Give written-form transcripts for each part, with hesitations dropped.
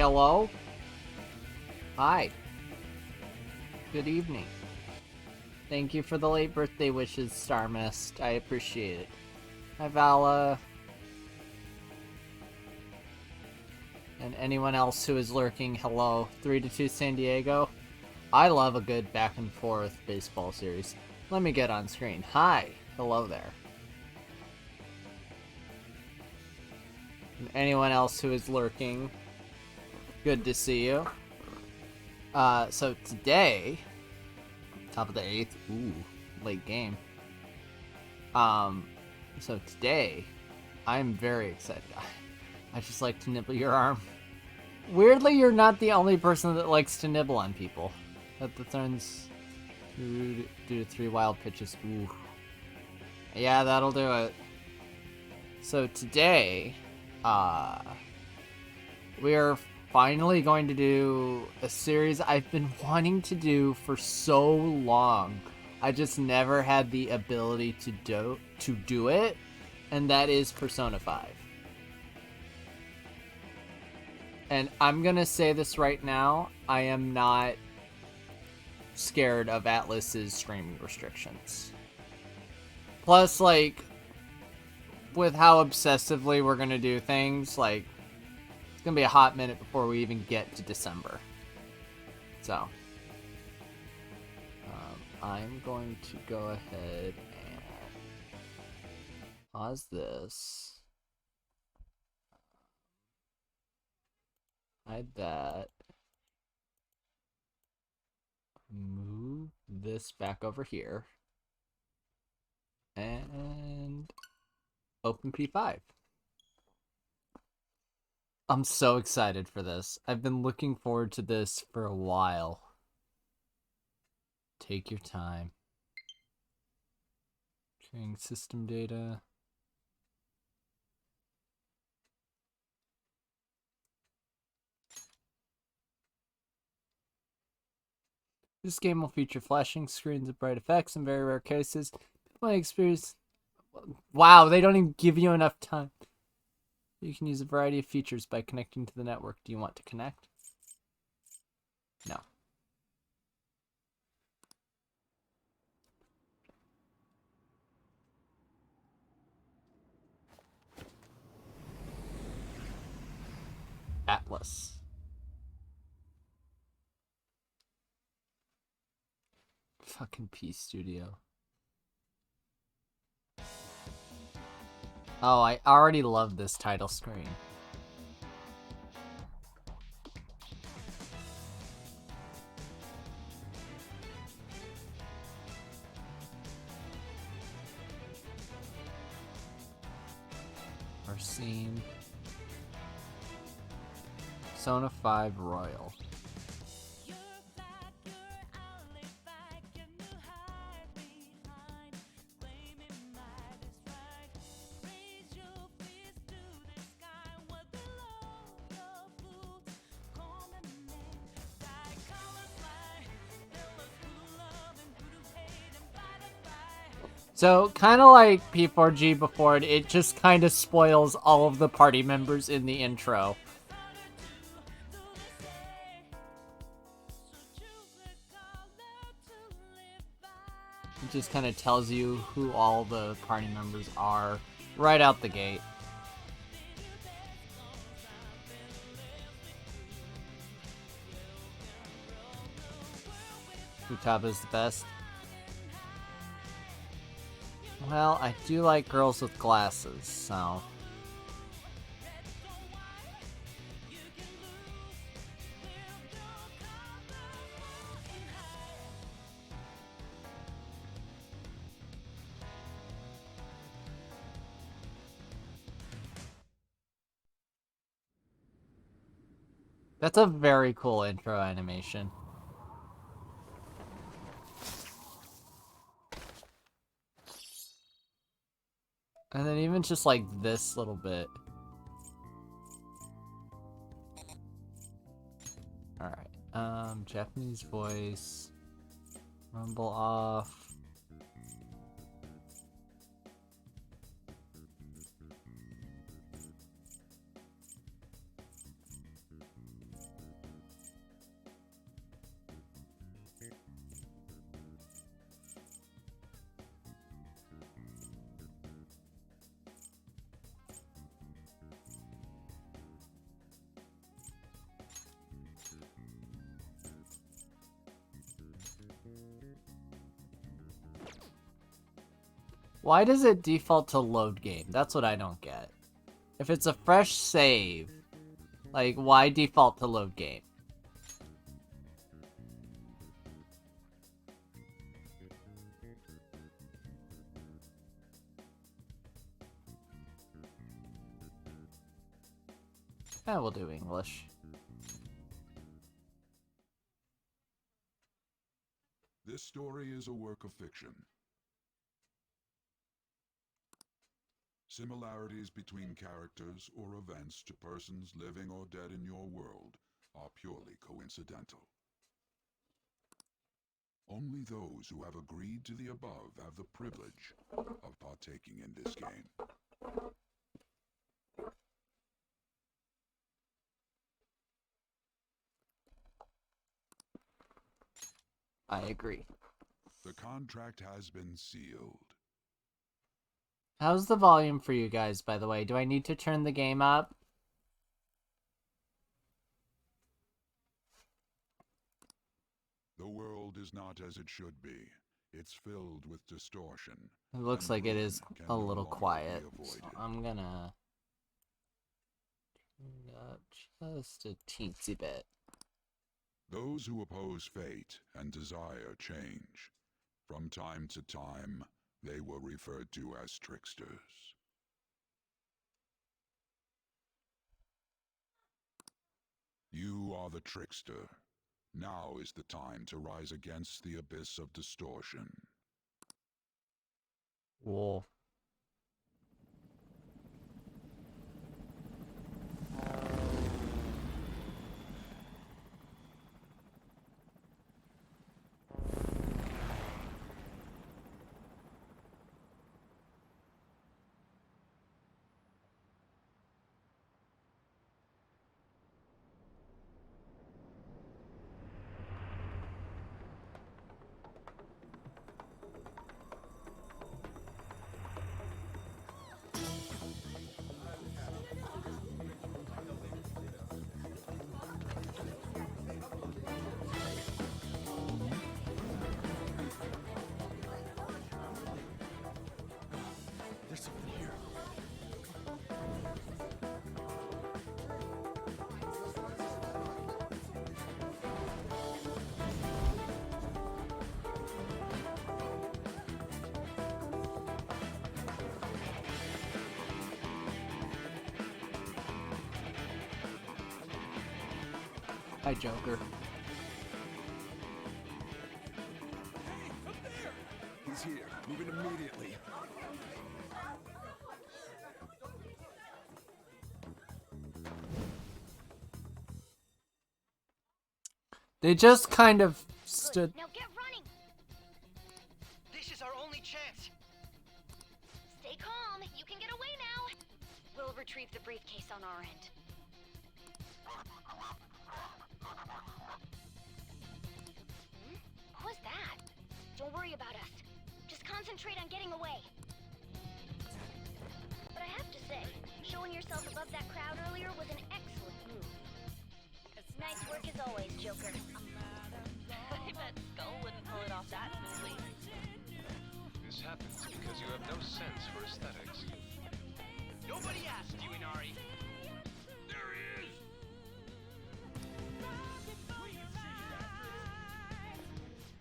hello? Hi. Good evening. Thank you for the late birthday wishes, Star Mist. I appreciate it. Hi, Vala. And anyone else who is lurking, hello. 3-2 San Diego. I love a good back and forth baseball series. Let me get on screen. Hi. Hello there. And anyone else who is lurking, good to see you. So today, top of the 8th, ooh, late game. So today, I'm very excited. I just like to nibble your arm. Weirdly, you're not the only person that likes to nibble on people. That the turns due to 3 wild pitches. Ooh. Yeah, that'll do it. So today, we are finally going to do a series I've been wanting to do for so long. I just never had the ability to do it, and that is Persona 5. And I'm gonna say this right now, I am not scared of Atlus's streaming restrictions. Plus, like, with how obsessively we're gonna do things, like, it's gonna be a hot minute before we even get to December. So, I'm going to go ahead and pause this. Hide that. Move this back over here. And open P5. I'm so excited for this. I've been looking forward to this for a while. Take your time. Training system data. This game will feature flashing screens of bright effects in very rare cases. My experience... Wow, they don't even give you enough time. You can use a variety of features by connecting to the network. Do you want to connect? No. Atlus. Fucking P Studio. Oh, I already love this title screen. Our scene. Persona 5 Royal. So, kind of like P4G before it just kind of spoils all of the party members in the intro. It just kind of tells you who all the party members are right out the gate. Futaba's the best. Well, I do like girls with glasses, so... That's a very cool intro animation. And then even just like this little bit. Alright, Japanese voice. Rumble off. Why does it default to load game? That's what I don't get. If it's a fresh save, like, why default to load game? We'll do English. This story is a work of fiction. Similarities between characters or events to persons living or dead in your world are purely coincidental. Only those who have agreed to the above have the privilege of partaking in this game. I agree. The contract has been sealed. How's the volume for you guys, by the way? Do I need to turn the game up? The world is not as it should be. It's filled with distortion. It looks like it is a little quiet. So I'm gonna turn it up just a teensy bit. Those who oppose fate and desire change. From time to time, they were referred to as tricksters. You are the trickster. Now is the time to rise against the abyss of distortion. Whoa. There's something here. Hi, Joker. Hey, up there! He's here. Moving immediately. They just kind of stood. Now get running. This is our only chance. Stay calm. You can get away now. We'll retrieve the briefcase on our end. Who was that? Don't worry about us. Just concentrate on getting away. But I have to say, showing yourself above that crowd earlier was an excellent move. Nice work as always, Joker. I bet Skull wouldn't pull it off that smoothly. This happens because you have no sense for aesthetics. Nobody asked you, Inari. There he is.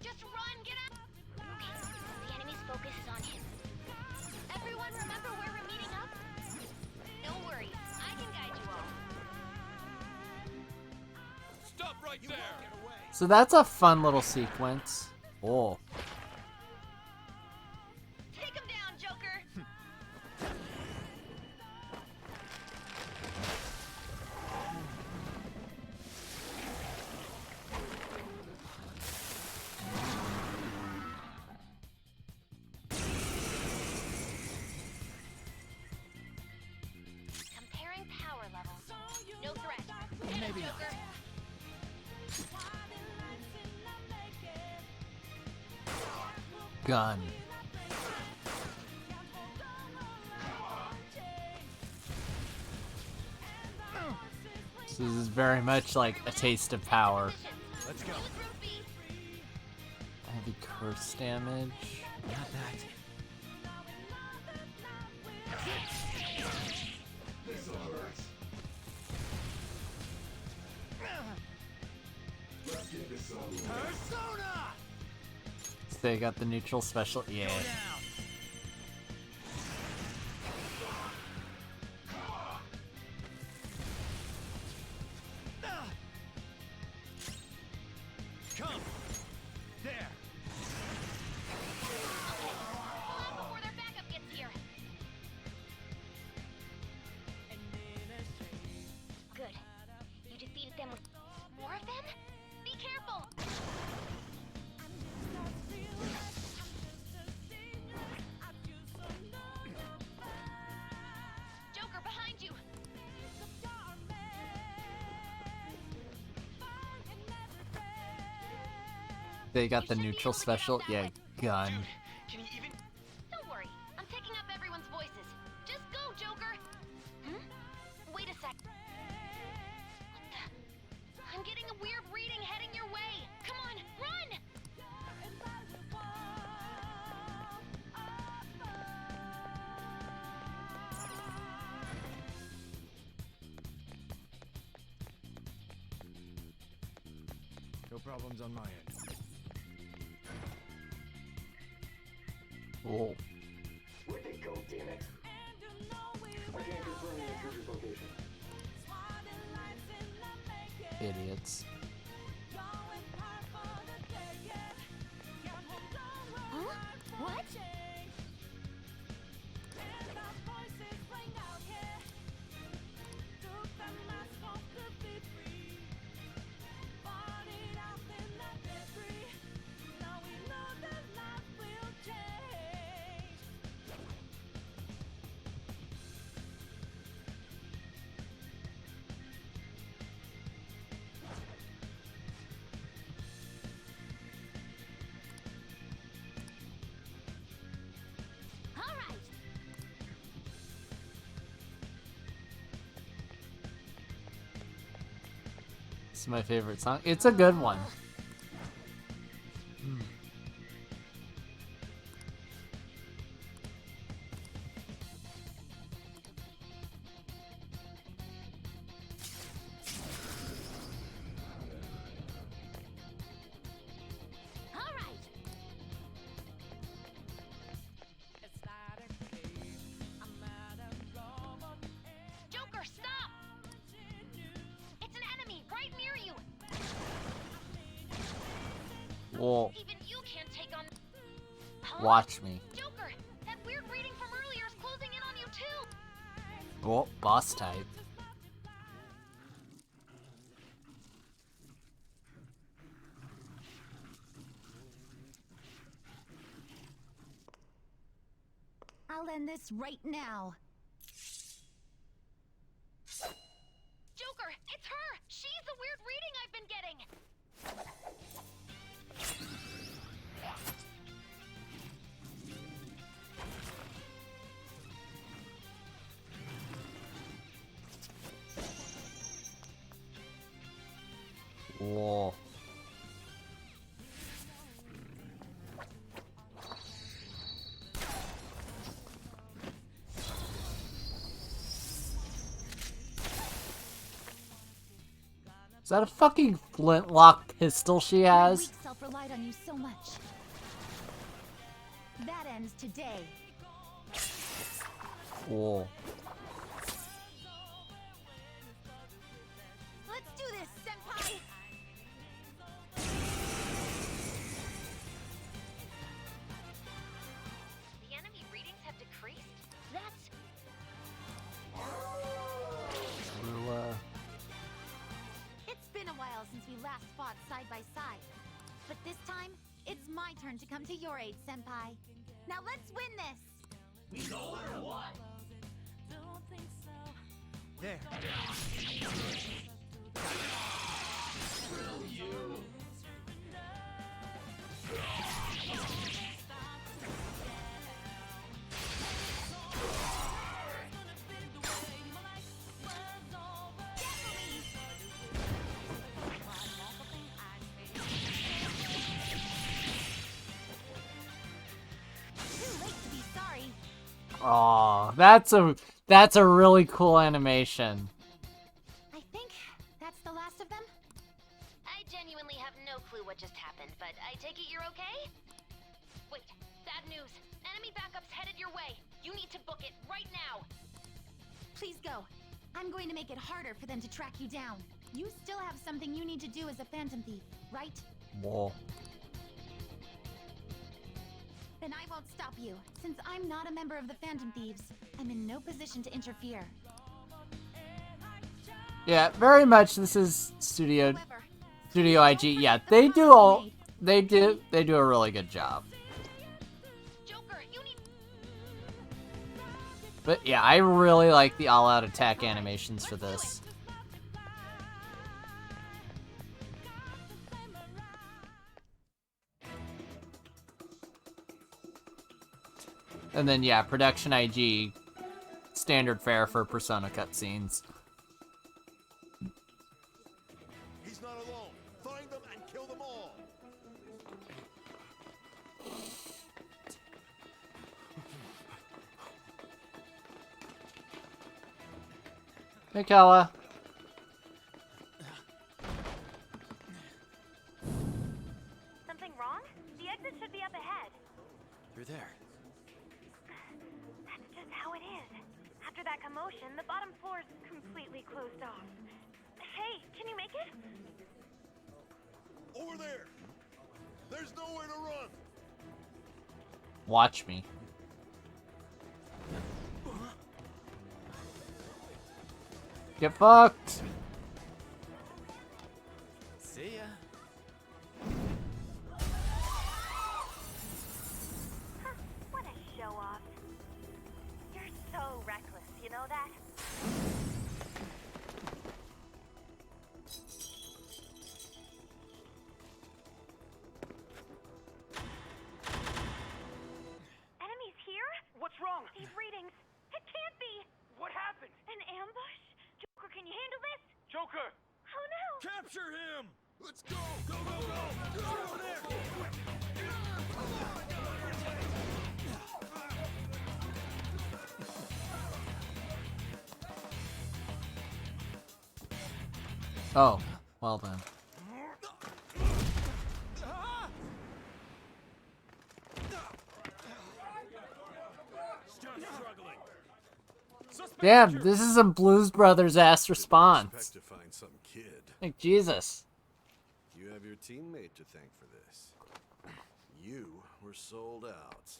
Just run, get out! Okay, the enemy's focus is on him. Everyone remember where we're meeting up? No worries, I can guide you all. Stop right there. So that's a fun little sequence. Oh. Take him down, Joker! Comparing power levels. No threat. Maybe Joker. Gun. So this is very much like a taste of power. Let's go. Heavy curse damage. Not that. They got the neutral special. Yeah. Come. There. Pull out before their backup gets here. Good. You defeated them with more of them? Be careful! Joker, behind you! They got the neutral special. Yeah, gun. Can you even? Don't worry, I'm taking up everyone's voices. Just go, Joker! Wait a sec. What the? I'm getting a weird reading heading your way. Come on, run! No problems on my end. Whoa. Where'd they go, damn it? I can't confirm the intruder's location. Idiots. Huh? What? All right. It's my favorite song. It's a good one. All right. Joker, stop! It's an enemy right near you. Whoa. Even you can't take on. Huh? Watch me. Joker, that weird reading from earlier is closing in on you too. Whoa. Boss type. I'll end this right now. Joker, it's her. She's the weird reading I've been getting. Whoa. Is that a fucking flintlock pistol she My has? weak self relied on you so much. That ends today. Whoa. Let's do this, Senpai! The enemy readings have decreased? That's... It's been a while since we last fought side by side. But this time, it's my turn to come to your aid, Senpai. Now let's win this! There. Too late to be sorry. Aw, that's a really cool animation. I think that's the last of them. I genuinely have no clue what just happened, but I take it you're okay? Please go. I'm going to make it harder for them to track you down. You still have something you need to do as a Phantom Thief, right? Whoa. Then I won't stop you. Since I'm not a member of the Phantom Thieves, I'm in no position to interfere. Yeah, very much. This is Studio However, IG. Yeah, they do a really good job. Joker, you need... But yeah, I really like the all-out attack animations for this. And then yeah, Production IG, standard fare for Persona cutscenes. He's not alone. Find them and kill them all. Hey, Kella. Something wrong? The exit should be up ahead. You're there. That's just how it is. After that commotion, the bottom floor's completely closed off. Hey, can you make it? Over there. There's nowhere to run. Watch me. Get fucked. See ya. Huh, what a show off. You're so reckless, you know that? Enemies here? What's wrong? These readings. It can't be. What happened? An ambush? Joker, can you handle this? Joker! Oh no! Capture him. Let's go. Go, go, go. Go over there. Oh, well then. Just struggling. Suspect Damn, captured. this is some Blues Brothers ass response. Expect to find some kid. Like Jesus. You have your teammate to thank for this. You were sold out.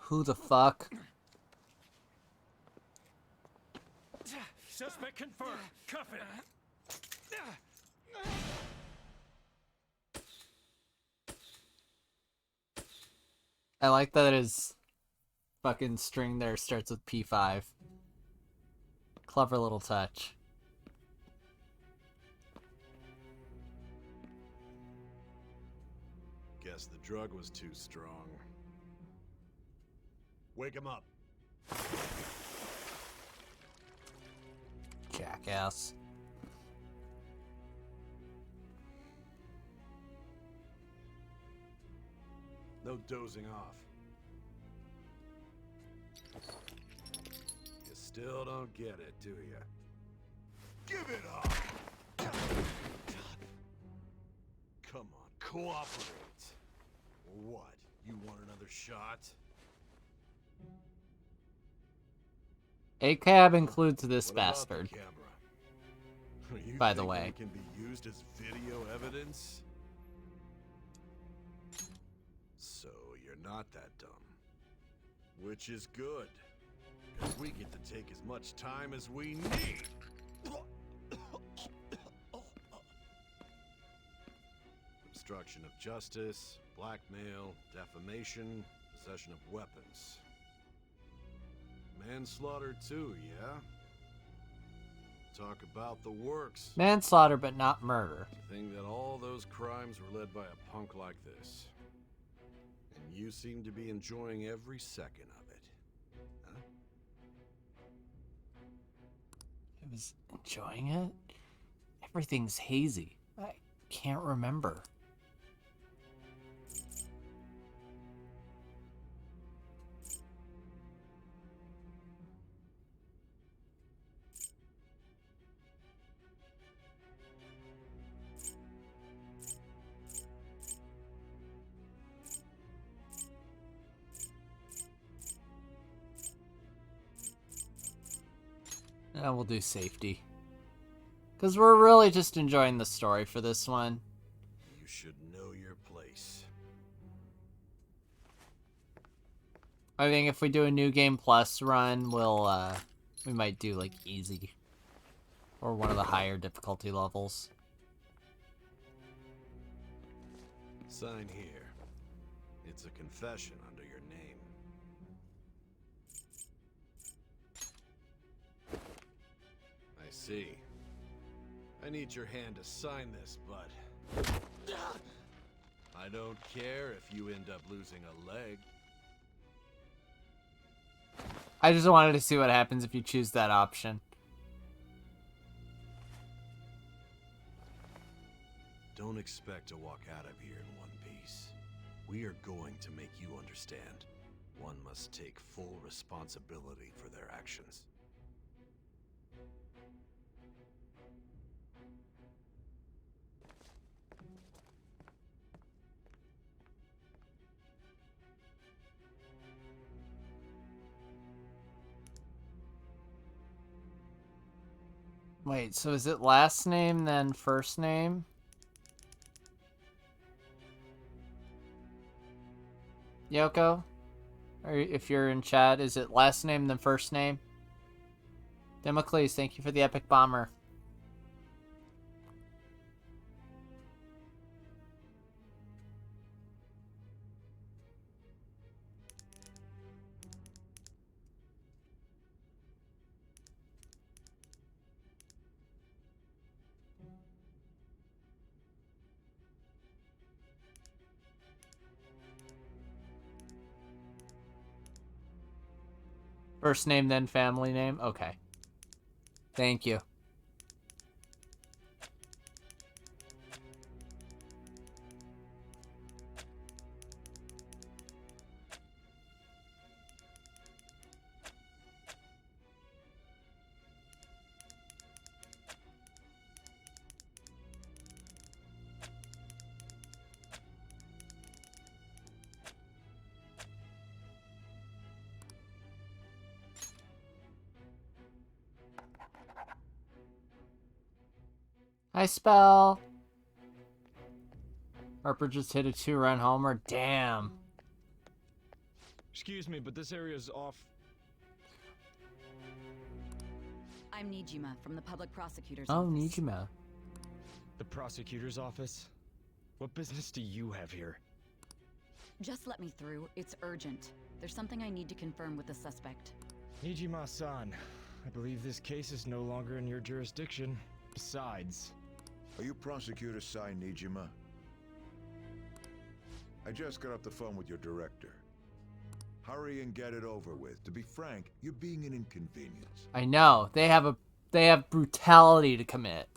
Who the fuck? Suspect confirmed. Cuff it. I like that his fucking string there starts with P5. Clever little touch. Guess the drug was too strong. Wake him up. Jackass. No dozing off. You still don't get it, do you? Give it up! Come on, cooperate. What? You want another shot? ACAB includes this What about bastard. the camera? You By the think way. it can be used as video evidence? So you're not that dumb. Which is good. Because we get to take as much time as we need. Obstruction of justice, blackmail, defamation, possession of weapons. Manslaughter too, yeah? Talk about the works. Manslaughter, but not murder. To think that all those crimes were led by a punk like this. And you seem to be enjoying every second of it. Huh? I was enjoying it. Everything's hazy. I can't remember. And we'll do safety. Because we're really just enjoying the story for this one. You should know your place. I think if we do a New Game Plus run, we might do, like, easy. Or one of the higher difficulty levels. Sign here. It's a confession under your name. I see. I need your hand to sign this, but I don't care if you end up losing a leg. I just wanted to see what happens if you choose that option. Don't expect to walk out of here in one piece. We are going to make you understand. One must take full responsibility for their actions. Wait, so is it last name then first name? Yoko? Or if you're in chat, is it last name then first name? Democles, thank you for the epic bomber. First name, then family name? Okay. Thank you. Hi, Spell. Harper just hit a 2-run homer. Damn. Excuse me, but this area's off. I'm Nijima from the public prosecutor's Oh, office. Nijima. The prosecutor's office? What business do you have here? Just let me through. It's urgent. There's something I need to confirm with the suspect. Nijima-san, I believe this case is no longer in your jurisdiction. Besides... Are you Prosecutor Sai Nijima? I just got off the phone with your director. Hurry and get it over with. To be frank, you're being an inconvenience. I know. They have brutality to commit.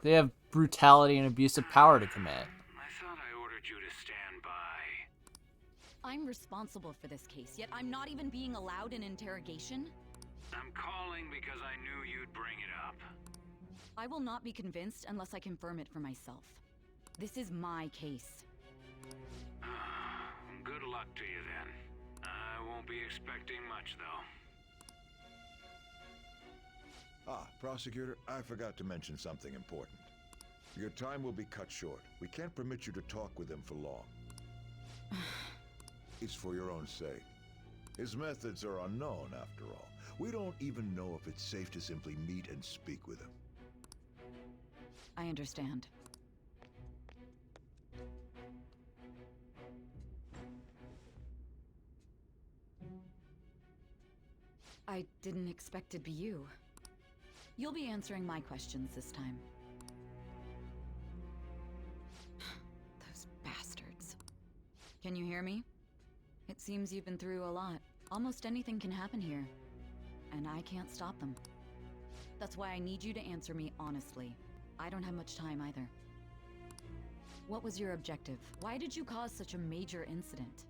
They have brutality and abuse of power to commit. I thought I ordered you to stand by. I'm responsible for this case, yet I'm not even being allowed an interrogation? I'm calling because I knew you'd bring it up. I will not be convinced unless I confirm it for myself. This is my case. Good luck to you then. I won't be expecting much, though. Prosecutor, I forgot to mention something important. Your time will be cut short. We can't permit you to talk with him for long. It's for your own sake. His methods are unknown, after all. We don't even know if it's safe to simply meet and speak with him. I understand. I didn't expect to be you. You'll be answering my questions this time. Those bastards. Can you hear me? It seems you've been through a lot. Almost anything can happen here. And I can't stop them. That's why I need you to answer me honestly. I don't have much time either. What was your objective? Why did you cause such a major incident?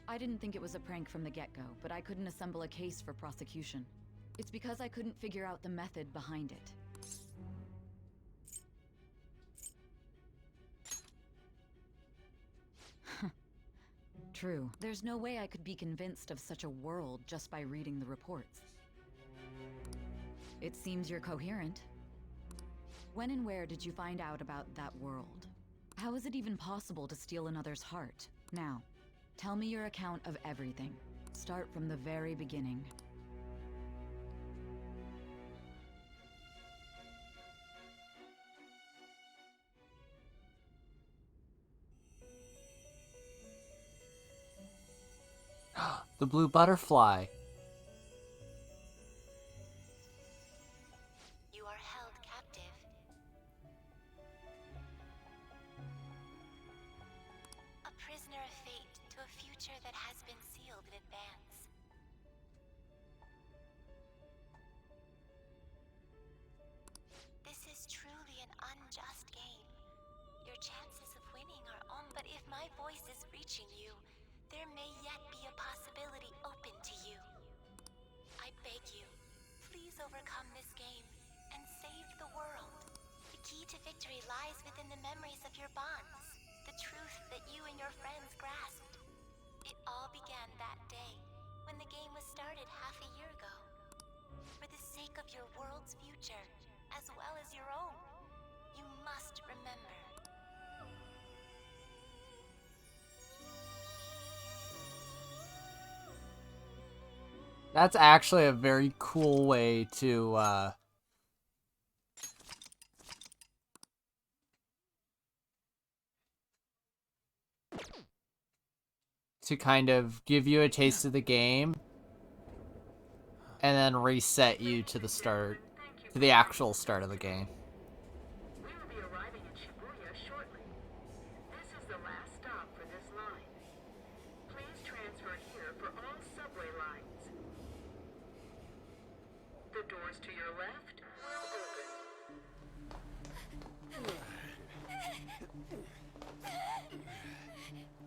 I didn't think it was a prank from the get-go, but I couldn't assemble a case for prosecution. It's because I couldn't figure out the method behind it. True. There's no way I could be convinced of such a world just by reading the reports. It seems you're coherent. When and where did you find out about that world? How is it even possible to steal another's heart? Now, tell me your account of everything. Start from the very beginning. The blue butterfly. You are held captive. A prisoner of fate to a future that has been sealed in advance. This is truly an unjust game. Your chances of winning are on, but if my voice is reaching you, there may yet be a possibility open to you. I beg you, please overcome this game and save the world. The key to victory lies within the memories of your bonds, the truth that you and your friends grasped. It all began that day, when the game was started half a year ago. For the sake of your world's future, as well as your own, you must remember. That's actually a very cool way to kind of give you a taste of the game and then reset you to the start, to the actual start of the game. We will be arriving in Shibuya shortly. This is the last stop for this line. Please transfer here for all subway lines. The doors to your left will open.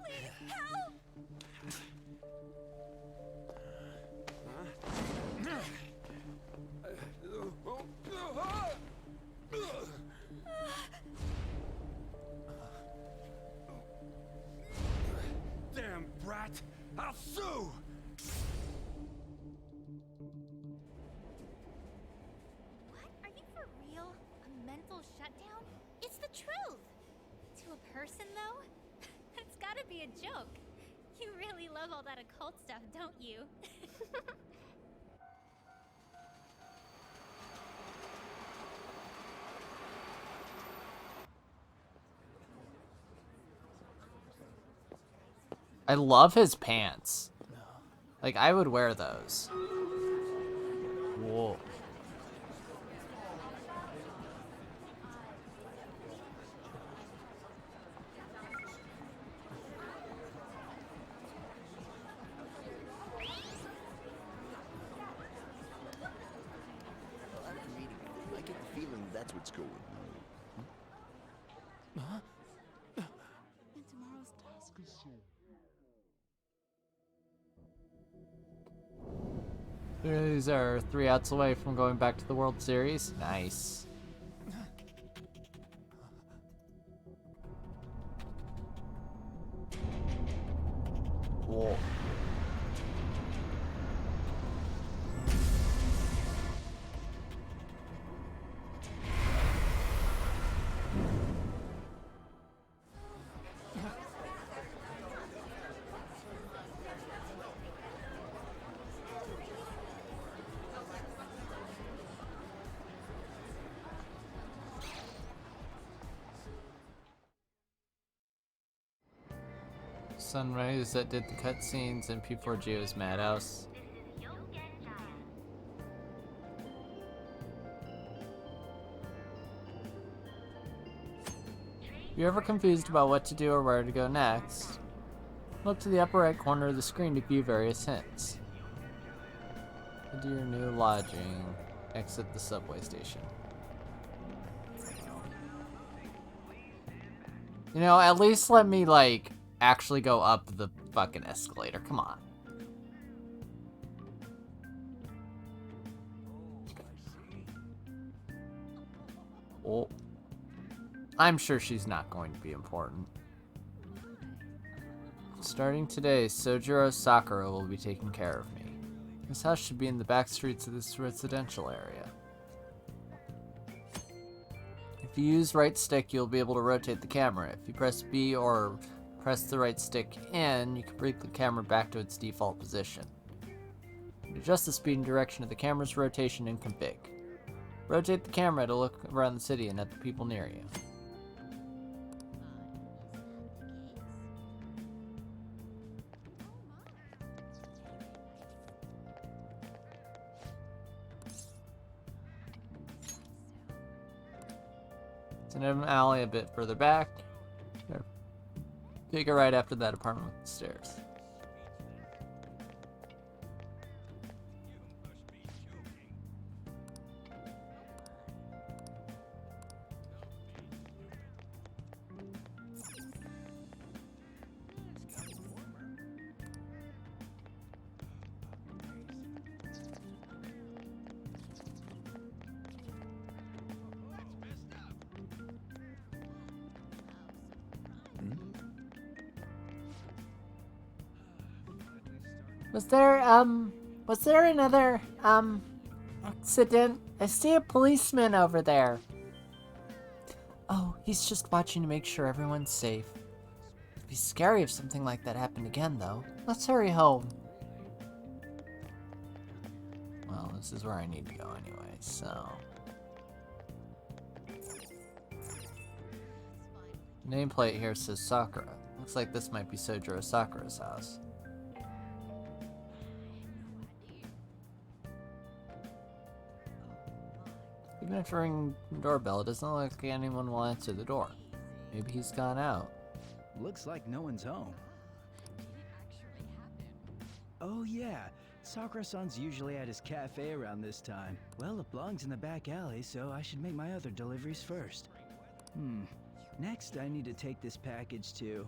Please help! Damn brat! I'll sue! What? Are you for real? A mental shutdown? It's the truth! To a person, though? That's gotta be a joke. You really love all that occult stuff, don't you? I love his pants. Like, I would wear those. Whoa. I get the feeling that's what's going on. Huh? And tomorrow's task is These are 3 outs away from going back to the World Series. Nice. Whoa. Sunrise that did the cutscenes in P4Geo's Madhouse. If you're ever confused about what to do or where to go next, look to the upper right corner of the screen to view various hints. Head to your new lodging. Exit the subway station. You know, at least let me, like, actually go up the fucking escalator. Come on. Oh. I'm sure she's not going to be important. Starting today, Sojiro Sakura will be taking care of me. This house should be in the back streets of this residential area. If you use right stick, you'll be able to rotate the camera. If you press B or press the right stick in, you can bring the camera back to its default position. Adjust the speed and direction of the camera's rotation in config. Rotate the camera to look around the city and at the people near you. It's in an alley a bit further back. Take a right after that apartment with the stairs. Was there another, accident? I see a policeman over there. Oh, he's just watching to make sure everyone's safe. It'd be scary if something like that happened again, though. Let's hurry home. Well, this is where I need to go anyway, so... Nameplate here says Sakura. Looks like this might be Sojiro Sakura's house. Even after ringing the doorbell, it doesn't look like anyone will answer the door. Maybe he's gone out. Looks like no one's home. Oh yeah, Sakura-san's usually at his cafe around this time. Well, it belongs in the back alley, so I should make my other deliveries first. Next, I need to take this package to...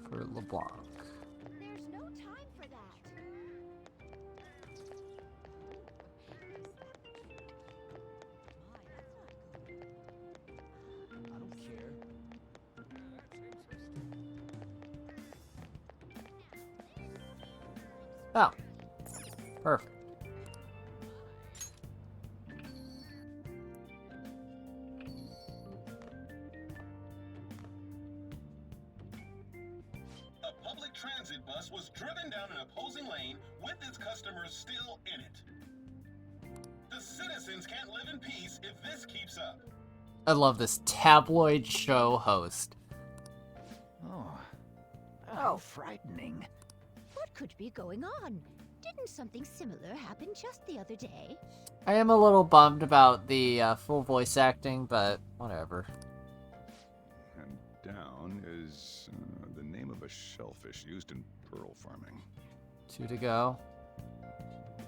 For LeBlanc. There's no time for that. I don't care. Oh. Perfect. A public transit bus was driven down an opposing lane with its customers still in it. The citizens can't live in peace if this keeps up. I love this tabloid show host. Oh. How frightening. What could be going on? Didn't something similar happen just the other day? I am a little bummed about the full voice acting, but whatever. And down is the name of a shellfish used in pearl farming. 2 to go.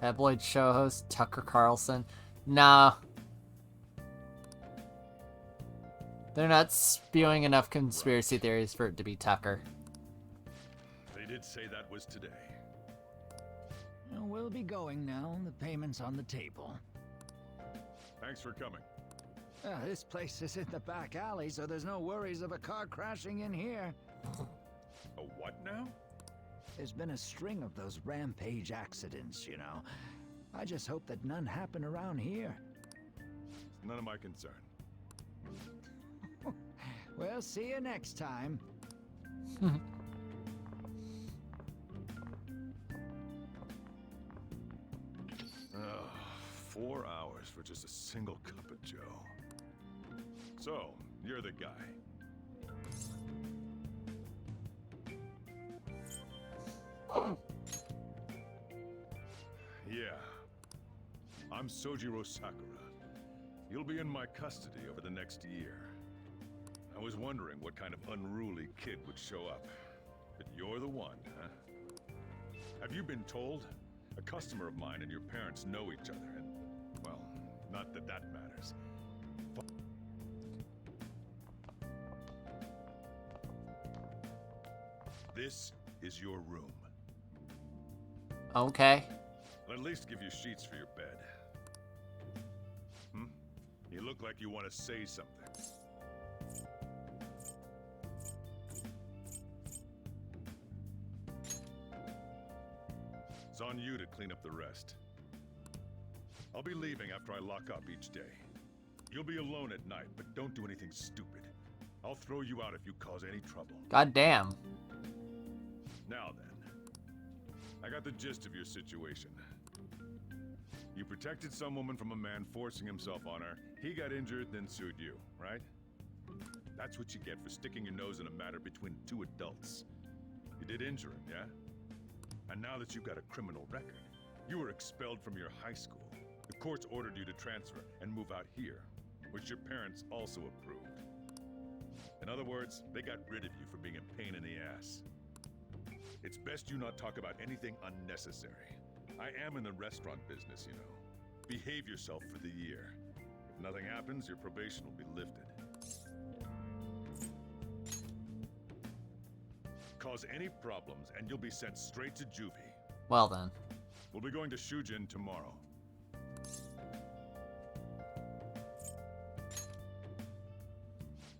Tabloid show host Tucker Carlson. Nah. They're not spewing enough conspiracy theories for it to be Tucker. They did say that was today. Well, we'll be going now. The payment's on the table. Thanks for coming. This place is in the back alley, so there's no worries of a car crashing in here. A what now? There's been a string of those rampage accidents, you know. I just hope that none happen around here. None of my concern. We'll see you next time. 4 hours for just a single cup of joe. So, you're the guy. Yeah. I'm Sojiro Sakura. You'll be in my custody over the next year. I was wondering what kind of unruly kid would show up. But you're the one, huh? Have you been told? A customer of mine and your parents know each other, and, well, not that that matters. This is your room. Okay. I'll at least give you sheets for your bed. You look like you want to say something. clean up the rest. I'll be leaving after I lock up each day. You'll be alone at night, but don't do anything stupid. I'll throw you out if you cause any trouble. God damn. Now then, I got the gist of your situation. You protected some woman from a man forcing himself on her. He got injured, then sued you, right? That's what you get for sticking your nose in a matter between two adults. You did injure him, yeah? And now that you've got a criminal record, you were expelled from your high school. The courts ordered you to transfer and move out here, which your parents also approved. In other words, they got rid of you for being a pain in the ass. It's best you not talk about anything unnecessary. I am in the restaurant business, you know. Behave yourself for the year. If nothing happens, your probation will be lifted. Cause any problems, and you'll be sent straight to juvie. Well then. We'll be going to Shujin tomorrow.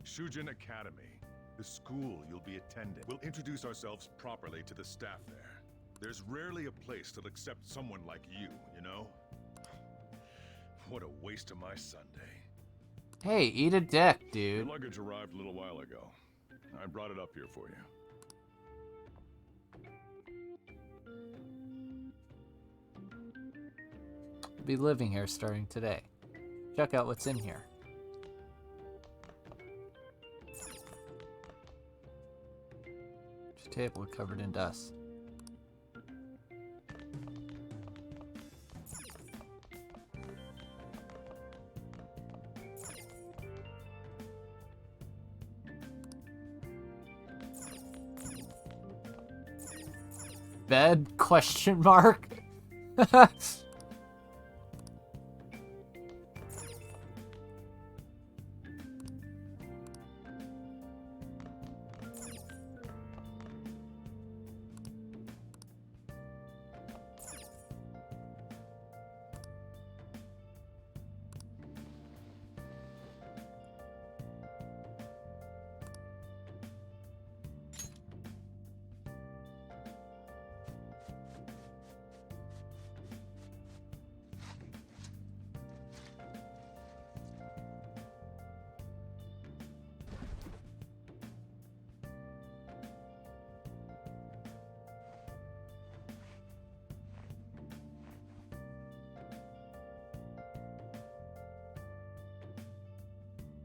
Shujin Academy, the school you'll be attending. We'll introduce ourselves properly to the staff there. There's rarely a place that'll accept someone like you, you know? What a waste of my Sunday. Hey, eat a dick, dude. Your luggage arrived a little while ago. I brought it up here for you. I'll be living here starting today. Check out what's in here. There's a table covered in dust. Bed? Question mark?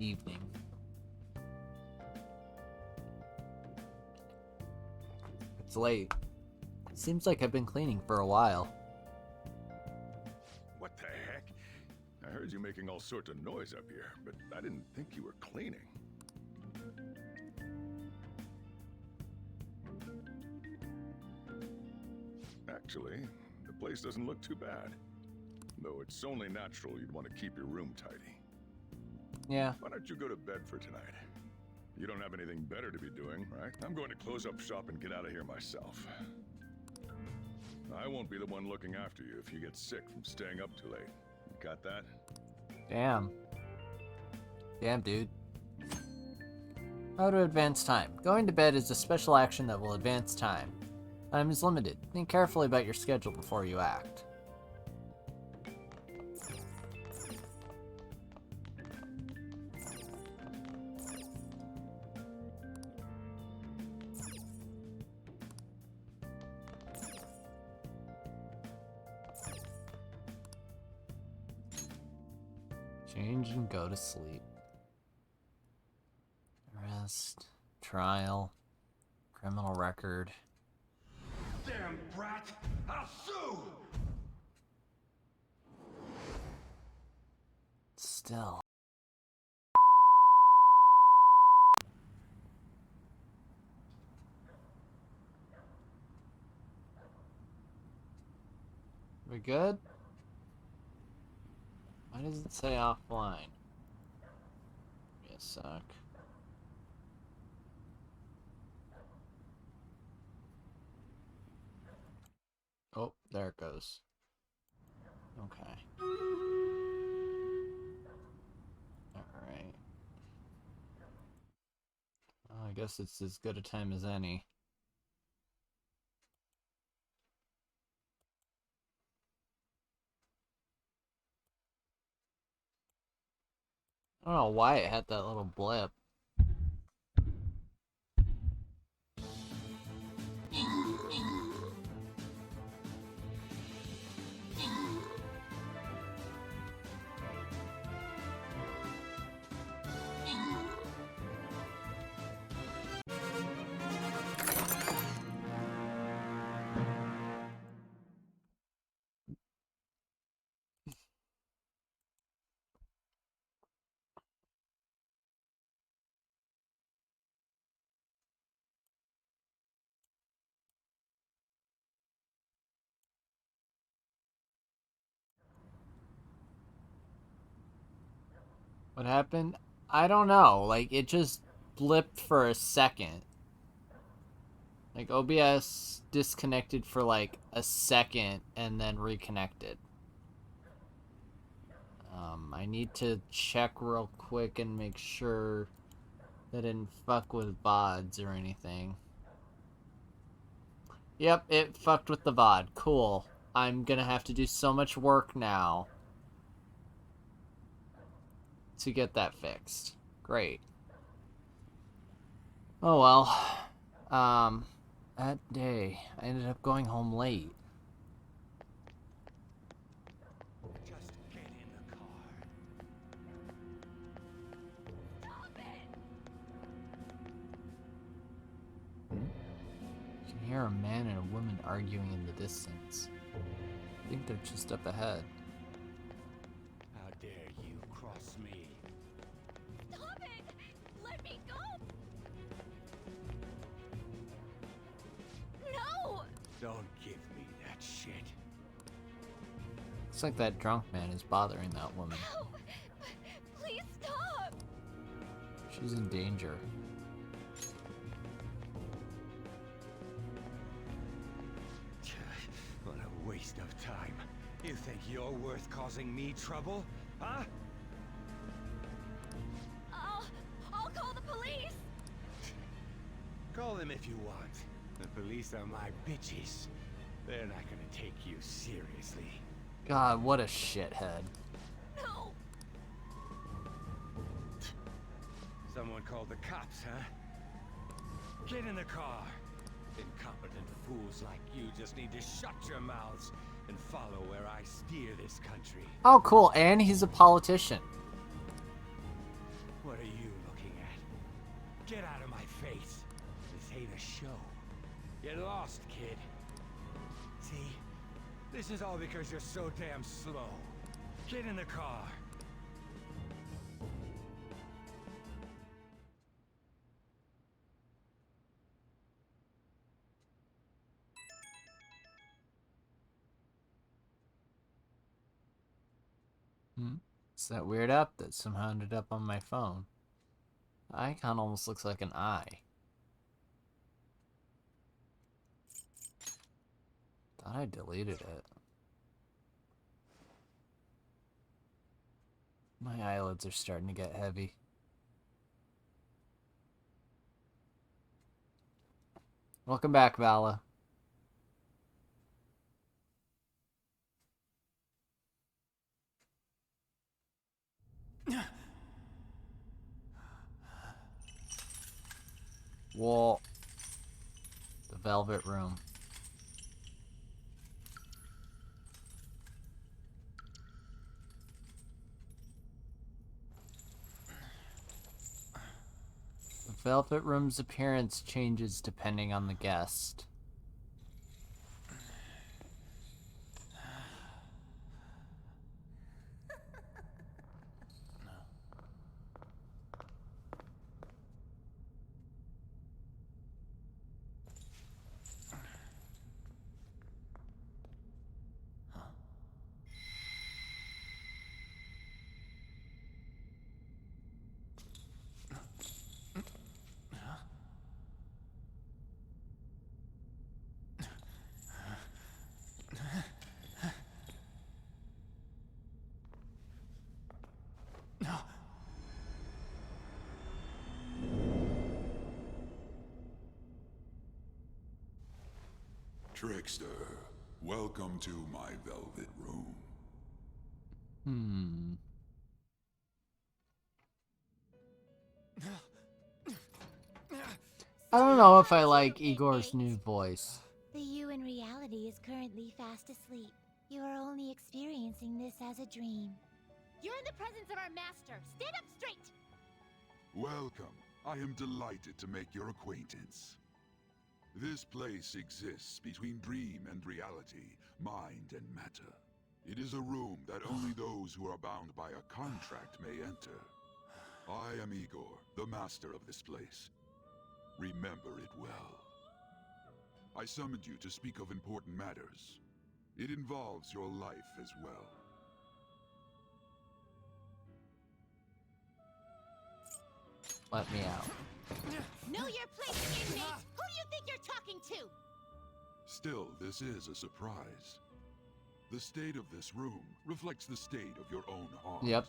Evening. It's late. It seems like I've been cleaning for a while. What the heck? I heard you making all sorts of noise up here, but I didn't think you were cleaning. Actually, the place doesn't look too bad. Though it's only natural you'd want to keep your room tidy. Yeah. Why don't you go to bed for tonight? You don't have anything better to be doing, right? I'm going to close up shop and get out of here myself. I won't be the one looking after you if you get sick from staying up too late. You got that? Damn. Damn, dude. How to advance time. Going to bed is a special action that will advance time. Time is limited. Think carefully about your schedule before you act. Change and go to sleep. Arrest, trial, criminal record. Damn brat! I'll sue! Still. We good? Why does it say offline? Give me a sec. Oh, there it goes. Okay. Alright. Well, I guess it's as good a time as any. I don't know why it had that little blip. What happened? I don't know. Like, it just blipped for a second. Like, OBS disconnected for like a second and then reconnected. I need to check real quick and make sure that didn't fuck with VODs or anything. Yep, it fucked with the VOD. Cool. I'm gonna have to do so much work now to get that fixed. Great. Oh well. That day, I ended up going home late. Just get in the car. You can hear a man and a woman arguing in the distance. I think they're just up ahead. How dare you cross me? Stop it! Let me go! No! Don't give me that shit. Looks like that drunk man is bothering that woman. Ow! Please stop! She's in danger. What a waste of time. You think you're worth causing me trouble? Huh? I'll call the police! Call them if you want. The police are my bitches. They're not gonna take you seriously. God, what a shithead. No! Someone called the cops, huh? Get in the car. Incompetent fools like you just need to shut your mouths and follow where I steer this country. Oh, cool. And he's a politician. What are you looking at? Get out of my face. This ain't a show. Get lost, kid. See? This is all because you're so damn slow. Get in the car. It's that weird app that somehow ended up on my phone. The icon almost looks like an eye. Thought I deleted it. My eyelids are starting to get heavy. Welcome back, Vala. Whoa. The Velvet Room. The Velvet Room's appearance changes depending on the guest. Trickster, welcome to my velvet room. I don't know if I like Igor's new voice. The you in reality is currently fast asleep. You are only experiencing this as a dream. You're in the presence of our master. Stand up straight! Welcome. I am delighted to make your acquaintance. This place exists between dream and reality, mind and matter. It is a room that only those who are bound by a contract may enter. I am Igor, the master of this place. Remember it well. I summoned you to speak of important matters. It involves your life as well. Let me out. Know your place, inmate! Who do you think you're talking to? Still, this is a surprise. The state of this room reflects the state of your own heart. Yep.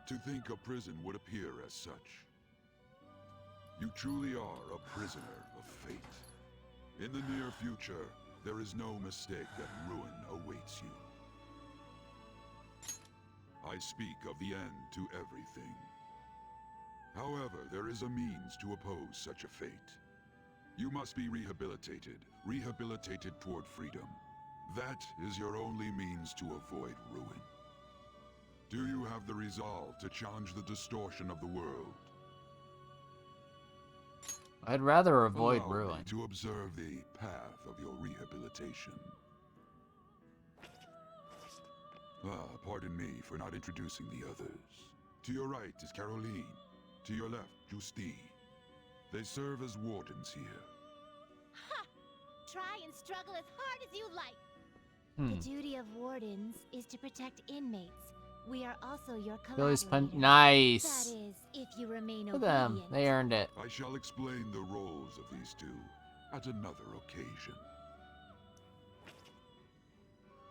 To think a prison would appear as such. You truly are a prisoner of fate. In the near future, there is no mistake that ruin awaits you. I speak of the end to everything. However, there is a means to oppose such a fate. You must be rehabilitated toward freedom. That is your only means to avoid ruin. Do you have the resolve to challenge the distortion of the world? I'd rather avoid Allow ruin. me to observe the path of your rehabilitation. Pardon me for not introducing the others. To your right is Caroline. To your left, Justine. They serve as wardens here. Ha! Try and struggle as hard as you like. The duty of wardens is to protect inmates. We are also your Billy's collaborators. nice. That is, if you remain Look at them. obedient. They earned it. I shall explain the roles of these two at another occasion.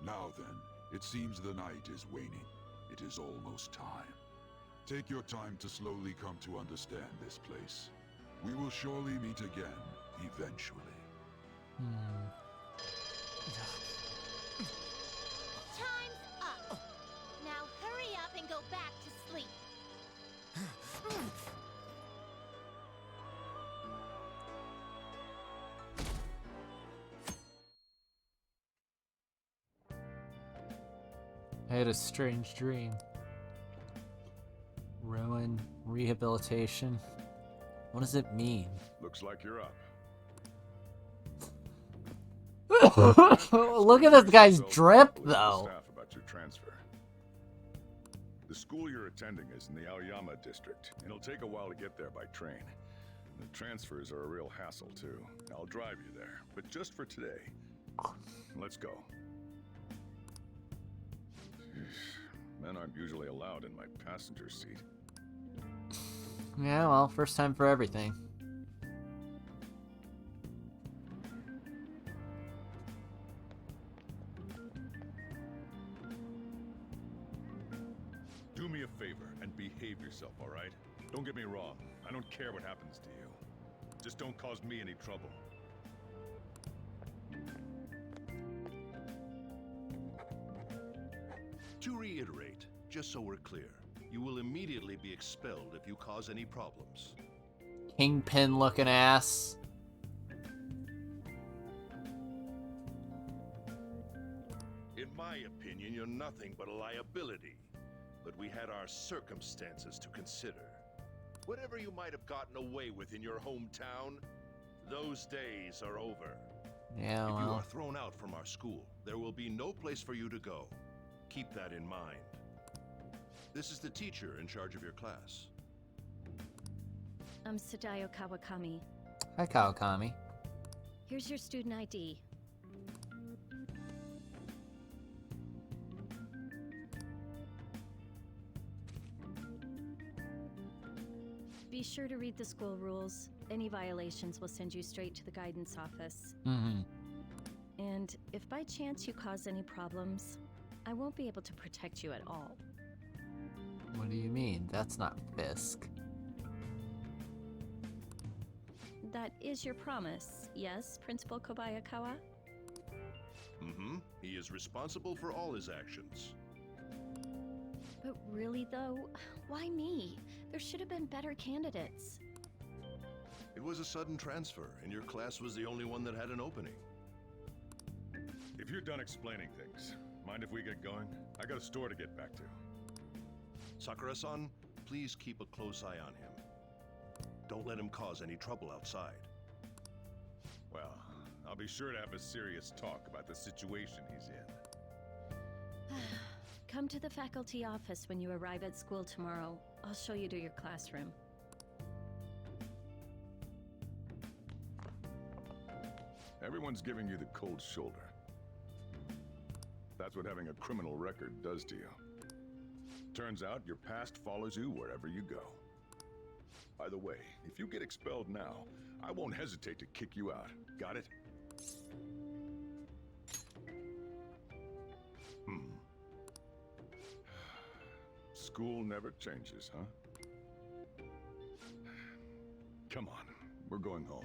Now then, it seems the night is waning. It is almost time. Take your time to slowly come to understand this place. We will surely meet again, eventually. Time's up. Now hurry up and go back to sleep. I had a strange dream. Ruin, rehabilitation. What does it mean? Looks like you're up. Look at this guy's drip, though. Staff about your transfer. The school you're attending is in the Aoyama district. It'll take a while to get there by train. The transfers are a real hassle, too. I'll drive you there, but just for today. Let's go. Men aren't usually allowed in my passenger seat. Yeah, well, first time for everything. Do me a favor and behave yourself, all right? Don't get me wrong. I don't care what happens to you. Just don't cause me any trouble. To reiterate, just so we're clear, you will immediately be expelled if you cause any problems. Kingpin looking ass. In my opinion, you're nothing but a liability. But we had our circumstances to consider. Whatever you might have gotten away with in your hometown, those days are over. Yeah, If you well. are thrown out from our school, there will be no place for you to go. Keep that in mind. This is the teacher in charge of your class. I'm Sadayo Kawakami. Hi, Kawakami. Here's your student ID. Be sure to read the school rules. Any violations will send you straight to the guidance office. Mm-hmm. And if by chance you cause any problems, I won't be able to protect you at all. What do you mean? That's not Fisk. That is your promise, yes, Principal Kobayakawa? Mm-hmm. He is responsible for all his actions. But really though, why me? There should have been better candidates. It was a sudden transfer, and your class was the only one that had an opening. If you're done explaining things, mind if we get going? I got a store to get back to. Sakura-san, please keep a close eye on him. Don't let him cause any trouble outside. Well, I'll be sure to have a serious talk about the situation he's in. Come to the faculty office when you arrive at school tomorrow. I'll show you to your classroom. Everyone's giving you the cold shoulder. That's what having a criminal record does to you. Turns out your past follows you wherever you go. By the way, if you get expelled now, I won't hesitate to kick you out. Got it? School never changes, huh? Come on, we're going home.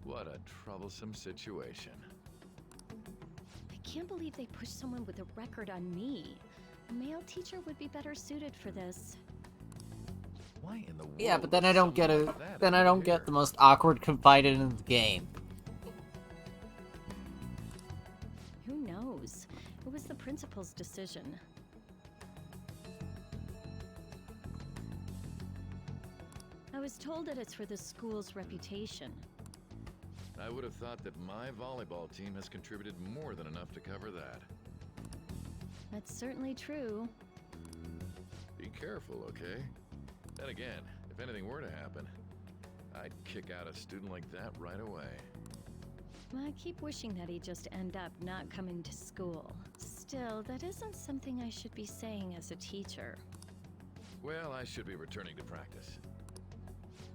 What a troublesome situation. I can't believe they pushed someone with a record on me. A male teacher would be better suited for this. Why in the world? Yeah, but then I don't get the most awkward confidant in the game. Who knows? It was the principal's decision. I was told that it's for the school's reputation. I would have thought that my volleyball team has contributed more than enough to cover that. That's certainly true. Be careful, okay? Then again, if anything were to happen, I'd kick out a student like that right away. I keep wishing that he'd just end up not coming to school. Still, that isn't something I should be saying as a teacher. Well, I should be returning to practice.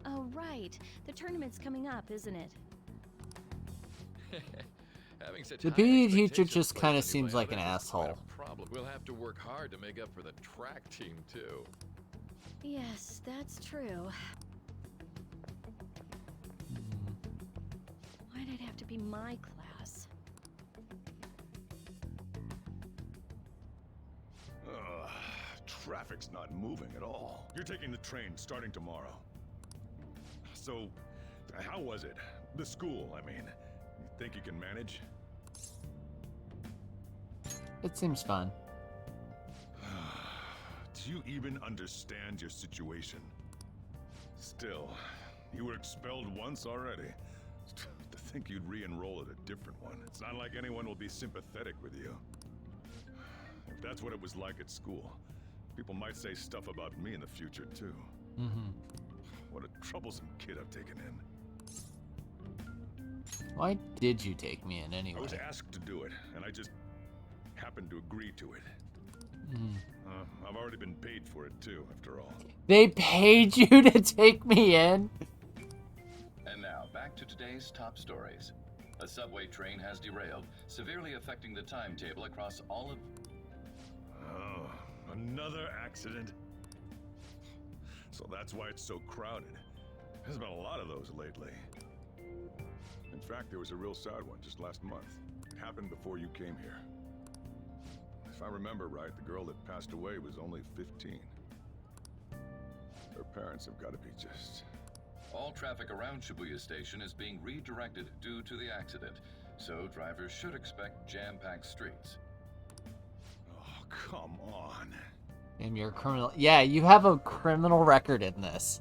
Oh, right. The tournament's coming up, isn't it? Having such The high PE teacher expectations just placed kind on of you seems by like an others is quite a asshole. problem. We'll have to work hard to make up for the track team, too. Yes, that's true. Why'd it have to be my class? Ugh, traffic's not moving at all. You're taking the train starting tomorrow. So, how was it? The school, I mean. You think you can manage? It seems fun. Do you even understand your situation? Still, you were expelled once already. To think you'd re-enroll at a different one. It's not like anyone will be sympathetic with you. If that's what it was like at school, people might say stuff about me in the future, too. What a troublesome kid I've taken in. Why did you take me in anyway? I was asked to do it, and I just happened to agree to it. I've already been paid for it too, after all. They paid you to take me in? And now, back to today's top stories. A subway train has derailed, severely affecting the timetable across all of... Oh, another accident? So that's why it's so crowded. There's been a lot of those lately. In fact, there was a real sad one just last month. It happened before you came here. If I remember right, the girl that passed away was only 15. Her parents have got to be just... All traffic around Shibuya Station is being redirected due to the accident, so drivers should expect jam-packed streets. Oh, come on. And you're a criminal. Yeah, you have a criminal record in this.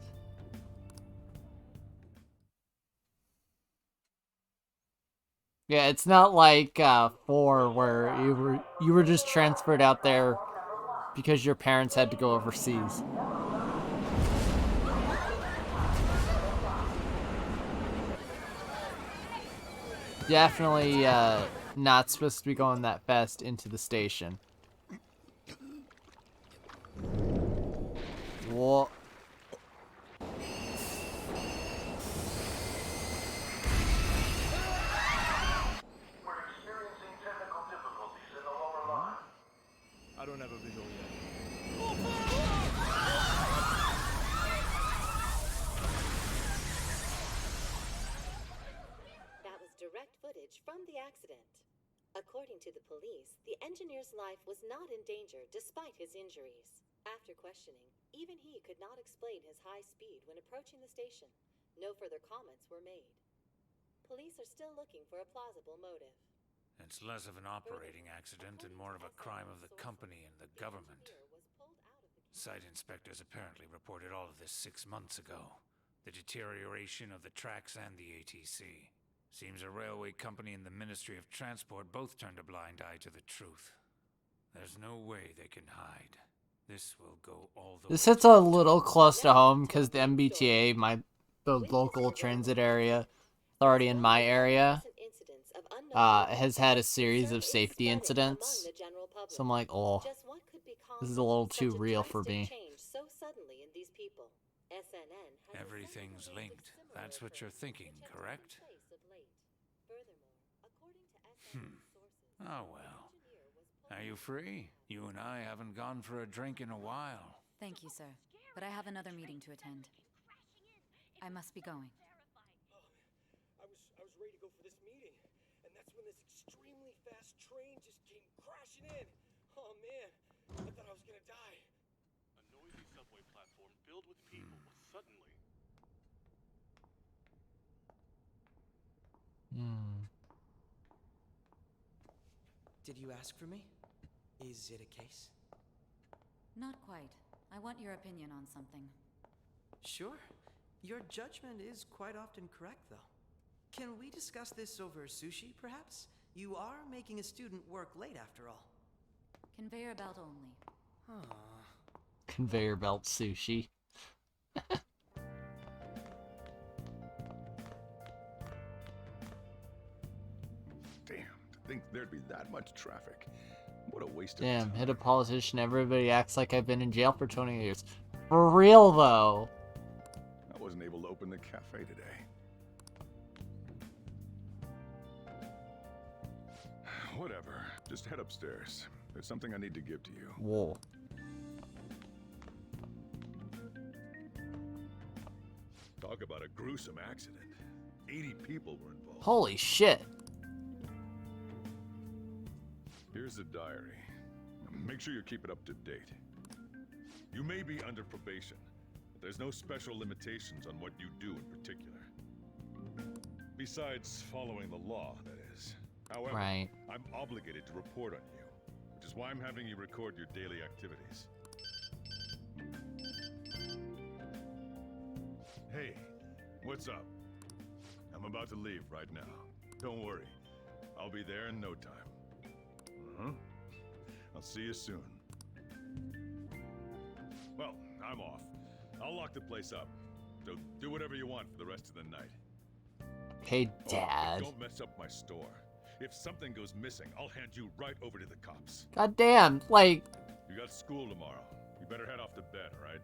Yeah, it's not like 4 where you were just transferred out there because your parents had to go overseas. Definitely not supposed to be going that fast into the station. Whoa. I don't have a visual yet. That was direct footage from the accident. According According to the police, the engineer's life was not in danger despite his injuries. After questioning, even he could not explain his high speed when approaching the station. No further comments were made. Police are still looking for a plausible motive. It's less of an operating accident and more of a crime of the company and the government. Site inspectors apparently reported all of this 6 months ago. The deterioration of the tracks and the ATC. Seems a railway company and the Ministry of Transport both turned a blind eye to the truth. There's no way they can hide. This will go all the This way hits a little close to home because the MBTA, the local transit area authority in my area, has had a series of safety incidents. So I'm like, oh, this is a little too real for me. Everything's linked. That's what you're thinking, correct? Oh well. Are you free? You and I haven't gone for a drink in a while. Thank you, sir. But I have another meeting to attend. I must be going. I was ready to go for this meeting, and that's when this extremely fast train just came crashing in. Oh man, I thought I was gonna die. A noisy subway platform filled with people was suddenly... Did you ask for me? Is it a case? Not quite. I want your opinion on something. Sure. Your judgment is quite often correct, though. Can we discuss this over sushi, perhaps? You are making a student work late, after all. Conveyor belt only. Conveyor belt sushi. Damn, to think there'd be that much traffic. What a waste of Damn, time. hit a politician, everybody acts like I've been in jail for 20 years. For real, though. I wasn't able to open the cafe today. Whatever. Just head upstairs. There's something I need to give to you. Whoa. Talk about a gruesome accident. 80 people were involved. Holy shit. Here's the diary. Make sure you keep it up to date. You may be under probation, but there's no special limitations on what you do in particular. Besides following the law, that is. However, right. I'm obligated to report on you, which is why I'm having you record your daily activities. Hey, what's up? I'm about to leave right now. Don't worry, I'll be there in no time. I'll see you soon. Well, I'm off. I'll lock the place up. So do whatever you want for the rest of the night. Hey, Dad. Don't mess up my store. If something goes missing, I'll hand you right over to the cops. God damn, like... You got school tomorrow. You better head off to bed, all right?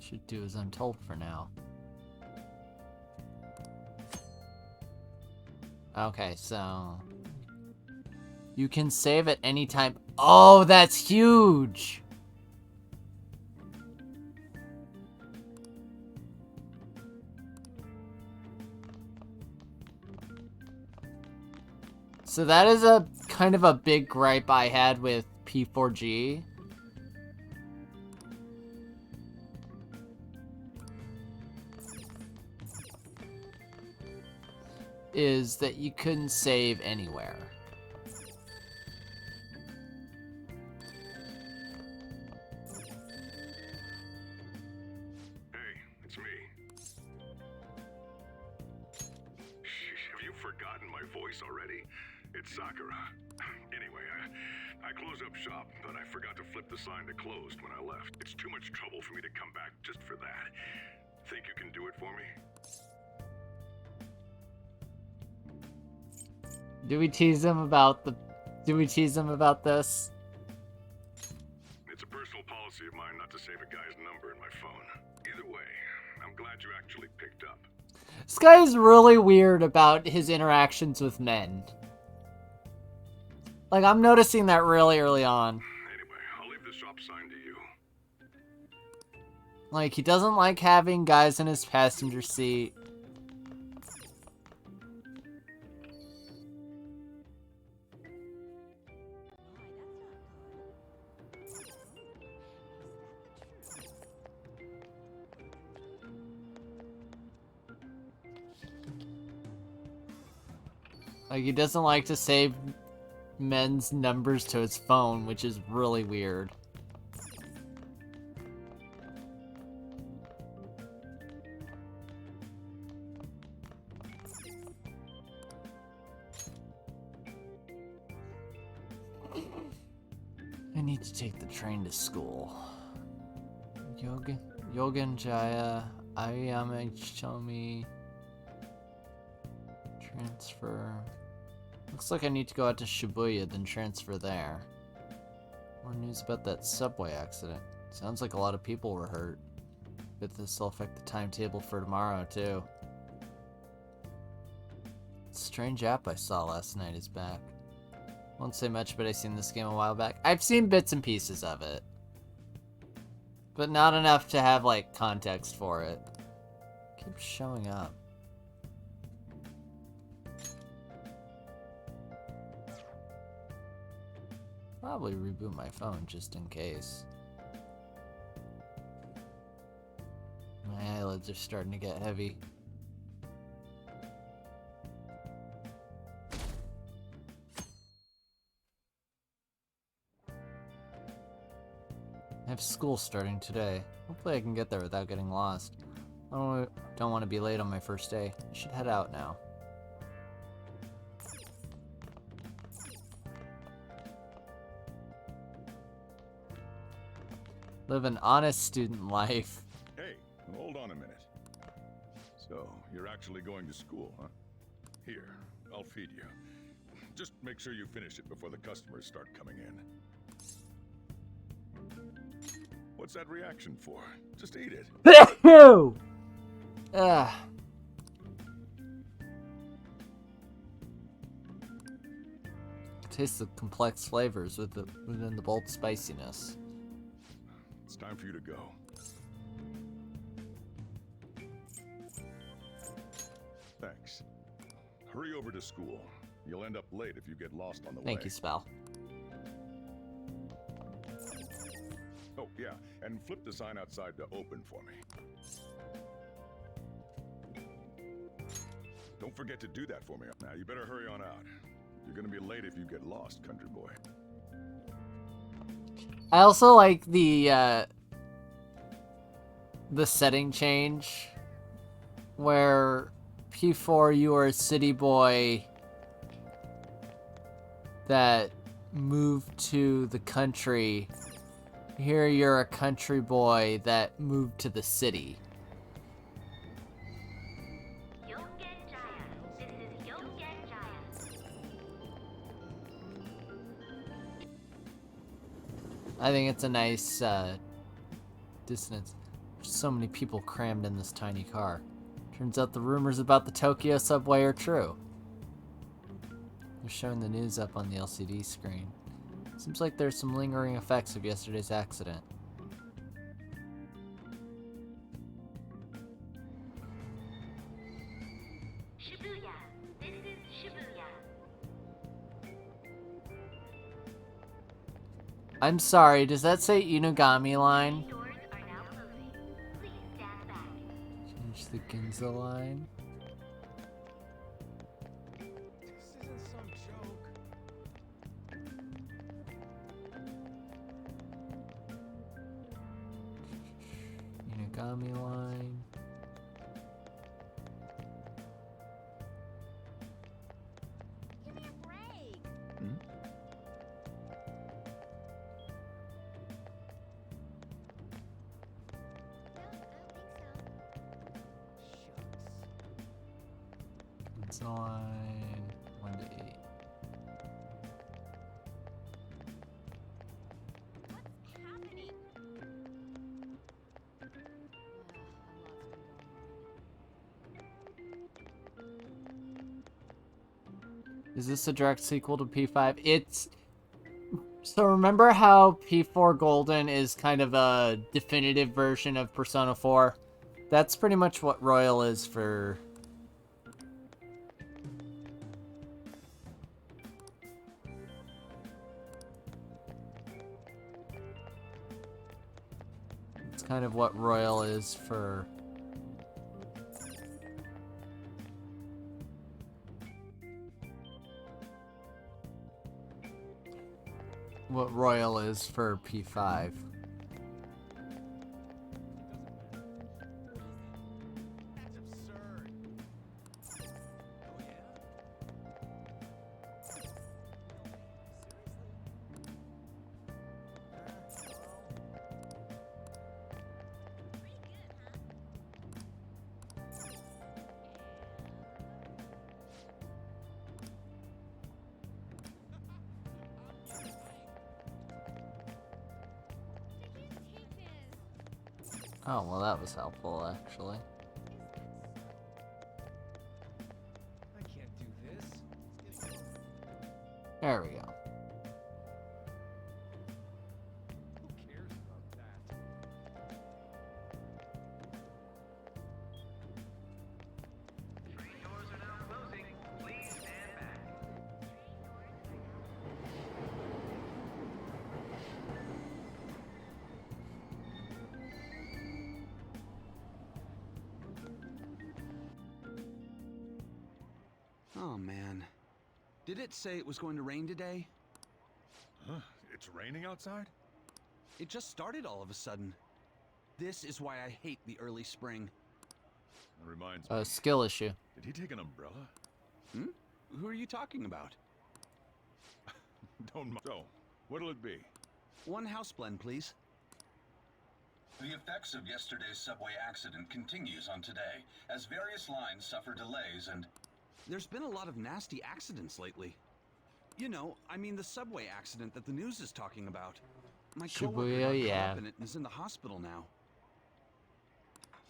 Should do as I'm told for now. Okay, so... You can save at any time. Oh, that's huge! So that is a kind of a big gripe I had with P4G. Is that you couldn't save anywhere. Hey, it's me. Have you forgotten my voice already? It's Sakura. Anyway, I closed up shop, but I forgot to flip the sign that closed when I left. It's too much trouble for me to come back just for that. Think you can do it for me? Do we tease him about the... Do we tease him about this? It's a personal policy of mine not to save a guy's number in my phone. Either way, I'm glad you actually picked up. This guy is really weird about his interactions with men. Like, I'm noticing that really early on. Anyway, I'll leave the shop sign to you. Like, he doesn't like having guys in his passenger seat. Like, he doesn't like to save men's numbers to his phone, which is really weird. I need to take the train to school. Yogan Jaya, Ayame Chomi. Transfer. Looks like I need to go out to Shibuya, then transfer there. More news about that subway accident. Sounds like a lot of people were hurt. Bet this will affect the timetable for tomorrow, too. Strange app I saw last night is back. Won't say much, but I seen this game a while back. I've seen bits and pieces of it. But not enough to have, like, context for it. Keeps showing up. Probably reboot my phone just in case. My eyelids are starting to get heavy. I have school starting today. Hopefully I can get there without getting lost. I don't want to be late on my first day. I should head out now. Live an honest student life. Hey, hold on a minute. So, you're actually going to school, huh? Here, I'll feed you. Just make sure you finish it before the customers start coming in. What's that reaction for? Just eat it. Taste the complex flavors within the bold spiciness. It's time for you to go. Thanks. Hurry over to school. You'll end up late if you get lost on the way. Thank you, Spell. Oh, yeah, and flip the sign outside to open for me. Don't forget to do that for me. Now, you better hurry on out. You're gonna be late if you get lost, country boy. I also like the setting change where P4 you are a city boy that moved to the country. Here you're a country boy that moved to the city. I think it's a nice dissonance. There's so many people crammed in this tiny car. Turns out the rumors about the Tokyo subway are true. They're showing the news up on the LCD screen. Seems like there's some lingering effects of yesterday's accident. Shibuya. This is Shibuya. I'm sorry, does that say Inugami line? Change the Ginza line. Inugami line. Give me a break. Ginza line 1 to 8. Is this a direct sequel to P5? It's So remember how P4 Golden is kind of a definitive version of Persona 4? That's pretty much what Royal is for... It's kind of what Royal is for... What Royal is for P5. Oh, well that was helpful, actually. I can't do this. There we go. Who cares about that? Train doors are now closing. Please stand back. Oh man. Did it say it was going to rain today? Huh? It's raining outside? It just started all of a sudden. This is why I hate the early spring. That reminds A me. skill issue. Did he take an umbrella? Hmm? Who are you talking about? Don't mind. So, what'll it be? One house blend, please. The effects of yesterday's subway accident continues on today, as various lines suffer delays and... There's been a lot of nasty accidents lately. You know, I mean the subway accident that the news is talking about. My coworker got caught yeah. up in it and is in the hospital now.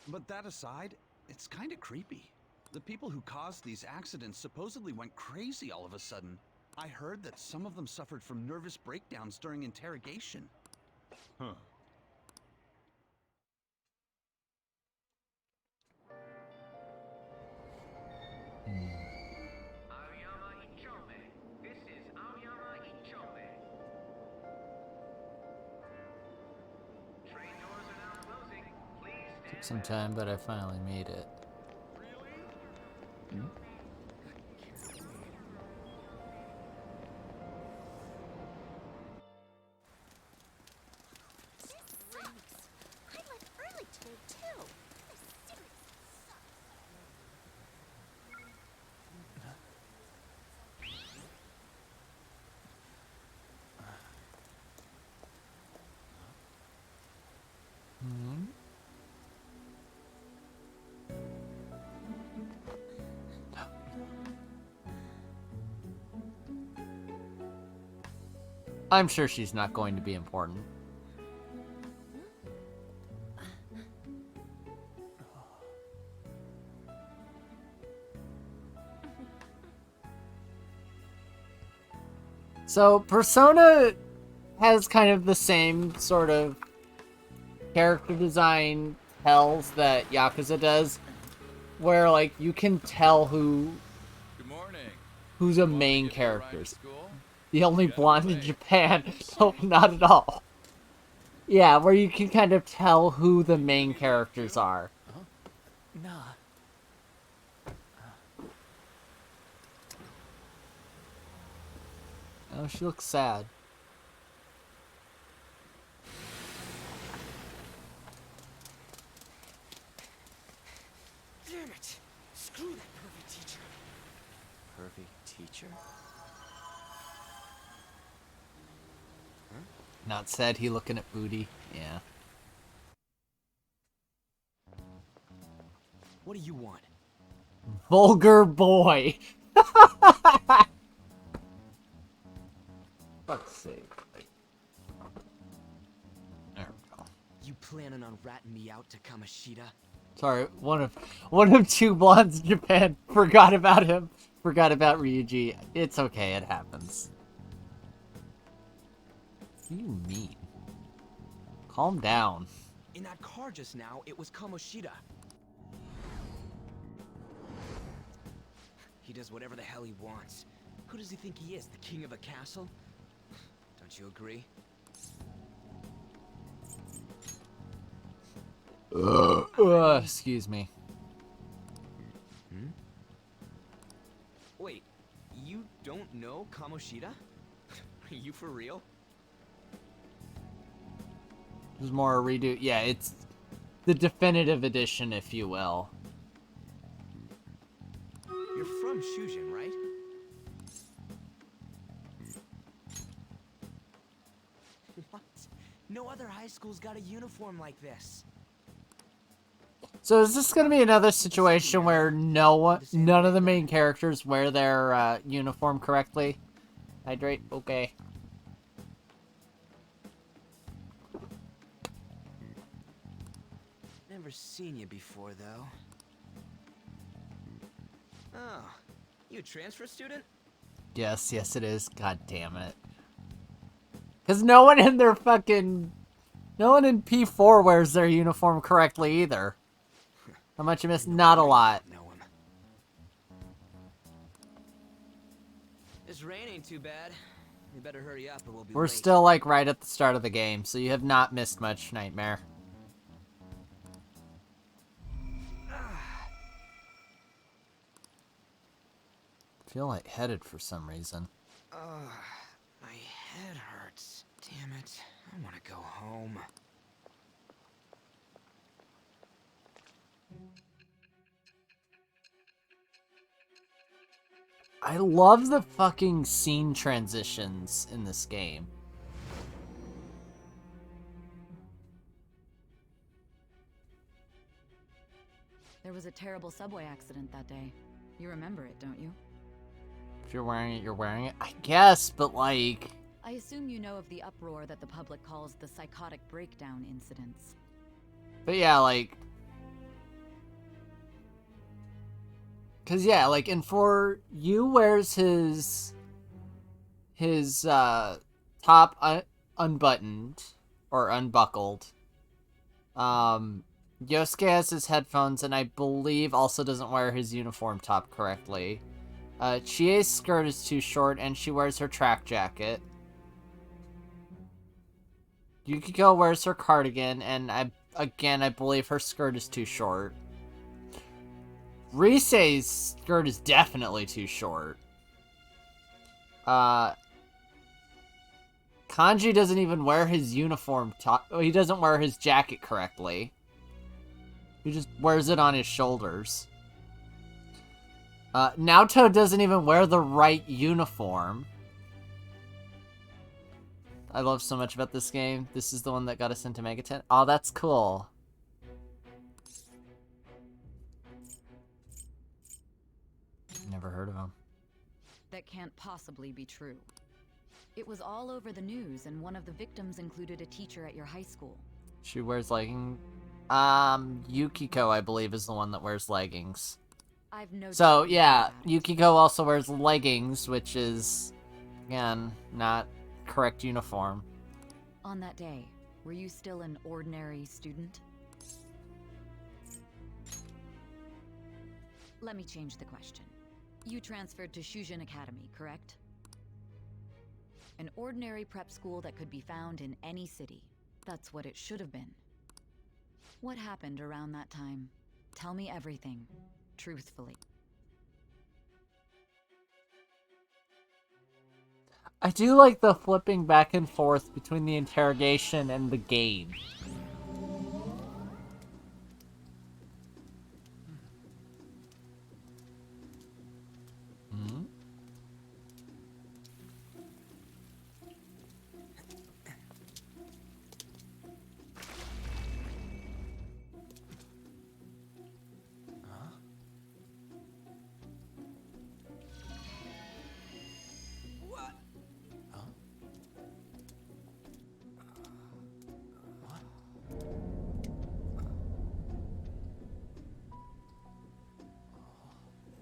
But that aside, it's kind of creepy. The people who caused these accidents supposedly went crazy all of a sudden. I heard that some of them suffered from nervous breakdowns during interrogation. Huh. Aoyama Ichome. This is Aoyama Ichome. Train doors are now closing. Please stand Took some time, but I finally made it. Hmm? I left early today, too. This seriously sucks. Hmm? I'm sure she's not going to be important. So, Persona has kind of the same sort of character design tells that Yakuza does, where, like, you can tell Good morning. who's a Want me to main get you a ride to character. school? The only Get blonde in away. Japan. No, not at all. Yeah, where you can kind of tell who the main characters are. Nah. Oh, she looks sad. Damn it! Screw that pervy teacher. Pervy teacher? Not said, he looking at booty. Yeah. What do you want? Vulgar boy. Fuck's sake. There we go. You planning on ratting me out to Kamoshida? Sorry, one of two blondes in Japan. Forgot about him. Forgot about Ryuji. It's okay, it happens. What do you mean? Calm down. In that car just now, it was Kamoshida. He does whatever the hell he wants. Who does he think he is, the king of a castle? Don't you agree? Excuse me. Hmm? Wait, you don't know Kamoshida? Are you for real? There's more a redo. Yeah, it's the definitive edition, if you will. You're from Shujin, right? What? No other high school's got a uniform like this. So is this gonna be another situation where none of the main characters wear their uniform correctly? Hydrate? Okay. Never seen you before, though. Oh, you a transfer student? Yes, it is. God damn it. Because no one in their fucking... No one in P4 wears their uniform correctly either. How much you missed? Not a lot. This rain ain't too bad. You better hurry up or we'll be We're late. still, like, right at the start of the game, so you have not missed much, Nightmare. I feel lightheaded for some reason. My head hurts. Damn it. I want to go home. I love the fucking scene transitions in this game. There was a terrible subway accident that day. You remember it, don't you? If you're wearing it, you're wearing it. I guess, but like... I assume you know of the uproar that the public calls the psychotic breakdown incidents. But yeah, like... Cause yeah, like, and for you wears his top unbuttoned or unbuckled. Yosuke has his headphones and I believe also doesn't wear his uniform top correctly. Chie's skirt is too short and she wears her track jacket. Yukiko wears her cardigan and I believe her skirt is too short. Risei's skirt is definitely too short. Kanji doesn't even wear his uniform top. He doesn't wear his jacket correctly. He just wears it on his shoulders. Naoto doesn't even wear the right uniform. I love so much about this game. This is the one that got us into Mega 10. Oh, that's cool. Never heard of him. That can't possibly be true. It was all over the news, and one of the victims included a teacher at your high school. She wears leggings. Yukiko, I believe, is the one that wears leggings. I've no So, doubt yeah, about it. Yukiko also wears leggings, which is, again, not correct uniform. On that day, were you still an ordinary student? Let me change the question. You transferred to Shujin Academy, correct? An ordinary prep school that could be found in any city. That's what it should have been. What happened around that time? Tell me everything, truthfully. I do like the flipping back and forth between the interrogation and the game. Hmm? What?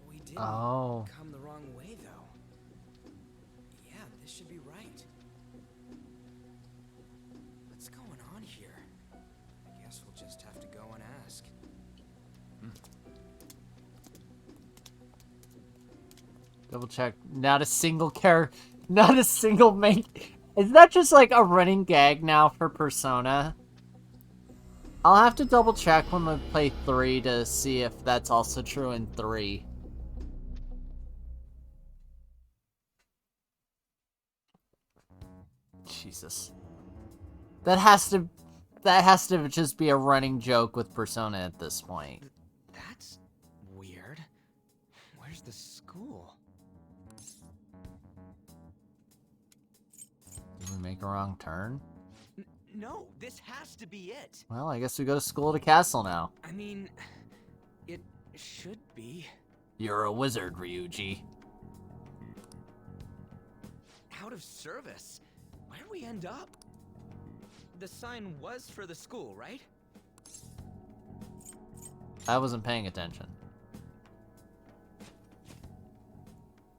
We didn't Oh. come the wrong way, though. Yeah, this should be right. Double check. Not a single character. Not a single main. Is that just like a running gag now for Persona? I'll have to double check when we play 3 to see if that's also true in 3. Jesus. That has to just be a running joke with Persona at this point. That's weird. Where's the school? Did we make a wrong turn? No, this has to be it. Well, I guess we go to school at a castle now. I mean, it should be. You're a wizard, Ryuji. Out of service? Where'd we end up? The sign was for the school, right? I wasn't paying attention.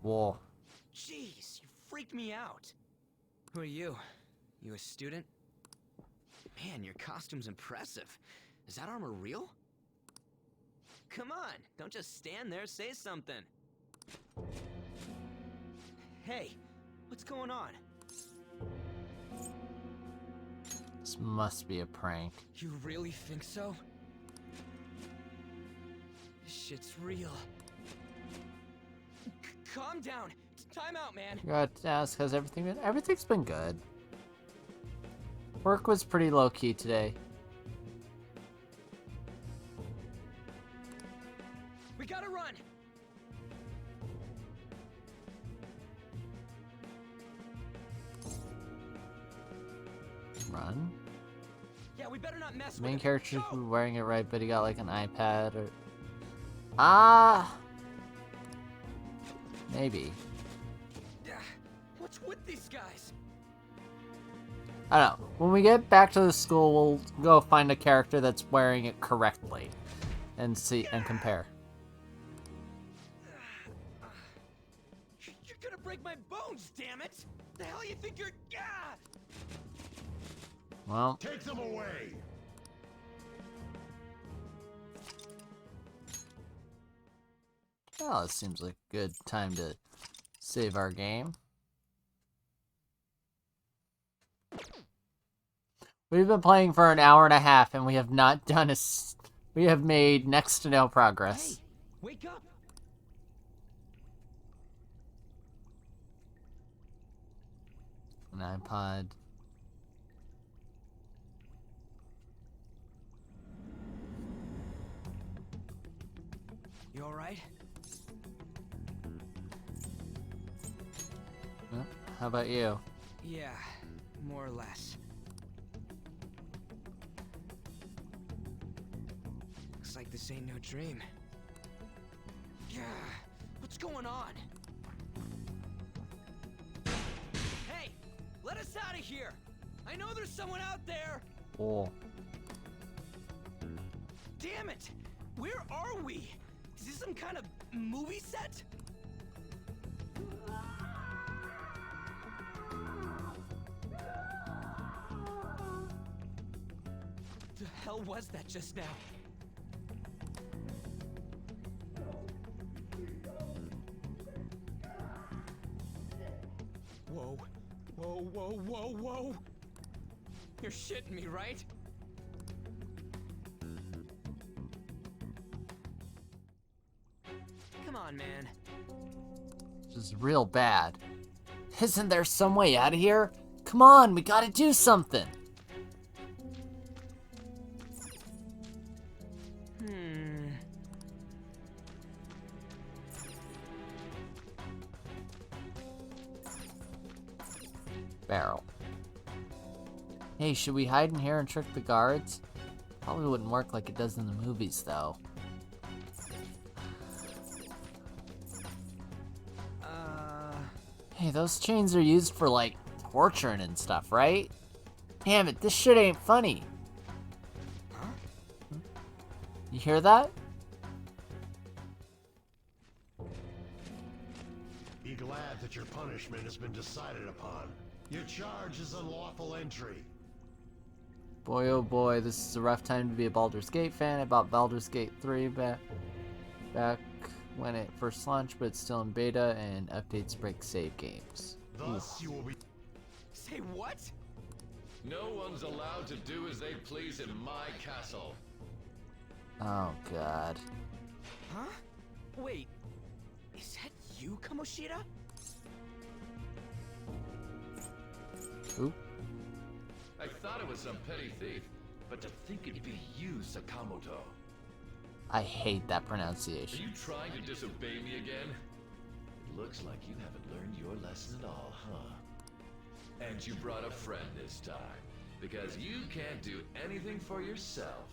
Whoa. Jeez, you freaked me out. Who are you? You a student? Man, your costume's impressive. Is that armor real? Come on, don't just stand there, say something. Hey, what's going on? This must be a prank. You really think so? This shit's real. Calm down. Time out, man. You got to ask, has everything's been good. Work was pretty low key today. We gotta run. Run? Yeah, we better not mess The main with character it. was wearing it right, but he got like an iPad or... Maybe. What's with these guys? I don't know. When we get back to the school, we'll go find a character that's wearing it correctly. And see, and compare. You're gonna break my bones, damn it! The hell you think you're... Well... Take them away! Well, it seems like a good time to save our game. We've been playing for an hour and a half, and we have not done we have made next to no progress. Hey, wake up! An iPod. You alright? How about you? Yeah, more or less. Looks like this ain't no dream. Yeah, what's going on? Hey, let us out of here! I know there's someone out there! Oh. Damn it! Where are we? Is this some kind of movie set? The hell was that just now? Whoa. Whoa, whoa, whoa, whoa! You're shitting me, right? Come on, man. This is real bad. Isn't there some way out of here? Come on, we gotta do something. Barrel. Hey, should we hide in here and trick the guards? Probably wouldn't work like it does in the movies, though. Hey, those chains are used for, like, torturing and stuff, right? Damn it, this shit ain't funny. Huh? You hear that? Be glad that your punishment has been decided upon. Your charge is unlawful entry. Boy, oh boy, this is a rough time to be a Baldur's Gate fan. I bought Baldur's Gate 3 back when it first launched, but it's still in beta and updates break save games. Thus, you will be. Say what? No one's allowed to do as they please in my castle. Oh god. Huh? Wait, is that you, Kamoshida? Who? I thought it was some petty thief, but to think it'd be you, Sakamoto. I hate that Are pronunciation. you trying to disobey me again? It looks like you haven't learned your lesson at all, huh? And you brought a friend this time, because you can't do anything for yourself.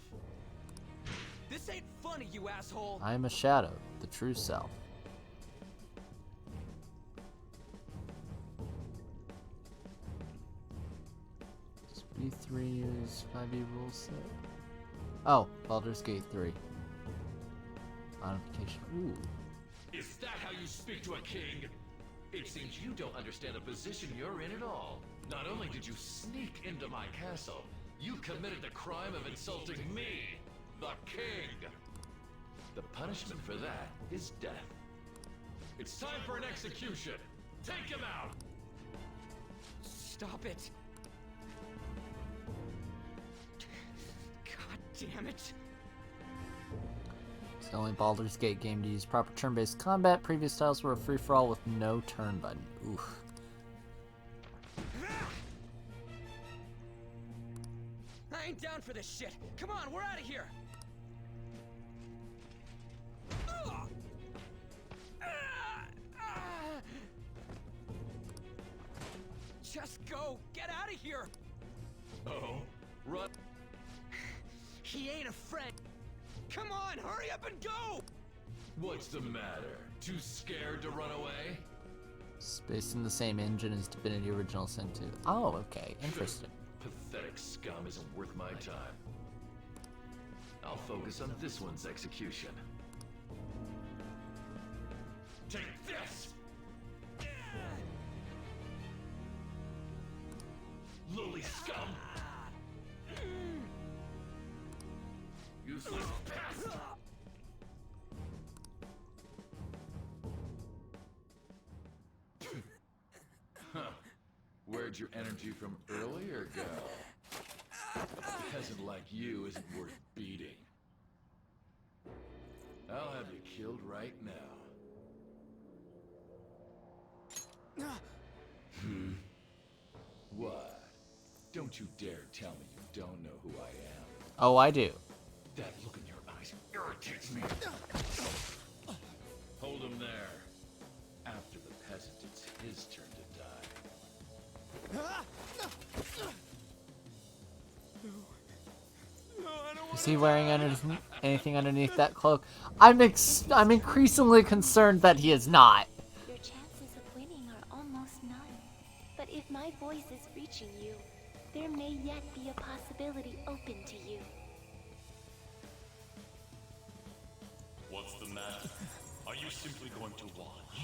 This ain't funny, you asshole! I am a shadow, the true self. B3 is 5e rule set. Oh, Baldur's Gate 3. Modification. Ooh. Is that how you speak to a king? It seems you don't understand the position you're in at all. Not only did you sneak into my castle, you committed the crime of insulting me, the king. The punishment for that is death. It's time for an execution. Take him out! Stop it! God damn it! It's the only Baldur's Gate game to use proper turn-based combat. Previous styles were a free-for-all with no turn button. Oof. I ain't down for this shit! Come on, we're out of here! Just go! Get out of here! Oh, run! He ain't a friend! Come on, hurry up and go! What's the matter? Too scared to run away? It's based on the same engine as Divinity Original Sin 2. Oh, okay. Interesting. Pathetic scum isn't worth my time. I'll focus on this one's execution. Take this! Lowly scum! Useless pest! Huh. Where'd your energy from earlier go? A peasant like you isn't worth beating. I'll have you killed right now. Hmm? What? Don't you dare tell me you don't know who I am. Oh, I do. That look in your eyes irritates me. Hold him there. After the peasant, it's his turn to die. Is he wearing anything underneath that cloak? I'm increasingly concerned that he is not. Your chances of winning are almost none. But if my voice is reaching you, there may yet be a possibility open to you. What's the matter? Are you simply going to watch?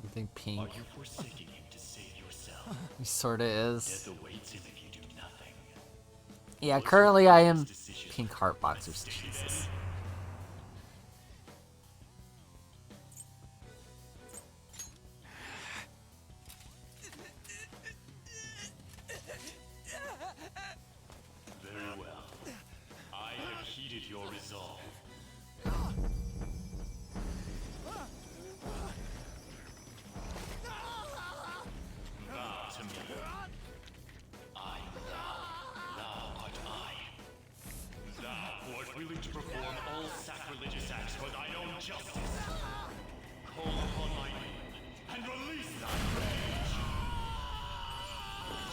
Something pink. Are you forsaking him to save yourself? He sorta is. Death awaits him if you do nothing. Yeah, currently I am pink heart boxers. Jesus. Very well. I have heeded your resolve. Bow to me. I am thou art I. Thou who art willing to perform all sacrilegious acts for thine own justice. Call upon my name and release thy rage.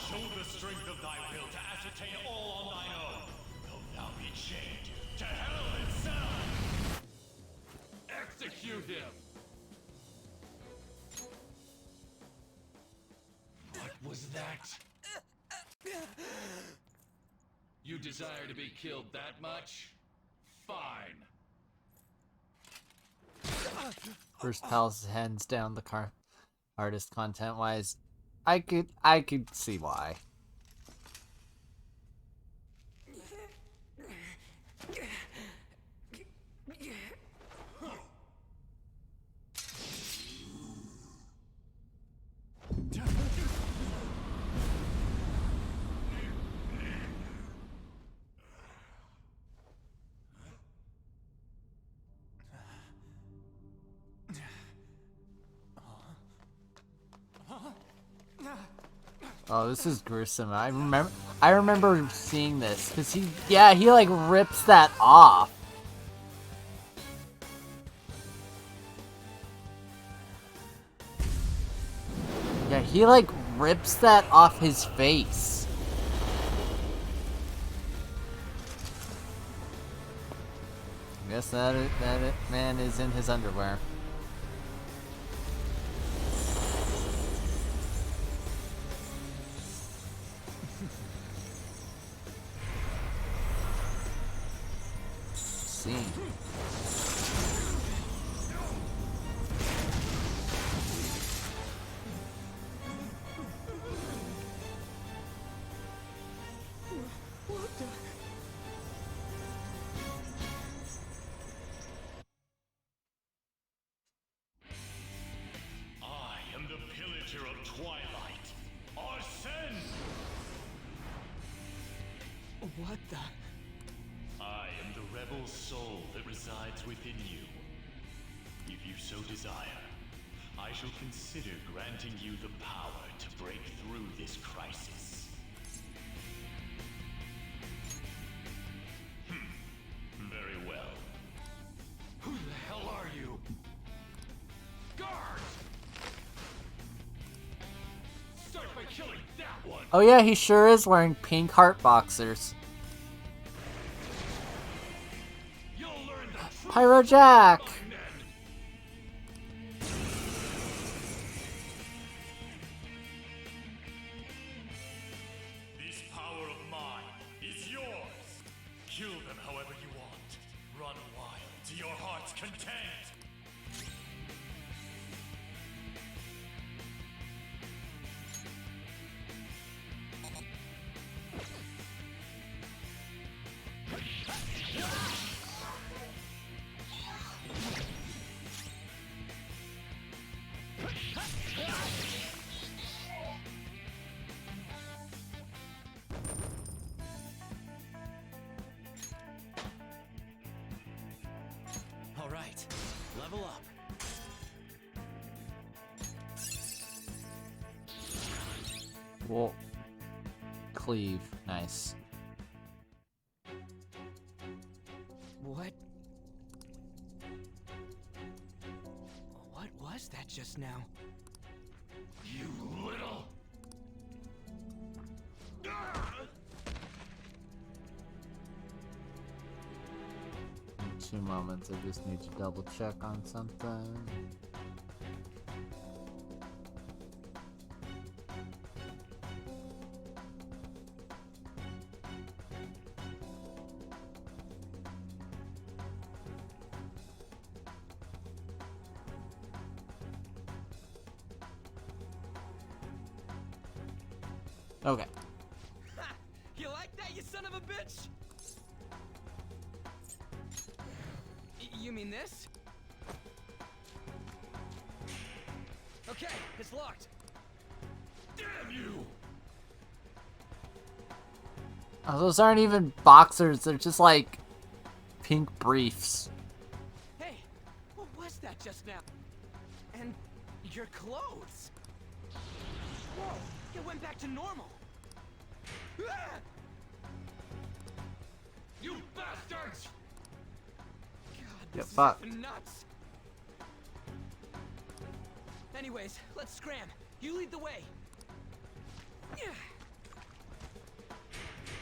Show the strength of thy will to ascertain all on thine own, though thou be chained to hell itself! Execute him! What was that? You desire to be killed that much? Fine. First Palace hands down the artist content wise. I could see why. Oh, this is gruesome. I remember seeing this because he like rips that off. Yeah, he like rips that off his face. I guess that man is in his underwear. Scene. I am the pillager of Twilight, Arsene! What the? I am the rebel soul that resides within you. If you so desire, I shall consider granting you the power to break through this crisis. Very well. Who the hell are you? Guards! Start by killing that one! Oh yeah, he sure is wearing pink heart boxers. Pyro Jack! This power of mine is yours. Kill them however you want. Run wild to your heart's content. All right, level up. Whoa. Cleave. Nice. What? What was that just now? You little... 2 moments. I just need to double check on something. Okay. Ha! You like that, you son of a bitch? You mean this? Okay, it's locked. Damn you! Oh, those aren't even boxers. They're just like pink briefs. Hey, what was that just now? And your clothes. Whoa, it went back to normal. Ah! You bastards! God, Yeah, this fuck. is nuts. Anyways, let's scram. You lead the way. Yeah.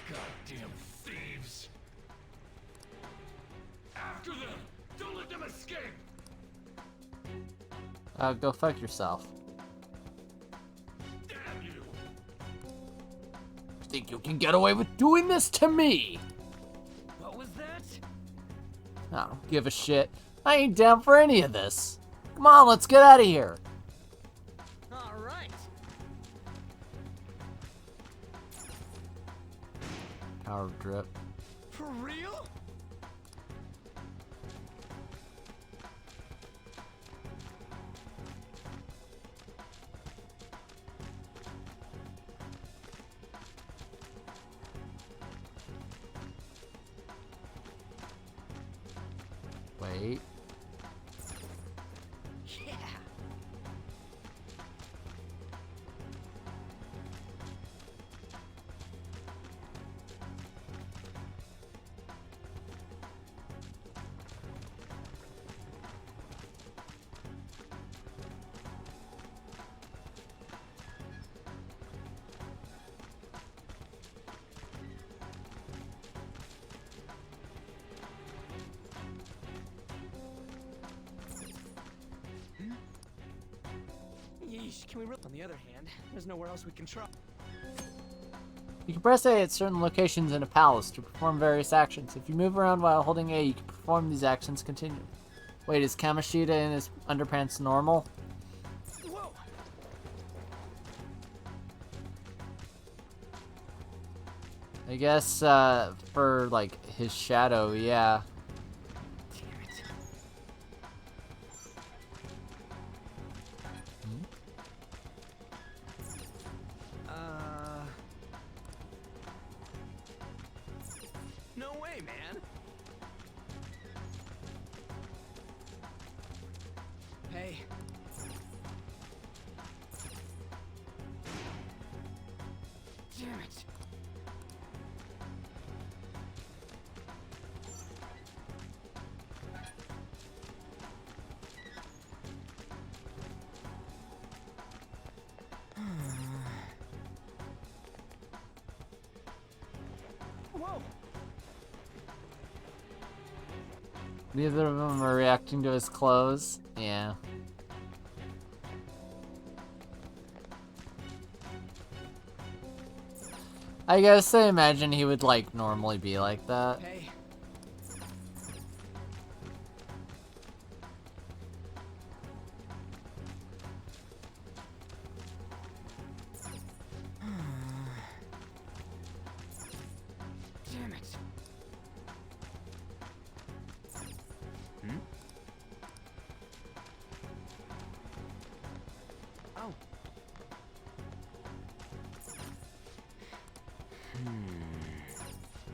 Goddamn thieves! After them! Don't let them escape! Go fuck yourself. Damn you! Think you can get away with doing this to me? What was that? I don't give a shit. I ain't down for any of this. Come on, let's get out of here. All right. Power drip. For real? Wait. Yeah. Sheesh, can we On the other hand, there's nowhere else we can try. You can press A at certain locations in a palace to perform various actions. If you move around while holding A, you can perform these actions continually. Wait, is Kamoshida in his underpants normal? Whoa! I guess, for, like, his shadow, yeah. No way, man. Hey. Damn it. Whoa. Neither of them are reacting to his clothes. Yeah. I guess I imagine he would, like, normally be like that. Hey. Damn it. Hmm? Oh.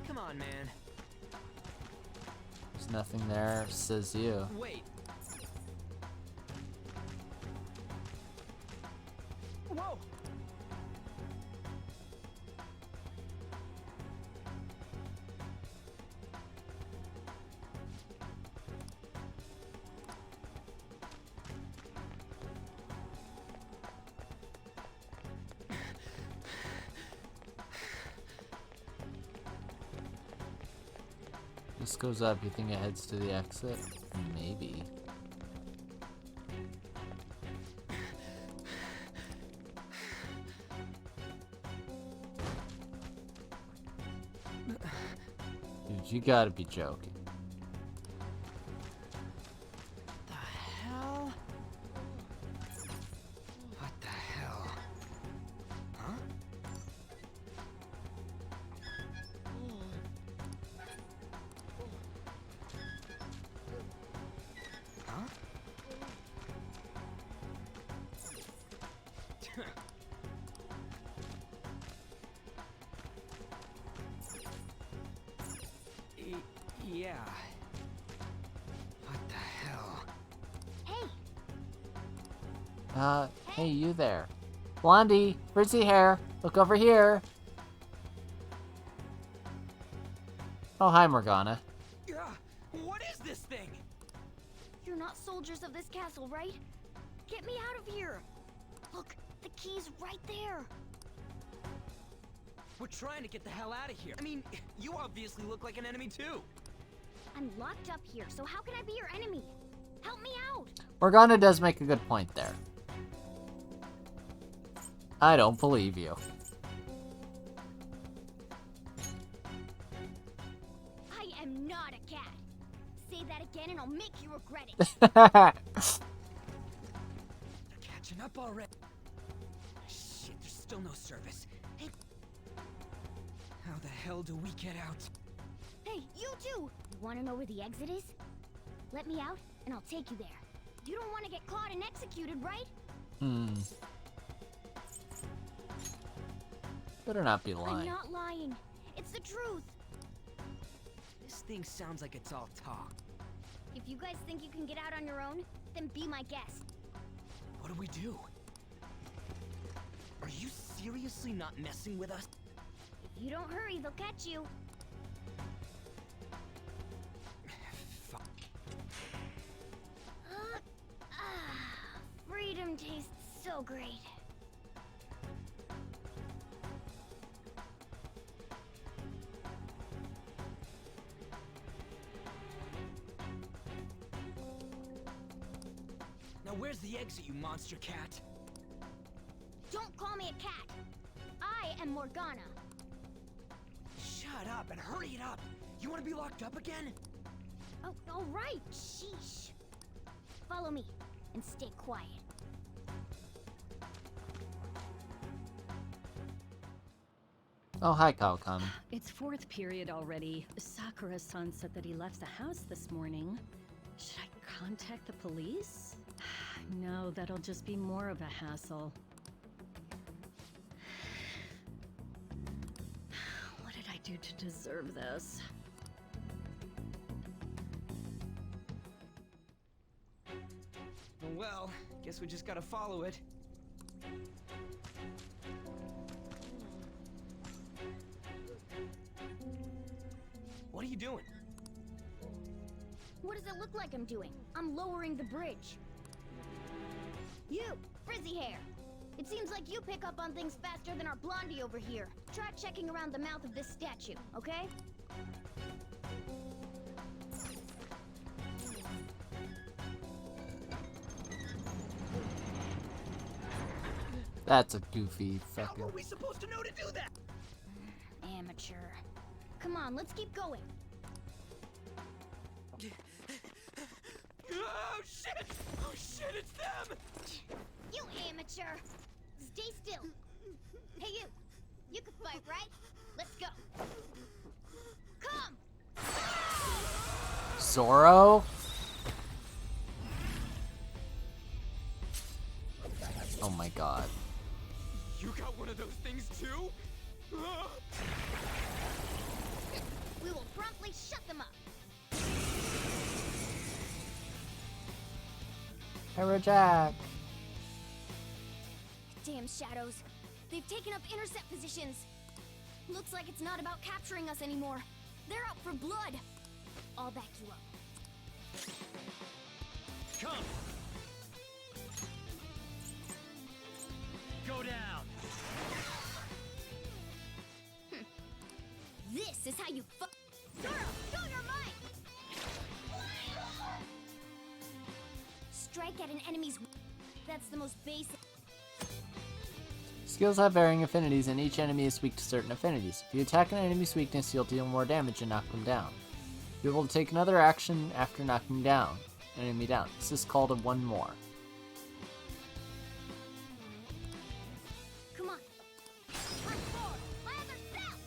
Come on, man. There's nothing there, says you. Wait. Whoa. This goes up, you think it heads to the exit? Maybe. Dude, you gotta be joking. The hell? What the hell? Huh? Huh? Yeah. What the hell? Hey, Hey, you there. Blondie, frizzy hair, look over here. Oh, hi, Morgana. What is this thing? you're not soldiers of this castle, right? Get me out of here. Look, the key's right there. We're trying to get the hell out of here. I mean, you obviously look like an enemy too. I'm locked up here, so how can I be your enemy? Help me out. Morgana does make a good point there. I don't believe you. I am not a cat. Say that again and I'll make you regret it. They're catching up already. Shit, there's still no service. Hey. How the hell do we get out? Hey, you too! You wanna know where the exit is? Let me out, and I'll take you there. You don't want to get caught and executed, right? Better not be I'm lying. not lying. It's the truth. This thing sounds like it's all talk. If you guys think you can get out on your own, then be my guest. What do we do? Are you seriously not messing with us? If you don't hurry, they'll catch you. Fuck. Freedom tastes so great. Now where's the exit, you monster cat? Don't call me a cat. I am Morgana. Shut up and hurry it up. You want to be locked up again? Oh, all right. Sheesh. Follow me and stay quiet. Oh, hi, Kaokami. It's fourth period already. Sakura-san said that he left the house this morning. Should I contact the police? No, that'll just be more of a hassle. What did I do to deserve this? Well, guess we just gotta follow it. What are you doing? What does it look like I'm doing? I'm lowering the bridge. You, frizzy hair. It seems like you pick up on things faster than our blondie over here. Try checking around the mouth of this statue, okay? That's a goofy How fucking... are we supposed to know to do that? Amateur. Come on, let's keep going. Oh shit! Oh shit, it's them! You amateur! Stay still. Hey you! You can fight, right? Let's go. Come! Zoro? Oh my god. You got one of those things too? We will promptly shut them up. Hero Jack. Damn shadows. They've taken up intercept positions. Looks like it's not about capturing us anymore. They're out for blood. I'll back you up. Come! Go down! This is how you Zoro, show your might! Strike at an enemy's... That's the most basic... Skills have varying affinities, and each enemy is weak to certain affinities. If you attack an enemy's weakness, you'll deal more damage and knock them down. You'll be able to take another action after knocking an enemy down. This is called a one more. Come on. Turn forward. My other self.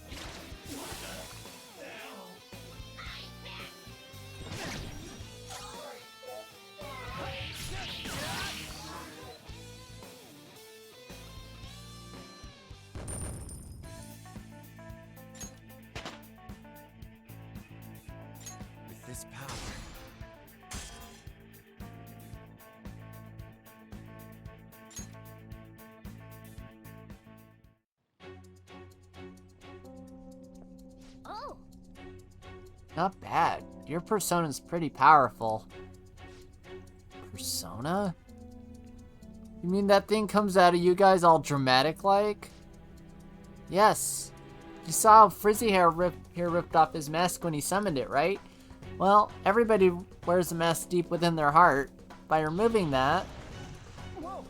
With this power... Oh! Not bad. Your persona's pretty powerful. Persona? You mean that thing comes out of you guys all dramatic-like? Yes. You saw how Frizzy Hair ripped off his mask when he summoned it, right? Well, everybody wears a mask deep within their heart. By removing that... Whoa!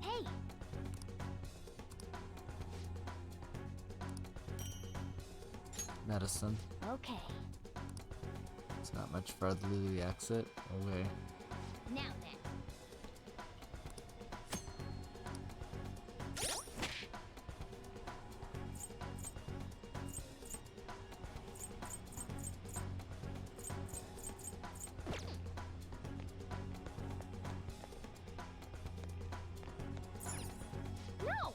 Hey! Medicine. Okay. It's not much farther to the exit. Okay. Now then. No!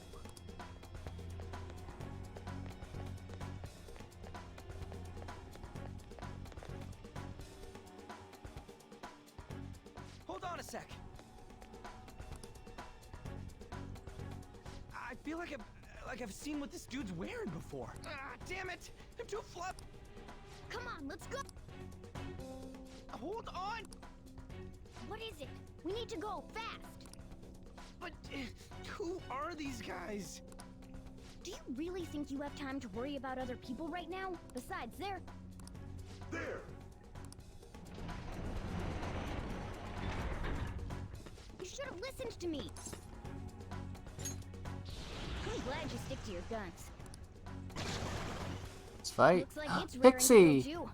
Hold on a sec. I feel like I've seen what this dude's wearing before. Ah, damn it! I'm too flip. Come on, let's go! Hold on! What is it? We need to go, fast! But who are these guys? Do Do you really think you have time to worry about other people right now? Besides, they're... There! You should have listened to me! I'm glad you stick to your guns. Let's fight. Looks like it's raring Pixie! too.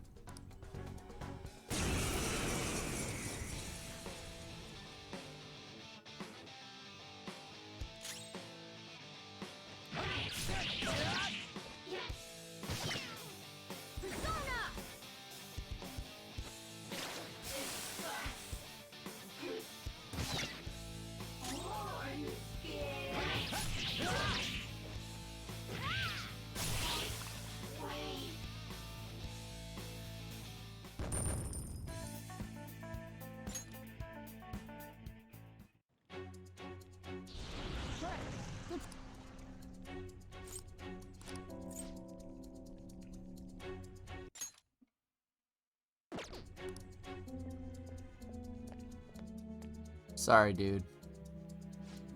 Sorry, dude.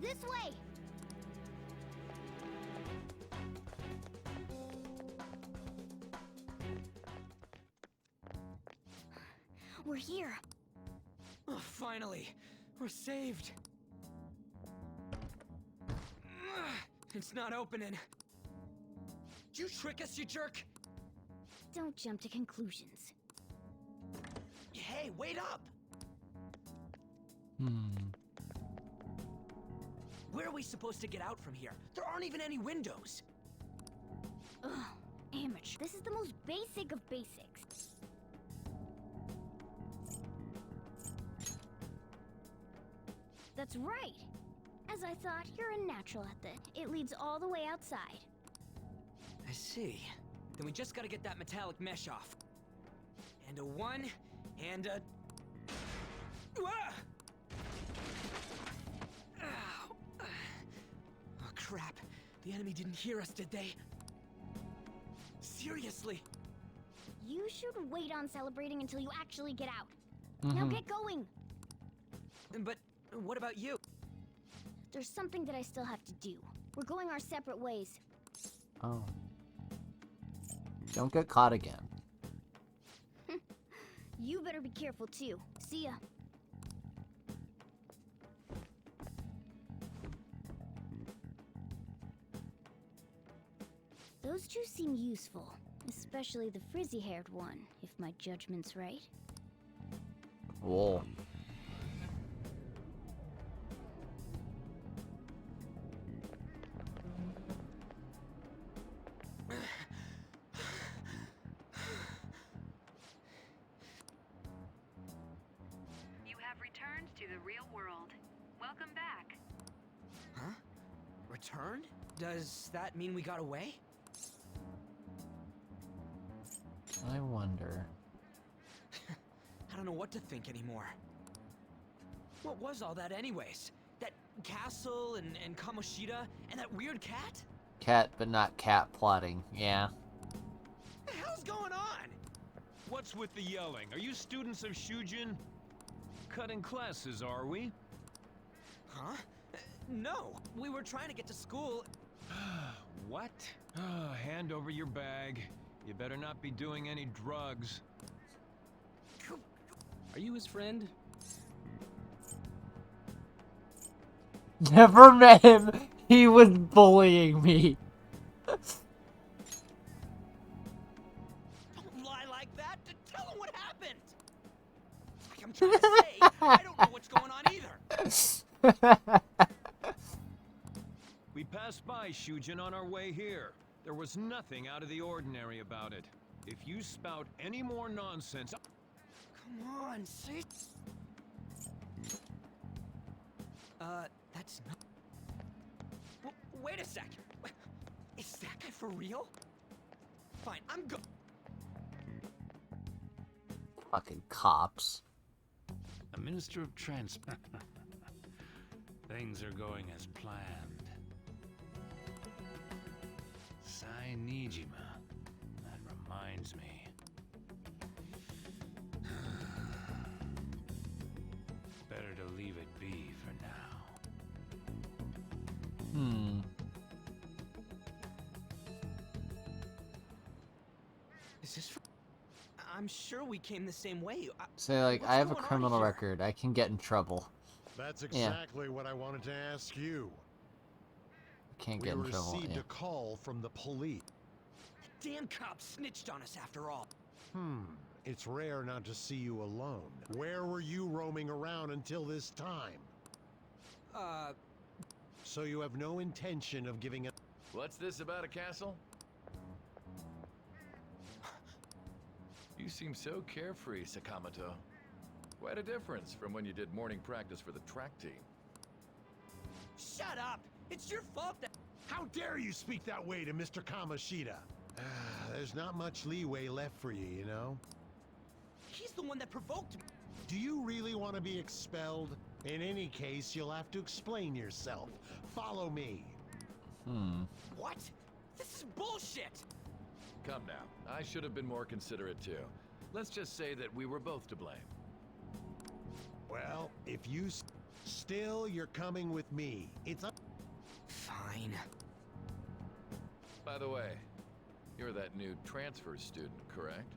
This way! We're here. Oh, finally! We're saved! It's not opening. Did you trick us, you jerk? Don't jump to conclusions. Hey, wait up! Where are we supposed to get out from here? There aren't even any windows. Ugh, amateur. This is the most basic of basics. That's right. As I thought, you're a natural at that. It leads all the way outside. I see. Then we just gotta get that metallic mesh off. And a 1, and a... Ah! Ow. Oh, crap. The enemy didn't hear us, did they? Seriously? You should wait on celebrating until you actually get out. Now get going! But what about you? There's something that I still have to do. We're going our separate ways. Oh. Don't get caught again. You better be careful too. See ya. Those two seem useful, especially the frizzy-haired one, if my judgment's right. Whoa. You have returned to the real world. Welcome back. Huh? Returned? Does that mean we got away? I wonder. I don't know what to think anymore. What was all that anyways? That castle and Kamoshida and that weird cat? Cat, but not cat plotting. Yeah. What the hell's going on? What's with the yelling? Are you students of Shujin? Cutting classes, are we? Huh? No. We were trying to get to school. What? Hand over your bag. You better not be doing any drugs. Are you his friend? Never met him. He was bullying me. Don't lie like that. Tell him what happened. Like I'm trying to say, I don't know what's going on either. We passed by Shujin on our way here. There was nothing out of the ordinary about it. If you spout any more nonsense... Come on, see? That's not... Wait a sec. Is that guy for real? Fine, I'm go... Fucking cops. A minister of transport. Things are going as planned. Sainijima. That reminds me. Better to leave it be for now. Is this? I'm sure we came the same way. Say like, What's I have a going on criminal here? record. I can get in trouble. That's Yeah. exactly what I wanted to ask you. Can't We get in trouble. received Yeah. a call from the police. Damn cop snitched on us after all. It's rare not to see you alone. Where were you roaming around until this time? So you have no intention of giving a... What's this about a castle? You seem so carefree, Sakamoto. Quite a difference from when you did morning practice for the track team. Shut up! It's your fault that... How dare you speak that way to Mr. Kamoshida? There's not much leeway left for you, you know? He's the one that provoked me. Do you really want to be expelled? In any case, you'll have to explain yourself. Follow me. What? This is bullshit! Come now. I should have been more considerate too. Let's just say that we were both to blame. Well, if you... Still, you're coming with me. It's up... Fine. By the way, you're that new transfer student, correct?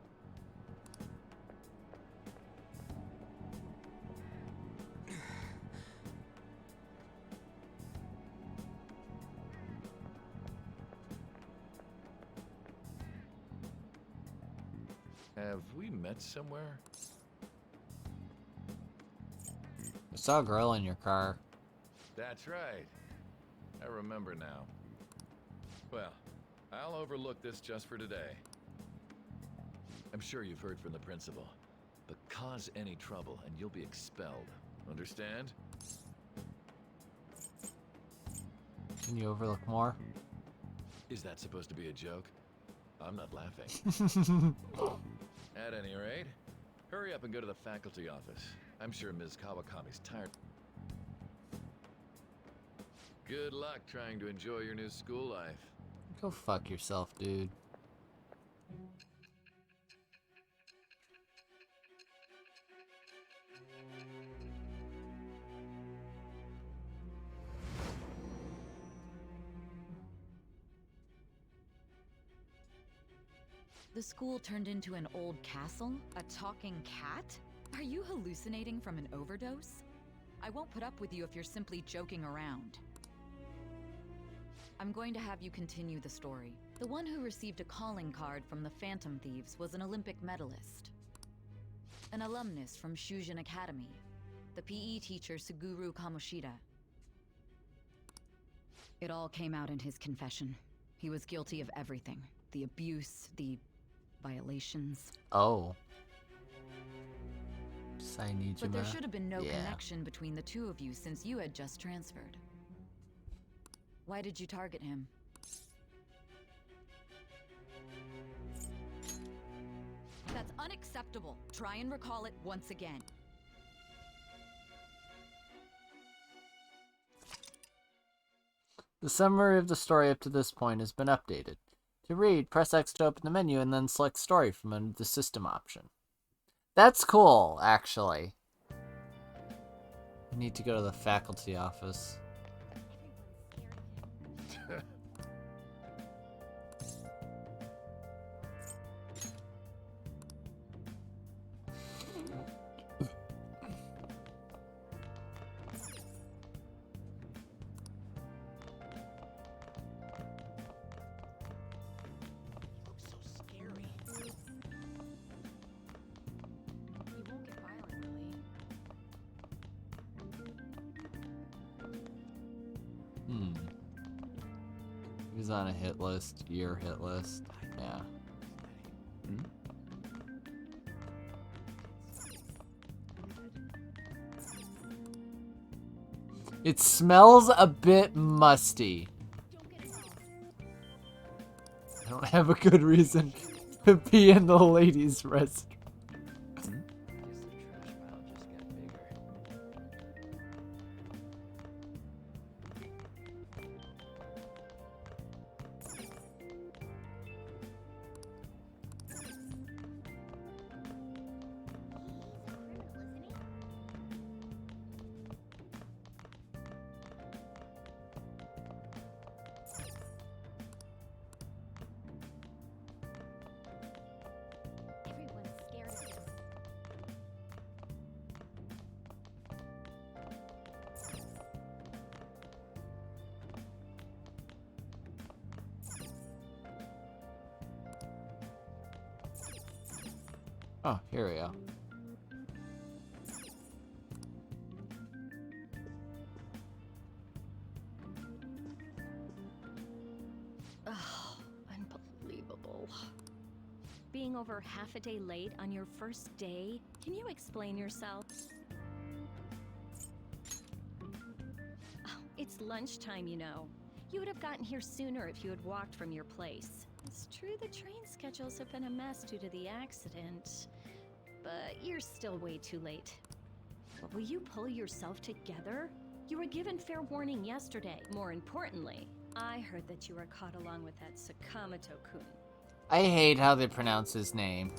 Have we met somewhere? I saw a girl in your car. That's right. I remember now. Well, I'll overlook this just for today. I'm sure you've heard from the principal, but cause any trouble and you'll be expelled. Understand? Can you overlook more? Is that supposed to be a joke? I'm not laughing. At any rate, hurry up and go to the faculty office. I'm sure Ms. Kawakami's tired. Good luck trying to enjoy your new school life. Go fuck yourself, dude. The school turned into an old castle? A talking cat? Are you hallucinating from an overdose? I won't put up with you if you're simply joking around. I'm going to have you continue the story. The one who received a calling card from the Phantom Thieves was an Olympic medalist. An alumnus from Shujin Academy. The PE teacher Suguru Kamoshida. It all came out in his confession. He was guilty of everything. The abuse, the violations. Oh. But there should have been no connection between the two of you since you had just transferred. Why did you target him? That's unacceptable. Try and recall it once again. The summary of the story up to this point has been updated. To read, press X to open the menu and then select story from under the system option. That's cool, actually. I need to go to the faculty office. He's on a hit list, your hit list. Yeah. It smells a bit musty. I don't have a good reason to be in the ladies' restroom. Oh, here we go. Oh, unbelievable. Being over half a day late on your first day? Can you explain yourself? Oh, it's lunchtime, you know. You would have gotten here sooner if you had walked from your place. It's true the train schedules have been a mess due to the accident, but you're still way too late. But will you pull yourself together? You were given fair warning yesterday. More importantly, I heard that you were caught along with that Sakamoto-kun. I hate how they pronounce his name.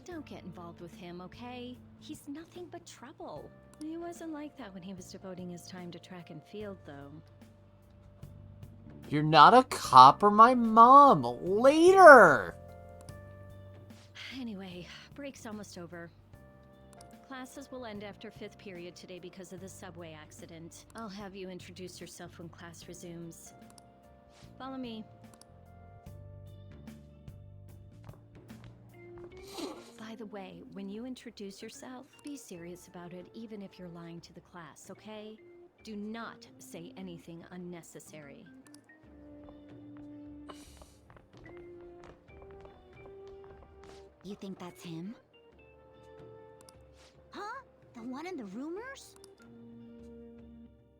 Don't get involved with him, okay? He's nothing but trouble. He wasn't like that when he was devoting his time to track and field, though. You're not a cop or my mom. Later! Anyway, break's almost over. Classes will end after 5th period today because of the subway accident. I'll have you introduce yourself when class resumes. Follow me. By the way, when you introduce yourself, be serious about it even if you're lying to the class, okay? Do not say anything unnecessary. You think that's him? Huh? The one in the rumors?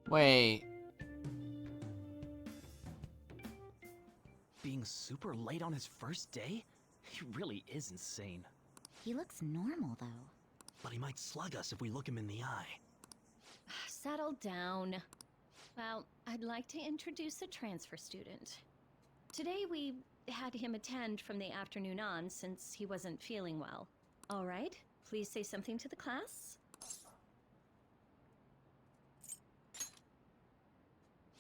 Wait. Being super late on his first day? He really is insane. He looks normal, though. But he might slug us if we look him in the eye. Settle down. Well, I'd like to introduce a transfer student. Today we had him attend from the afternoon on since he wasn't feeling well. All right, please say something to the class.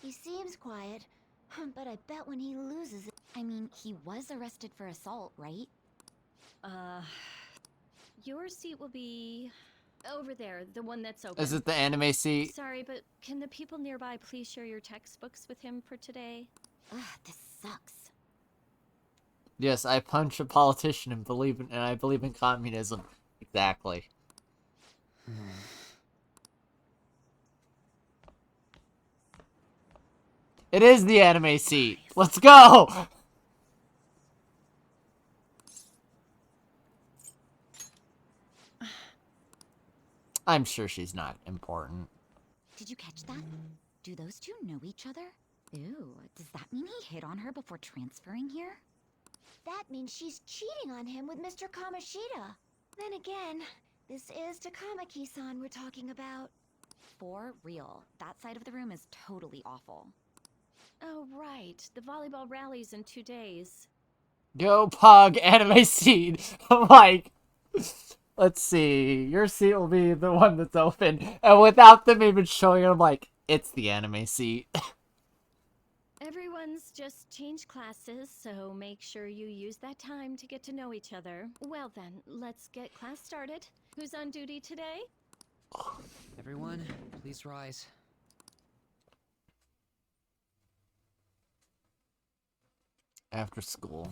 He seems quiet, but I bet when he loses it... I mean, he was arrested for assault, right? Your seat will be over there, the one that's open. Is it the anime seat? Sorry, but can the people nearby please share your textbooks with him for today? Ugh, this sucks. Yes, I punch a politician and I believe in communism. Exactly. It is the anime seat. Let's go! I'm sure she's not important. Did you catch that? Do those two know each other? Ew, does that mean he hit on her before transferring here? That means she's cheating on him with Mr. Kamoshida. Then again, this is Takamaki-san we're talking about. For real, that side of the room is totally awful. Oh, right. The volleyball rally's in 2 days. Go Pug anime seat. I'm like, let's see. Your seat will be the one that's open. And without them even showing it, I'm like, it's the anime seat. Everyone's just changed classes, so make sure you use that time to get to know each other. Well then, let's get class started. Who's on duty today? Everyone, please rise. After school.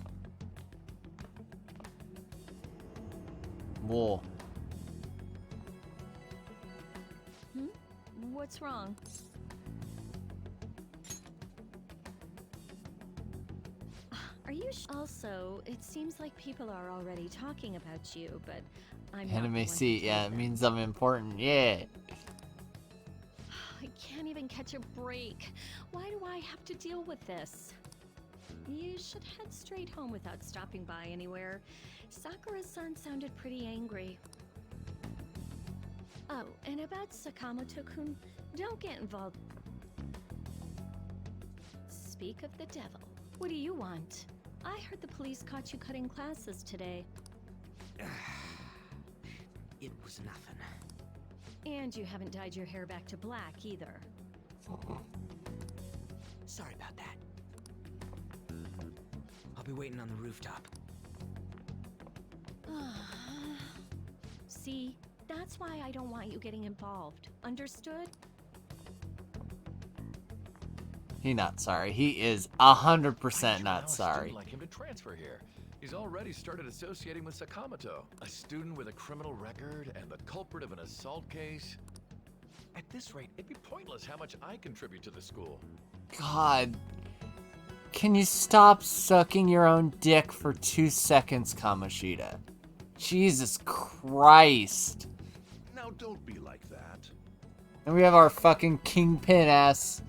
Whoa. What's wrong? Are you also, it seems like people are already talking about you, but I'm not the Anime one to seat, tell yeah, it them. means I'm important, yeah. I can't even catch a break. Why do I have to deal with this? You should head straight home without stopping by anywhere. Sakura-san sounded pretty angry. Oh, and about Sakamoto-kun, don't get involved. Speak of the devil. What do you want? I heard the police caught you cutting classes today. It was nothing. And you haven't dyed your hair back to black either. Sorry about that. I'll be waiting on the rooftop. See, that's why I don't want you getting involved. Understood? He not sorry. He is 100% Allow not a sorry. student like him to transfer here. He's already started associating with Sakamoto, a student with a criminal record and the culprit of an assault case. At this rate, it'd be pointless how much I contribute to the school. God. Can you stop sucking your own dick for 2 seconds, Kamoshida? Jesus Christ. Now don't be like that. And we have our fucking kingpin-ass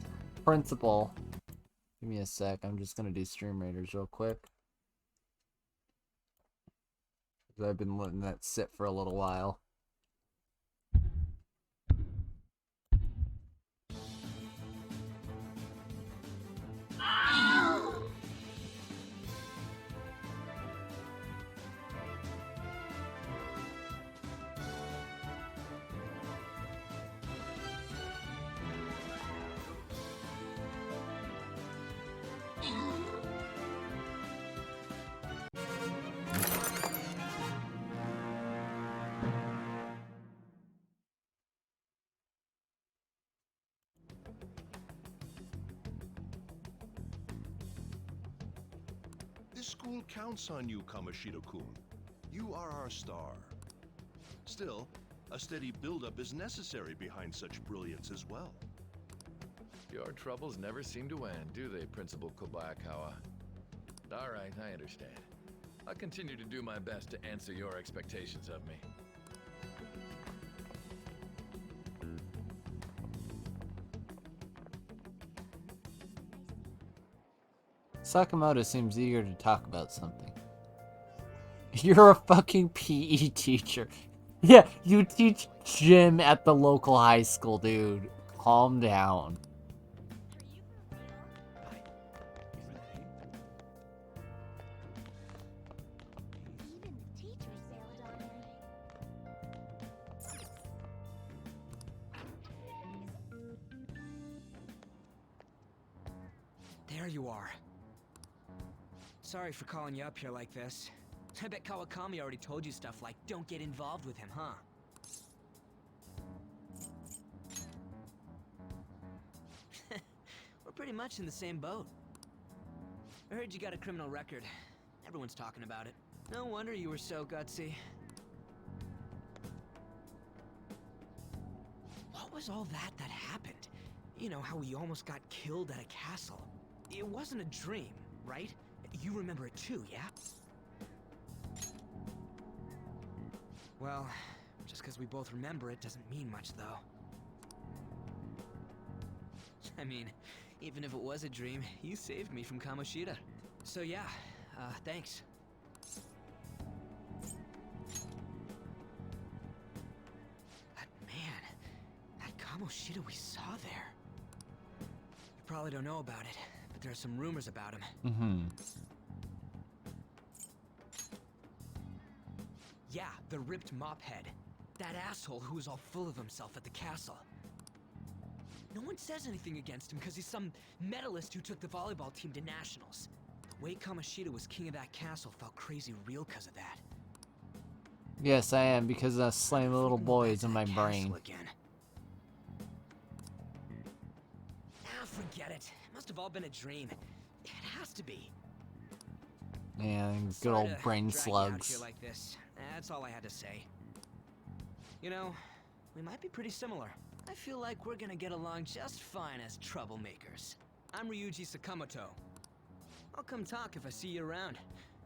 principal. Give me a sec. I'm just gonna do Stream Raiders real quick. Because I've been letting that sit for a little while. This school counts on you, Kamoshida-kun. You are our star. Still, a steady buildup is necessary behind such brilliance as well. Your troubles never seem to end, do they, Principal Kobayakawa? All right, I understand. I'll continue to do my best to answer your expectations of me. Sakamoto seems eager to talk about something. You're a fucking PE teacher. Yeah, you teach gym at the local high school, dude. Calm down. There you are. Sorry for calling you up here like this. I bet Kawakami already told you stuff like, don't get involved with him, huh? We're pretty much in the same boat. I heard you got a criminal record. Everyone's talking about it. No wonder you were so gutsy. What was all that happened? You know, how we almost got killed at a castle. It wasn't a dream, right? You remember it too, yeah? Well, just because we both remember it doesn't mean much, though. I mean, even if it was a dream, you saved me from Kamoshida. So yeah, thanks. That man, that Kamoshida we saw there. You probably don't know about it, but there are some rumors about him. Mm-hmm. Yeah, the ripped mop head. That asshole who was all full of himself at the castle. No one says anything against him because he's some medalist who took the volleyball team to nationals. The way Kamoshida was king of that castle felt crazy real because of that. Yes, I am, because I slam little boys in my brain. Again. Ah, forget it. It must have all been a dream. It has to be. And good old brain Drag you out here slugs. like this. That's all I had to say. You know, we might be pretty similar. I feel like we're gonna get along just fine as troublemakers. I'm Ryuji Sakamoto. I'll come talk if I see you around.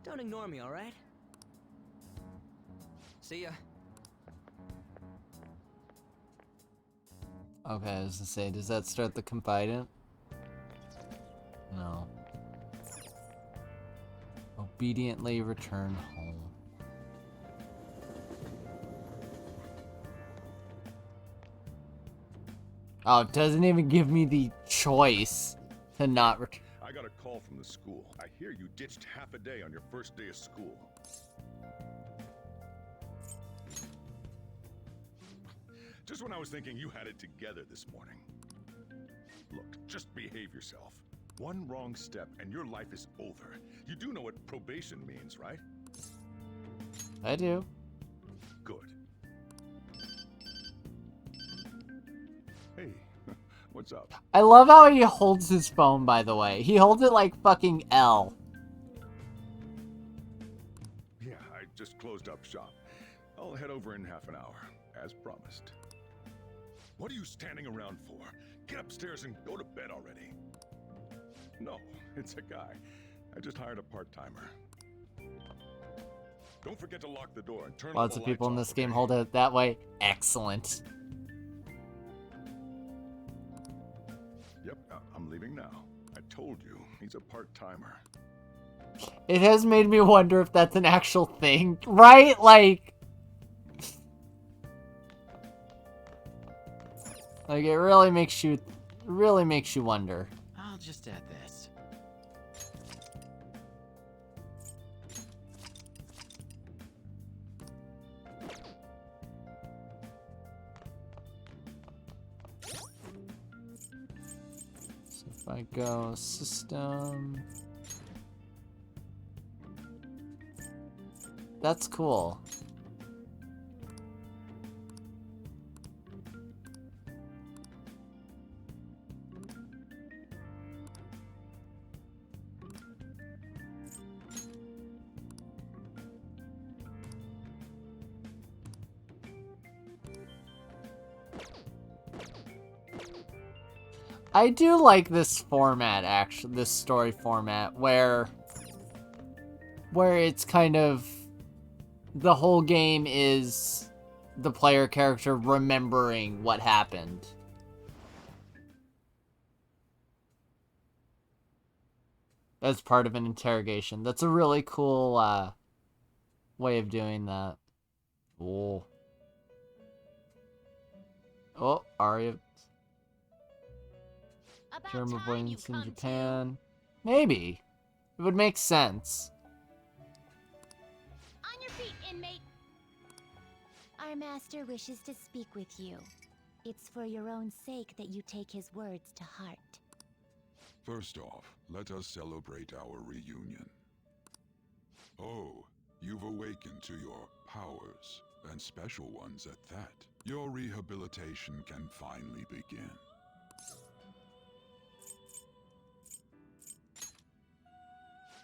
Don't ignore me, alright? See ya. Okay, I was gonna say, does that start the confidant? No. Obediently return home. Oh, it doesn't even give me the choice to not return. I got a call from the school. I hear you ditched half a day on your first day of school. Just when I was thinking you had it together this morning. Look, just behave yourself. One wrong step and your life is over. You do know what probation means, right? I do. Good. Hey, What's up? I love how he holds his phone, by the way. He holds it like fucking L. Yeah, I just closed up shop. I'll head over in half an hour, as promised. What are you standing around for? Get upstairs and go to bed already. No, it's a guy. I just hired a part-timer. Don't forget to lock the door and turn all Lots the of people in lights this off, game okay? hold it that way. Excellent. Yep, I'm leaving now. I told you, he's a part-timer. It has made me wonder if that's an actual thing, right? Like it really makes you wonder. I'll just add this. So if I go system, that's cool. I do like this format, actually, this story format, where it's kind of, the whole game is the player character remembering what happened. As part of an interrogation. That's a really cool way of doing that. Oh. Oh, Aria. Germ avoidance in Japan. Maybe. It would make sense. On your feet, inmate! Our master wishes to speak with you. It's for your own sake that you take his words to heart. First off, let us celebrate our reunion. Oh, you've awakened to your powers, and special ones at that. Your rehabilitation can finally begin.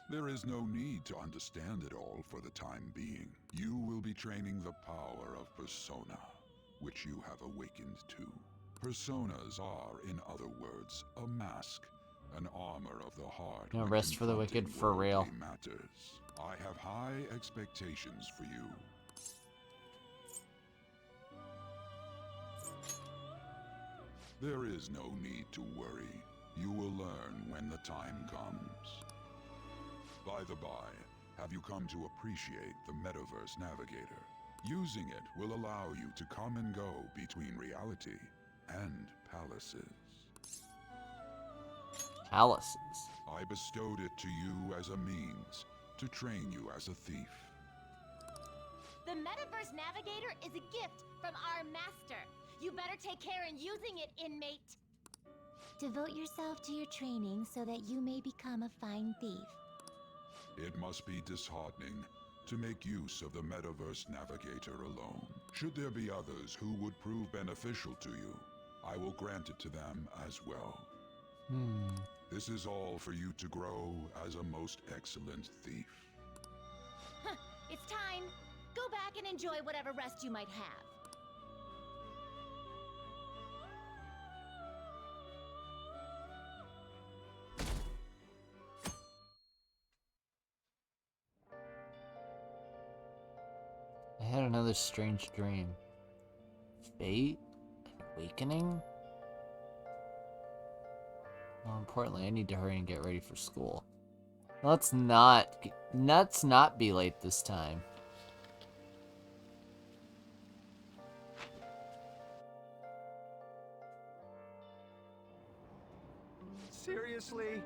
There is no need to understand it all for the time being. You will be training the power of persona, which you have awakened to. Personas are, in other words, a mask, an armor of the heart. No when rest for the wicked, for real. confronting worldly matters. I have high expectations for you. There is no need to worry. You will learn when the time comes. By the by, have you come to appreciate the Metaverse Navigator? Using it will allow you to come and go between reality and palaces. Palaces. I bestowed it to you as a means to train you as a thief. The Metaverse Navigator is a gift from our master. You better take care in using it, inmate. Devote yourself to your training so that you may become a fine thief. It must be disheartening to make use of the Metaverse Navigator alone. Should there be others who would prove beneficial to you, I will grant it to them as well. This is all for you to grow as a most excellent thief. Huh, it's time. Go back and enjoy whatever rest you might have. I had another strange dream. Fate? Awakening? More importantly, I need to hurry and get ready for school. Let's not be late this time. Seriously?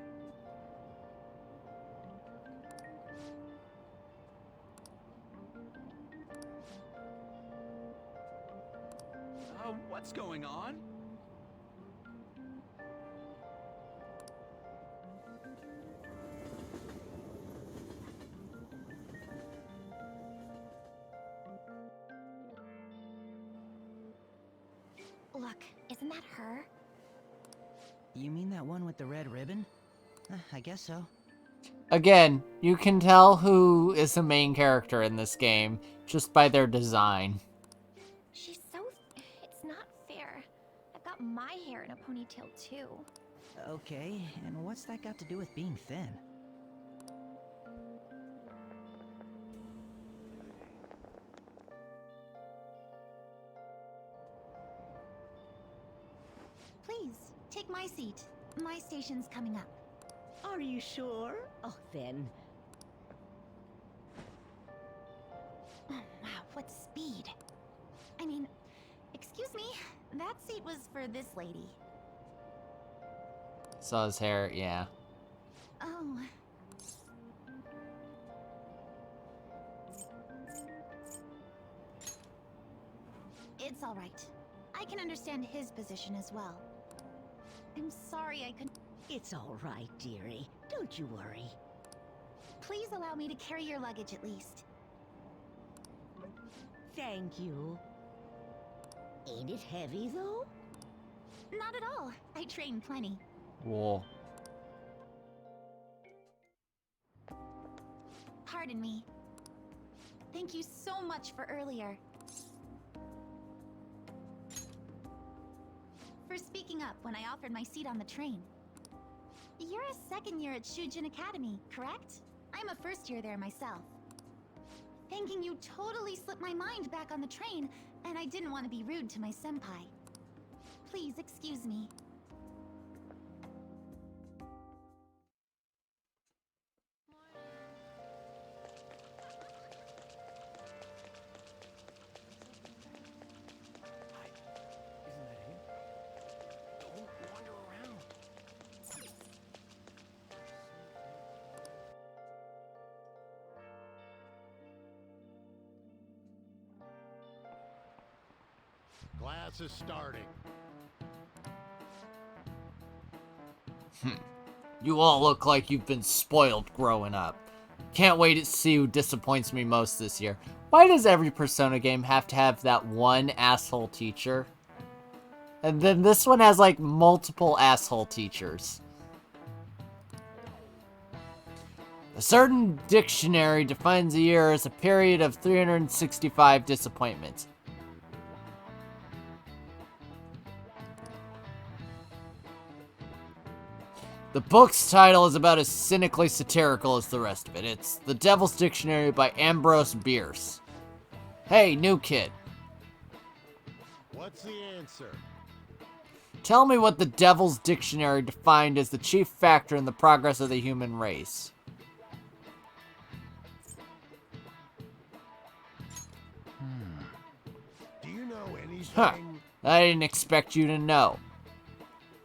What's going on? Look, isn't that her? You mean that one with the red ribbon? I guess so. Again, you can tell who is the main character in this game just by their design. She's so... It's not fair. I've got my hair in a ponytail, too. Okay, and what's that got to do with being thin? Please, take my seat. My station's coming up. Are you sure? Oh, then. Oh, wow, what speed. I mean, excuse me, that seat was for this lady. Saw his hair, yeah. Oh. It's all right. I can understand his position as well. I'm sorry I couldn't... It's all right, dearie. Don't you worry. Please allow me to carry your luggage at least. Thank you. Ain't it heavy, though? Not at all. I train plenty. Whoa. Pardon me. Thank you so much for earlier. For speaking up when I offered my seat on the train. You're a second year at Shujin Academy, correct? I'm a first year there myself. Thanking you totally slipped my mind back on the train, and I didn't want to be rude to my senpai. Please excuse me. Class is starting. You all look like you've been spoiled growing up. Can't wait to see who disappoints me most this year. Why does every Persona game have to have that one asshole teacher? And then this one has like multiple asshole teachers. A certain dictionary defines a year as a period of 365 disappointments. The book's title is about as cynically satirical as the rest of it. It's The Devil's Dictionary by Ambrose Bierce. Hey, new kid. What's the answer? Tell me what the Devil's Dictionary defined as the chief factor in the progress of the human race. Do you know anything? Huh. I didn't expect you to know.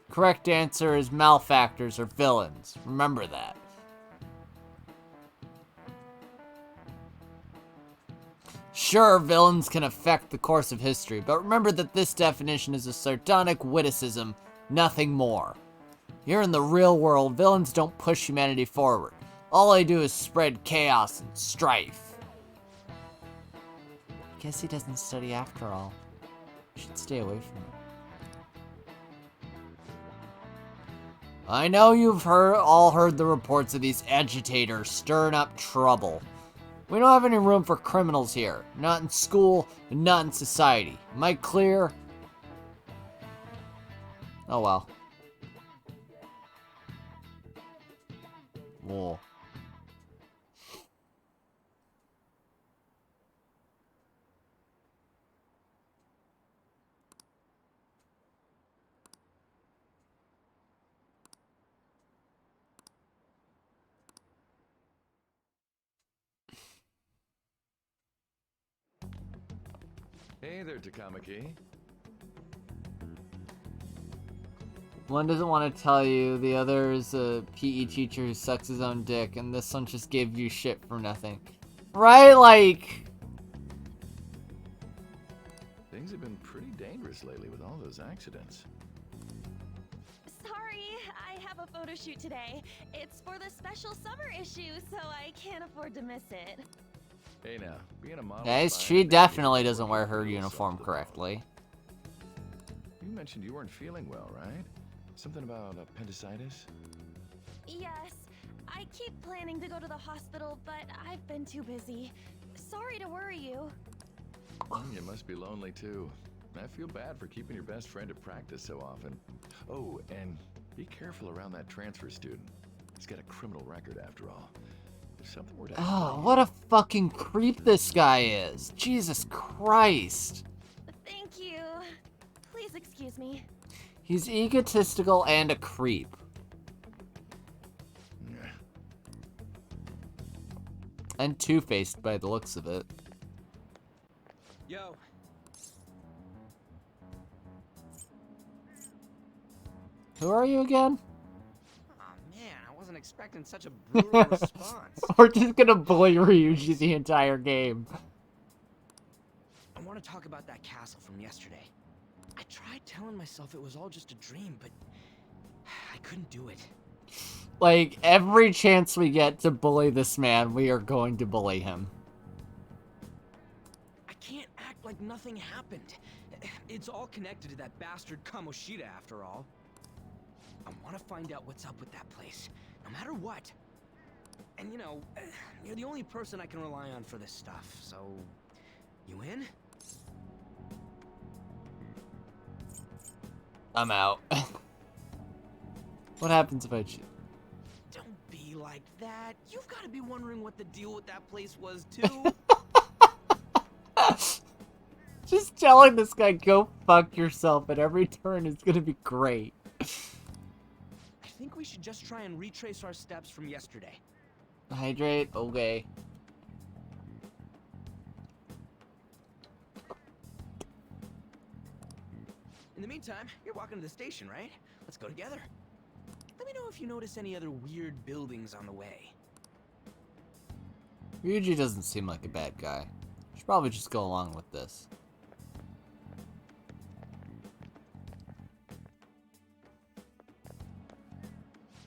Correct answer is malefactors or villains. Remember that. Sure, villains can affect the course of history, but remember that this definition is a sardonic witticism, nothing more. Here in the real world, villains don't push humanity forward. All they do is spread chaos and strife. Guess he doesn't study after all. Should stay away from it. I know you've all heard the reports of these agitators stirring up trouble. We don't have any room for criminals here. Not in school, and not in society. Am I clear? Oh well. Whoa. Hey there, Takamaki. One doesn't want to tell you, the other is a PE teacher who sucks his own dick, and this one just gave you shit for nothing. Right? Like... Things have been pretty dangerous lately with all those accidents. Sorry, I have a photo shoot today. It's for the special summer issue, so I can't afford to miss it. Hey now, being a model... Yeah, she definitely doesn't wear her uniform correctly. You mentioned you weren't feeling well, right? Something about appendicitis? Yes. I keep planning to go to the hospital, but I've been too busy. Sorry to worry you. You must be lonely too. I feel bad for keeping your best friend at practice so often. Oh, and be careful around that transfer student. He's got a criminal record after all. If something were to happen Oh, to what you- a fucking creep this guy is. Jesus Christ. Thank you. Please excuse me. He's egotistical and a creep. And two-faced by the looks of it. Yo. Who are you again? Aw, man, I wasn't expecting such a brutal response. We're just gonna bully Ryuji the entire game. I want to talk about that castle from yesterday. I tried telling myself it was all just a dream, but I couldn't do it. Like, every chance we get to bully this man, we are going to bully him. I can't act like nothing happened. It's all connected to that bastard Kamoshida, after all. I want to find out what's up with that place, no matter what. And you know, you're the only person I can rely on for this stuff, so... You in? I'm out. What happens if I choose? Don't be like that. You've got to be wondering what the deal with that place was, too. Just telling this guy, go fuck yourself at every turn is gonna be great. I think we should just try and retrace our steps from yesterday. Hydrate, okay. In the meantime, you're walking to the station, right? Let's go together. Let me know if you notice any other weird buildings on the way. Ryuji doesn't seem like a bad guy. Should probably just go along with this.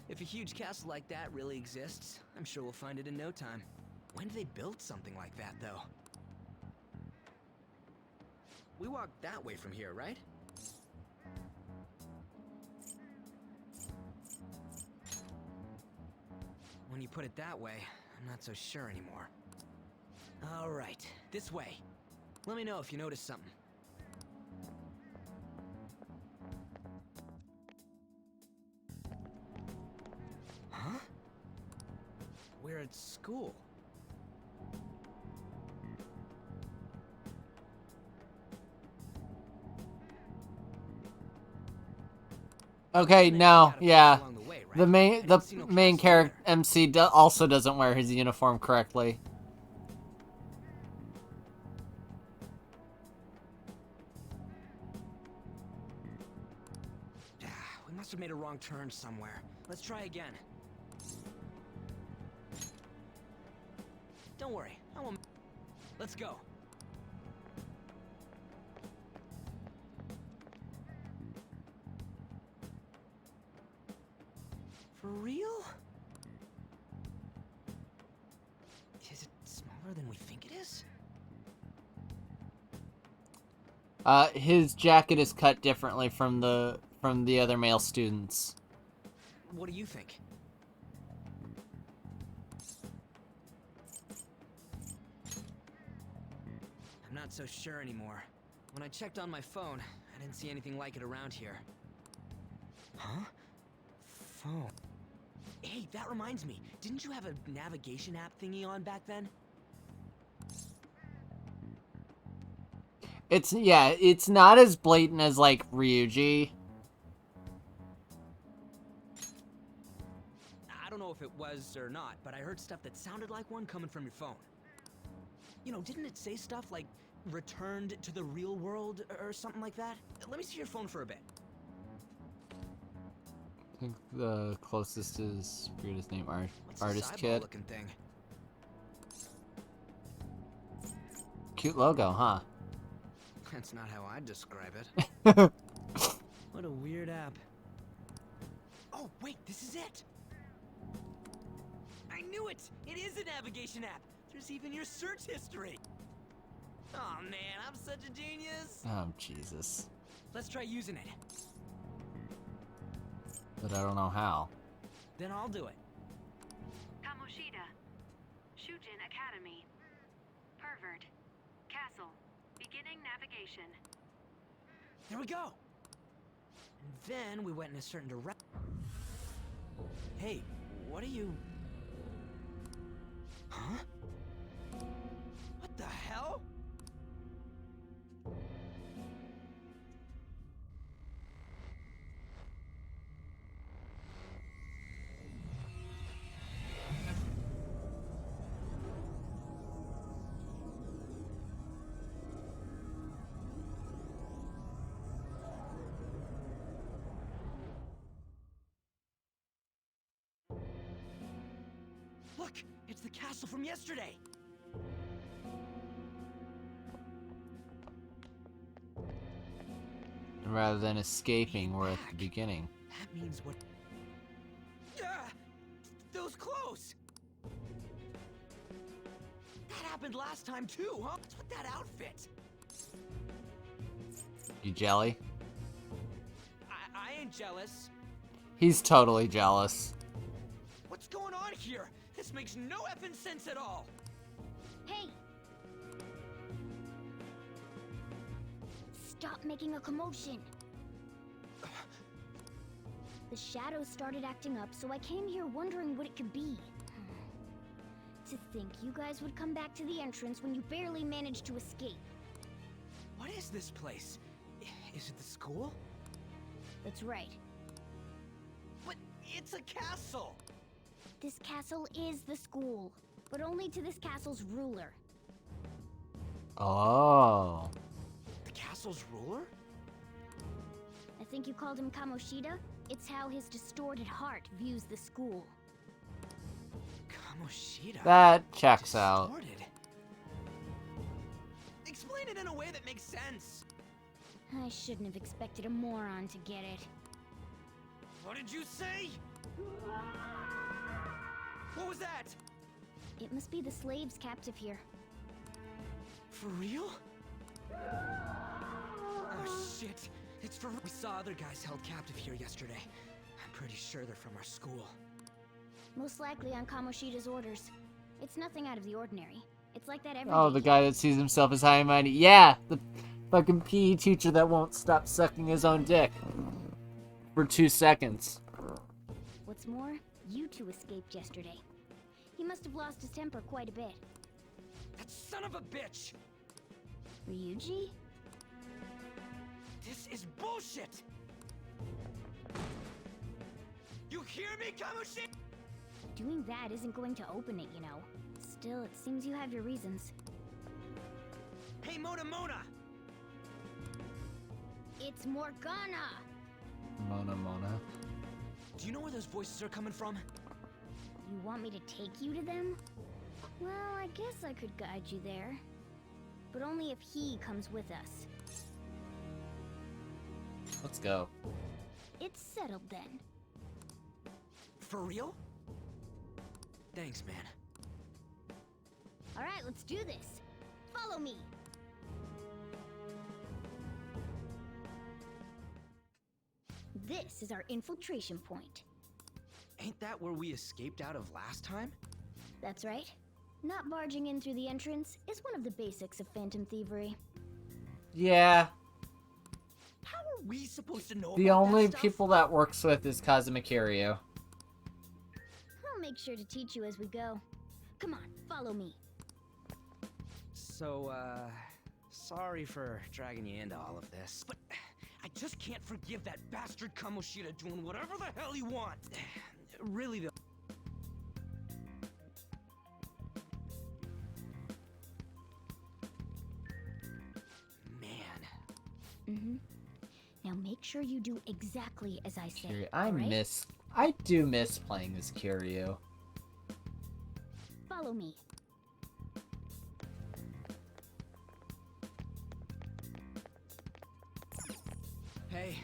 If a huge castle like that really exists, I'm sure we'll find it in no time. When did they build something like that, though? We walk that way from here, right? When you put it that way, I'm not so sure anymore. All right, this way. Let me know if you notice something. Huh? We're at school. Okay, no, yeah. The main character MC also doesn't wear his uniform correctly. We must have made a wrong turn somewhere. Let's try again. Don't worry, I won't. Let's go. For real? Is it smaller than we think it is? His jacket is cut differently from the other male students. What do you think? I'm not so sure anymore. When I checked on my phone, I didn't see anything like it around here. Huh? Phone. Hey, that reminds me. Didn't you have a navigation app thingy on back then? It's not as blatant as, like, Ryuji. I don't know if it was or not, but I heard stuff that sounded like one coming from your phone. You know, didn't it say stuff like returned to the real world or something like that? Let me see your phone for a bit. I think the closest is, I forget his name, What's this Artist eyeball Kid. looking thing? Cute logo, huh? That's not how I'd describe it. What a weird app. Oh, wait, this is it! I knew it! It is a navigation app! There's even your search history! Oh man, I'm such a genius! Oh, Jesus. Let's try using it. but I don't know how. Then I'll do it. Kamoshida. Shujin Academy. Pervert. Castle. Beginning navigation. There we go. And then we went in a certain direction. Hey, what are you... Huh? What the hell? Look, it's the castle from yesterday. And rather than escaping, we're at the beginning. That means what... Yeah! Those clothes! That happened last time too, huh? What's with that outfit? You jelly? I ain't jealous. He's totally jealous. What's going on here? This makes no effing sense at all. Hey! Stop making a commotion. The shadows started acting up, so I came here wondering what it could be. To think you guys would come back to the entrance when you barely managed to escape. What is this place? Is it the school? That's right. But it's a castle! This castle is the school, but only to this castle's ruler. Oh. The castle's ruler? I think you called him Kamoshida? It's how his distorted heart views the school. Kamoshida? That checks out. Distorted? Explain it in a way that makes sense. I shouldn't have expected a moron to get it. What did you say? What was that? It must be the slaves captive here. For real? Oh shit. It's for... We saw other guys held captive here yesterday. I'm pretty sure they're from our school. Most likely on Kamoshida's orders. It's nothing out of the ordinary. It's like that every Oh, day. the guy that sees himself as high and mighty. Yeah, the fucking PE teacher that won't stop sucking his own dick for 2 seconds. What's more, you two escaped yesterday. He must have lost his temper quite a bit. That son of a bitch! Ryuji? This is bullshit! You hear me, Kamoshi? Doing that isn't going to open it, you know. Still, it seems you have your reasons. Hey, Mona! It's Morgana! Mona. Do you know where those voices are coming from? You want me to take you to them? Well, I guess I could guide you there. But only if he comes with us. Let's go. It's settled then. For real? Thanks, man. Alright, let's do this. Follow me. This is our infiltration point. Ain't that where we escaped out of last time? That's right. Not barging in through the entrance is one of the basics of phantom thievery. Yeah. How are we supposed to know The about only that stuff? people that works with is Kazuma Kiryu. I'll make sure to teach you as we go. Come on, follow me. So, sorry for dragging you into all of this, but I just can't forgive that bastard Kamoshida doing whatever the hell he wants. Really, though. Mm-hmm. Now make sure you do exactly as I say. Kiryu. alright? I do miss playing as Kiryu. Follow me. Hey.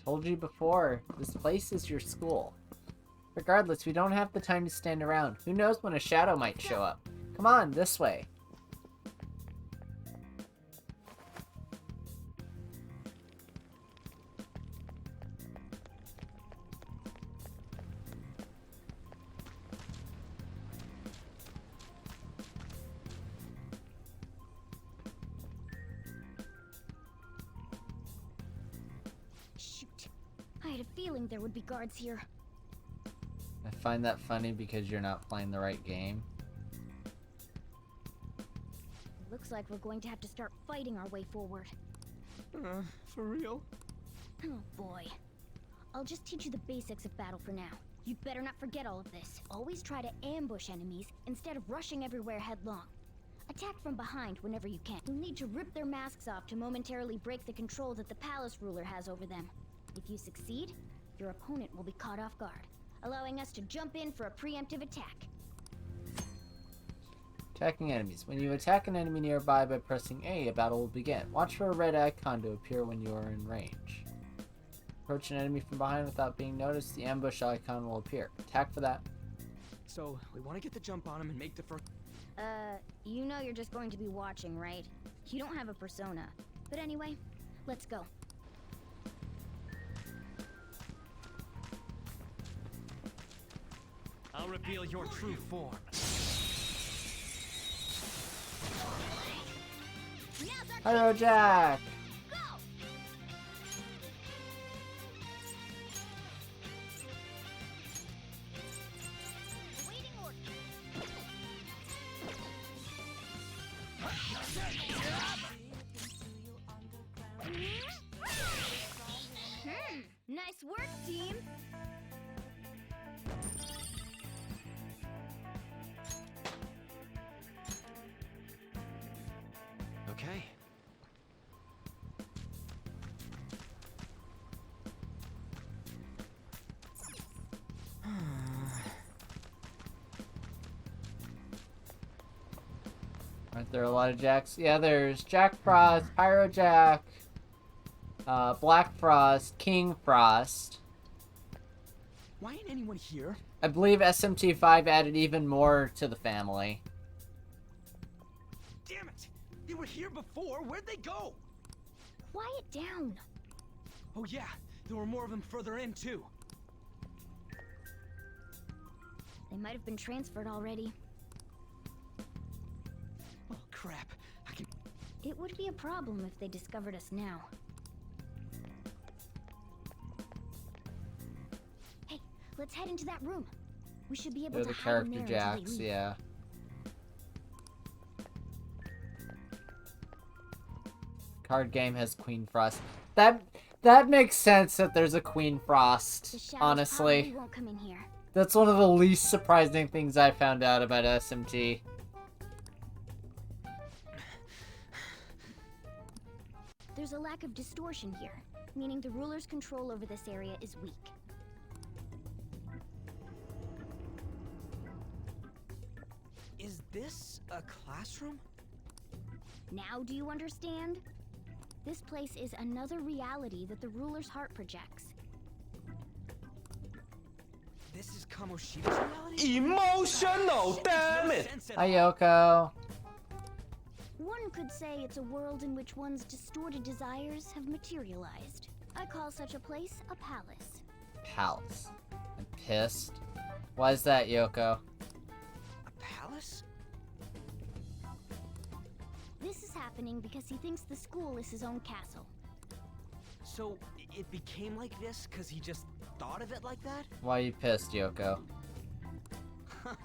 Told you before, this place is your school. Regardless, we don't have the time to stand around. Who knows when a shadow might show up? Come on, this way. Shoot. I had a feeling there would be guards here. I find that funny because you're not playing the right game. Looks like we're going to have to start fighting our way forward. For real? Oh boy. I'll just teach you the basics of battle for now. You'd better not forget all of this. Always try to ambush enemies instead of rushing everywhere headlong. Attack from behind whenever you can. You'll need to rip their masks off to momentarily break the control that the palace ruler has over them. If you succeed, your opponent will be caught off guard, allowing us to jump in for a preemptive attack. Attacking enemies. When you attack an enemy nearby by pressing A, a battle will begin. Watch for a red icon to appear when you are in range. Approach an enemy from behind without being noticed, the ambush icon will appear. Attack for that. So, we want to get the jump on him and make the first... You know you're just going to be watching, right? You don't have a persona. But anyway, let's go. I'll reveal your true form. Hello, Jack! Nice work, team! Okay. Aren't there a lot of Jacks? Yeah, there's Jack Frost, Pyro Jack, Black Frost, King Frost. Why ain't anyone here? I believe SMT5 added even more to the family. Damn it! They were here before. Where'd they go? Quiet down. Oh yeah, there were more of them further in too. They might have been transferred already. Oh crap! I can. It would be a problem if they discovered us now. Hey, let's head into that room. We should be able They're to the hide in character there until they Jacks, leave. yeah. Card game has Queen Frost. That makes sense that there's a Queen Frost, The shadows honestly. probably won't come in here. That's one of the least surprising things I found out about SMT. There's a lack of distortion here, meaning the ruler's control over this area is weak. Is this a classroom? Now do you understand? This place is another reality that the ruler's heart projects. This is Kamoshida's reality? Emotional, damn it! Hi, Yoko. One could say it's a world in which one's distorted desires have materialized. I call such a place a palace. Palace. I'm pissed. Why is that, Yoko? A palace? This is happening because he thinks the school is his own castle. So, it became like this because he just thought of it like that? Why are you pissed, Yoko? That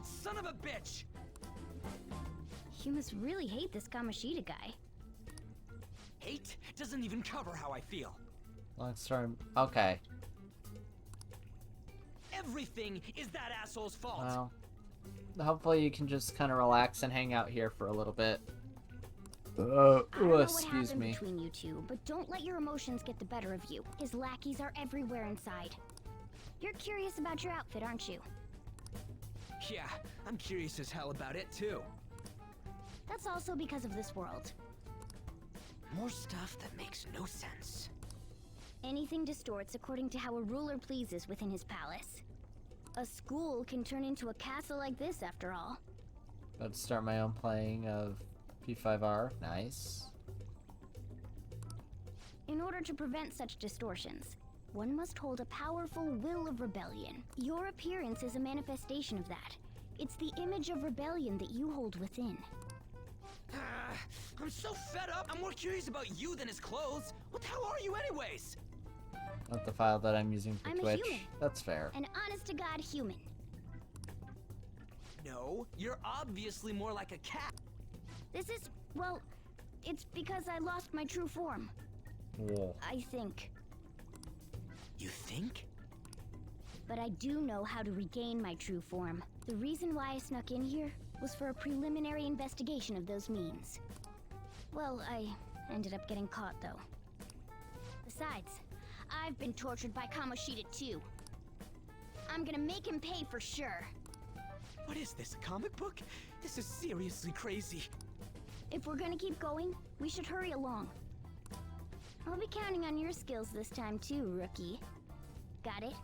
son of a bitch! You must really hate this Kamoshida guy. Hate doesn't even cover how I feel. Long story. Okay. Everything is that asshole's fault. Well, hopefully you can just kind of relax and hang out here for a little bit. I don't know what Excuse happened me. between you two, but don't let your emotions get the better of you. His lackeys are everywhere inside. You're curious about your outfit, aren't you? Yeah, I'm curious as hell about it too. That's also because of this world. More stuff that makes no sense. Anything distorts according to how a ruler pleases within his palace. A school can turn into a castle like this, after all. About to start my own playing of P5R. Nice. In order to prevent such distortions, one must hold a powerful will of rebellion. Your appearance is a manifestation of that. It's the image of rebellion that you hold within. I'm so fed up. I'm more curious about you than his clothes. What the hell are you anyways? Not the file that I'm using for I'm Twitch. a human. That's fair. An honest-to-God human. No, you're obviously more like a cat. This is, well, it's because I lost my true form. Whoa. I think. You think? But I do know how to regain my true form. The reason why I snuck in here was for a preliminary investigation of those means. Well, I ended up getting caught, though. Besides, I've been tortured by Kamoshida, too. I'm gonna make him pay for sure. What is this, a comic book? This is seriously crazy. If we're gonna keep going, we should hurry along. I'll be counting on your skills this time, too, rookie. Got it?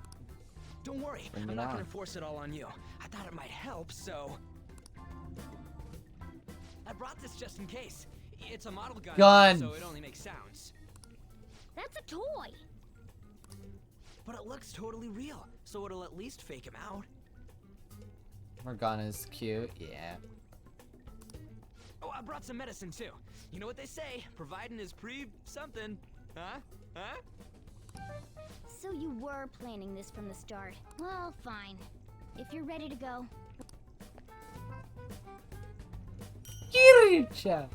Don't worry, Bring I'm it not on. gonna force it all on you. I thought it might help, so... I brought this just in case. It's a model gun, so it only makes sounds. That's a toy! But it looks totally real, so it'll at least fake him out. Morgana's cute, yeah. Oh, I brought some medicine too. You know what they say, providing is something. Huh? Huh? So you were planning this from the start. Well, fine. If you're ready to go. Kircha!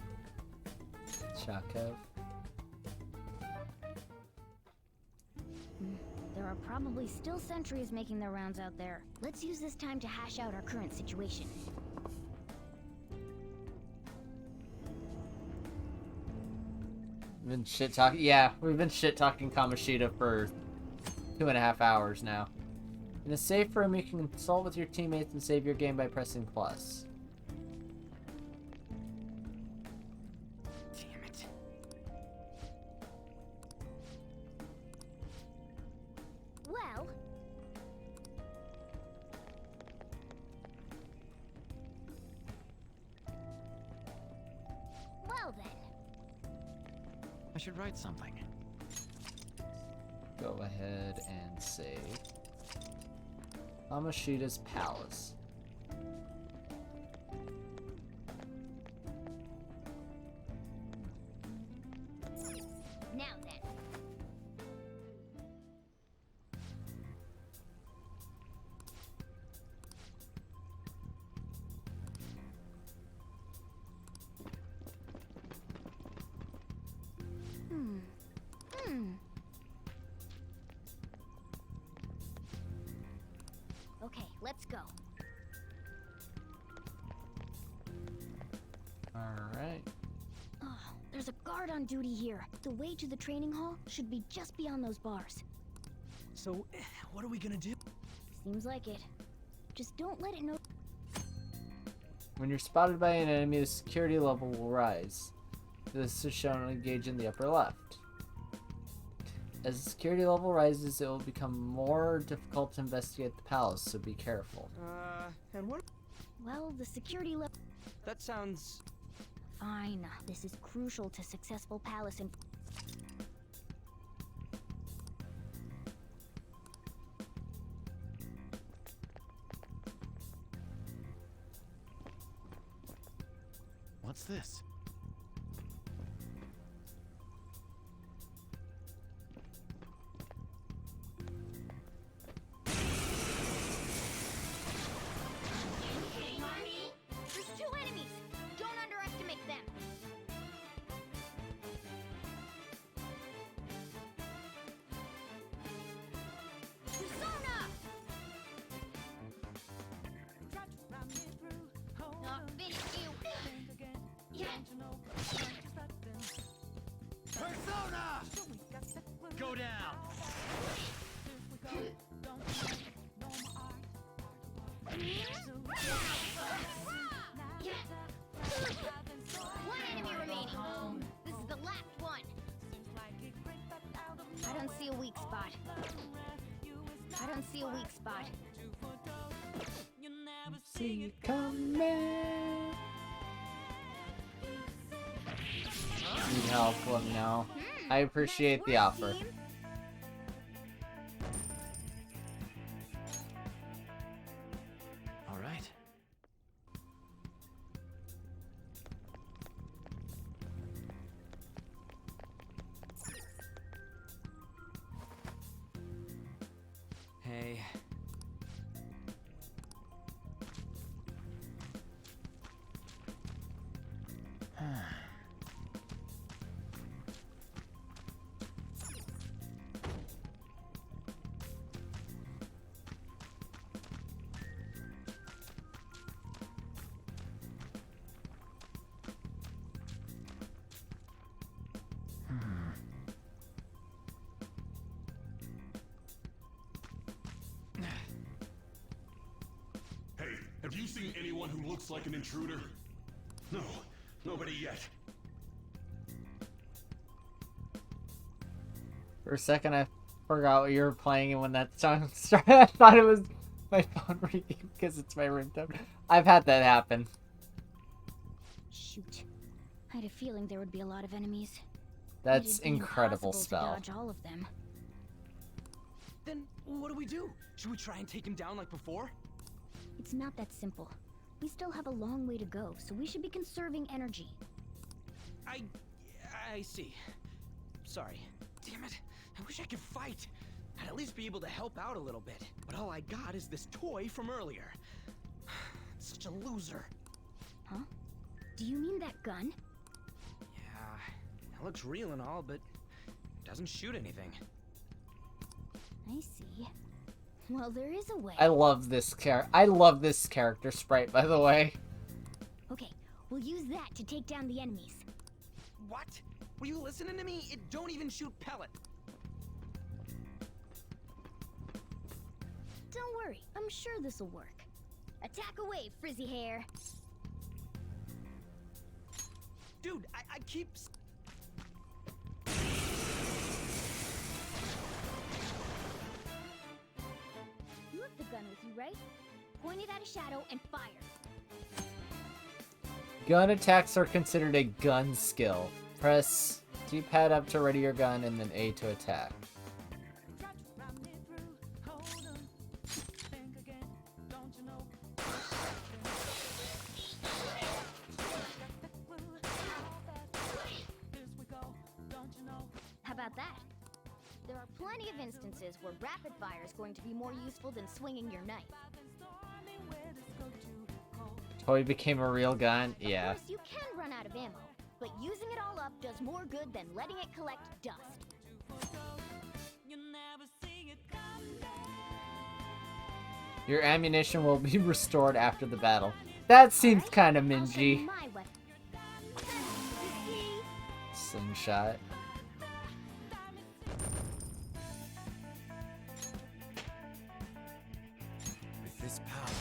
Chakov. There are probably still sentries making their rounds out there. Let's use this time to hash out our current situation. We've been shit talking. Yeah, we've been shit talking Kamoshida for 2.5 hours now. In a safe room, you can consult with your teammates and save your game by pressing plus. Damn it. Well... Well then. I should write something. Go ahead and save. Kamoshida's Palace. Now then. Okay, let's go. Alright. Oh, there's a guard on duty here. The way to the training hall should be just beyond those bars. So, what are we gonna do? Seems like it. Just don't let it know. When you're spotted by an enemy, the security level will rise. This is shown on a gauge in the upper left. As the security level rises, it will become more difficult to investigate the palace, so be careful. And what? Well, the security level... That sounds... Fine. This is crucial to successful palace and... What's this? There's two enemies! Don't underestimate them! Persona! Not finished you! Yeah. Persona! Go down! One enemy remaining. This is the last one. spot. I don't see a weak spot. See you coming. Need help? Let me know. I appreciate the offer. All right. Hey. Hey, have you seen anyone who looks like an intruder? No, nobody yet. For a second, I forgot what you were playing, and when that song started, I thought it was my phone ringing because it's my ringtone. I've had that happen. Shoot. I had a feeling there would be a lot of enemies. That's It'd be incredible impossible spell. to dodge all of them. Then what do we do? Should we try and take him down like before? It's not that simple. We still have a long way to go, so we should be conserving energy. I see. Sorry. Damn it. I wish I could fight. I'd at least be able to help out a little bit. But all I got is this toy from earlier. Such a loser. Huh? Do you mean that gun? Yeah, it looks real and all, but it doesn't shoot anything. I see. Well, there is a way. I love this character sprite, by the way. Okay, we'll use that to take down the enemies. What? Were you listening to me? It don't even shoot pellet. Don't worry, I'm sure this'll work. Attack away, frizzy hair. Dude, I keep... You have the gun with you, right? Point it at a shadow and fire. Gun attacks are considered a gun skill. Press D-pad up to ready your gun and then A to attack. How about that? There are plenty of instances where rapid fire is going to be more useful than swinging your knife. Toy became a real gun? Yeah. Of course, you can run out of ammo, but using it all up does more good than letting it collect dust. Your ammunition will be restored after the battle. That seems kind of mingy. Slingshot. With this power...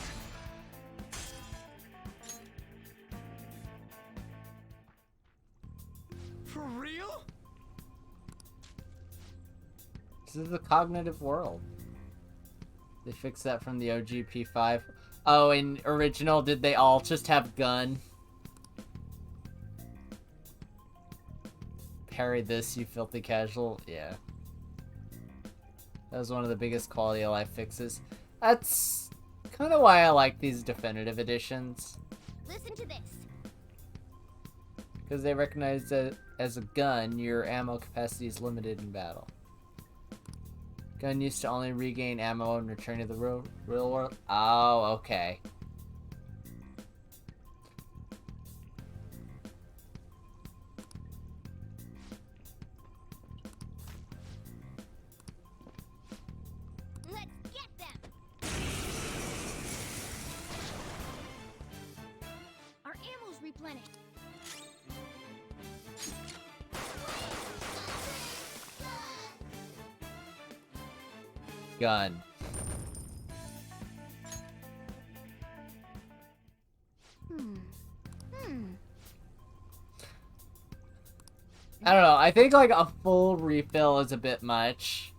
For real? This is the cognitive world. They fixed that from the OG P5. Oh, in original, did they all just have gun? Parry this, you filthy casual. Yeah. That was one of the biggest quality of life fixes. That's kind of why I like these definitive editions. Listen to this. Because they recognize that as a gun, your ammo capacity is limited in battle. Gun used to only regain ammo and return to the real world. Oh, okay. Let's get them! Our ammo's replenished. Gun. I don't know. I think like a full refill is a bit much.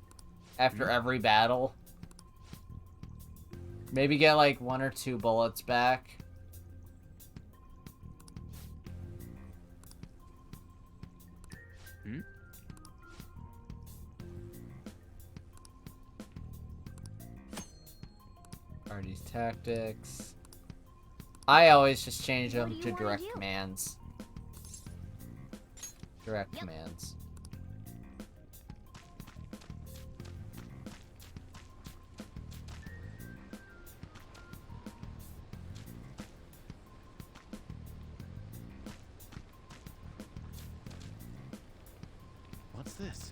after every battle. Maybe get like 1 or 2 bullets back. Artie's tactics. I always just change them to direct commands. Direct commands. What's this?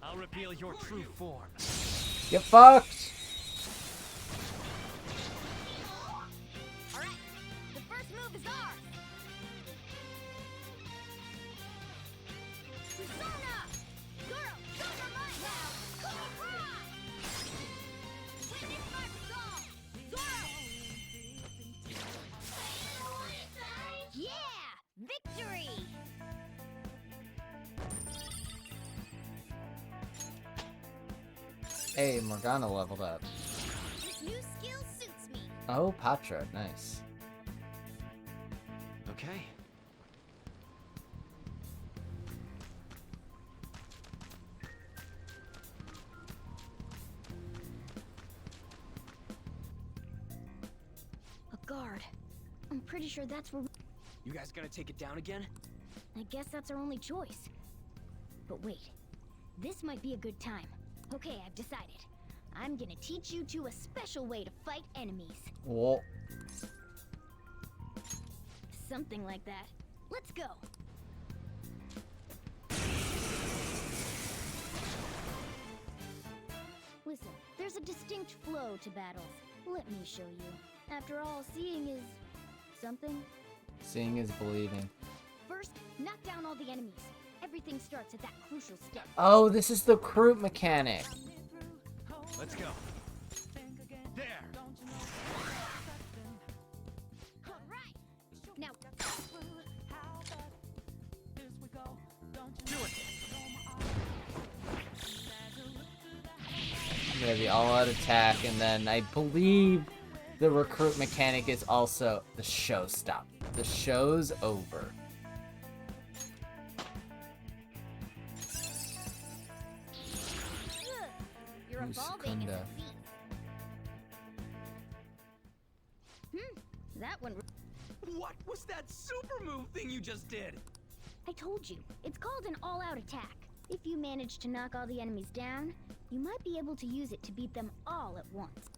I'll reveal your true form. Get fucked! Alright, the first move is ours! Persona! Girl, show your mind now! Cobra! Witness my resolve! Zoro! Yeah! Victory! Hey, Morgana leveled up. This new skill suits me. Oh, Patra, nice. Okay. A guard. I'm pretty sure that's where You guys gonna take it down again? I guess that's our only choice. But wait, this might be a good time. Okay, I've decided. I'm gonna teach you two a special way to fight enemies. Whoa. Something like that. Let's go. Listen, there's a distinct flow to battles. Let me show you. After all, seeing is something. Seeing is believing. First, knock down all the enemies. Everything starts at that crucial step. Oh, this is the recruit mechanic. Let's go. There. All right. Now. Do it. I'm gonna be all out attack, and then I believe the recruit mechanic is also the show stop. The show's over. You're evolving as a thief. That one. What was that super move thing you just did? I told you, it's called an all-out attack. If you manage to knock all the enemies down, you might be able to use it to beat them all at once.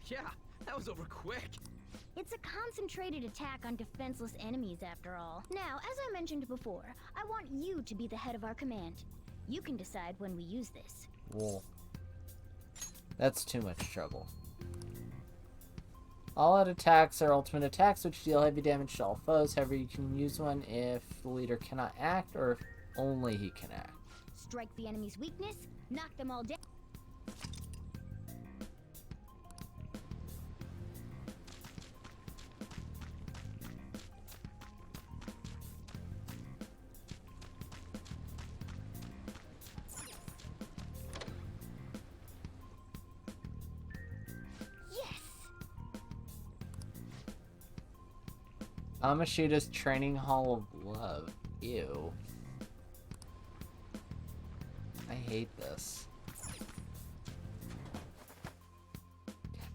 Yeah, that was over quick. It's a concentrated attack on defenseless enemies, after all. Now, as I mentioned before, I want you to be the head of our command. You can decide when we use this. Whoa. That's too much trouble. All-out attacks are ultimate attacks which deal heavy damage to all foes. However, you can use one if the leader cannot act or if only he can act. Strike the enemy's weakness, knock them all down. Amashita's Training Hall of Love. Ew. I hate this.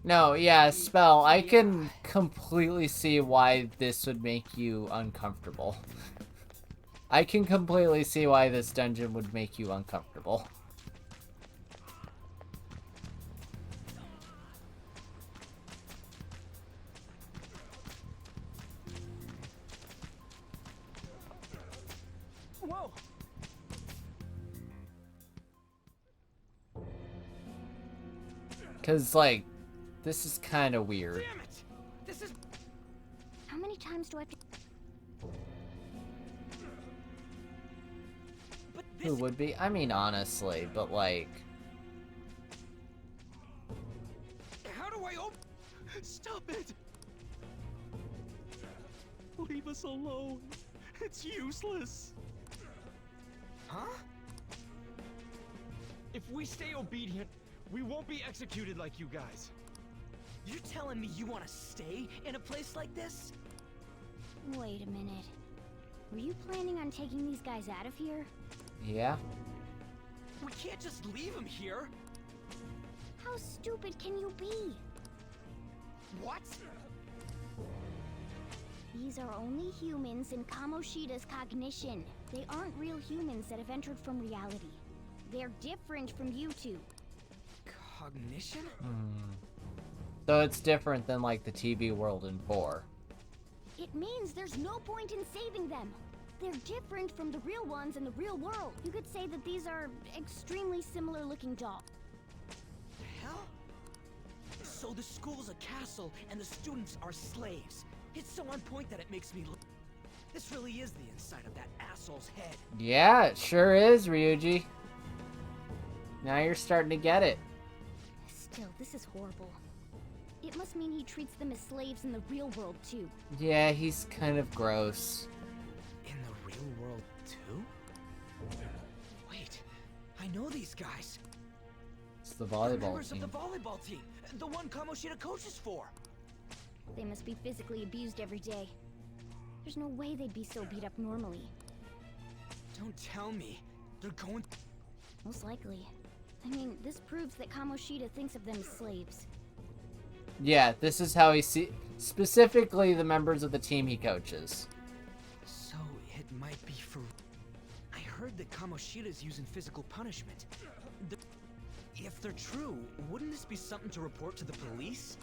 No, yeah, Spell, I can completely see why this would make you uncomfortable. I can completely see why this dungeon would make you uncomfortable. Whoa! Cause, like, this is kind of weird. Damn it! This times do I have to... Who would be? I mean, honestly, but like... How do I open? Stop it! Leave us alone. It's useless. Huh? If we stay obedient, we won't be executed like you guys. You're telling me you want to stay in a place like this? Wait a minute. Were you planning on taking these guys out of here? Yeah. We can't just leave them here. How stupid can you be? What? These are only humans in Kamoshida's cognition. They aren't real humans that have entered from reality. They're different from you two. Cognition? So it's different than like the TV world in 4. It means there's no point in saving them. They're different from the real ones in the real world. You could say that these are extremely similar looking dolls. The hell? So the school's a castle and the students are slaves. It's so on point that it makes me look. This really is the inside of that asshole's head. Yeah, it sure is, Ryuji. Now you're starting to get it. Still, this is horrible. It must mean he treats them as slaves in the real world, too. Yeah, he's kind of gross. In the real world, too? Wait, I know these guys. It's the They're volleyball members team. of the volleyball team. The one Kamoshida coaches for. They must be physically abused every day. There's no way they'd be so beat up normally. Don't tell me. They're going... Most likely. I mean, this proves that Kamoshida thinks of them as slaves. Yeah, this is how he see specifically the members of the team he coaches. So, it might be for... I heard that Kamoshida's using physical punishment. If they're true, wouldn't this be something to report to the police?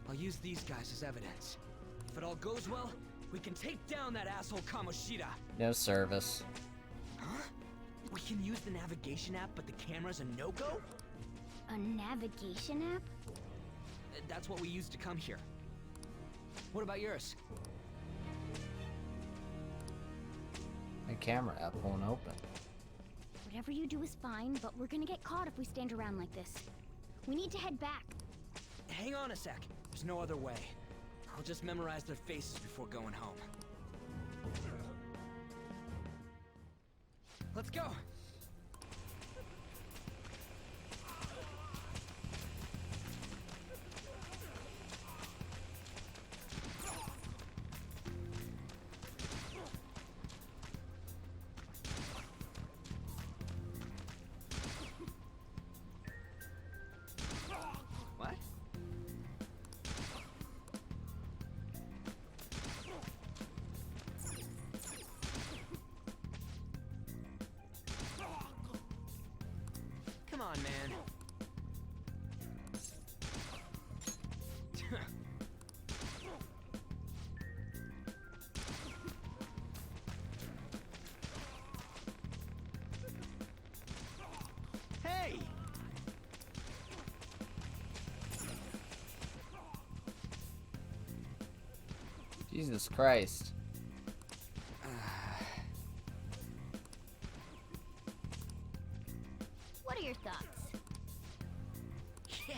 I'll use these guys as evidence. If it all goes well, we can take down that asshole Kamoshida. No service. Huh? We can use the navigation app, but the camera's a no-go? A navigation app? That's what we used to come here. What about yours? My camera app won't open. Whatever you do is fine, but we're gonna get caught if we stand around like this. We need to head back. Hang on a sec. There's no other way. I'll just memorize their faces before going home. Let's go! What? Come on, man. Hey! Jesus Christ. What are your thoughts? Yeah!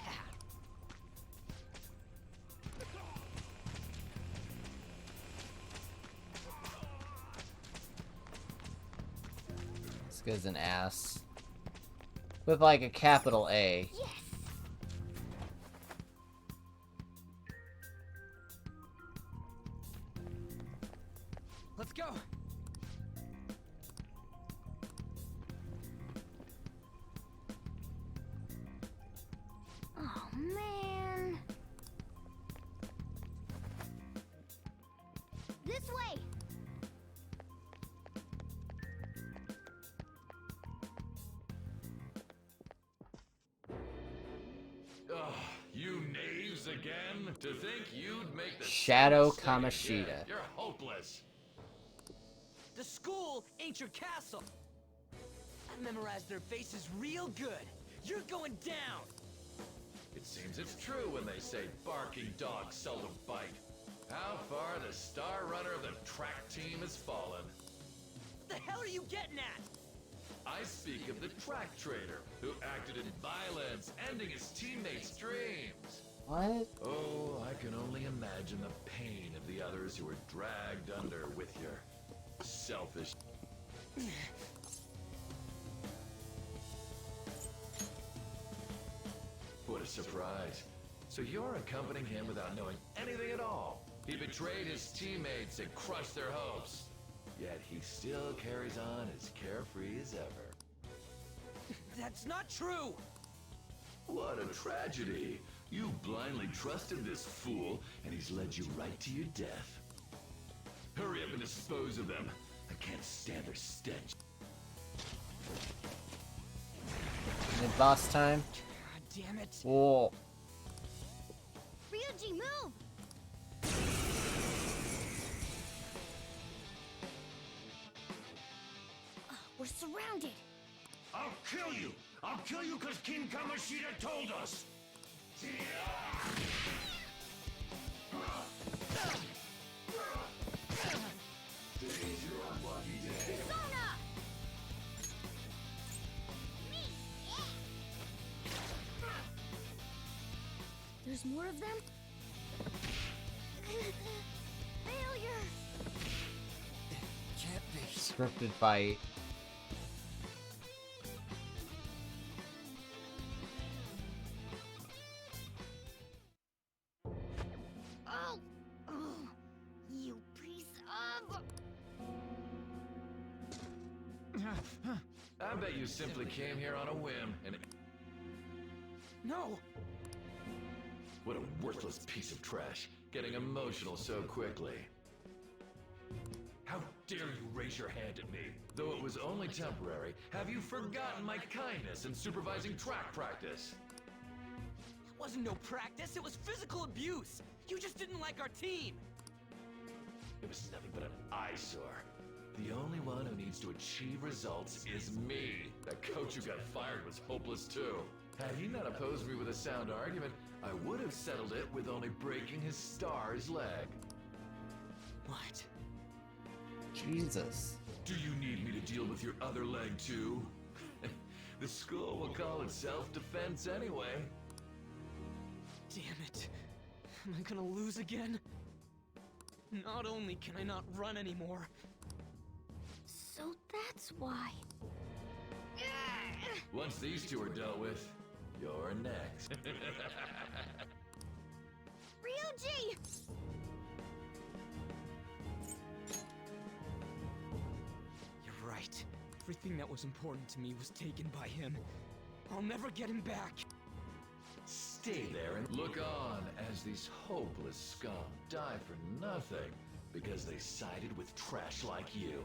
This guy's an ass. With like a capital A. Yes! Let's go! Oh, man. This way! Ugh, you knaves again? To think you'd make the Shadow same mistake again. Kamoshida. You're hopeless. The school ain't your castle! I memorized their faces real good. You're going down! It seems it's true when they say barking dogs seldom bite. how far the star runner of the track team has fallen. What the hell are you getting at? I speak of the track trader who acted in violence, ending his teammates' dreams. What? Oh, I can only imagine the pain of the others who were dragged under with your selfish... What a surprise. So you're accompanying him without knowing anything at all. He betrayed his teammates and crushed their hopes. Yet he still carries on as carefree as ever. That's not true! What a tragedy. You blindly trusted this fool, and he's led you right to your death. Hurry up and dispose of them. I can't stand their stench. Mid boss time. God damn it. Whoa. Ryuji, move! We're surrounded. I'll kill you! I'll kill you because King Kamoshida told us! Today's your unlucky day. Sona! There's more of them? Failure! Can't be. Scripted fight. Oh! Oh! You piece of... I bet you simply came here on a whim and... No! What a worthless piece of trash, getting emotional so quickly. How dare you raise your hand at me? Though it was only temporary, have you forgotten my kindness in supervising track practice? It wasn't no practice, it was physical abuse! You just didn't like our team! It was nothing but an eyesore. The only one who needs to achieve results is me. That coach who got fired was hopeless too. Had he not opposed me with a sound argument, I would have settled it with only breaking his star's leg. What? Jesus. Do you need me to deal with your other leg too? The school will call it self-defense anyway. Damn it. Am I gonna lose again? Not only can I not run anymore... So that's why. Once these two are dealt with, you're next. Ryuji! You're right. Everything that was important to me was taken by him. I'll never get him back. Stay there and look on as these hopeless scum die for nothing because they sided with trash like you.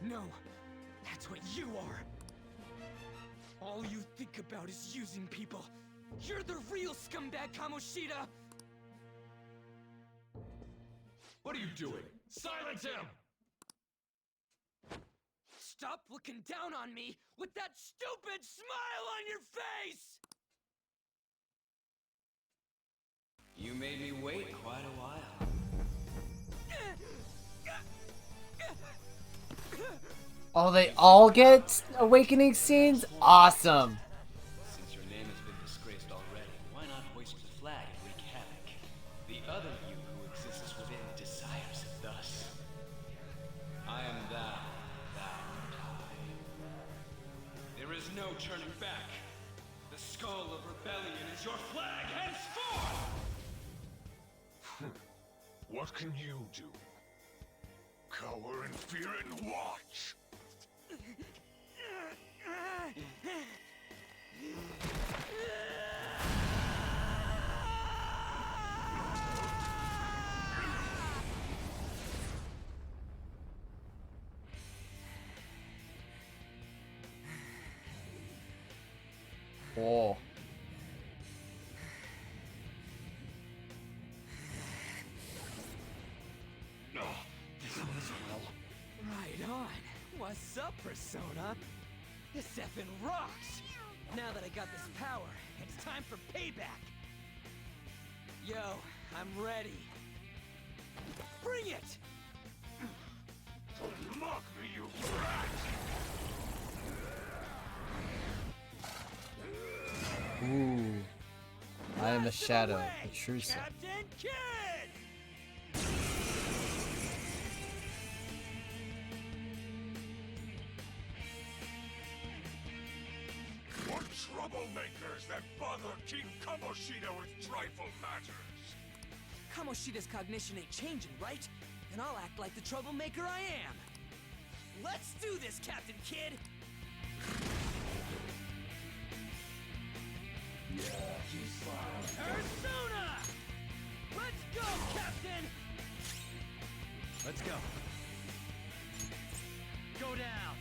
No, that's what you are. All you think about is using people. You're the real scumbag, Kamoshida! What are you doing? Silence him! Stop looking down on me with that stupid smile on your face! You made me wait quite a while. Oh, they all get awakening scenes? Awesome. Since your name has been disgraced already, why not hoist the flag and wreak havoc? The other you who exists within desires it thus. I am thou, thou art I. There is no turning back. The skull of rebellion is your flag henceforth! What can you do? Cower in fear and watch! Oh. This was well. Right on. What's up, Persona? This effing rocks! Now that I got this power, it's time for payback! Yo, I'm ready. Bring it! Don't mock me, you brat! Ooh. I am a shadow, intrusive. Captain Kidd! What troublemakers that bother King Kamoshida with trifle matters? Kamoshida's cognition ain't changing, right? And I'll act like the troublemaker I am. Let's do this, Captain Kidd! Persona! Let's go, Captain! Let's go. Go down.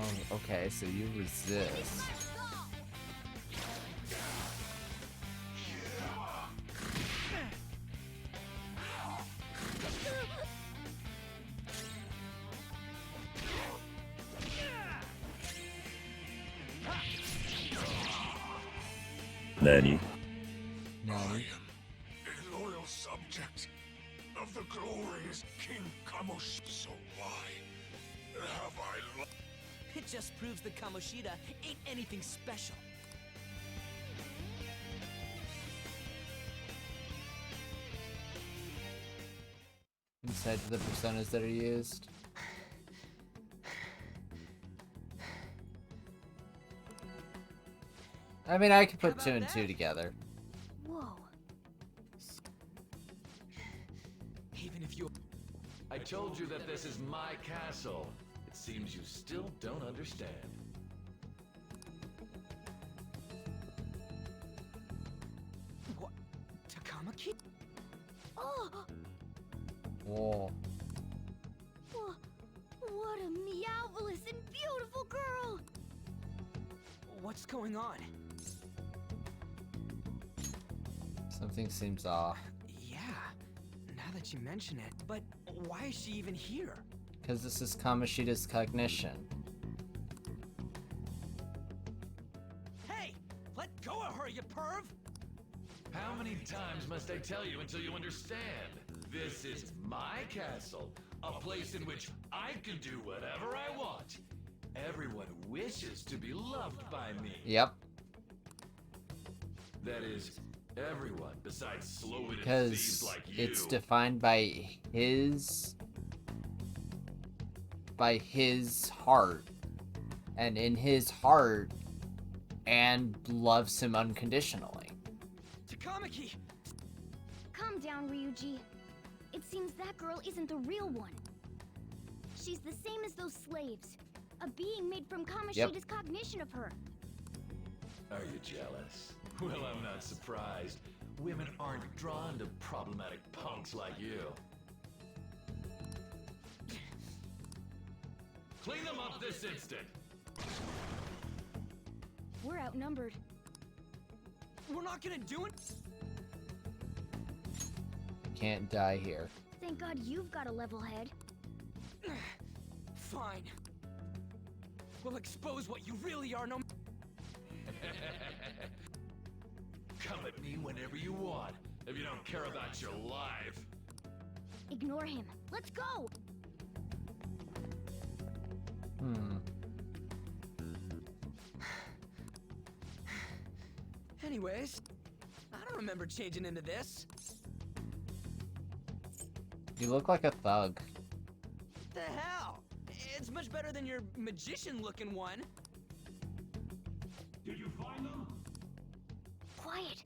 Oh, okay, so you resist. Nani? Nani? A loyal subject of the glorious King Kamoshida. So why have I It just proves that Kamoshida ain't anything special. Inside the personas that are used. I mean, I can put two and two together. Whoa. Even if you... I told you that this is my castle. It seems you still don't understand. What? Takamaki? Oh! Whoa. What a meowvelous and beautiful girl! What's going on? Something seems off. Yeah, now that you mention it. But why is she even here? Because this is Kamoshida's cognition. Hey! Let go of her, you perv! How many times must I tell you until you understand? This is my castle, a place in which I can do whatever I want. Everyone wishes to be loved by me. Yep. That is, everyone besides slow-witted thieves Because like you. it's defined by his heart. And in his heart, and loves him unconditionally. Takamaki! Calm down, Ryuji. It seems that girl isn't the real one. She's the same as those slaves. A being made from Kamoshida's cognition of her. Are you jealous? Well, I'm not surprised. Women aren't drawn to problematic punks like you. Clean them up this instant! We're outnumbered. We're not gonna do it? Can't die here. Thank God you've got a level head. Fine. We'll expose what you really are, no... Come at me whenever you want, if you don't care about your life. Ignore him. Let's go! Anyways, I don't remember changing into this. You look like a thug. What the hell? It's much better than your magician-looking one. Did you find them? Quiet.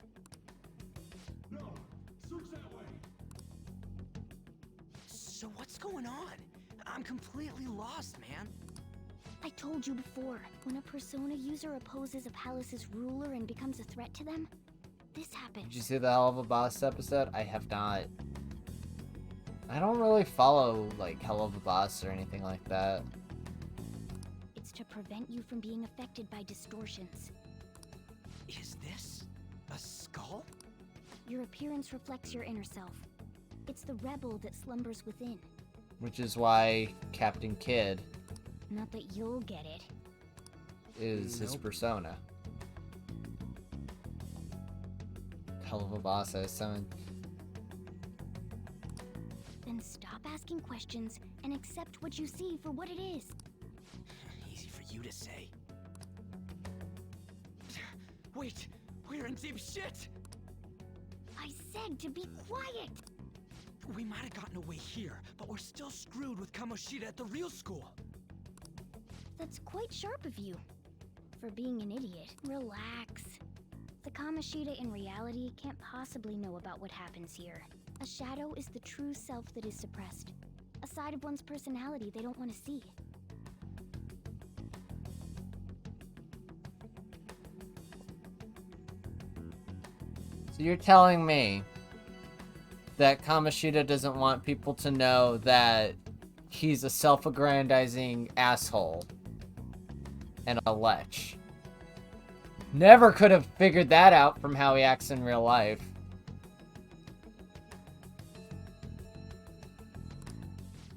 No, search that way. So what's going on? I'm completely lost, man. I told you before, when a Persona user opposes a palace's ruler and becomes a threat to them, this happens. Did you see the Hell of a Boss episode? I have not. I don't really follow, like, Hell of a Boss or anything like that. It's to prevent you from being affected by distortions. Is this a skull? Your appearance reflects your inner self. It's the rebel that slumbers within. Which is why Captain Kidd Not that you'll get it. is his persona. hell of a boss, I assume. Then stop asking questions and accept what you see for what it is. Easy for you to say. Wait, we're in deep shit! I said to be quiet! We might have gotten away here, but we're still screwed with Kamoshida at the real school. That's quite sharp of you. For being an idiot. Relax. The Kamoshida in reality can't possibly know about what happens here. A shadow is the true self that is suppressed. A side of one's personality they don't want to see. So you're telling me that Kamoshida doesn't want people to know that he's a self-aggrandizing asshole and a lech. Never could have figured that out from how he acts in real life.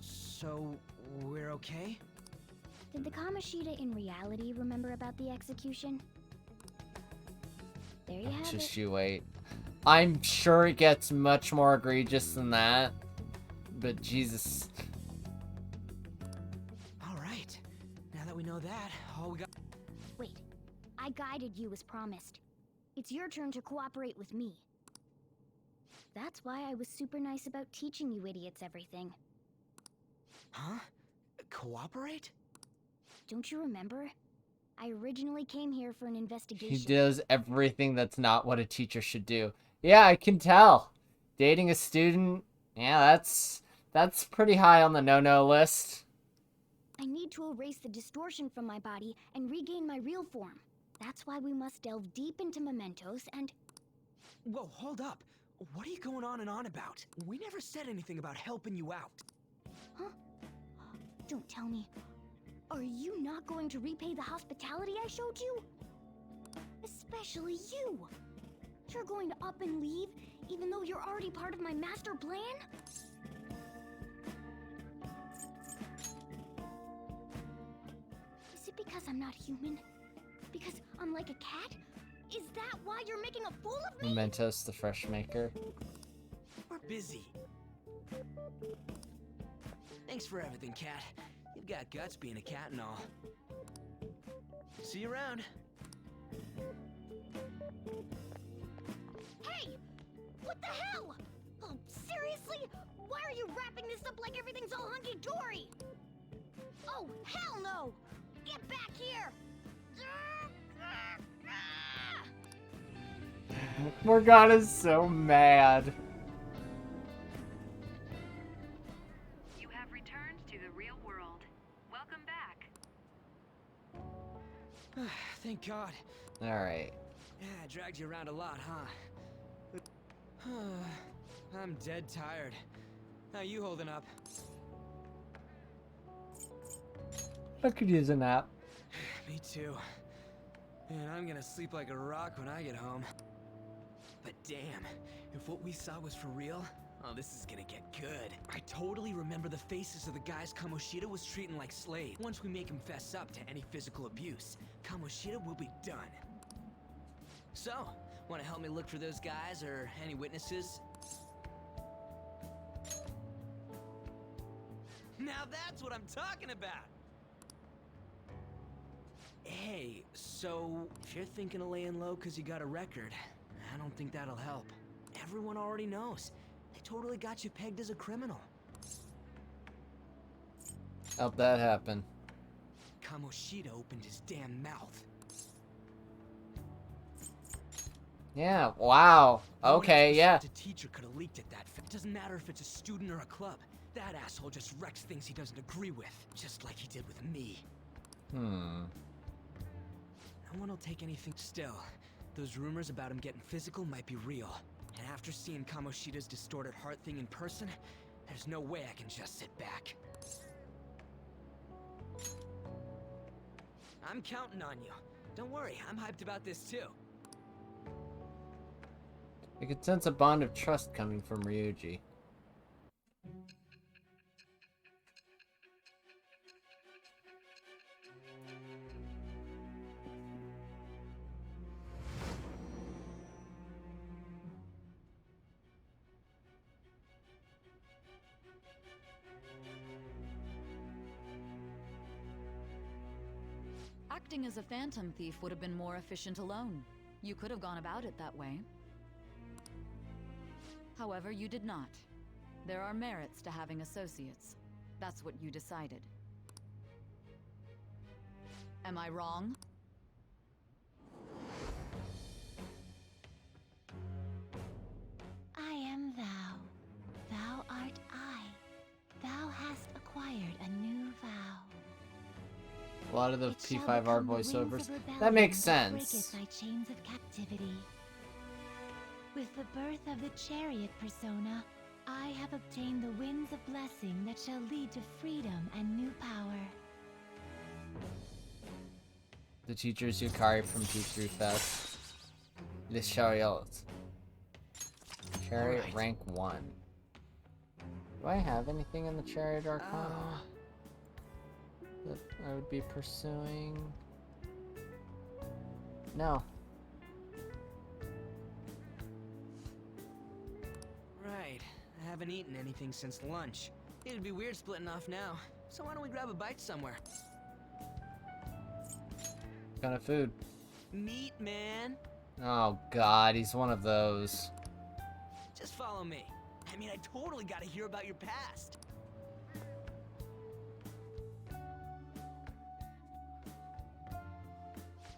So, we're okay? Did the Kamoshida in reality remember about the execution? There you have it. Just you wait. I'm sure it gets much more egregious than that. But Jesus. Alright. Now that we know that, all we got... Wait. I guided you as promised. It's your turn to cooperate with me. That's why I was super nice about teaching you idiots everything. Huh? Cooperate? Don't you remember? I originally came here for an investigation. He does everything that's not what a teacher should do. Yeah, I can tell. Dating a student, yeah, that's pretty high on the no-no list. I need to erase the distortion from my body and regain my real form. That's why we must delve deep into mementos and... Whoa, hold up. What are you going on and on about? We never said anything about helping you out. Huh? Don't tell me. Are you not going to repay the hospitality I showed you? Especially you. You're going to up and leave, even though you're already part of my master plan? Is it because I'm not human? Because I'm like a cat? Is that why you're making a fool of me? Mementos, the fresh maker. We're busy. Thanks for everything, Cat. You've got guts being a cat and all. See you around. Hey! What the hell? Oh, seriously? Why are you wrapping this up like everything's all hunky-dory? Oh, hell no! Get back here! Morgana is so mad. You have returned to the real world. Welcome back. Thank God. Alright. Yeah, I dragged you around a lot, huh? I'm dead tired. How you holding up? I could use a nap. Me too. Man, I'm gonna sleep like a rock when I get home. But damn, if what we saw was for real, oh, this is gonna get good. I totally remember the faces of the guys Kamoshida was treating like slaves. Once we make him fess up to any physical abuse, Kamoshida will be done. So, wanna help me look for those guys or any witnesses? Now that's what I'm talking about! Hey, so if you're thinking of laying low because you got a record, I don't think that'll help. Everyone already knows. They totally got you pegged as a criminal. How'd that happen? Kamoshida opened his damn mouth. Yeah, wow. Okay, yeah. The teacher could have leaked at that. It doesn't matter if it's a student or a club. That asshole just wrecks things he doesn't agree with, just like he did with me. No one will take anything still. Those rumors about him getting physical might be real. And after seeing Kamoshida's distorted heart thing in person, there's no way I can just sit back. I'm counting on you. Don't worry, I'm hyped about this too. I could sense a bond of trust coming from Ryuji. Acting as a phantom thief would have been more efficient alone. You could have gone about it that way. However, you did not. There are merits to having associates. That's what you decided. Am I wrong? I am thou. Thou art I. Thou hast acquired a new vow. A lot of the It shall P5R become the wings voiceovers. of rebellion That makes that breaketh sense. thy chains of captivity. With the birth of the chariot persona, I have obtained the winds of blessing that shall lead to freedom and new power. The teacher's Yukari from G3 Fest. The Chariot. Chariot Alright. rank 1. Do I have anything in the Chariot Arcana that I would be pursuing? No. Right. I haven't eaten anything since lunch. It'd be weird splitting off now. So why don't we grab a bite somewhere? What kind of food? Meat, man. Oh god, he's one of those. Just follow me. I mean, I totally gotta hear about your past.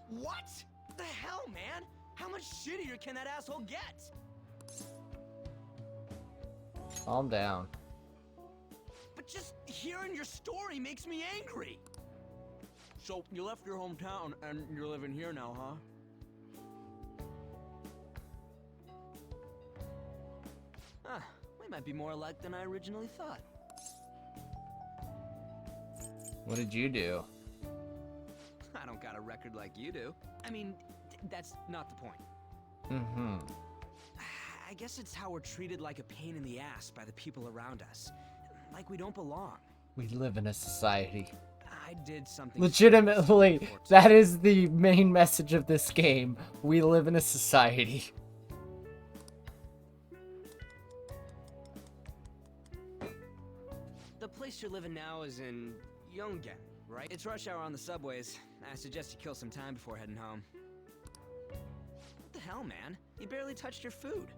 What? The hell, man? How much shittier can that asshole get? Calm down. But just hearing your story makes me angry. So, you left your hometown and you're living here now, huh? Huh, we might be more alike than I originally thought. What did you do? I don't got a record like you do. I mean, that's not the point. Mm-hmm. I guess it's how we're treated like a pain in the ass by the people around us. Like we don't belong. We live in a society. I did something... Legitimately, that is the main message of this game. We live in a society. The place you're living now is in Yongen, right? It's rush hour on the subways. I suggest you kill some time before heading home. What the hell, man? You barely touched your food.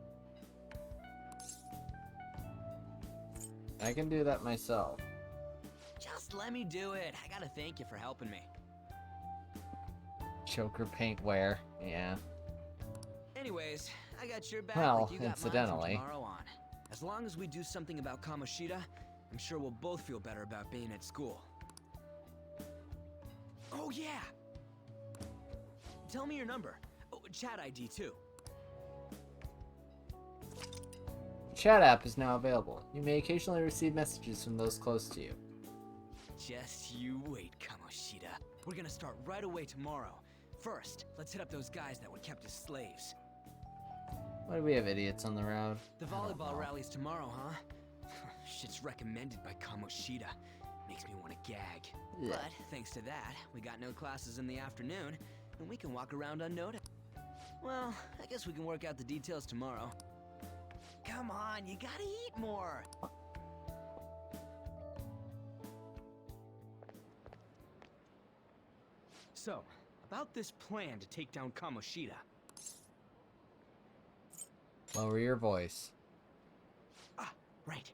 I can do that myself. Just let me do it. I gotta thank you for helping me. Joker paint wear, yeah. Anyways, I got your back Well, like you got incidentally. mine from tomorrow on. As long as we do something about Kamoshida, I'm sure we'll both feel better about being at school. Oh yeah! Tell me your number. Oh, chat ID too. The chat app is now available. You may occasionally receive messages from those close to you. Just you wait, Kamoshida. We're gonna start right away tomorrow. First, let's hit up those guys that were kept as slaves. Why do we have idiots on the road? The volleyball rally's tomorrow, huh? Shit's recommended by Kamoshida. Makes me want to gag. Yeah. But thanks to that, we got no classes in the afternoon, and we can walk around unnoticed. Well, I guess we can work out the details tomorrow. Come on, you gotta eat more! So, about this plan to take down Kamoshida. Lower your voice. Ah, right.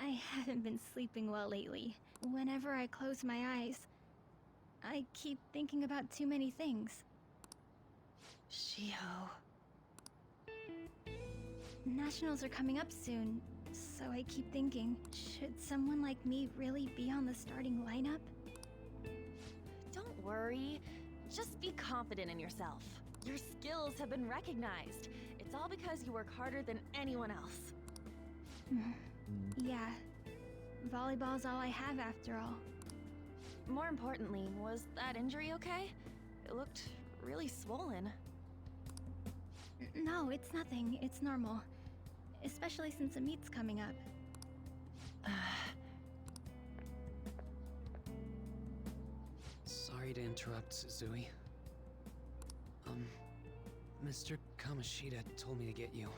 I haven't been sleeping well lately. Whenever I close my eyes, I keep thinking about too many things. Shiho. Nationals are coming up soon, so I keep thinking, should someone like me really be on the starting lineup? Don't worry. Just be confident in yourself. Your skills have been recognized. It's all because you work harder than anyone else. Yeah. Volleyball's all I have after all. More importantly, was that injury okay? It looked really swollen. No, it's nothing. It's normal. Especially since a meet's coming up. Sorry to interrupt, Suzui. Mr. Kamoshida told me to get you.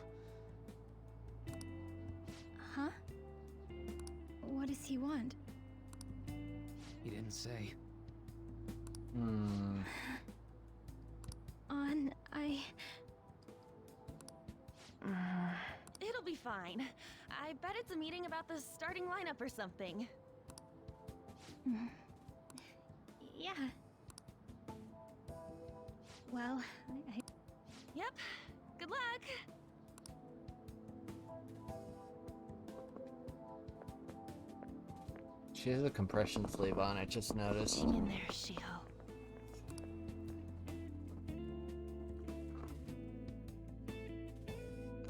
Huh? What does he want? He didn't say. It'll be fine. I bet it's a meeting about the starting lineup or something. Yeah. Well, Yep. Good luck. She has a compression sleeve on, I just noticed. Hang in there, Shiho.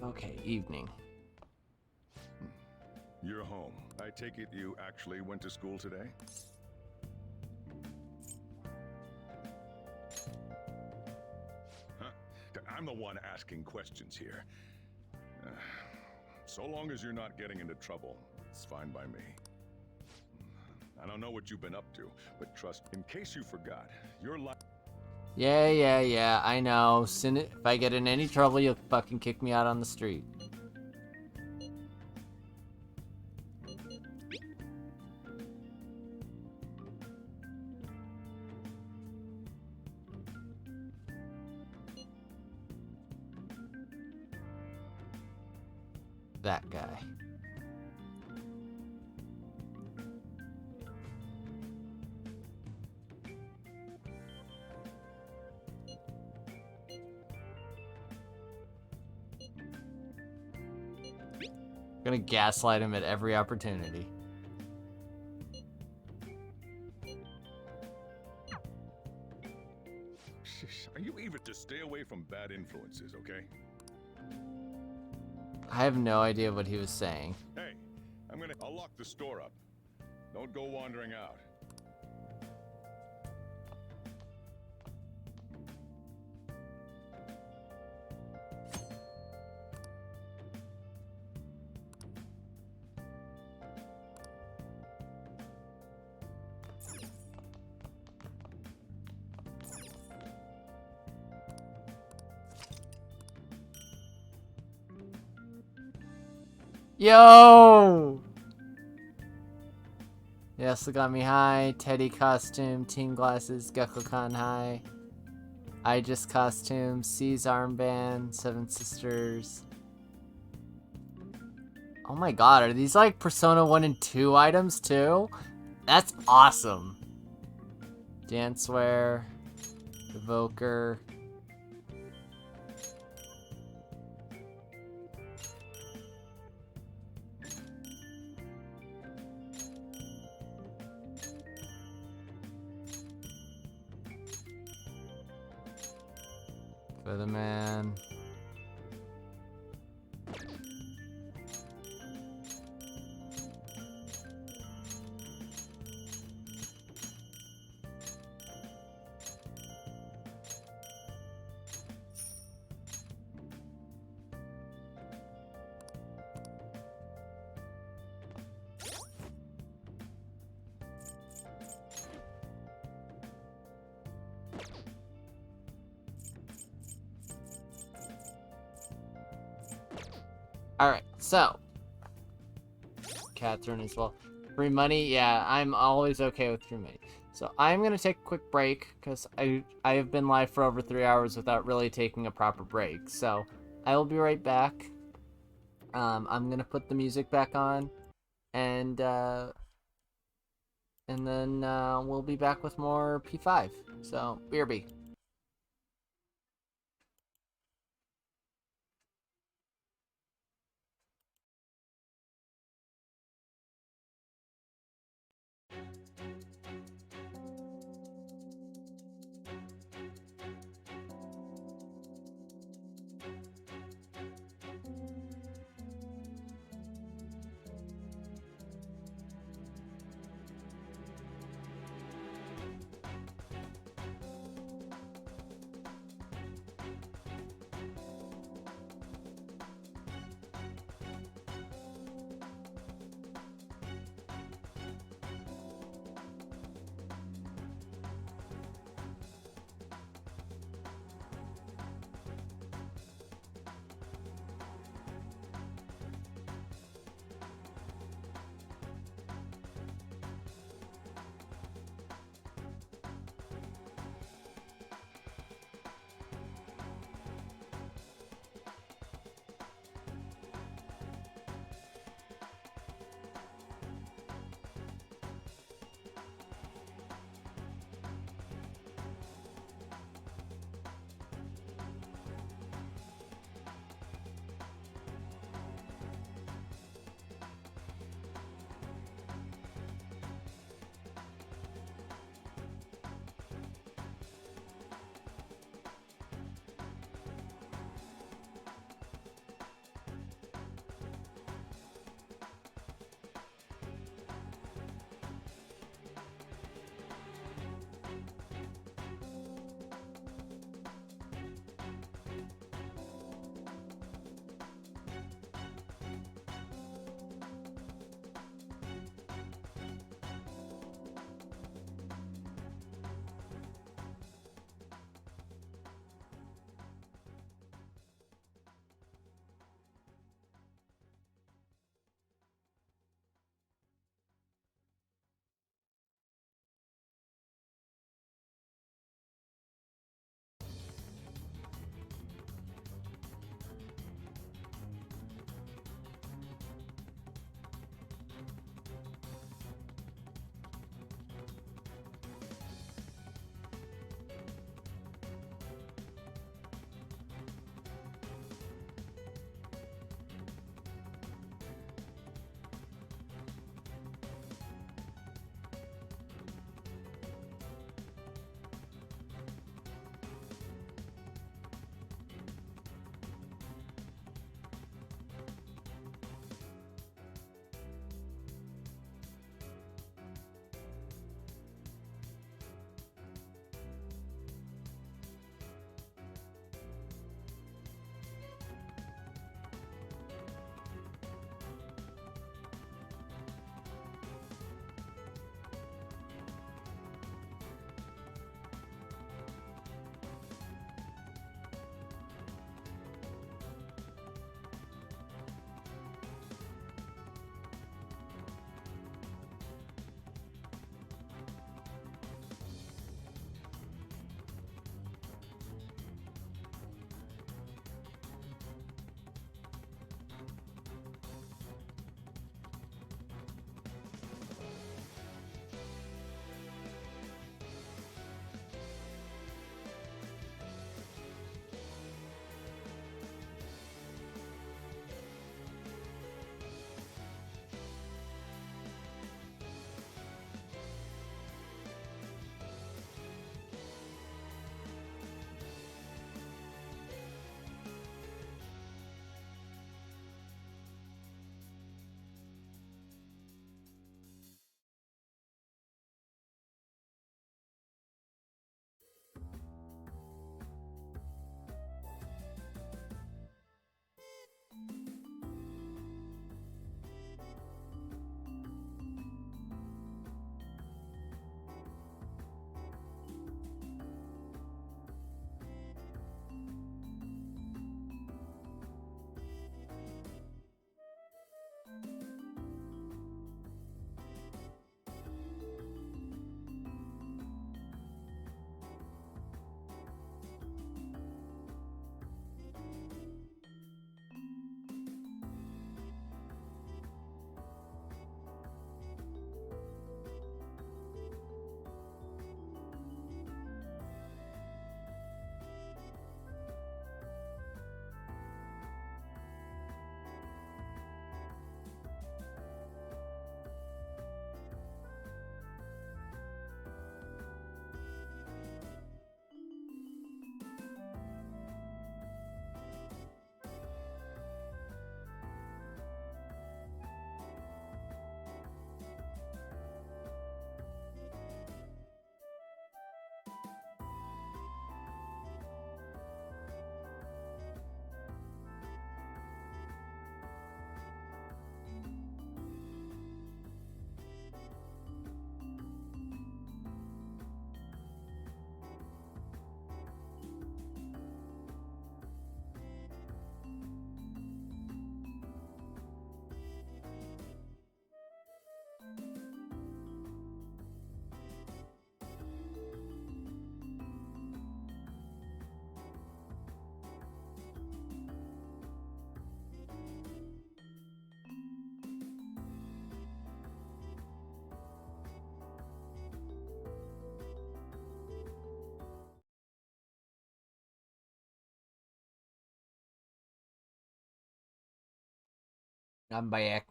Okay, evening. You're home. I take it you actually went to school today? Huh? I'm the one asking questions here. So long as you're not getting into trouble, it's fine by me. I don't know what you've been up to, but trust, in case you forgot, your life... Yeah, I know. If I get in any trouble, you'll fucking kick me out on the street. That guy. Gonna gaslight him at every opportunity. Are you even to stay away from bad influences, okay? I have no idea what he was saying. Hey, I'll lock the store up. Don't go wandering out. Yo! Yasugami High, Teddy costume, Team Glasses, Gekko-kan High, Aegis costume, C's armband, Seven Sisters. Oh my god, are these like Persona 1 and 2 items too? That's awesome. Danceware, Evoker. Featherman. Alright, so Catherine as well. Free money, yeah, I'm always okay with free money. So I'm gonna take a quick break because I have been live for over 3 hours without really taking a proper break. So I will be right back. I'm gonna put the music back on, and then we'll be back with more P5. So BRB. I'm back.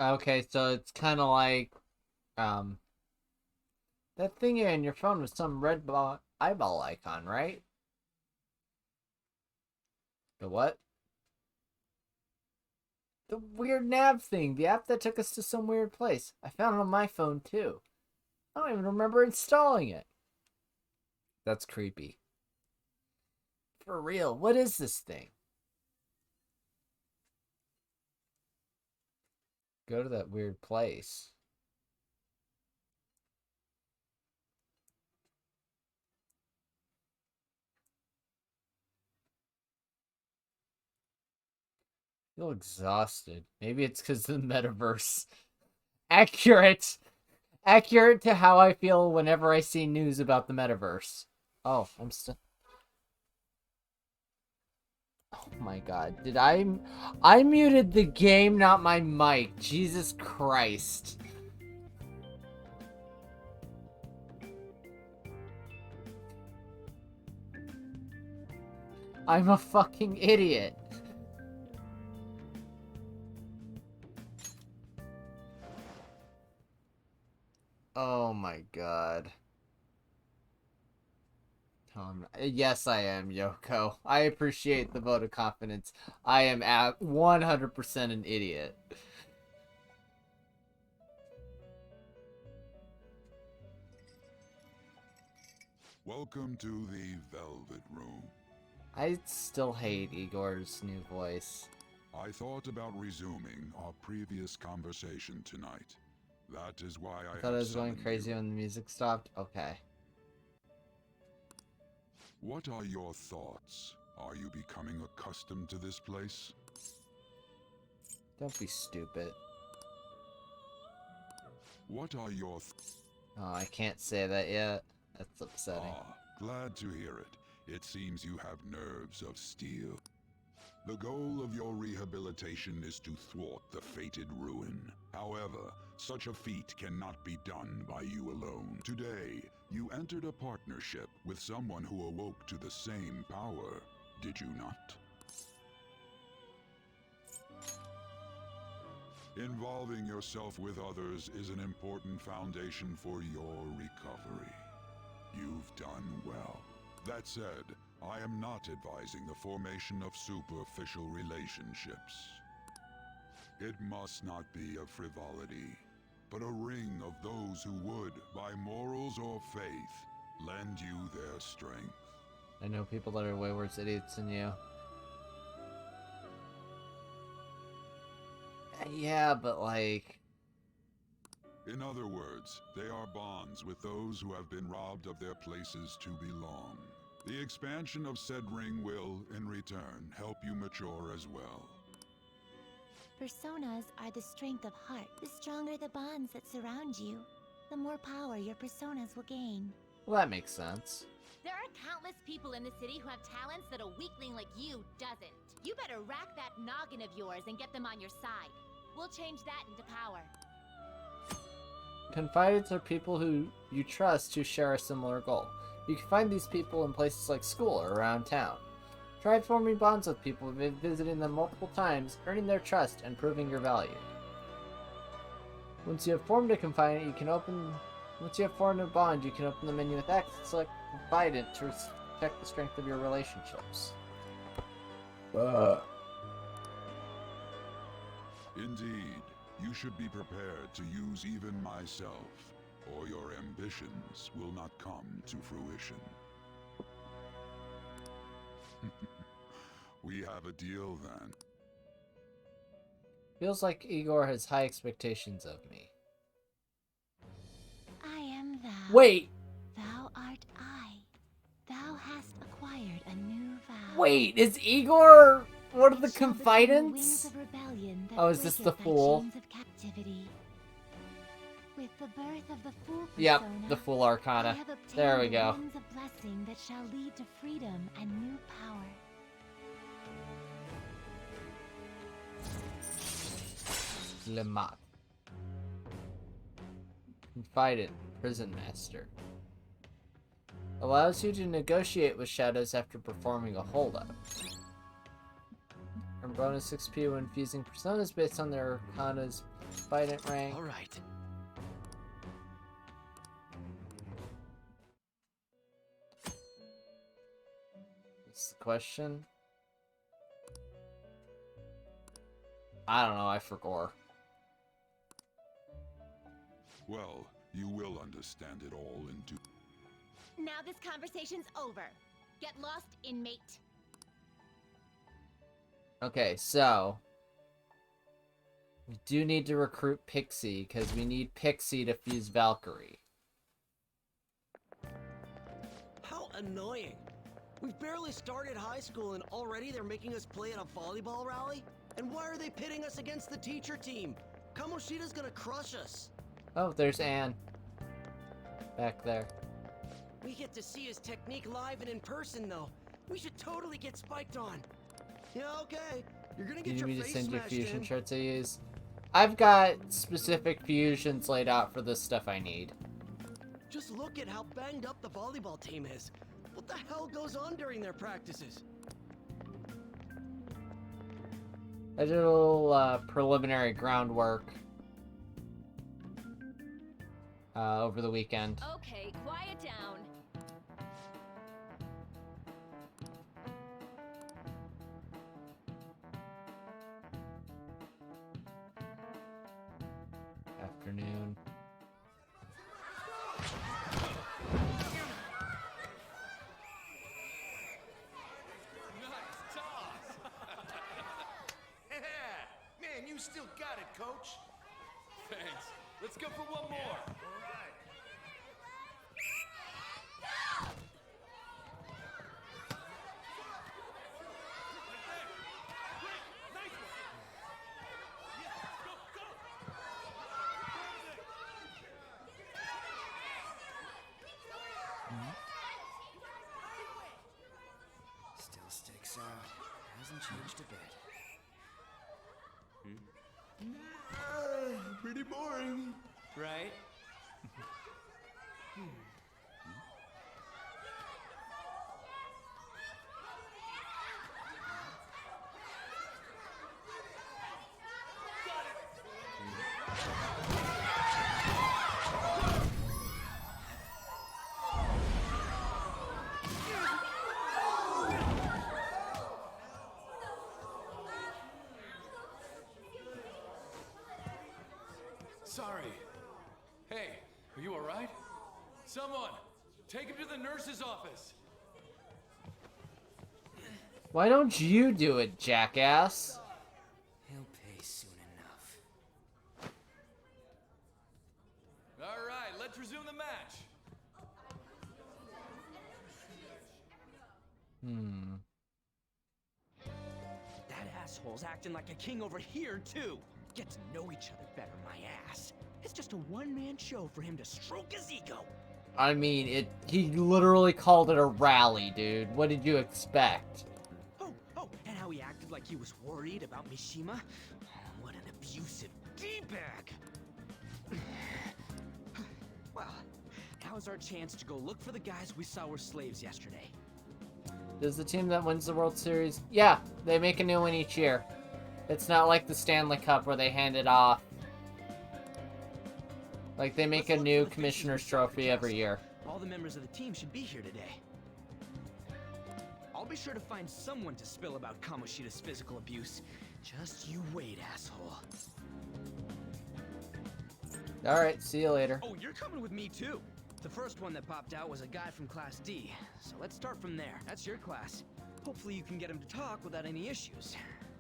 Okay, so it's kind of like, that thing in your phone with some red eyeball icon, right? The what? The weird nav thing, the app that took us to some weird place. I found it on my phone too. I don't even remember installing it. That's creepy. For real, what is this thing? Go to that weird place. I feel exhausted. Maybe it's because of the metaverse. Accurate! Accurate to how I feel whenever I see news about the metaverse. Oh, I'm still... Oh my god. Did I muted the game, not my mic. Jesus Christ. I'm a fucking idiot. Oh my god. Yes, I am, Yoko. I appreciate the vote of confidence. I am at 100% an idiot. Welcome to the Velvet Room. I still hate Igor's new voice. I thought about resuming our previous conversation tonight. That is why I thought I was going crazy when the music stopped. Okay. What are your thoughts? Are you becoming accustomed to this place? Don't be stupid. What are your Oh, I can't say that yet. That's upsetting. Ah, glad to hear it. It seems you have nerves of steel. The goal of your rehabilitation is to thwart the fated ruin. However, such a feat cannot be done by you alone. Today, you entered a partnership with someone who awoke to the same power, did you not? Involving yourself with others is an important foundation for your recovery. You've done well. That said, I am not advising the formation of superficial relationships. It must not be a frivolity, but a ring of those who would, by morals or faith, lend you their strength. I know people that are way worse idiots than you. Yeah, but like... In other words, they are bonds with those who have been robbed of their places to belong. The expansion of said ring will, in return, help you mature as well. Personas are the strength of heart. The stronger the bonds that surround you, the more power your personas will gain. Well, that makes sense. There are countless people in the city who have talents that a weakling like you doesn't. You better rack that noggin of yours and get them on your side. We'll change that into power. Confidants are people who you trust who share a similar goal. You can find these people in places like school or around town. Try forming bonds with people, visiting them multiple times, earning their trust, and proving your value. Once you have formed a confidant, Once you have formed a bond, you can open the menu with X and select Confidant to check the strength of your relationships. Indeed, you should be prepared to use even myself, or your ambitions will not come to fruition. We have a deal then. Feels like Igor has high expectations of me. I am thou. Wait! Thou art I. Thou hast acquired a new vow. Wait, is Igor one of the confidants? Oh, is this the fool? With the birth of the fool persona, Yep, the fool arcana. There we go. The winds of blessing that shall lead to freedom and new power. Lemat. Confidant, prison master. Allows you to negotiate with shadows after performing a holdup. Earn bonus XP when fusing personas based on their Arcana's confidant rank. Alright. What's the question? I don't know, I forgot. Well, you will understand it all in due. Now this conversation's over. Get lost, inmate. Okay, so we do need to recruit Pixie because we need Pixie to fuse Valkyrie. How annoying. We've barely started high school and already they're making us play at a volleyball rally? And why are they pitting us against the teacher team? Kamoshida's gonna crush us. Oh, there's Anne. Back there. We get to see his technique live and in person, though. We should totally get spiked on. Yeah, okay. You're gonna get You your need me to face send you smashed fusion in. charts I use? I've got specific fusions laid out for the stuff I need. Just look at how banged up the volleyball team is. What the hell goes on during their practices? I did a little preliminary groundwork over the weekend. Okay, quiet down. Afternoon. Nice toss! Yeah! Man, you still got it, coach. Thanks. Let's go for one more. Still sticks out. Hasn't changed a bit. Pretty boring. Right? Sorry. Hey, are you alright? Someone, take him to the nurse's office. Why don't you do it, jackass? He'll pay soon enough. Alright, let's resume the match. That asshole's acting like a king over here, too. Get to know each other better, my ass. It's just a one-man show for him to stroke his ego. I mean, he literally called it a rally, dude. What did you expect? Oh, and how he acted like he was worried about Mishima? What an abusive D-bag! Well, now's our chance to go look for the guys we saw were slaves yesterday. Does the team that wins the World Series? Yeah, they make a new one each year. It's not like the Stanley Cup where they hand it off. Like, they make a new Commissioner's Trophy every year. All the members of the team should be here today. I'll be sure to find someone to spill about Kamoshida's physical abuse. Just you wait, asshole. Alright, see you later. Oh, you're coming with me too. The first one that popped out was a guy from Class D. So let's start from there. That's your class. Hopefully you can get him to talk without any issues.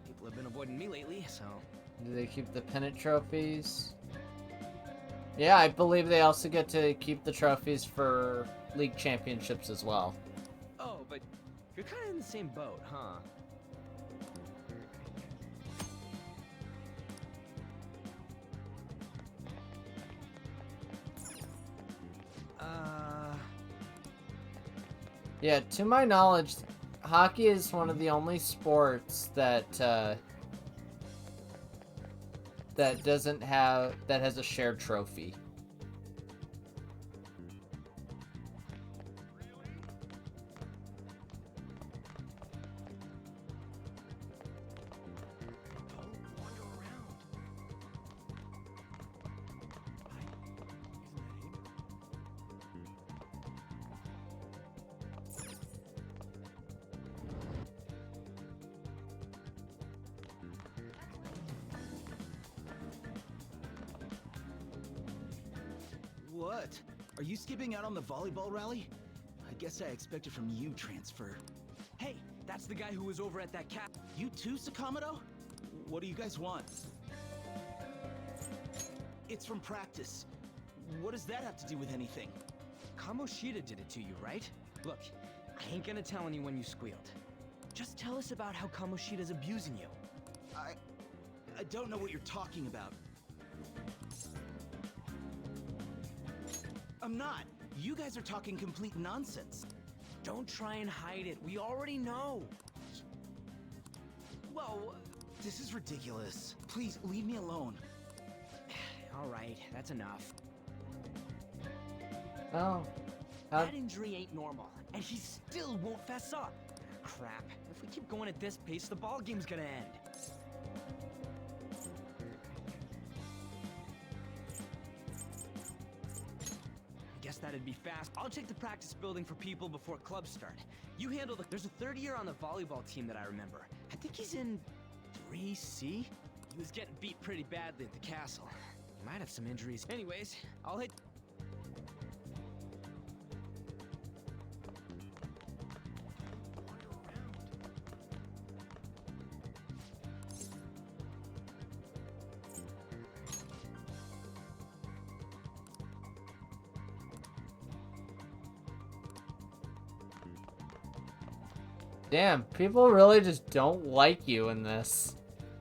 People have been avoiding me lately, so... Do they keep the pennant trophies? Yeah, I believe they also get to keep the trophies for league championships as well. Oh, but you're kind of in the same boat, huh? Yeah, to my knowledge, hockey is one of the only sports that that has a shared trophy. What? Are you skipping out on the volleyball rally? I guess I expected from you, Transfer. Hey, that's the guy who was over at that cap. You too, Sakamoto? What do you guys want? It's from practice. What does that have to do with anything? Kamoshida did it to you, right? Look, I ain't gonna tell anyone you squealed. Just tell us about how Kamoshida's abusing you. I don't know what you're talking about. I'm not. You guys are talking complete nonsense. Don't try and hide it. We already know. Whoa, this is ridiculous. Please, leave me alone. All right, that's enough. Oh. That injury ain't normal, and he still won't fess up. Crap. If we keep going at this pace, the ball game's gonna end. Guess that'd be fast. I'll check the practice building for people before clubs start. You handle the... There's a third year on the volleyball team that I remember. I think he's in 3C? He was getting beat pretty badly at the castle. He might have some injuries. Anyways, I'll hit... Damn, people really just don't like you in this.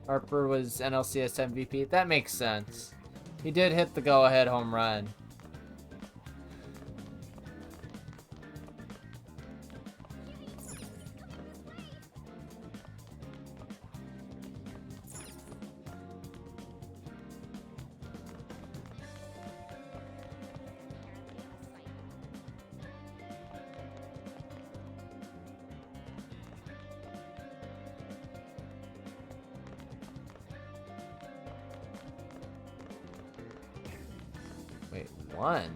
Harper was NLCS MVP. That makes sense. He did hit the go-ahead home run. Wait, one?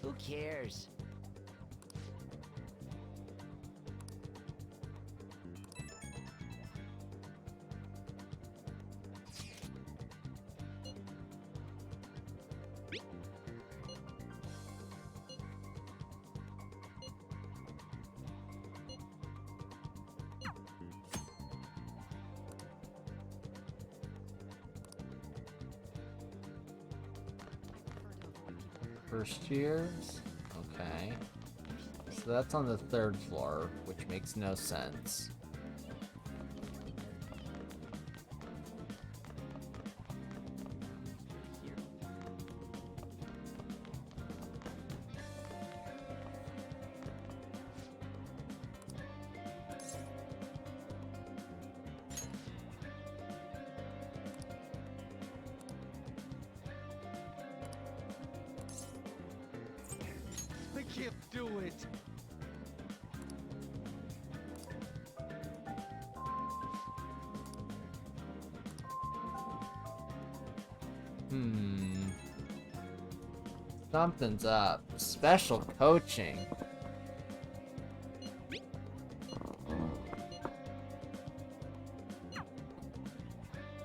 Who cares? First years? Okay. So that's on the third floor, which makes no sense. I can't do it. Something's up. Special coaching.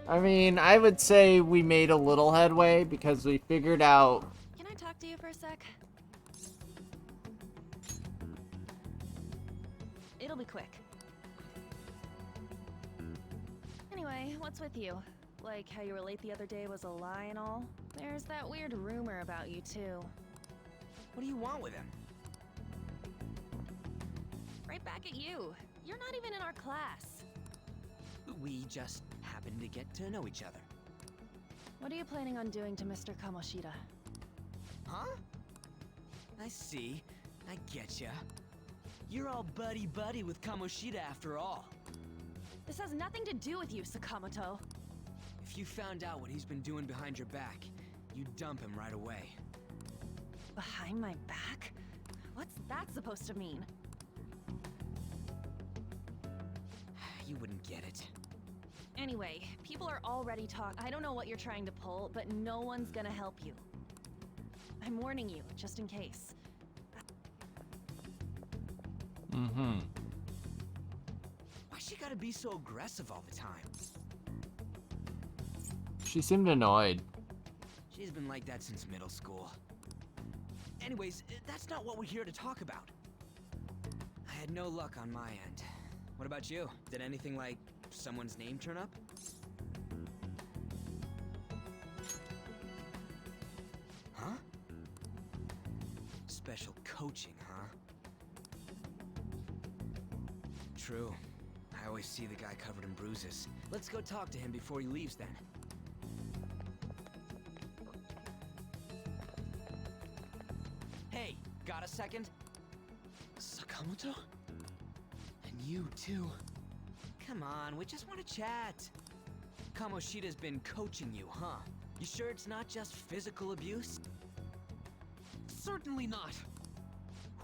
I mean, I would say we made a little headway because we figured out... Can I talk to you for a sec? It'll be quick. Anyway, what's with you? Like how you were late the other day was a lie and all? There's that weird rumor about you, too. What do you want with him? Right back at you. You're not even in our class. We just happened to get to know each other. What are you planning on doing to Mr. Kamoshida? Huh? I see. I getcha. You're all buddy-buddy with Kamoshida after all. This has nothing to do with you, Sakamoto. If you found out what he's been doing behind your back, you'd dump him right away. Behind my back? What's that supposed to mean? You wouldn't get it. Anyway, people are already talking. I don't know what you're trying to pull, but no one's gonna help you. I'm warning you, just in case. Mm-hmm. Why she gotta be so aggressive all the time? She seemed annoyed. She's been like that since middle school. Anyways, that's not what we're here to talk about. I had no luck on my end. What about you? Did anything like someone's name turn up? Huh? Special coaching, huh? True. I always see the guy covered in bruises. Let's go talk to him before he leaves then. Hey, got a second? Sakamoto? And you too. Come on, we just want to chat. Kamoshida's been coaching you, huh? You sure it's not just physical abuse? Certainly not.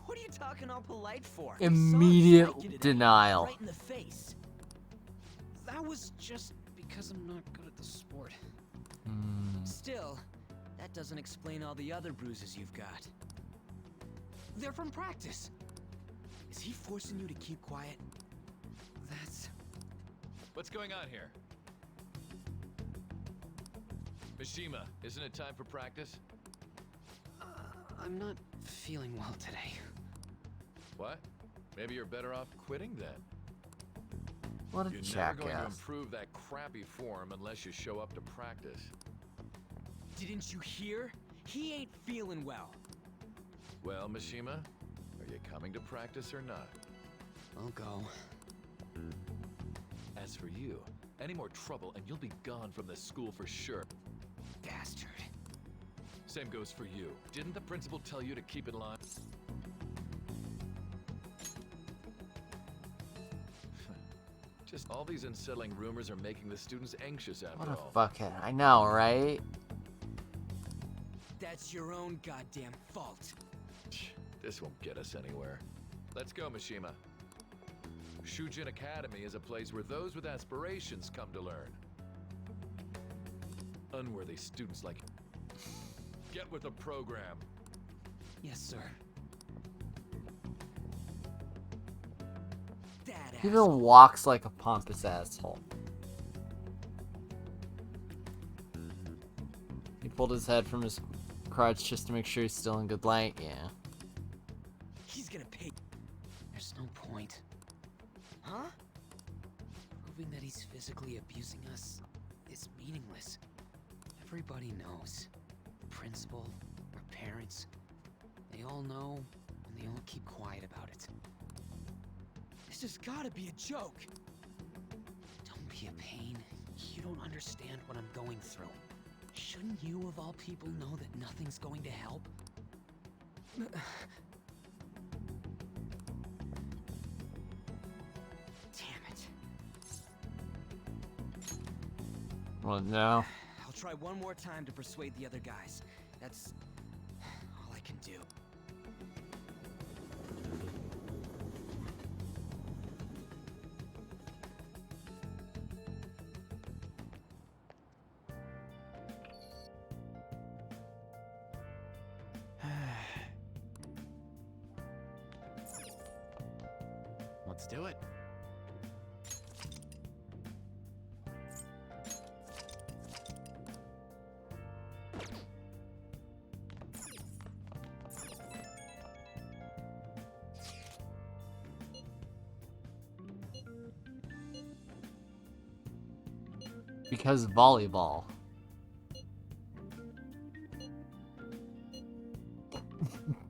What are you talking all polite for? Immediate denial. Right in the face. That was just because I'm not good at the sport. Still, that doesn't explain all the other bruises you've got. They're from practice. Is he forcing you to keep quiet? That's... What's going on here? Mishima, isn't it time for practice? I'm not feeling well today. What? Maybe you're better off quitting then. What a You're never going to jackass. improve that crappy form unless you show up to practice. Didn't you hear? He ain't feeling well. Well, Mishima, are you coming to practice or not? I'll go. As for you, any more trouble and you'll be gone from this school for sure. Bastard. Same goes for you. Didn't the principal tell you to keep in line? Just all these unsettling rumors are making the students anxious after What a all. fuckhead. I know, right? That's your own goddamn fault. This won't get us anywhere. Let's go, Mishima. Shujin Academy is a place where those with aspirations come to learn. Unworthy students like you. Get with the program. Yes, sir. He even walks like a pompous asshole. He pulled his head from his crotch just to make sure he's still in good light. Yeah. He's gonna pay. There's no point. Huh? Proving that he's physically abusing us is meaningless. Everybody knows. The principal, our parents, they all know, and they all keep quiet about it. This has gotta be a joke. Don't be a pain. You don't understand what I'm going through. Shouldn't you, of all people, know that nothing's going to help? Damn it. Well, no. I'll try one more time to persuade the other guys. That's all I can do. Let's do it. Because volleyball.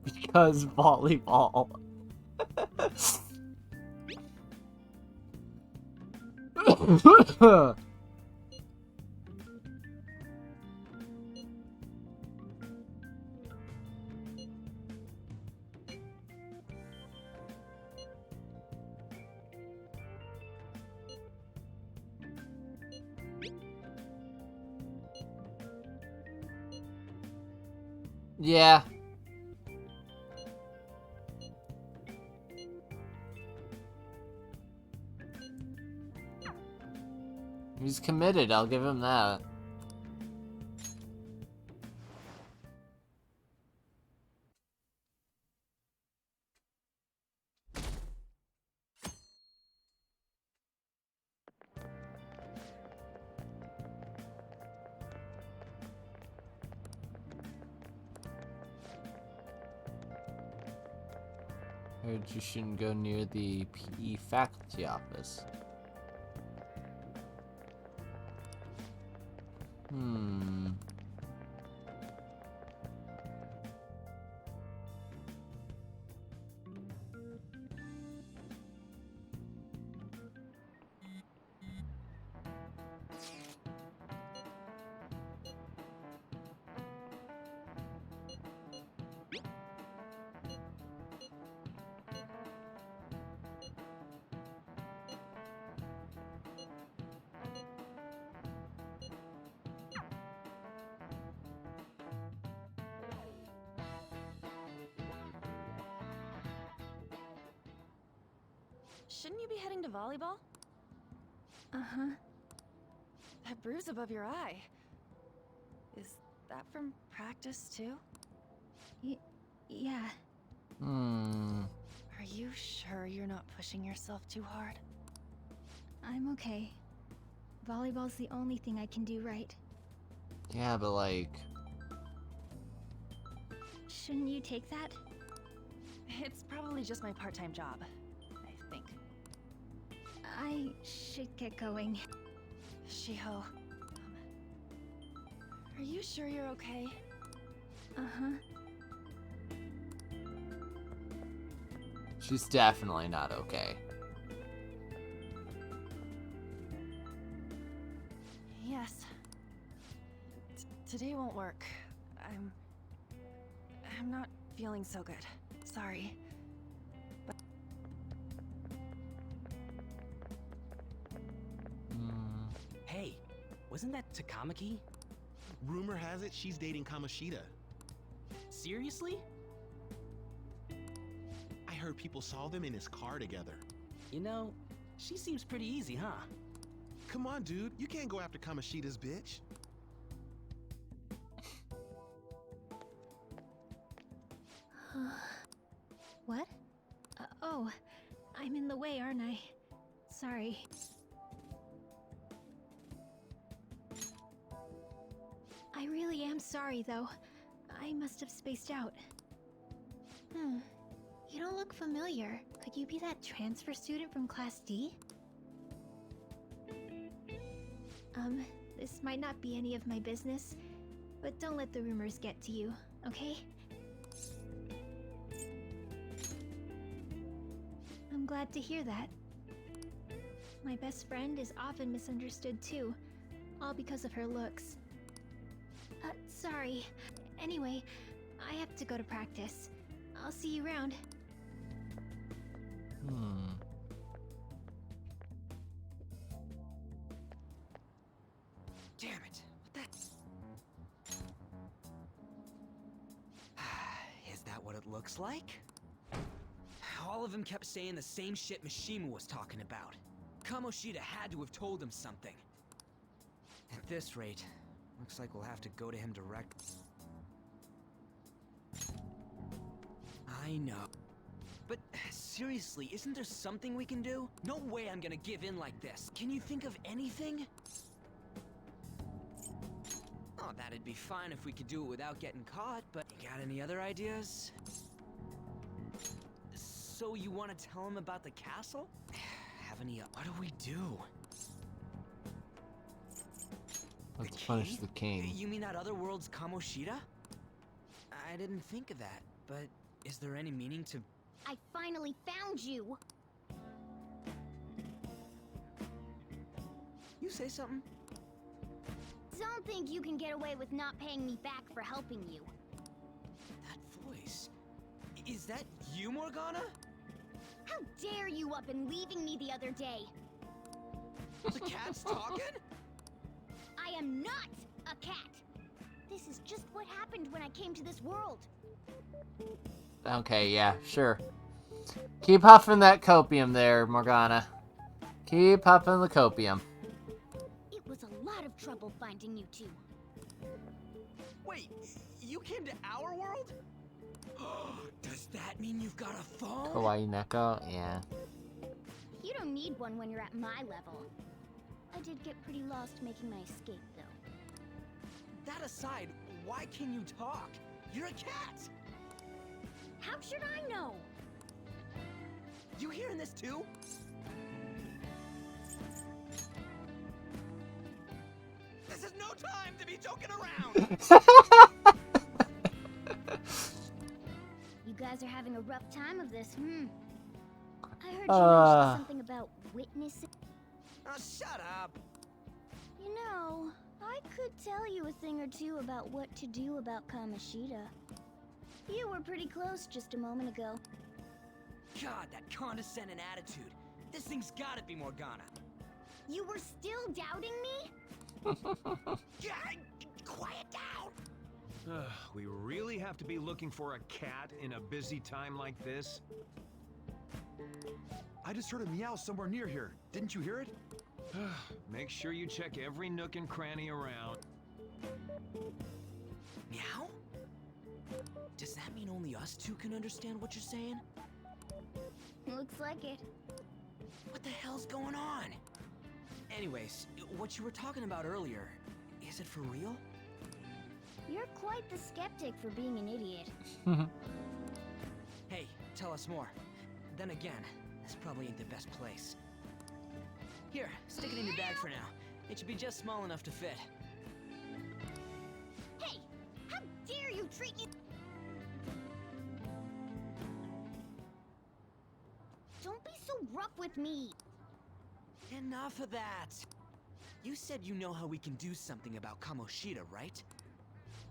Because volleyball. Yeah. He's committed, I'll give him that. Heard you shouldn't go near the PE faculty office. Shouldn't you be heading to volleyball? Uh-huh. That bruise above your eye. Is that from practice too? Yeah. Are you sure you're not pushing yourself too hard? I'm okay. Volleyball's the only thing I can do right. Yeah, but like... Shouldn't you take that? It's probably just my part-time job, I think. I should get going. Shiho, are you sure you're okay? Uh-huh. She's definitely not okay. Yes. Today won't work. I'm not feeling so good. Sorry. But Hey, wasn't that Takamaki? Rumor has it she's dating Kamoshida. Seriously? I heard people saw them in his car together. You know, she seems pretty easy, huh? Come on, dude. You can't go after Kamoshida's bitch. What? Oh, I'm in the way, aren't I? Sorry. I really am sorry, though. I must have spaced out. You don't look familiar. Could you be that transfer student from Class D? This might not be any of my business, but don't let the rumors get to you, okay? I'm glad to hear that. My best friend is often misunderstood too, all because of her looks. Sorry. Anyway, I have to go to practice. I'll see you around. Damn it. What the... Is that what it looks like? All of them kept saying the same shit Mishima was talking about. Kamoshida had to have told him something. At this rate, looks like we'll have to go to him direct. I know. But seriously, isn't there something we can do? No way I'm gonna give in like this. Can you think of anything? Oh, that'd be fine if we could do it without getting caught, but you got any other ideas? So you want to tell him about the castle? Have any... What do we do? Let's punish the king. You mean that other world's Kamoshida? I didn't think of that, but is there any meaning to... I finally found you! You say something? Don't think you can get away with not paying me back for helping you. That voice... Is that you, Morgana? How dare you up and leaving me the other day? The cat's talking? I am not a cat! This is just what happened when I came to this world. Okay, yeah, sure. Keep huffing that copium there, Morgana. Keep huffing the copium. It was a lot of trouble finding you two. Wait, you came to our world? Does that mean you've got a phone? Kawaii Neko? Yeah. You don't need one when you're at my level. I did get pretty lost making my escape, though. That aside, why can you talk? You're a cat! How should I know? You hearing this too? This is no time to be joking around! You guys are having a rough time of this, I heard you mention something about witnessing. Oh, shut up! You know, I could tell you a thing or two about what to do about Kamoshida. You were pretty close just a moment ago. God, that condescending attitude. This thing's gotta be Morgana. You were still doubting me? Quiet down! We really have to be looking for a cat in a busy time like this? I just heard a meow somewhere near here. Didn't you hear it? Make sure you check every nook and cranny around. Meow? Does that mean only us two can understand what you're saying? Looks like it. What the hell's going on? Anyways, what you were talking about earlier, is it for real? You're quite the skeptic for being an idiot. Hey, tell us more. Then again, this probably ain't the best place. Here, stick it in your bag for now. It should be just small enough to fit. Hey! How dare you treat me— Don't be so rough with me! Enough of that! You said you know how we can do something about Kamoshida, right?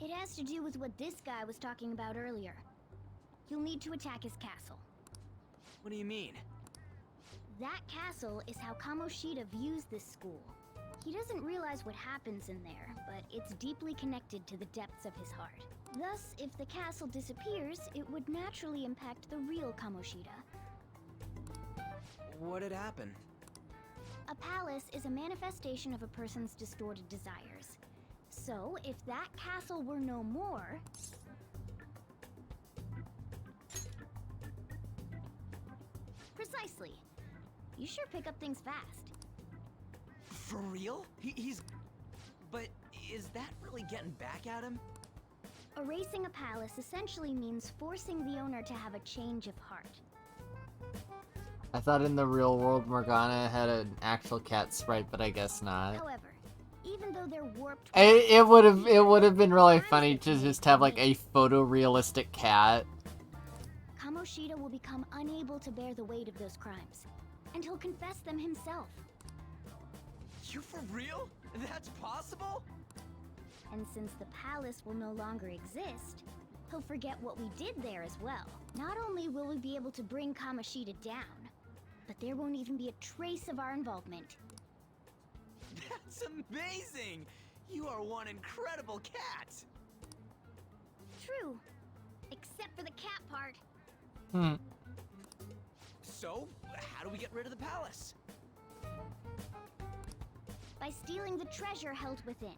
It has to do with what this guy was talking about earlier. You'll need to attack his castle. What do you mean? That castle is how Kamoshida views this school. He doesn't realize what happens in there, but it's deeply connected to the depths of his heart. Thus, if the castle disappears, it would naturally impact the real Kamoshida. What'd happen? A palace is a manifestation of a person's distorted desires. So, if that castle were no more... Precisely. You sure pick up things fast. For real? He's... But is that really getting back at him? Erasing a palace essentially means forcing the owner to have a change of heart. I thought in the real world Morgana had an actual cat sprite, but I guess not. However, even though they're warped... It would have been really funny to just have like a photorealistic cat. Kamoshida will become unable to bear the weight of those crimes, and he'll confess them himself. You for real? That's possible? And since the palace will no longer exist, he'll forget what we did there as well. Not only will we be able to bring Kamoshida down, but there won't even be a trace of our involvement. That's amazing! You are one incredible cat! True. Except for the cat part. So, how do we get rid of the palace? By stealing the treasure held within.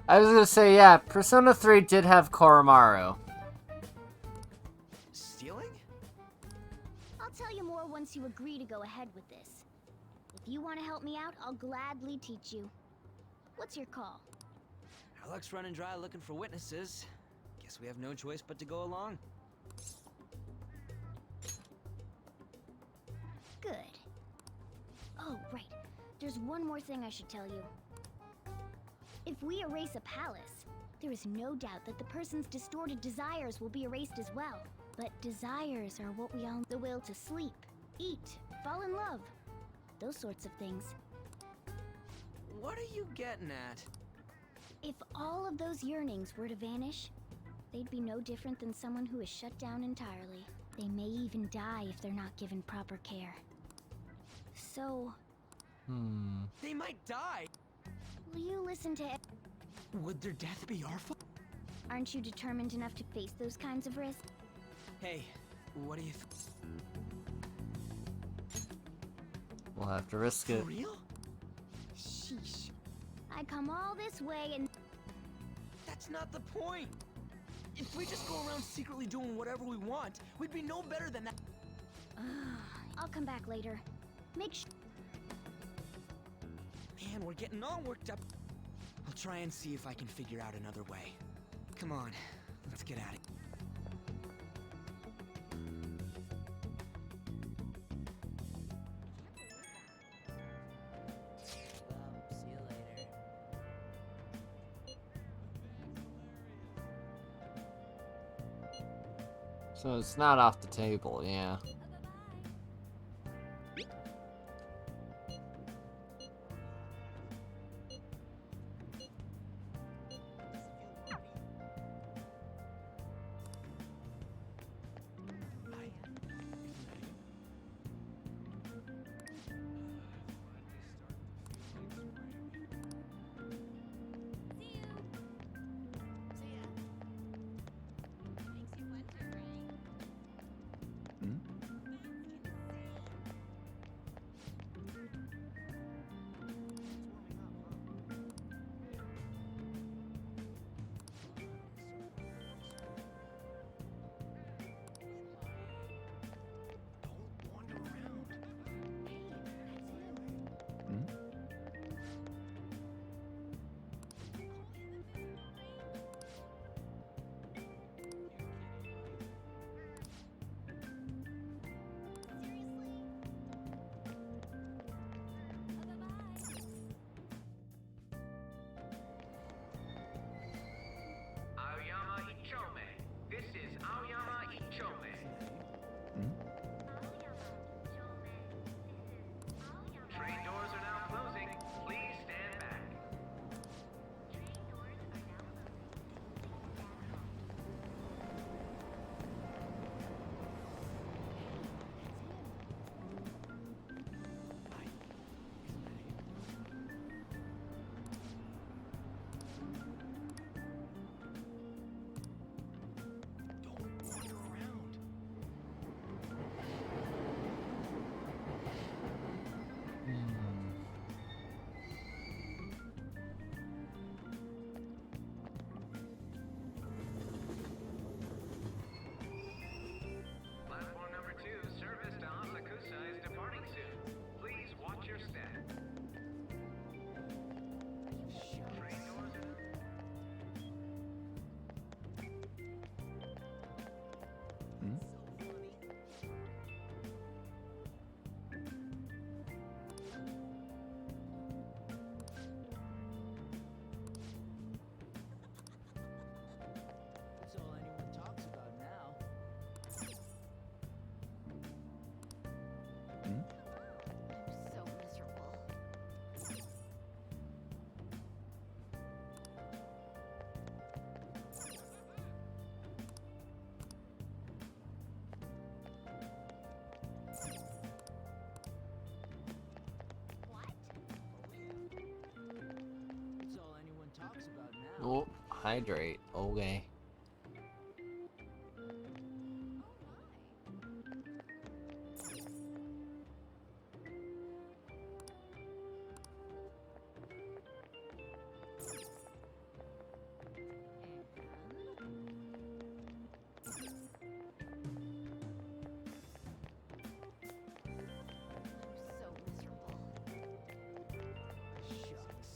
I was gonna say, yeah, Persona 3 did have Koromaru. Stealing? I'll tell you more once you agree to go ahead with this. If you want to help me out, I'll gladly teach you. What's your call? Our luck's running dry looking for witnesses. Guess we have no choice but to go along. Good. Oh, right. There's one more thing I should tell you. If we erase a palace, there is no doubt that the person's distorted desires will be erased as well. But desires are what we all... The will to sleep, eat, fall in love. Those sorts of things. What are you getting at? If all of those yearnings were to vanish, they'd be no different than someone who is shut down entirely. They may even die if they're not given proper care. So... They might die! Will you listen to... Would their death be our fault? Aren't you determined enough to face those kinds of risks? Hey, what do you We'll have to risk it. For real? Sheesh. I come all this way and... That's not the point! If we just go around secretly doing whatever we want, we'd be no better than that. I'll come back later. Make sure... Man, we're getting all worked up. I'll try and see if I can figure out another way. Come on, let's get at it. See you later. So it's not off the table, yeah. That's all anyone talks about now. Hmm? I'm so miserable. That's all anyone talks about now. Oh, hydrate. Okay. So miserable. Shucks.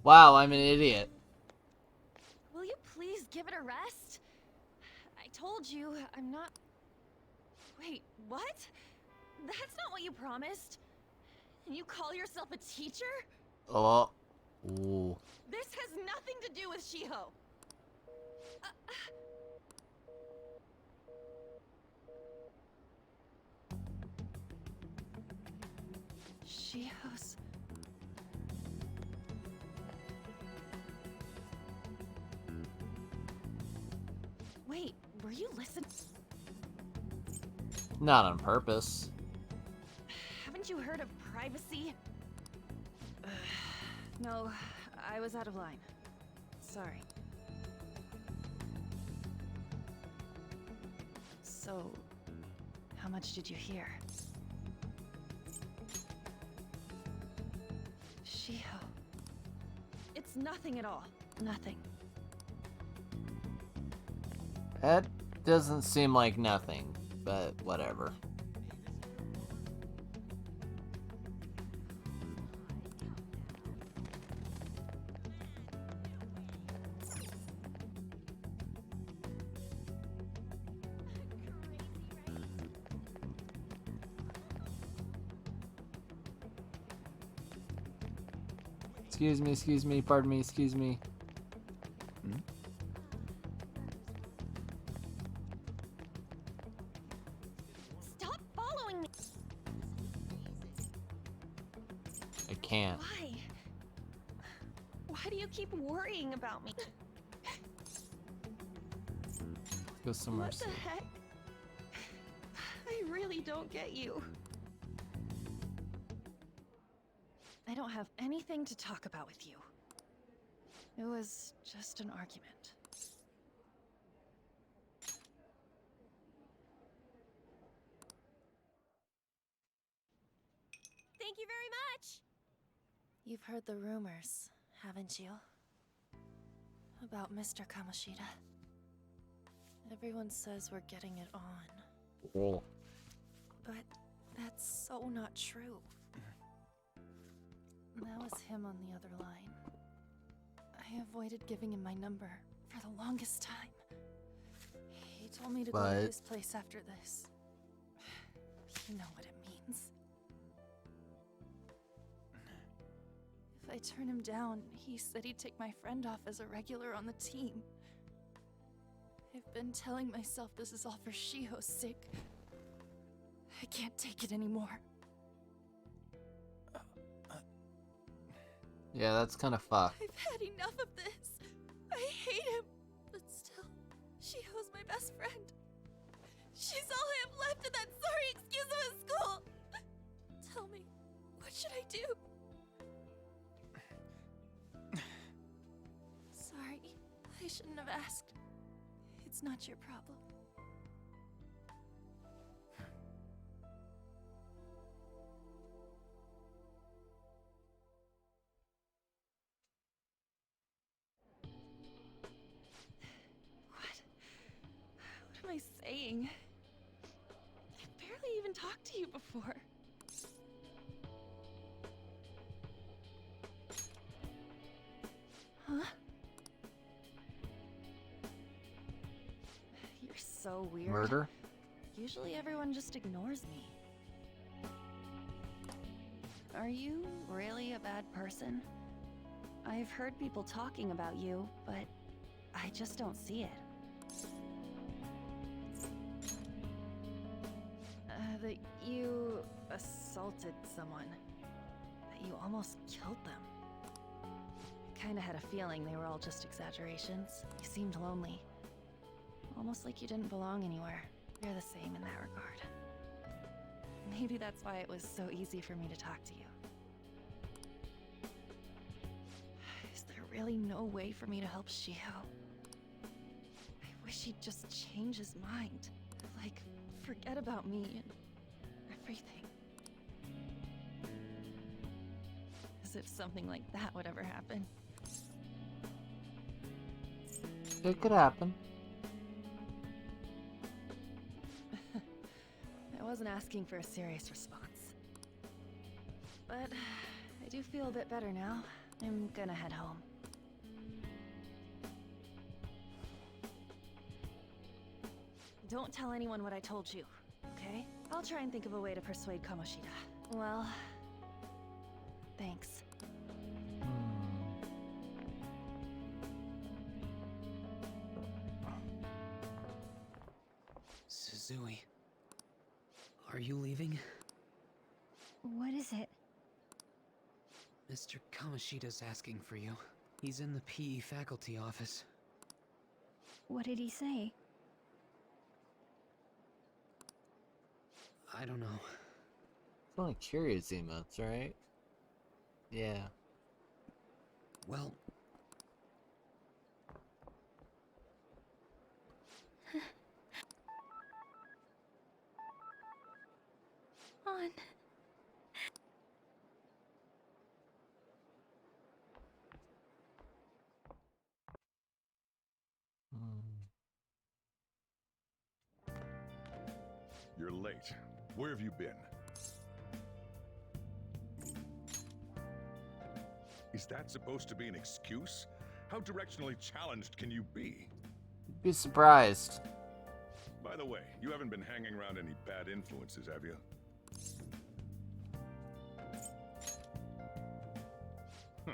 Wow, I'm an idiot. Will you please give it a rest? I told you, I'm not... Wait, what? That's not what you promised. And you call yourself a teacher? Oh. Ooh. This has nothing to do with Shiho. Shiho's... Wait, were you listening? Not on purpose. Haven't you heard of privacy? No, I was out of line. Sorry. So, how much did you hear? Shiho. It's nothing at all. Nothing. That doesn't seem like nothing, but whatever. Excuse me, pardon me, excuse me. Stop following me! I can't. Why? Why do you keep worrying about me? Go somewhere What the safe. heck? I really don't get you. I don't have anything to talk about with you. It was just an argument. Thank you very much! You've heard the rumors, haven't you? About Mr. Kamoshida. Everyone says we're getting it on. Cool. But that's so not true. That was him on the other line. I avoided giving him my number for the longest time. He told me to go to his place after this. You know what it means. If I turn him down, he said he'd take my friend off as a regular on the team. I've been telling myself this is all for Shiho's sake. I can't take it anymore. Yeah, that's kind of fucked. I've had enough of this. I hate him. But still, Shiho's my best friend. She's all I have left of that sorry excuse of a school. Tell me, what should I do? Sorry, I shouldn't have asked. It's not your problem. What am I saying? I've barely even talked to you before. Huh? You're so weird. Murder? Usually everyone just ignores me. Are you really a bad person? I've heard people talking about you, but I just don't see it. That you assaulted someone. That you almost killed them. I kinda had a feeling they were all just exaggerations. You seemed lonely. Almost like you didn't belong anywhere. You're the same in that regard. Maybe that's why it was so easy for me to talk to you. Is there really no way for me to help Shiho? I wish he'd just change his mind. Like, forget about me and everything. As if something like that would ever happen. It could happen. I wasn't asking for a serious response. But I do feel a bit better now. I'm gonna head home. Don't tell anyone what I told you, okay? I'll try and think of a way to persuade Kamoshida. Well, thanks. Suzui, are you leaving? What is it? Mr. Kamoshida's asking for you. He's in the PE faculty office. What did he say? I don't know. It's only curious emotes, right? Yeah. Well... On. You're late. Where have you been? Is that supposed to be an excuse? How directionally challenged can you be? You'd be surprised. By the way, you haven't been hanging around any bad influences, have you? Huh.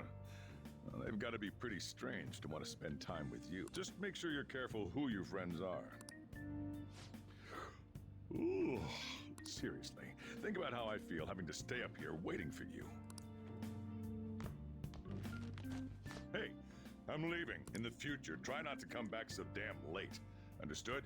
Well, they've got to be pretty strange to want to spend time with you. Just make sure you're careful who your friends are. Ooh, seriously, think about how I feel having to stay up here waiting for you. Hey, I'm leaving. In the future, try not to come back so damn late. Understood?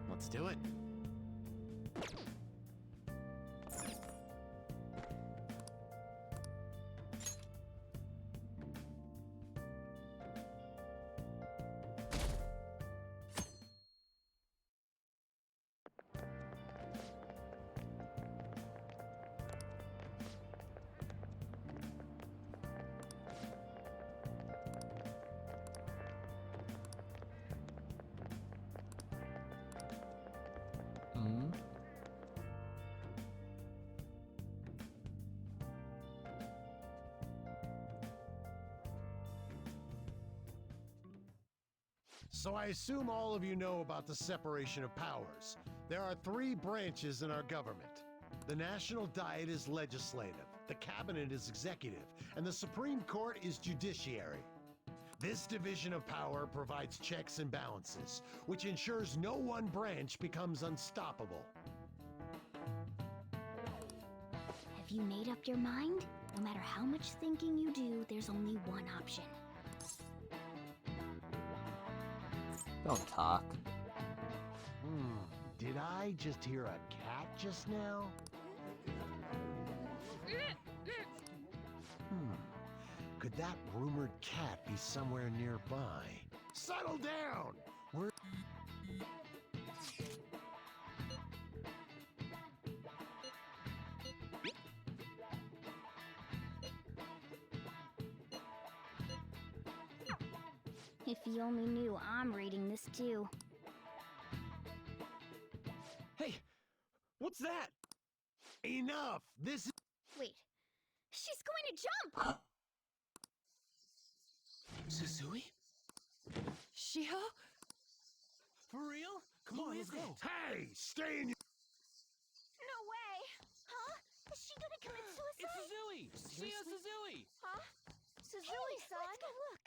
Let's do it. So I assume all of you know about the separation of powers. There are 3 branches in our government. The National Diet is legislative, the Cabinet is executive, and the Supreme Court is judiciary. This division of power provides checks and balances, which ensures no one branch becomes unstoppable. Have you made up your mind? No matter how much thinking you do, there's only one option. Don't talk. Did I just hear a cat just now? Could that rumored cat be somewhere nearby? Settle down! We're... If you only knew I'm reading this too. Hey! What's that? Enough! This is... Wait, she's going to jump! Suzui? Shiho? For real? Come on, let's go. Hey! Stay in your... No way! Huh? Is she gonna commit suicide? It's Suzui! Shia Suzui! Huh? Suzui-san? Let's go look.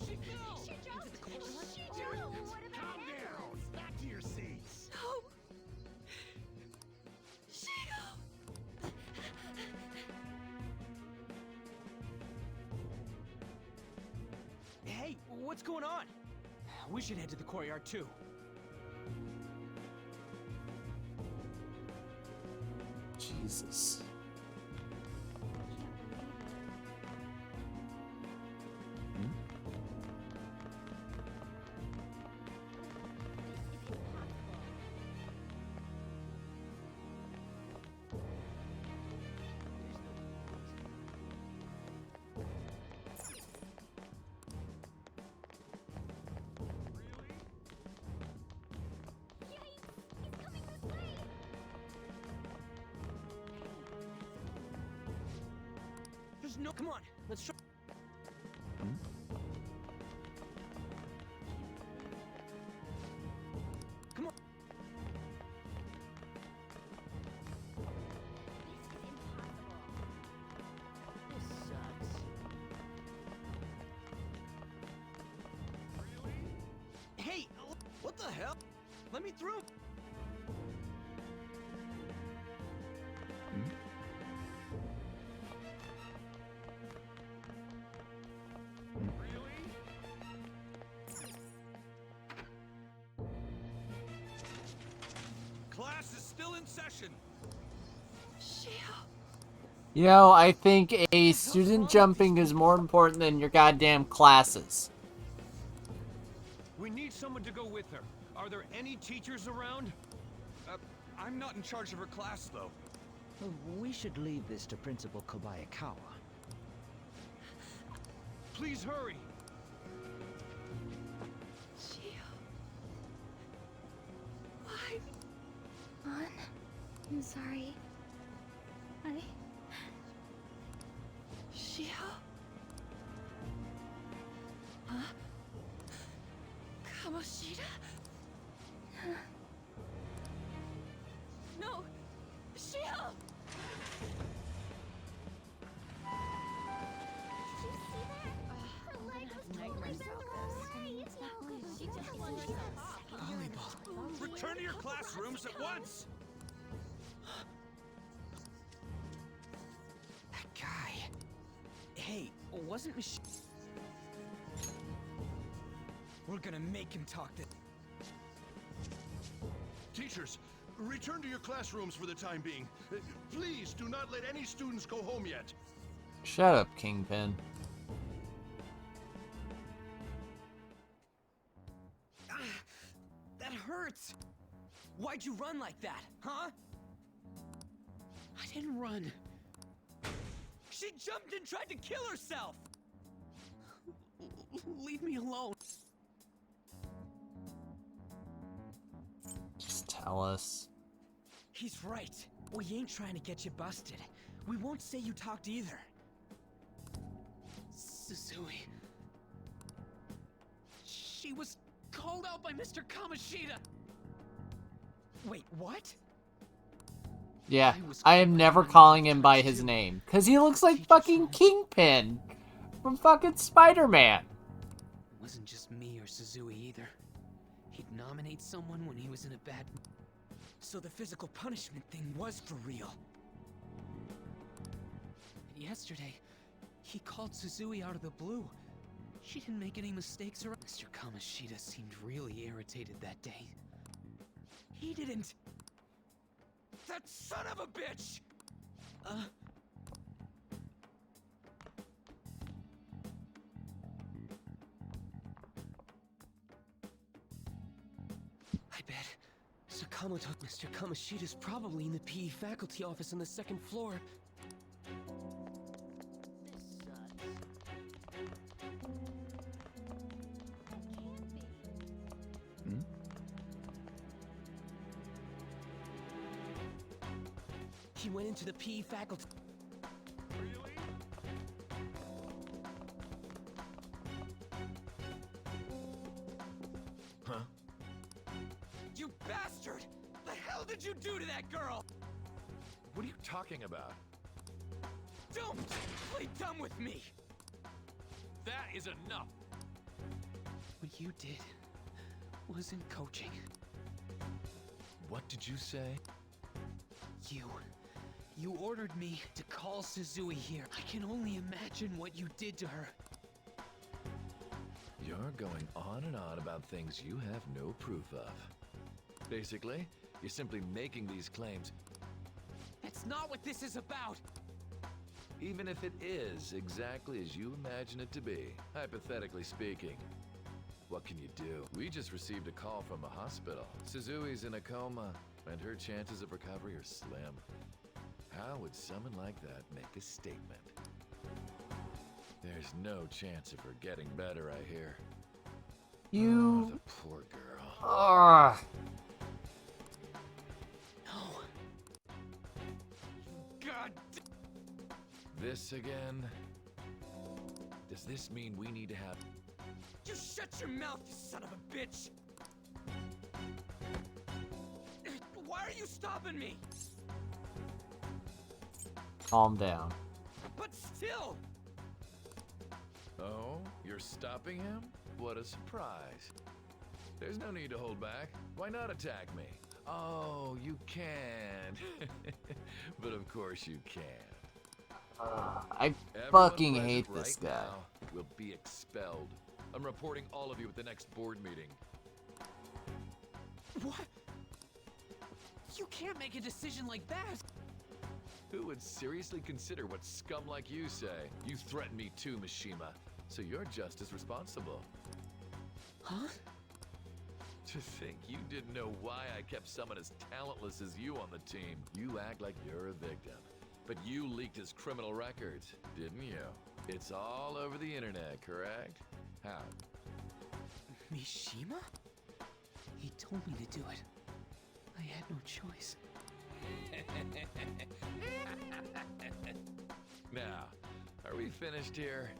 She fell! She jumped! She jumped! What about Calm down! Back to your seats! No! Shiho! What's going on? We should head to the courtyard too. Jesus. There's no. Come on, let's try. Come on. This sucks. Hey, what the hell? Let me through. Class is still in session. You know, I think a student jumping is more important than your goddamn classes. We need someone to go with her. Are there any teachers around? I'm not in charge of her class, though. We should leave this to Principal Kobayakawa. Please hurry. Why? On. I'm sorry. Shio? Huh? Kamoshida? No! Shio! Return to your classrooms at once! That guy. Hey, wasn't Mich? We're gonna make him talk to. Teachers, return to your classrooms for the time being. Please do not let any students go home yet. Shut up, Kingpin. That hurts. Why'd you run like that, huh? I didn't run. She jumped and tried to kill herself. Leave me alone. Just tell us. He's right. We ain't trying to get you busted. We won't say you talked either. Suzui. She was called out by Mr. Kamoshida. Wait, what? Yeah, I am never calling him by his name. Because he looks like fucking Kingpin from fucking Spider-Man. It wasn't just me or Suzui either. He'd nominate someone when he was in a bad mood. So the physical punishment thing was for real. Yesterday, he called Suzui out of the blue. She didn't make any mistakes around. Mr. Kamoshida seemed really irritated that day. He didn't. That son of a bitch! I bet Sakamoto. Mr. Kamoshida's probably in the PE faculty office on the second floor. He went into the PE faculty. Huh? You bastard! The hell did you do to that girl? What are you talking about? Don't play dumb with me! That is enough. What you did wasn't coaching. What did you say? You ordered me to call Suzui here. I can only imagine what you did to her. You're going on and on about things you have no proof of. Basically, you're simply making these claims. That's not what this is about! Even if it is exactly as you imagine it to be, hypothetically speaking. What can you do? We just received a call from a hospital. Suzui's in a coma, and her chances of recovery are slim. How would someone like that make a statement? There's no chance of her getting better, I hear. You... Oh, the poor girl. Ah. No. God. This again? Does this mean we need to have... You shut your mouth, you son of a bitch! Why are you stopping me? Calm down. But still! Oh, you're stopping him? What a surprise. There's no need to hold back. Why not attack me? Oh, you can. But of course you can. I Everyone fucking present hate this right guy. now will be expelled. I'm reporting all of you at the next board meeting. What? You can't make a decision like that! Who would seriously consider what scum like you say? You threatened me too, Mishima, so you're just as responsible. Huh? To think you didn't know why I kept someone as talentless as you on the team. You act like you're a victim. But you leaked his criminal records, didn't you? It's all over the internet, correct? How? Mishima? He told me to do it. I had no choice. Now, are we finished here?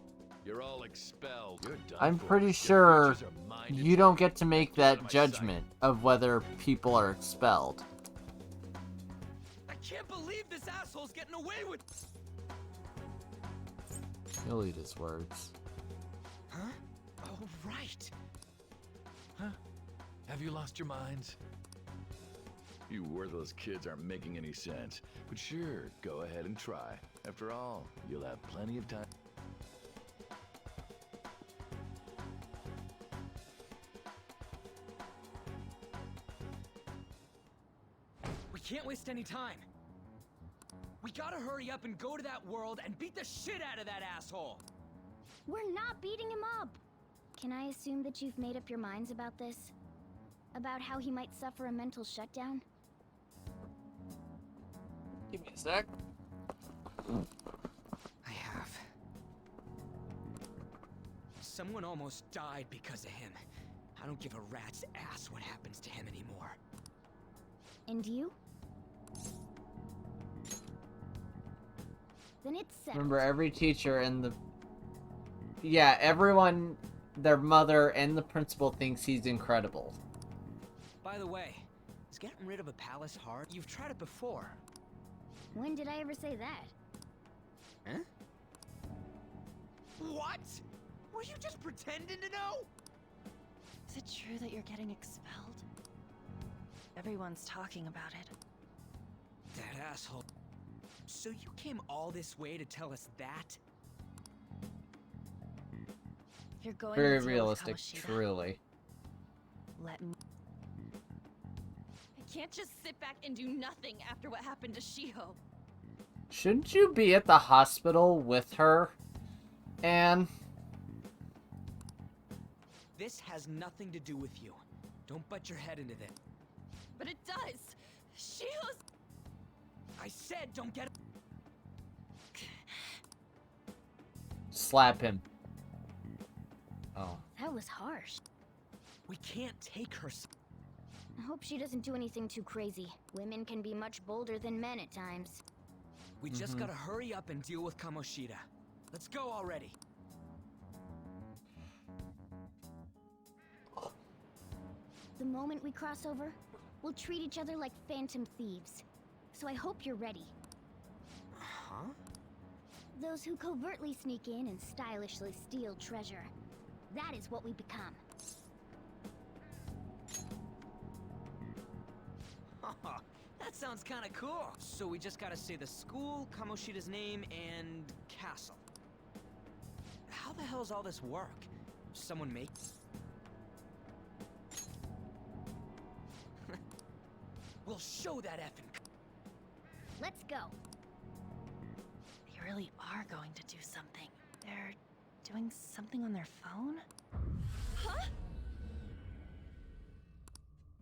You're all expelled. You're done I'm for. pretty Your sure futures are mine to you don't take. get to make Get out of that my judgment of whether people are expelled. I can't believe this asshole's getting away with. He'll eat his words. Huh? Oh, right. Huh? Have you lost your minds? You worthless kids aren't making any sense. But sure, go ahead and try. After all, you'll have plenty of time. We can't waste any time. We gotta hurry up and go to that world and beat the shit out of that asshole. We're not beating him up! Can I assume that you've made up your minds about this? About how he might suffer a mental shutdown? Give me a sec. I have. Someone almost died because of him. I don't give a rat's ass what happens to him anymore. And you? Then it's settled. Remember, every teacher and the... Yeah, everyone, their mother and the principal thinks he's incredible. By the way, is getting rid of a palace hard? You've tried it before. When did I ever say that? Huh? What? Were you just pretending to know? Is it true that you're getting expelled? Everyone's talking about it. That asshole. So you came all this way to tell us that? If you're going Very to deal realistic, with Kamoshida, truly. let me. I can't just sit back and do nothing after what happened to Shiho. Shouldn't you be at the hospital with her, Anne? This has nothing to do with you. Don't butt your head into this. But it does! Shiho's... I said don't get... Slap him. Oh. That was harsh. We can't take her... I hope she doesn't do anything too crazy. Women can be much bolder than men at times. We just gotta hurry up and deal with Kamoshida. Let's go already. The moment we cross over, we'll treat each other like phantom thieves. So I hope you're ready. Huh? Those who covertly sneak in and stylishly steal treasure. That is what we become. That sounds kinda cool. So we just gotta say the school, Kamoshida's name, and castle. How the hell's all this work? someone make? We'll show that effing. Let's go. They really are going to do something. They're doing something on their phone? Huh?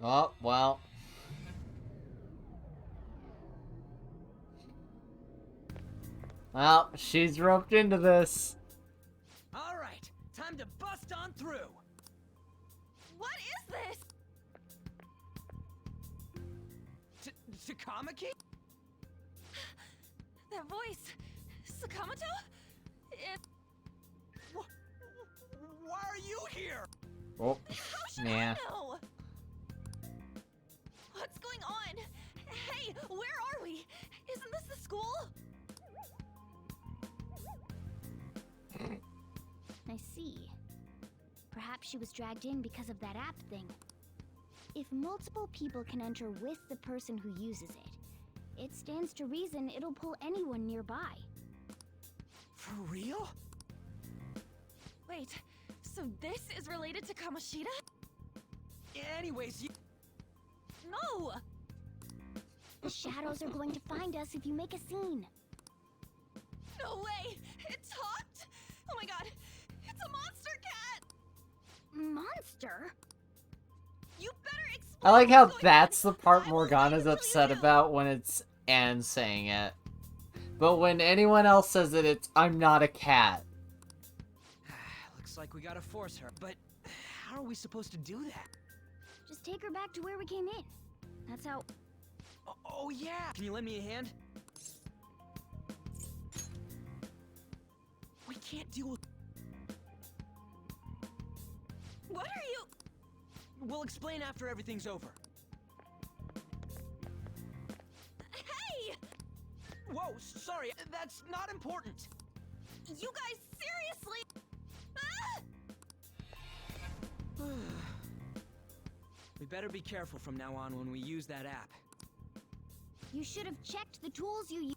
Oh, well. Well, she's roped into this. All right, time to bust on through. What is this? Takamaki? That voice. Sakamoto? Why are you here? Oh, How should yeah. I know? What's going on? Hey, where are we? Isn't this the school? I see. Perhaps she was dragged in because of that app thing. If multiple people can enter with the person who uses it, it stands to reason it'll pull anyone nearby. For real? Wait, so this is related to Kamoshida? Anyways, No! The shadows are going to find us if you make a scene. No way! It talked! Oh my god! It's a monster cat! Monster? You better explain. I like how that's the part Morgana's upset about when it's Anne saying it. But when anyone else says it, it's, I'm not a cat. looks like we gotta force her. But how are we supposed to do that? Just take her back to where we came in. That's how... Oh yeah! Can you lend me a hand? We can't deal with... What are you... We'll explain after everything's over. Hey! Whoa, sorry, that's not important. You guys, seriously? Ah! We better be careful from now on when we use that app. You should have checked the tools you use.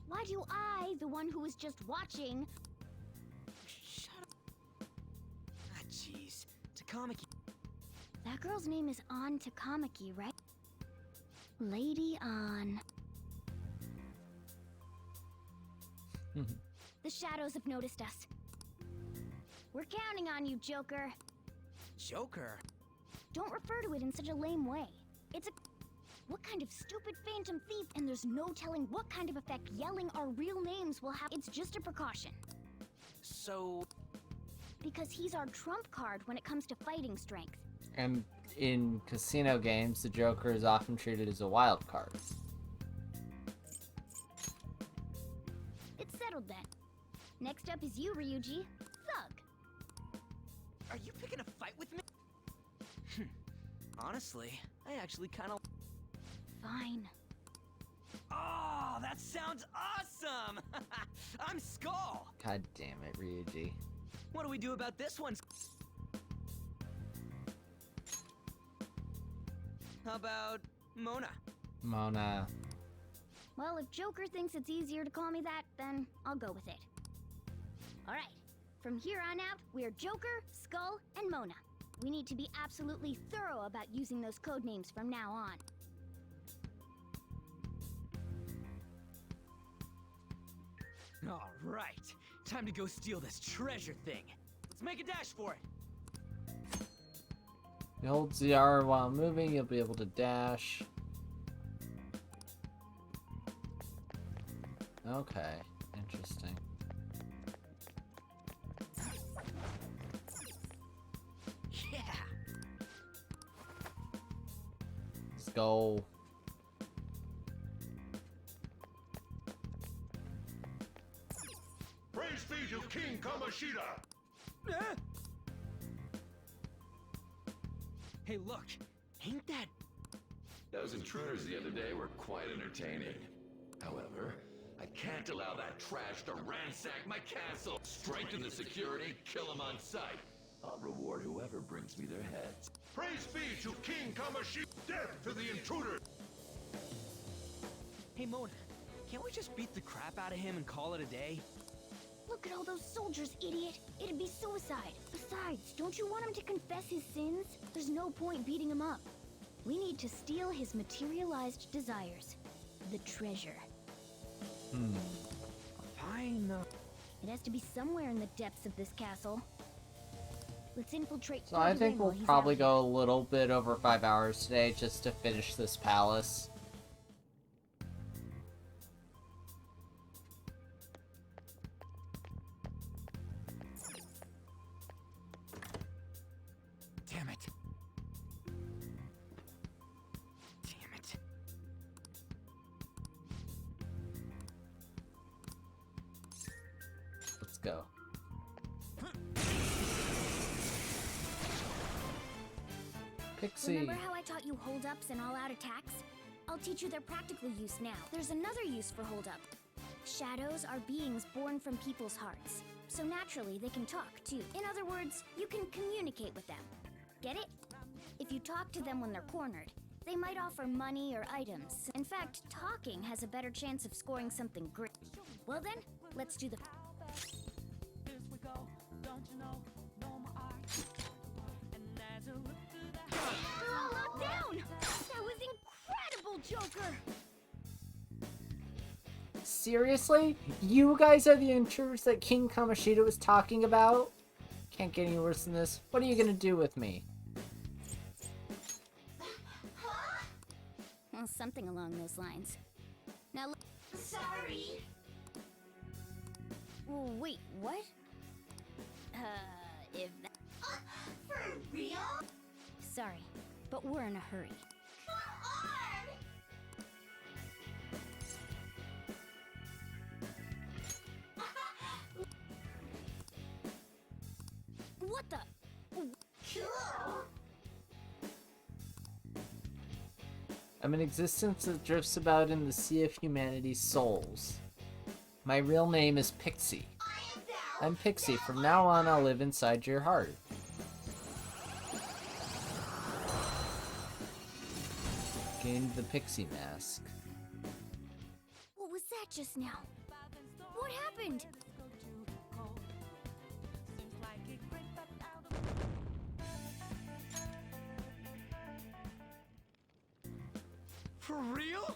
Why do I, the one who was just watching... Shut up. Ah, jeez. Takamaki. That girl's name is An Takamaki, right? Lady An. The shadows have noticed us. We're counting on you, Joker. Joker? Don't refer to it in such a lame way. It's a... What kind of stupid phantom thief? And there's no telling what kind of effect yelling our real names will have. It's just a precaution. So... Because he's our trump card when it comes to fighting strength. And in casino games, the Joker is often treated as a wild card. It's settled then. Next up is you, Ryuji. Thug. Are you picking a fight with me? Honestly, I actually kind of... Fine. Oh, that sounds awesome! I'm Skull! God damn it, Ryuji. What do we do about this one? How about Mona? Mona. Well, if Joker thinks it's easier to call me that, then I'll go with it. Alright, from here on out, we're Joker, Skull, and Mona. We need to be absolutely thorough about using those code names from now on. All right, time to go steal this treasure thing. Let's make a dash for it. You hold ZR while moving, you'll be able to dash. Okay, interesting. Yeah. Let's go. Praise be to King Kamoshida! Hey, look. Ain't that... Those intruders the other day were quite entertaining. However, I can't allow that trash to ransack my castle. Strengthen the security, kill them on sight. I'll reward whoever brings me their heads. Praise be to King Kamoshida! Death to the intruder! Hey, Mona, can't we just beat the crap out of him and call it a day? Look at all those soldiers, idiot! It'd be suicide. Besides, Don't you want him to confess his sins? There's no point beating him up. We need to steal his materialized desires. The treasure. Fine. It has to be somewhere in the depths of this castle. Let's infiltrate. So I think we'll probably go a little bit over 5 hours today just to finish this palace. Damn it. Damn it. Let's go. Pixie. Remember how I taught you hold-ups and all-out attacks? I'll teach you their practical use now. There's another use for hold-up. Shadows are beings born from people's hearts. So naturally, they can talk, too. In other words, you can communicate with them. Get it? If you talk to them when they're cornered, they might offer money or items. In fact, talking has a better chance of scoring something great. Well then, let's do the... They're all locked down! That was incredible, Joker! Seriously? You guys are the intruders that King Kamoshida was talking about? Can't get any worse than this. What are you gonna do with me? Well, something along those lines. Now, sorry. Wait, what? If that... For real? Sorry, but we're in a hurry. What the? I'm an existence that drifts about in the sea of humanity's souls. My real name is Pixie. I'm Pixie. From now on, I'll live inside your heart. Gained the Pixie mask. What was that just now? What happened? For real?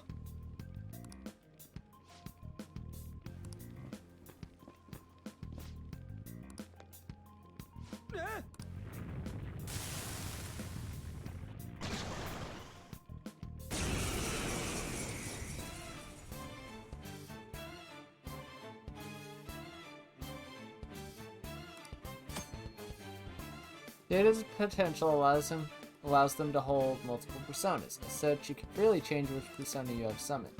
Data's potential allows them to hold multiple personas. As such, you can freely change which persona you have summoned.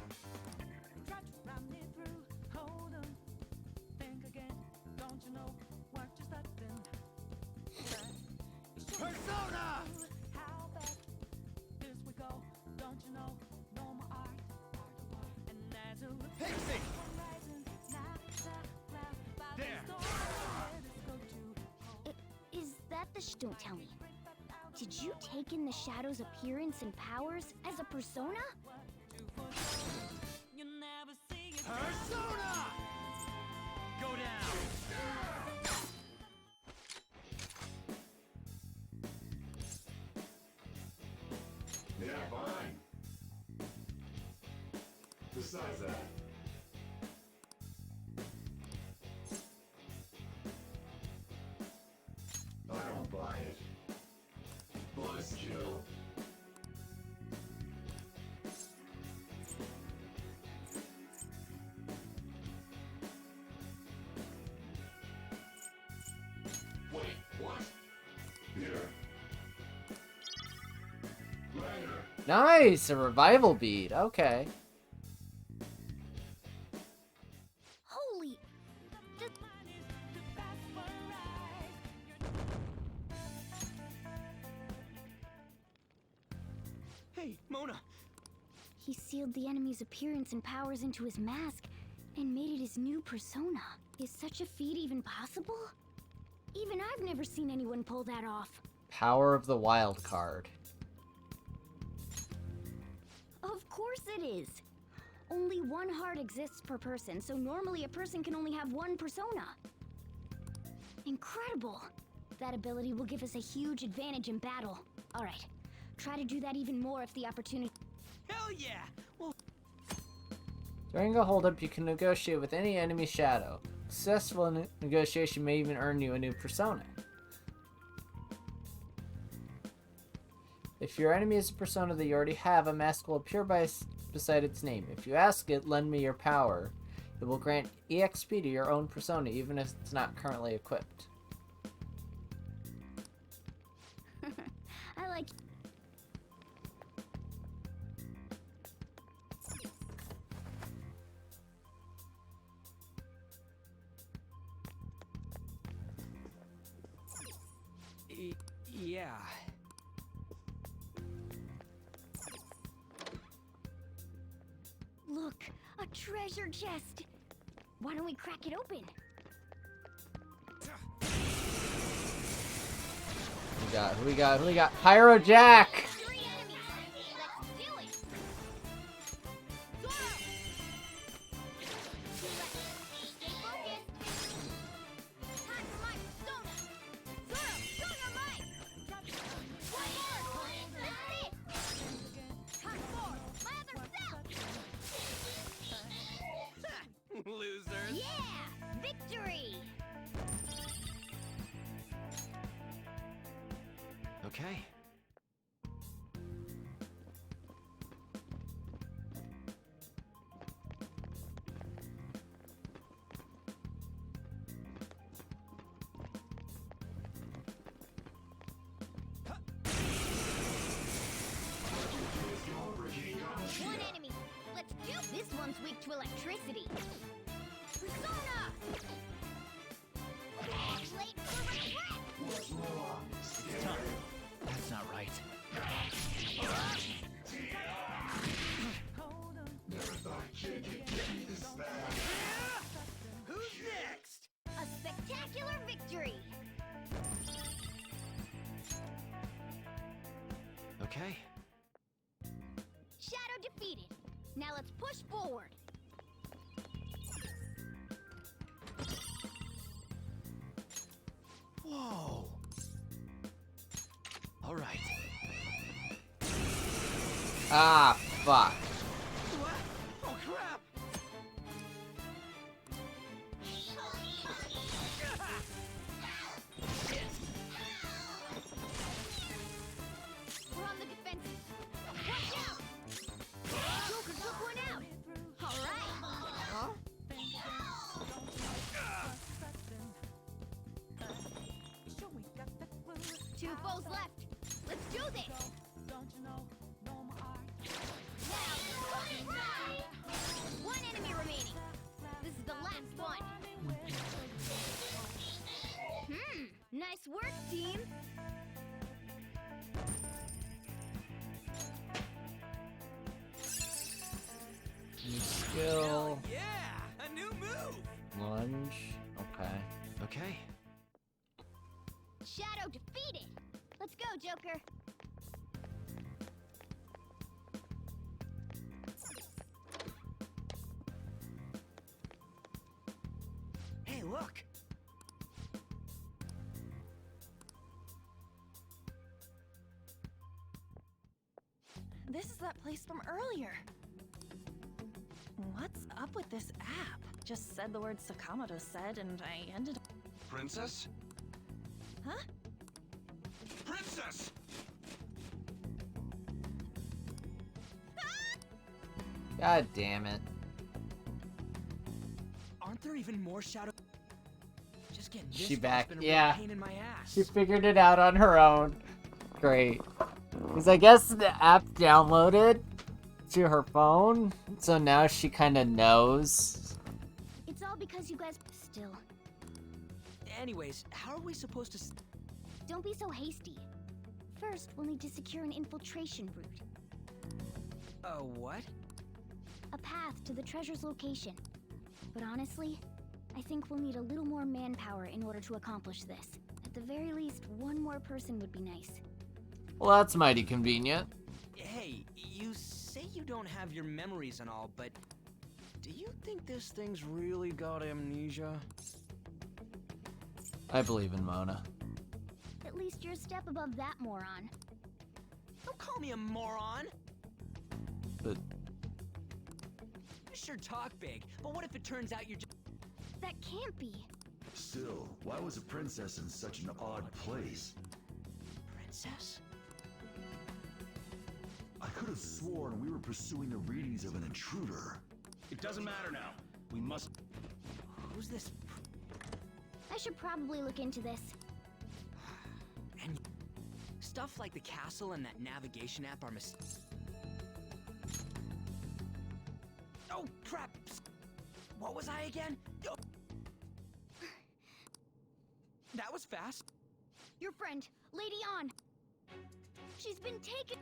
Persona! Pixie! There! Is that the don't tell me. Did you take in the Shadow's appearance and powers as a persona? Persona! Go down! Yeah, fine. Besides that, I don't buy it. Buzzkill. Wait, what? Here. Later. Nice! A revival bead. Okay. Holy... Hey, Mona! He sealed the enemy's appearance and powers into his mask and made it his new persona. Is such a feat even possible? Even I've never seen anyone pull that off. Power of the wild card. Of course it is. Only one heart exists per person, so normally a person can only have one persona. Incredible. That ability will give us a huge advantage in battle. Alright, try to do that even more if the opportunity... Hell yeah! Well, During a holdup, you can negotiate with any enemy shadow. Successful negotiation may even earn you a new persona. If your enemy is a persona that you already have, a mask will appear beside its name. If you ask it, lend me your power, it will grant EXP to your own persona, even if it's not currently equipped. I like... Yeah. Look, a treasure chest! Why don't we crack it open? Who we got? Pyro Jack! Losers. Yeah! Victory! Okay. One enemy. Let's do this. One's weak to electricity. Persona! Late for retreat! That's not right. Who's next? A spectacular victory! Okay. Shadow defeated. Now let's push forward. Whoa. All right. Ah, fuck. What? Oh crap! We're on the defensive. Watch out! Joker took one out. All right. Huh? Two foes left. Let's do this. One enemy remaining. This is the last one. Nice work, team. New skill. Yeah, a new move. Lunge. Okay. Okay. Shadow defeated. Let's go, Joker. Hey, look. This is that place from earlier. What's up with this app? Just said the word Sakamoto said, and I ended up... Princess? Huh? Princess! God damn it. Aren't there even more shadow? Just getting this She far's back. been a real Yeah. pain in my ass. She figured it out on her own. Great. Because I guess the app downloaded to her phone, so now she kind of knows. It's all because you guys still. Anyways, how are we supposed to? Don't be so hasty. First, we'll need to secure an infiltration route. What? A path to the treasure's location. But honestly, I think we'll need a little more manpower in order to accomplish this. At the very least, one more person would be nice. Well, that's mighty convenient. Hey, you say you don't have your memories and all, but do you think this thing's really got amnesia? I believe in Mona. least you're a step above that moron. Don't call me a moron! But You sure talk big, but what if it turns out you're just... That can't be. Still, why was a princess in such an odd place? Princess? I could have sworn we were pursuing the readings of an intruder. It doesn't matter now. We must... Who's this? I should probably look into this. And stuff like the castle and that navigation app are Oh, crap! What was I again? Oh. That was fast. Your friend, Lady On. She's been taken.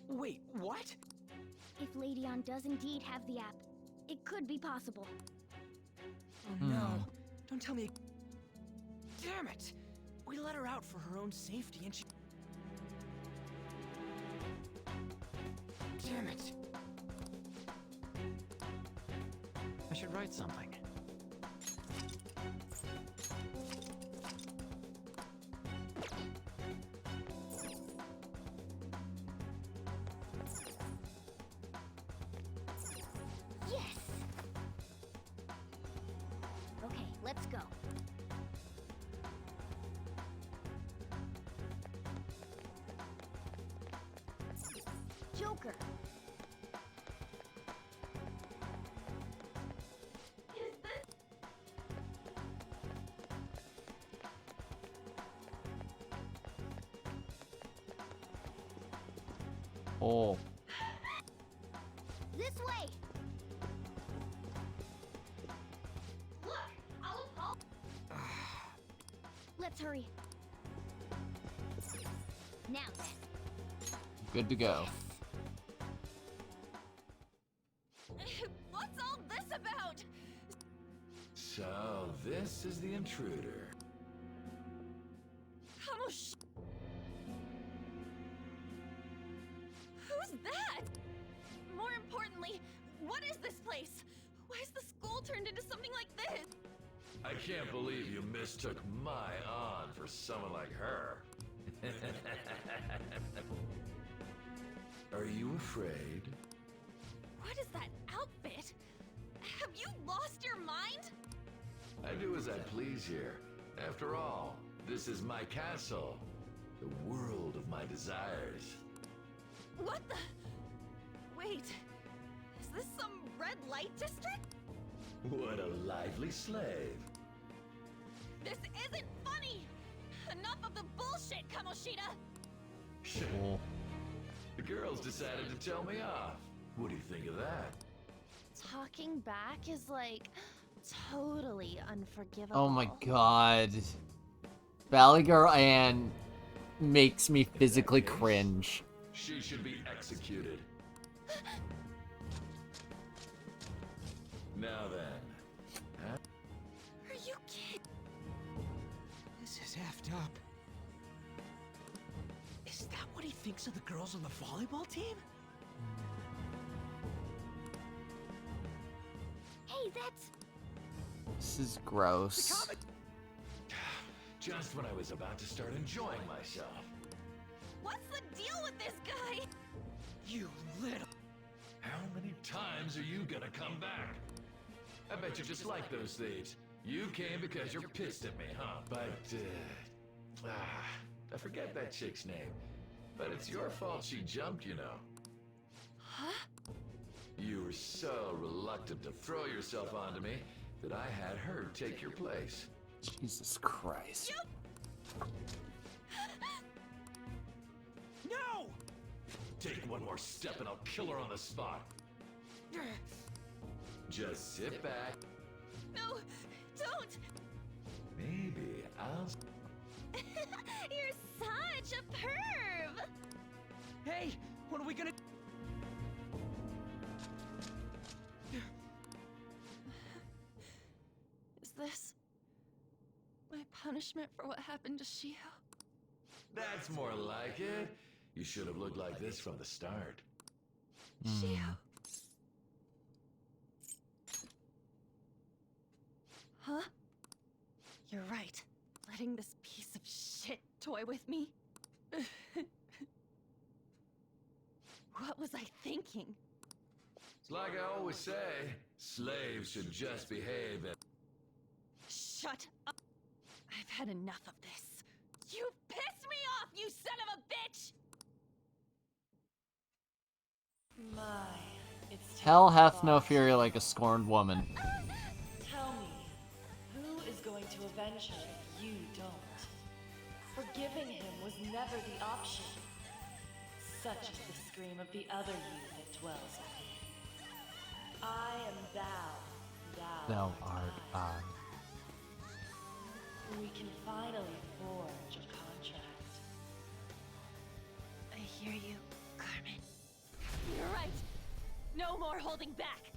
Wait, what? If Lady On does indeed have the app, it could be possible. Oh no. Don't tell me. Damn it! We let her out for her own safety and she... Damn it. I should write something. Yes! Okay, let's go. Joker. Oh. This way! Look! I'll Let's hurry. Now then. Good to go. What's all this about? So, this is the intruder. Oh, Who's that? More importantly, what is this place? Why is the school turned into something like this? I can't believe you mistook my An for someone like her. Are you afraid? What is that outfit? Have you lost your mind? I do as I please here. After all, this is my castle. The world of my desires. What the? Wait, is this some red light district? What a lively slave. This isn't funny! Enough of the bullshit, Kamoshida! The girls decided to tell me off. What do you think of that? Talking back is like totally unforgivable. Oh my god. Valley Girl Anne makes me physically cringe. She should be executed. Now then. Huh? Are you kidding? This is effed up. Is that what he thinks of the girls on the volleyball team? Hey, that's... This is gross. Just when I was about to start enjoying myself. What's the deal with this guy? You little... How many times are you gonna come back? I bet you just like those thieves. You came because you're pissed at me, huh? But, I forget that chick's name. But it's your fault she jumped, you know. Huh? You were so reluctant to throw yourself onto me that I had her take your place. Jesus Christ. No! Take one more step and I'll kill her on the spot. Just sit back. No, don't! Maybe I'll... You're such a perv! Hey, what are we gonna... Is this my punishment for what happened to Shiho? That's more like it. You should have looked like this from the start. Shiho. Huh? You're right. Letting this piece of shit toy with me? What was I thinking? It's like I always say, slaves should just behave and... Shut up! I've had enough of this. You pissed me off, you son of a bitch! My, it's Hell hath no fury like a scorned woman. Tell me, who is going to avenge her if you don't? Forgiving him was never the option. Such is the scream of the other you that dwells within. I am thou. Thou art I. We can finally forge a contract. I hear you, Carmen. You're right. No more holding back.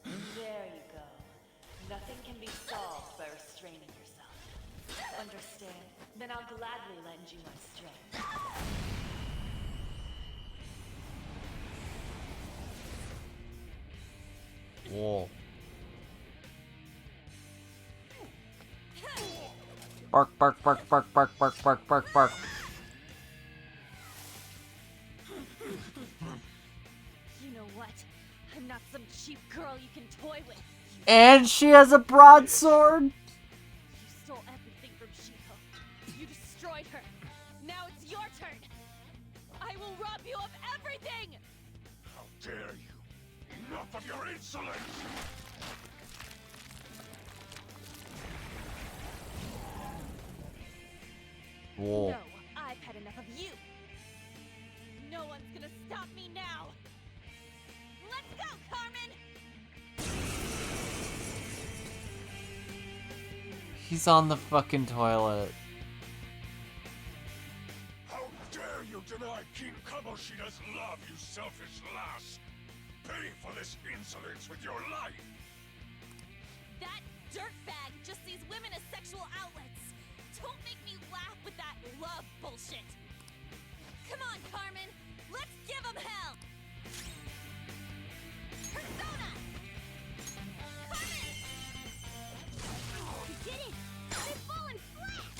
There you go. Nothing can be solved by restraining yourself. Understand? Then I'll gladly lend you my strength. Whoa. Bark, bark, bark, bark, bark, bark, bark, bark, bark. You know what? I'm not some cheap girl you can toy with. And she has a broadsword? You stole everything from Shiho. You destroyed her. Now it's your turn. I will rob you of everything! How dare you! Enough of your insolence! Whoa. No, I've had enough of you. No one's gonna stop me now. Let's go, Carmen! He's on the fucking toilet. How dare you deny King Kamoshida's love, you selfish lass! Pay for this insolence with your life! That dirtbag just sees women as sexual outlets. Don't make me laugh with that love bullshit. Come on, Carmen. Let's give him hell. Persona! Carmen! You did it! They've fallen flat!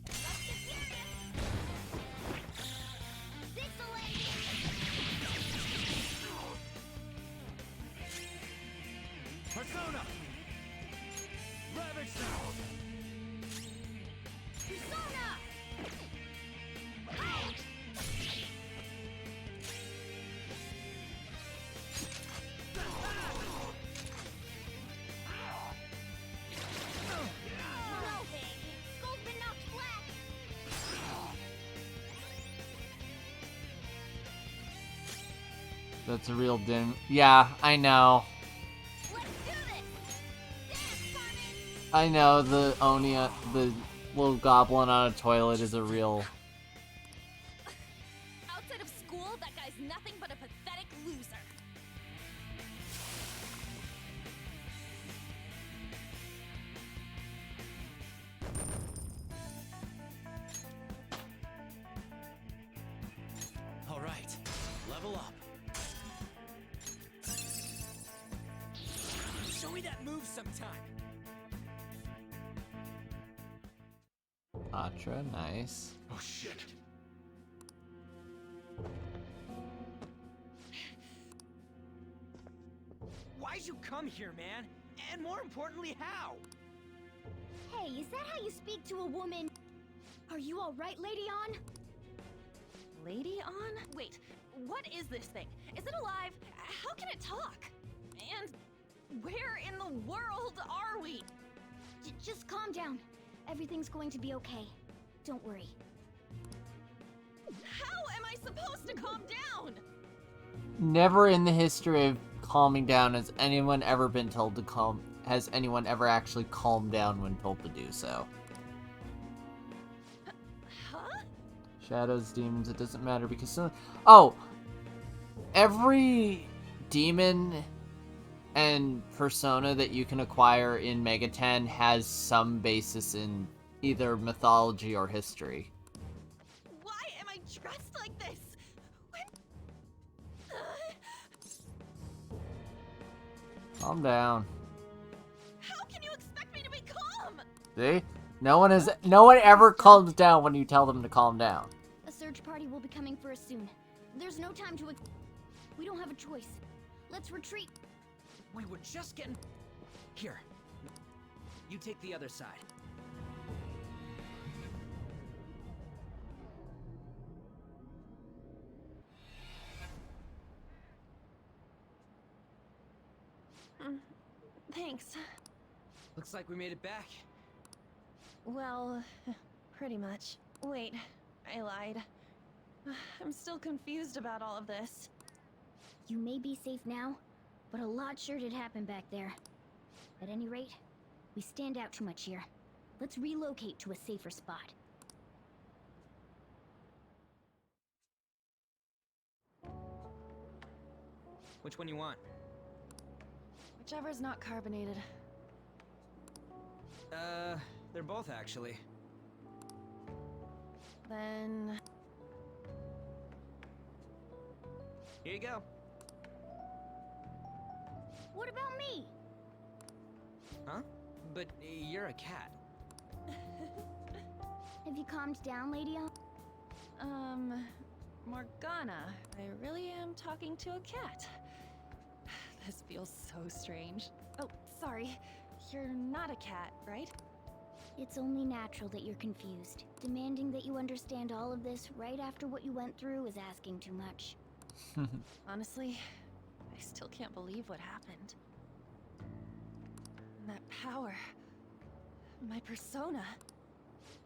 Let's get serious! Pixelate! Persona! Ravage now! Persona! Skull's been knocked flat! That's a real dim. Yeah, I know. I know the Onia, the little goblin on a toilet is a real. Outside of school, that guy's nothing but a pathetic loser. All right, level up. Show me that move sometime. Patra, nice. Oh shit. Why'd you come here, man? And more importantly, how? Hey, is that how you speak to a woman? Are you alright, Lady On? Lady On? Wait, what is this thing? Is it alive? How can it talk? And where in the world are we? Just calm down. Everything's going to be okay. Don't worry. How am I supposed to calm down? Never in the history of calming down has anyone ever been told to calm. Has anyone ever actually calmed down when told to do so? Huh? Shadows, demons, it doesn't matter because some. Oh! Every demon and persona that you can acquire in Mega 10 has some basis in either mythology or history. Why am I dressed like this? Calm down. How can you expect me to be calm? See? No one ever calms down when you tell them to calm down. A search party will be coming for us soon. There's no time to. We don't have a choice. Let's retreat. We were just getting... Here. You take the other side. Thanks. Looks like we made it back. Well, pretty much. Wait, I lied. I'm still confused about all of this. You may be safe now, but a lot sure did happen back there. At any rate, we stand out too much here. Let's relocate to a safer spot. Which one you want? Whichever's not carbonated. They're both actually. Then... Here you go. What about me? Huh? But you're a cat. Have you calmed down, Lady? Morgana, I really am talking to a cat. This feels so strange. Oh, sorry. You're not a cat, right? It's only natural that you're confused. Demanding that you understand all of this right after what you went through is asking too much. Honestly, I still can't believe what happened. That power. My persona.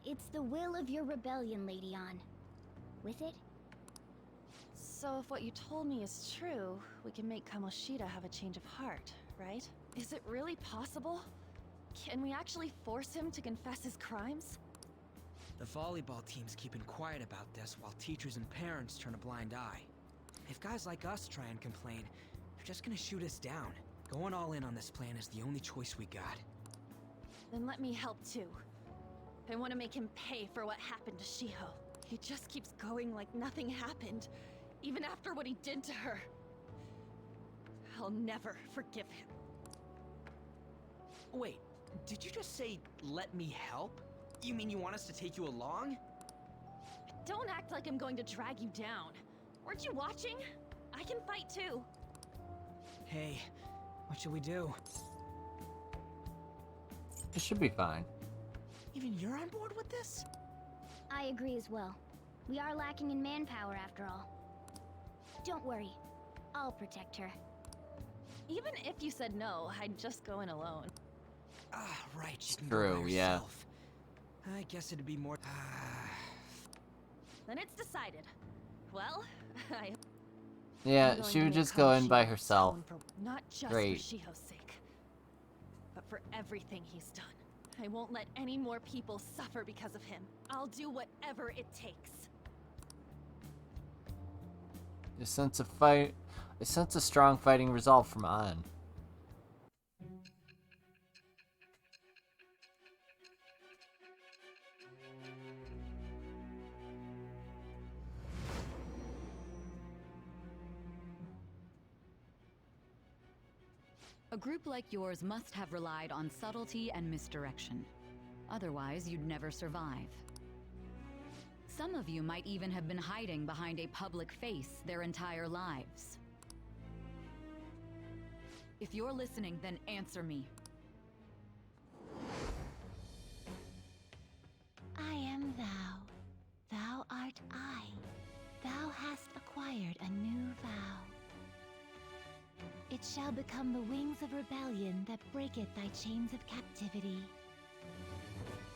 It's the will of your rebellion, Lady On. With it? So if what you told me is true, we can make Kamoshida have a change of heart, right? Is it really possible? Can we actually force him to confess his crimes? The volleyball team's keeping quiet about this while teachers and parents turn a blind eye. If guys like us try and complain, they're just gonna shoot us down. Going all in on this plan is the only choice we got. Then let me help too. I want to make him pay for what happened to Shiho. He just keeps going like nothing happened, even after what he did to her. I'll never forgive him. Wait, did you just say, let me help? You mean you want us to take you along? Don't act like I'm going to drag you down. Weren't you watching? I can fight too. Hey, what should we do? It should be fine. Even you're on board with this? I agree as well. We are lacking in manpower after all. Don't worry. I'll protect her. Even if you said no, I'd just go in alone. Ah, right, she can True, go by yeah. herself. I guess it'd be more... Then it's decided. Well, I'm Yeah, going she to would make just go in by Kamoshida's herself. tone not just Great. for Shiho's sake, but for everything he's done. I won't let any more people suffer because of him. I'll do whatever it takes. A sense of strong fighting resolve from An. A group like yours must have relied on subtlety and misdirection. Otherwise, you'd never survive. Some of you might even have been hiding behind a public face their entire lives. If you're listening, then answer me. I am thou. Thou art I. Thou hast acquired a new vow. It shall become the wings of rebellion that breaketh thy chains of captivity.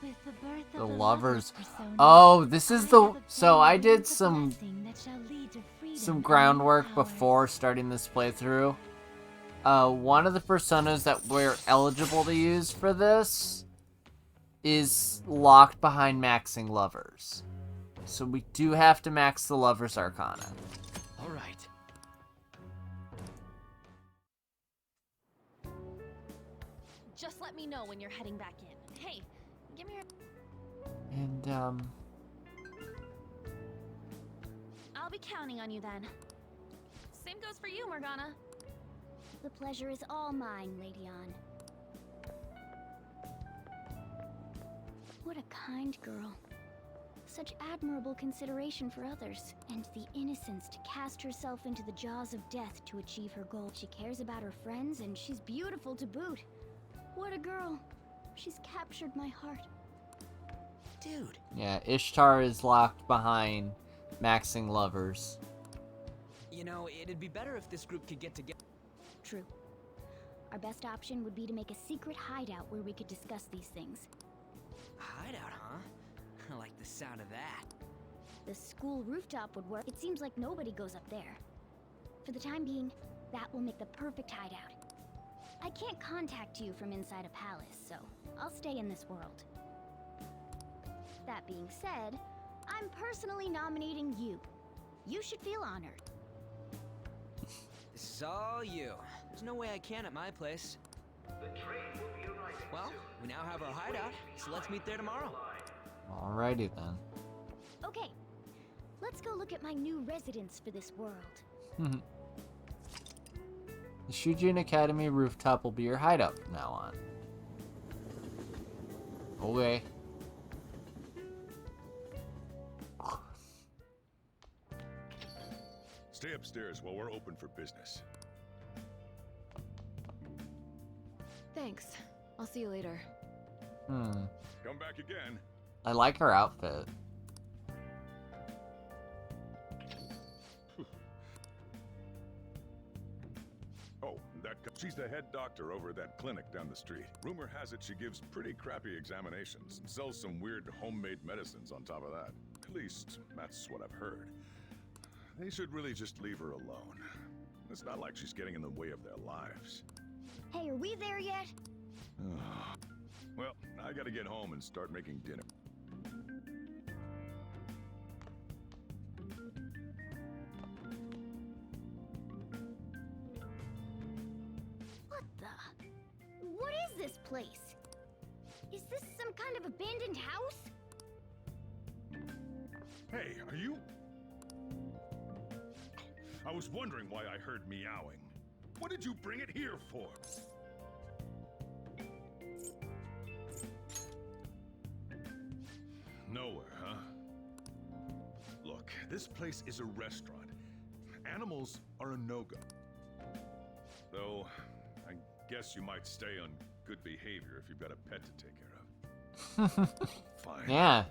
With the birth of The the lovers. persona, Oh, this is the. have So I obtained did the some blessing that shall lead to freedom some and groundwork power. before starting this playthrough. One of the personas that we're eligible to use for this is locked behind maxing lovers. So we do have to max the lovers arcana. All right. Just let me know when you're heading back in. Hey, give me your... And I'll be counting on you then. Same goes for you, Morgana. The pleasure is all mine, Lady On. What a kind girl. Such admirable consideration for others, and the innocence to cast herself into the jaws of death to achieve her goal. She cares about her friends, and she's beautiful to boot. What a girl. She's captured my heart. Dude. Yeah, Ishtar is locked behind maxing lovers. You know, it'd be better if this group could get together. True. Our best option would be to make a secret hideout where we could discuss these things. Hideout, huh? I like the sound of that. The school rooftop would work. It seems like nobody goes up there. For the time being, that will make the perfect hideout. I can't contact you from inside a palace, so I'll stay in this world. That being said, I'm personally nominating you. You should feel honored. This is all you. There's no way I can at my place. The train will be arriving Well, we now have our hideout, so let's meet there tomorrow. Alrighty then. Okay, let's go look at my new residence for this world. The Shujin Academy rooftop will be your hideout from now on. Okay. Stay upstairs while we're open for business. Thanks. I'll see you later. Come back again. I like her outfit. Oh, she's the head doctor over at that clinic down the street. Rumor has it she gives pretty crappy examinations and sells some weird homemade medicines on top of that. At least, that's what I've heard. They should really just leave her alone. It's not like she's getting in the way of their lives. Hey, are we there yet? Well, I gotta get home and start making dinner. What is this place? Is this some kind of abandoned house? Hey, are you... I was wondering why I heard meowing. What did you bring it here for? Nowhere, huh? Look, this place is a restaurant. Animals are a no-go. Though, I guess you might stay on good behavior if you've got a pet to take care of. Fine. Yeah.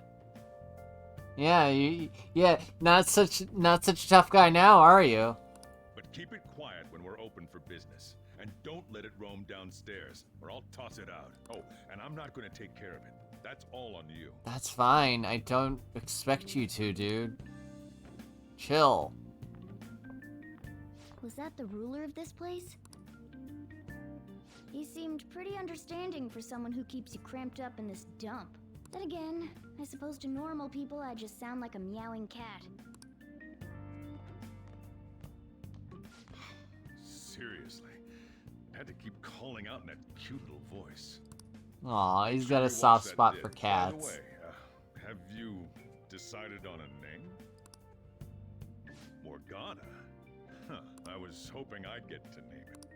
Yeah, not such a tough guy now, are you? But keep it quiet when we're open for business. And don't let it roam downstairs, or I'll toss it out. Oh, and I'm not gonna take care of it. That's all on you. That's fine. I don't expect you to, dude. Chill. Was that the ruler of this place? He seemed pretty understanding for someone who keeps you cramped up in this dump. Then again, I suppose to normal people I just sound like a meowing cat. Seriously. I had to keep calling out in that cute little voice. Aw, he's got a soft spot for cats. By the way, have you decided on a name? Morgana? Huh, I was hoping I'd get to name it.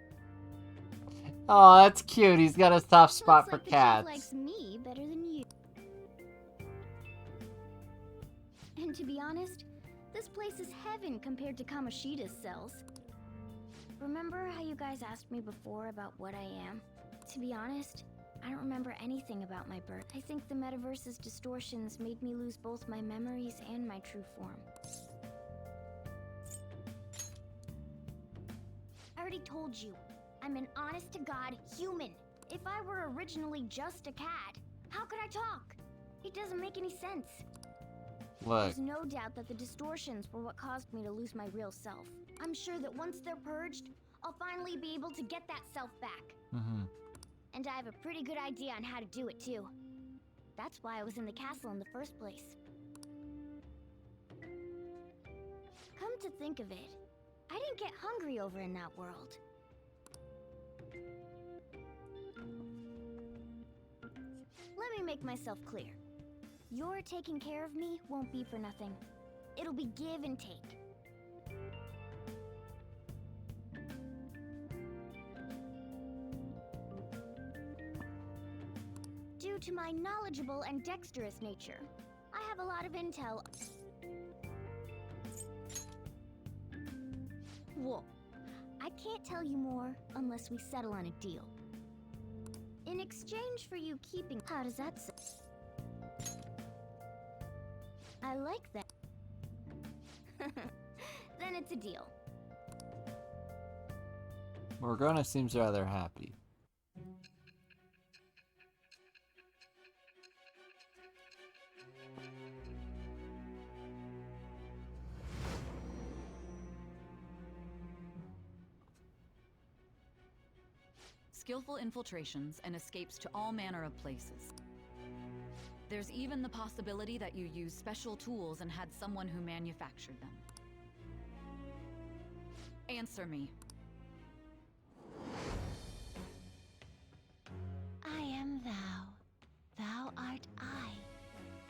Oh, that's cute. He's got a soft spot Looks for like the cats. chief likes me better than you. And to be honest, this place is heaven compared to Kamoshida's cells. Remember how you guys asked me before about what I am? To be honest, I don't remember anything about my birth. I think the metaverse's distortions made me lose both my memories and my true form. I already told you, I'm an honest-to-God human. If I were originally just a cat, how could I talk? It doesn't make any sense. Look. There's no doubt that the distortions were what caused me to lose my real self. I'm sure that once they're purged, I'll finally be able to get that self back. And I have a pretty good idea on how to do it, too. That's why I was in the castle in the first place. Come to think of it, I didn't get hungry over in that world. Let me make myself clear. Your taking care of me won't be for nothing. It'll be give and take. Due due to my knowledgeable and dexterous nature. I have a lot of intel. Whoa. I can't tell you more unless we settle on a deal. In exchange for you keeping... How does that sound? I like that. Then it's a deal. Morgana seems rather happy. Skillful infiltrations and escapes to all manner of places. There's even the possibility that you used special tools and had someone who manufactured them. Answer me. I am thou. Thou art I.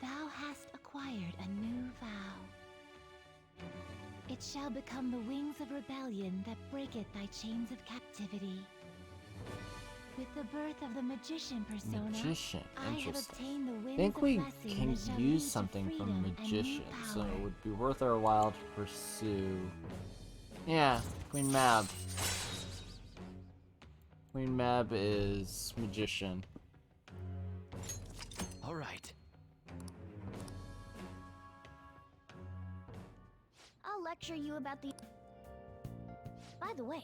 Thou hast acquired a new vow. It shall become the wings of rebellion that breaketh thy chains of captivity. With the birth of the magician persona, Magician, I have interesting. obtained the I winds think of we blessing can that shall lead use to something from freedom and new Magician, so power. it would be worth our while to pursue. Yeah, Queen Mab. Queen Mab is Magician. All right. I'll lecture you about the... By the way,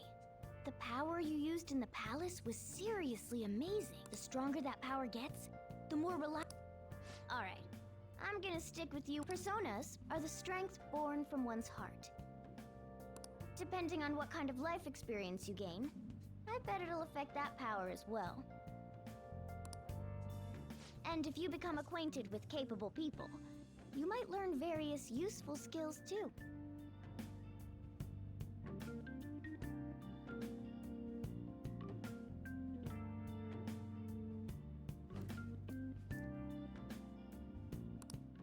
the power you used in the palace was seriously amazing. The stronger that power gets, the more Alright, I'm gonna stick with you. Personas are the strength born from one's heart. Depending on what kind of life experience you gain, I bet it'll affect that power as well. And if you become acquainted with capable people, you might learn various useful skills too.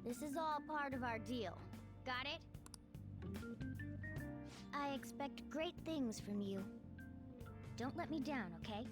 This is all part of our deal. Got it? I expect great things from you. Don't let me down, okay?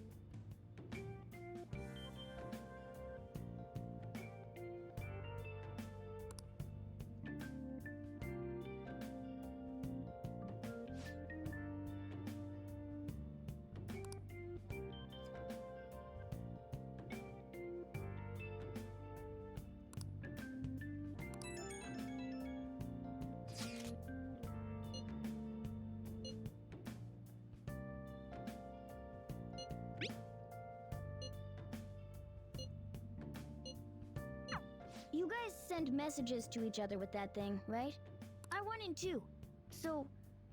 You guys send messages to each other with that thing, right? I want in too. So,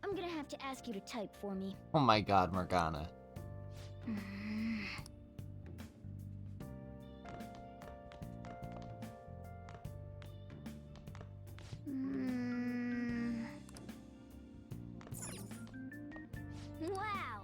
I'm gonna have to ask you to type for me. Oh my god, Morgana. Wow!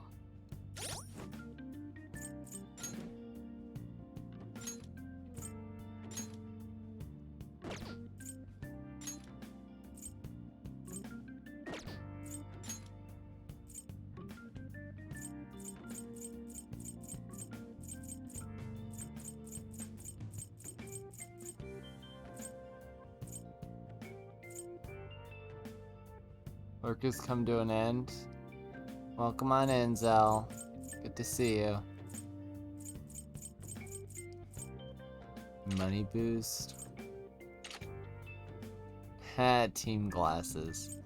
Work has come to an end. Welcome on in, Zell. Good to see you. Money boost. Ha, team glasses.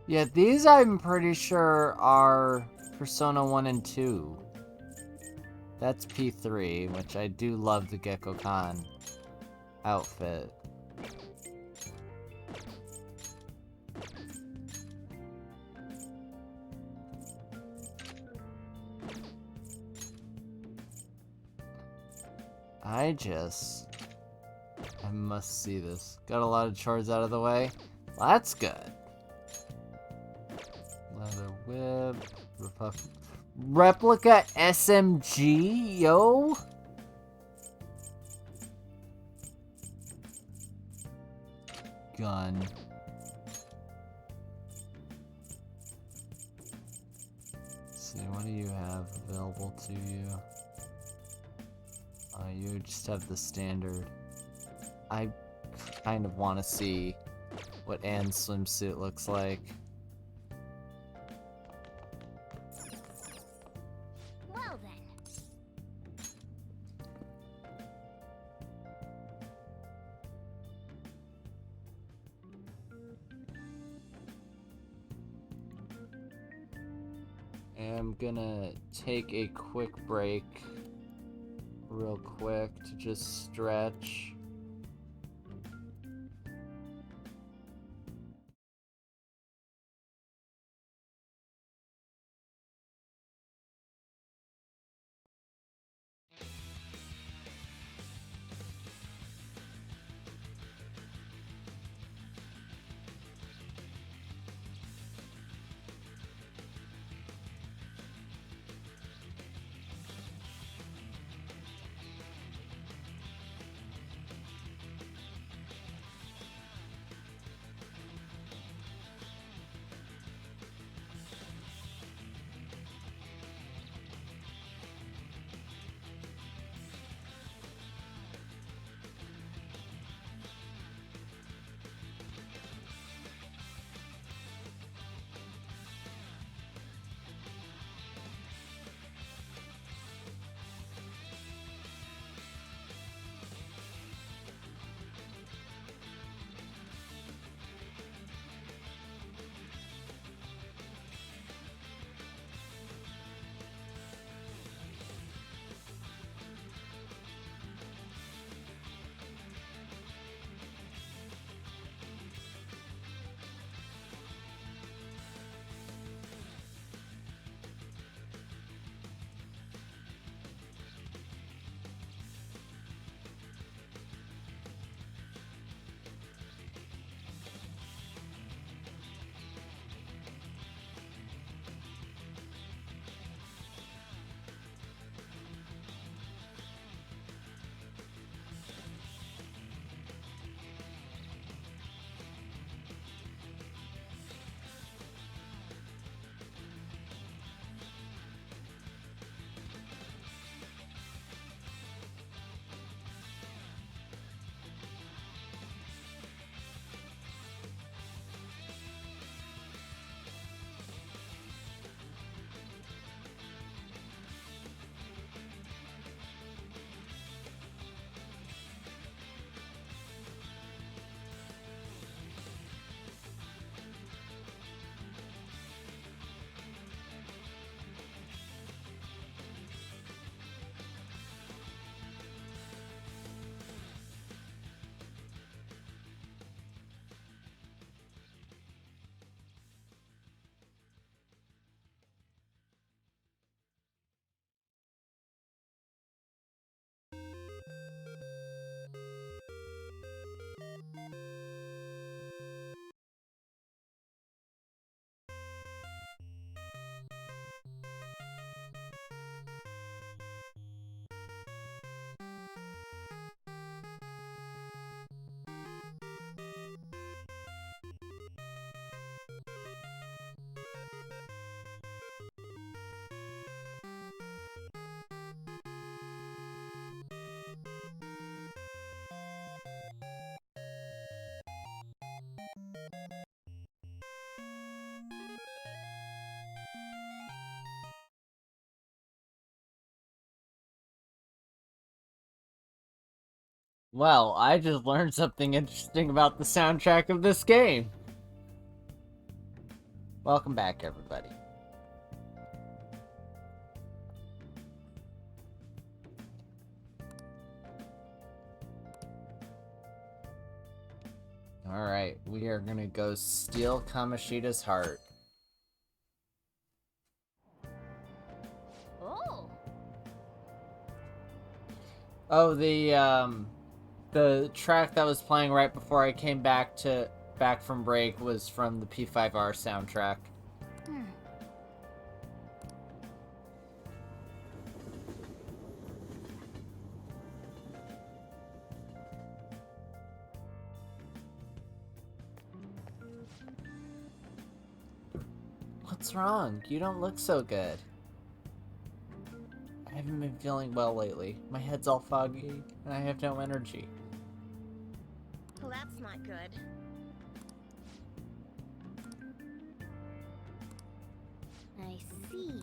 Yeah, these I'm pretty sure are Persona 1 and 2. That's P3, which I do love the Gecko-Con outfit. I must see this. Got a lot of chores out of the way. Well, that's good. Leather whip. Replica SMG, yo? Gun. Let's see, what do you have available to you? You just have the standard. I kind of want to see what Anne's swimsuit looks like. Well then. I'm gonna take a quick break, real quick, to just stretch. Well, I just learned something interesting about the soundtrack of this game. Welcome back, everybody. Alright, we are gonna go steal Kamoshida's heart. Oh! Oh, the track that was playing right before I came back from break was from the P5R soundtrack. What's wrong? You don't look so good. I haven't been feeling well lately. My head's all foggy, and I have no energy. Well, that's not good. I see.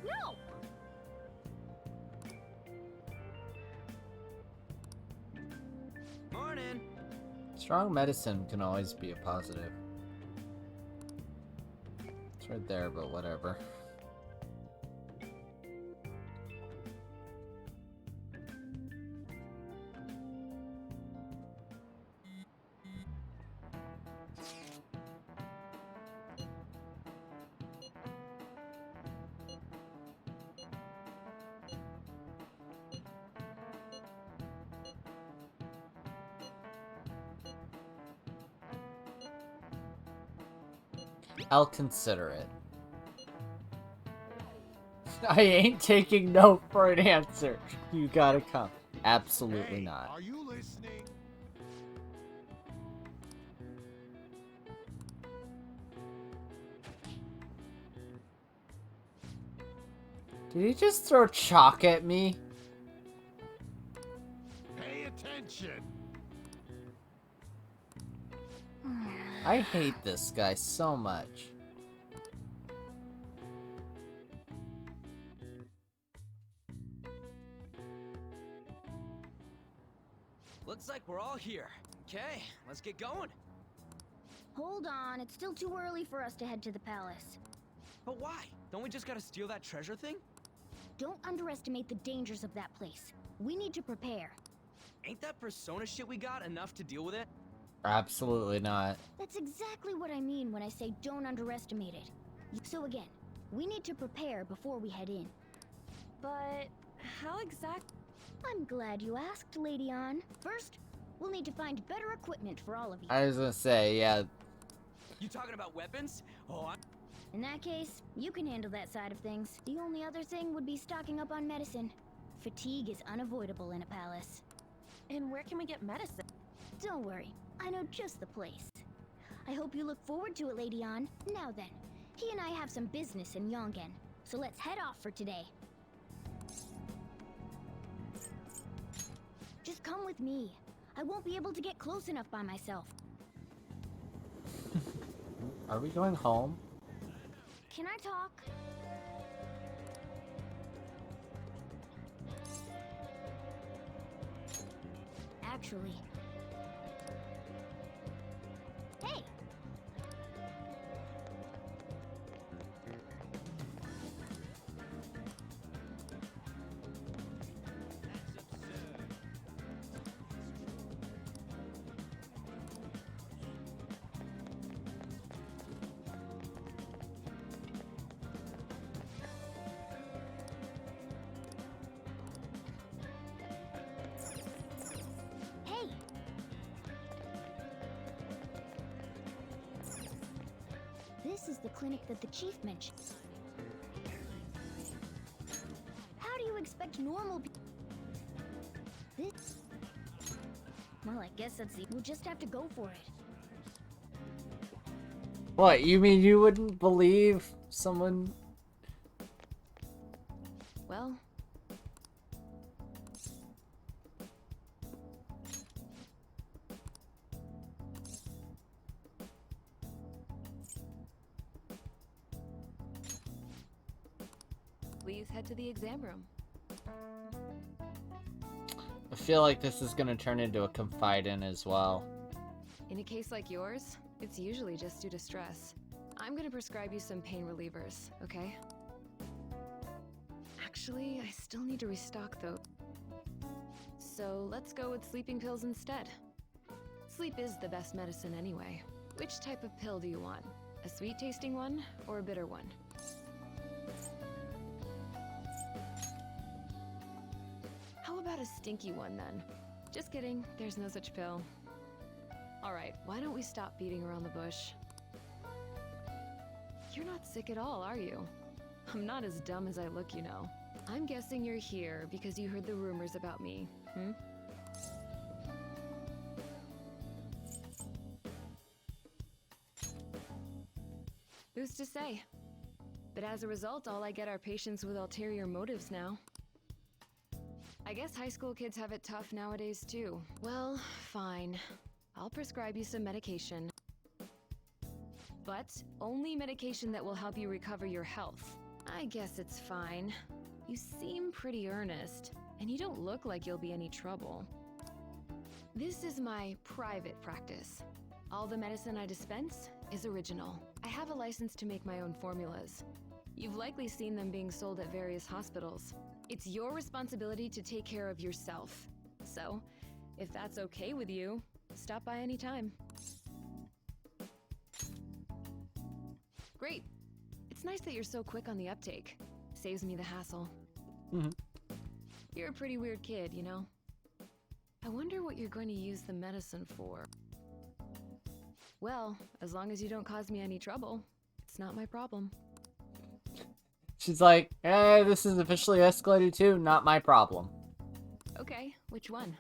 No! Morning! Strong medicine can always be a positive. It's right there, but whatever. I'll consider it. I ain't taking no for an answer. You gotta come. Absolutely not. Are you listening? Did he just throw chalk at me? Pay attention. I hate this guy so much. Looks like we're all here. Okay, let's get going. Hold on, it's still too early for us to head to the palace. But why? Don't we just gotta steal that treasure thing? Don't underestimate the dangers of that place. We need to prepare. Ain't that persona shit we got enough to deal with it? Absolutely not. That's exactly what I mean when I say don't underestimate it. So again, we need to prepare before we head in. But how exact? I'm glad you asked, Lady Ann. First, we'll need to find better equipment for all of you. I was gonna say, yeah. You talking about weapons? Oh, In that case, you can handle that side of things. The only other thing would be stocking up on medicine. Fatigue is unavoidable in a palace. And where can we get medicine? Don't worry, I know just the place. I hope you look forward to it, Lady Ann. Now then, he and I have some business in Yongen, so let's head off for today. Just come with me. I won't be able to get close enough by myself. Are we going home? Can I talk? Actually... Hey! Hey! This is the clinic that the chief mentioned. How do you expect normal people? This... Well, I guess that's the... We'll just have to go for it. What, you mean you wouldn't believe someone... Well... Please head to the exam room. I feel like this is gonna turn into a confide in as well. In a case like yours, it's usually just due to stress. I'm gonna prescribe you some pain relievers, okay? Actually, I still need to restock those. So let's go with sleeping pills instead. Sleep is the best medicine anyway. Which type of pill do you want? A sweet-tasting one or a bitter one? How about a stinky one then? Just kidding, there's no such pill. Alright, why don't we stop beating around the bush? You're not sick at all, are you? I'm not as dumb as I look, you know. I'm guessing you're here because you heard the rumors about me, hmm? Who's to say? But as a result, all I get are patients with ulterior motives now. I guess high school kids have it tough nowadays too. Well, fine. I'll prescribe you some medication. But only medication that will help you recover your health. I guess it's fine. You seem pretty earnest, and you don't look like you'll be any trouble. This is my private practice. All the medicine I dispense is original. I have a license to make my own formulas. You've likely seen them being sold at various hospitals. It's your responsibility to take care of yourself. So, if that's okay with you, stop by anytime. Great. It's nice that you're so quick on the uptake. Saves me the hassle. You're a pretty weird kid, you know? I wonder what you're going to use the medicine for. Well, as long as you don't cause me any trouble, it's not my problem. She's like, eh, this is officially escalated too, not my problem. Okay, which one?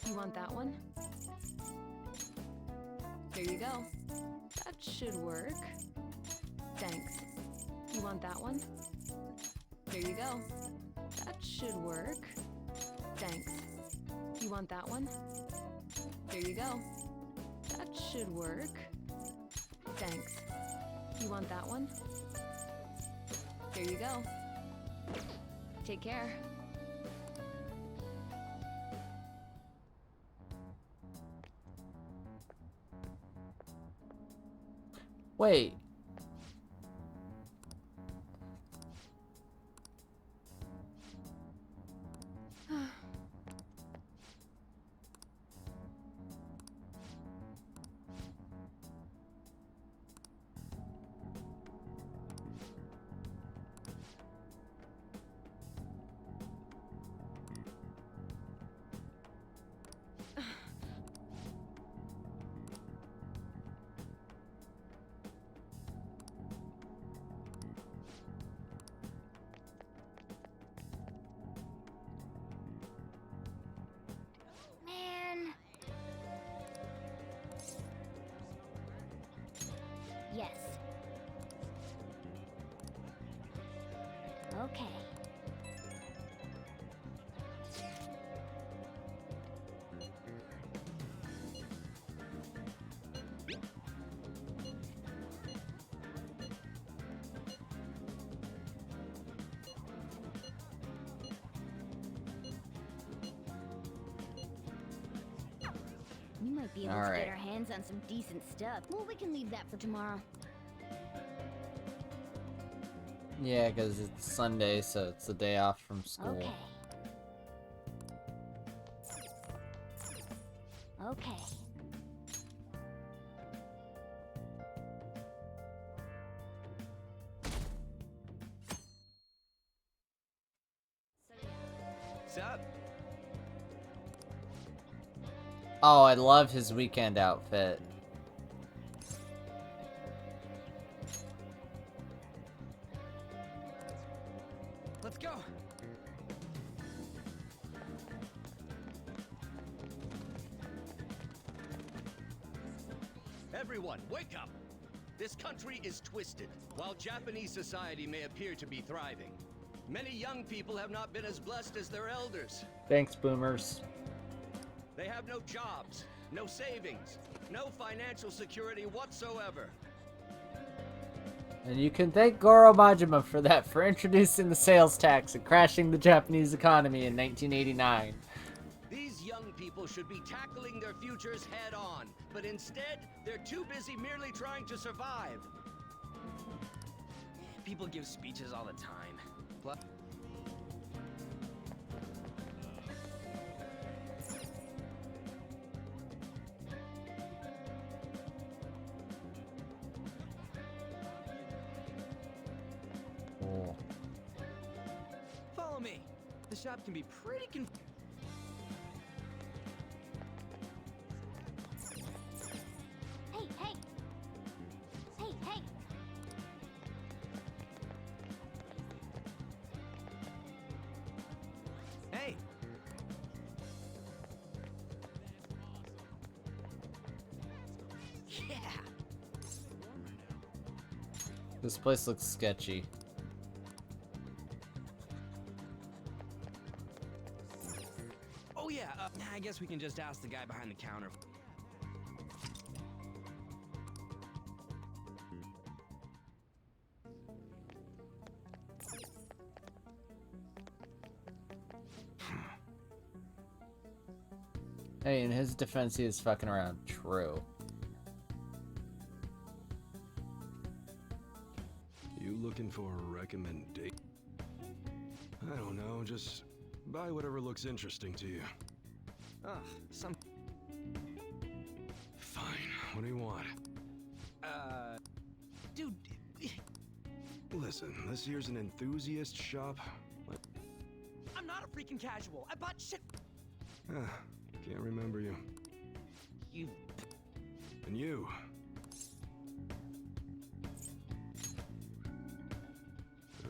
You want that one? Here you go. That should work. Thanks. You want that one? Here you go. That should work. Thanks. You want that one? Here you go. That should work. Thanks. You want that one? Here you go. Take care. Wait. Man. Yes. Okay. We might be able All to right. get our hands on some decent stuff. Well, we can leave that for tomorrow. Yeah, because it's Sunday, so it's the day off from school. Okay. Okay. Sup? Oh, I love his weekend outfit. Let's go. Everyone, wake up! This country is twisted. While Japanese society may appear to be thriving, many young people have not been as blessed as their elders. Thanks, boomers. They have no jobs, no savings, no financial security whatsoever. And you can thank Goro Majima for that, for introducing the sales tax and crashing the Japanese economy in 1989. These young people should be tackling their futures head on, but instead, they're too busy merely trying to survive. People give speeches all the time. Plus Oh. follow me. The shop can be pretty Hey, hey! Hey, hey! Hey! Yeah! This place looks sketchy. Oh yeah, I guess we can just ask the guy behind the counter. Hey, in his defense, he is fucking around. True. You looking for a recommendation? I don't know, just buy whatever looks interesting to you. Ugh, some... Fine, what do you want? Dude... Listen, this here's an enthusiast shop. I'm not a freaking casual. I bought shit... Can't remember you. You... And you.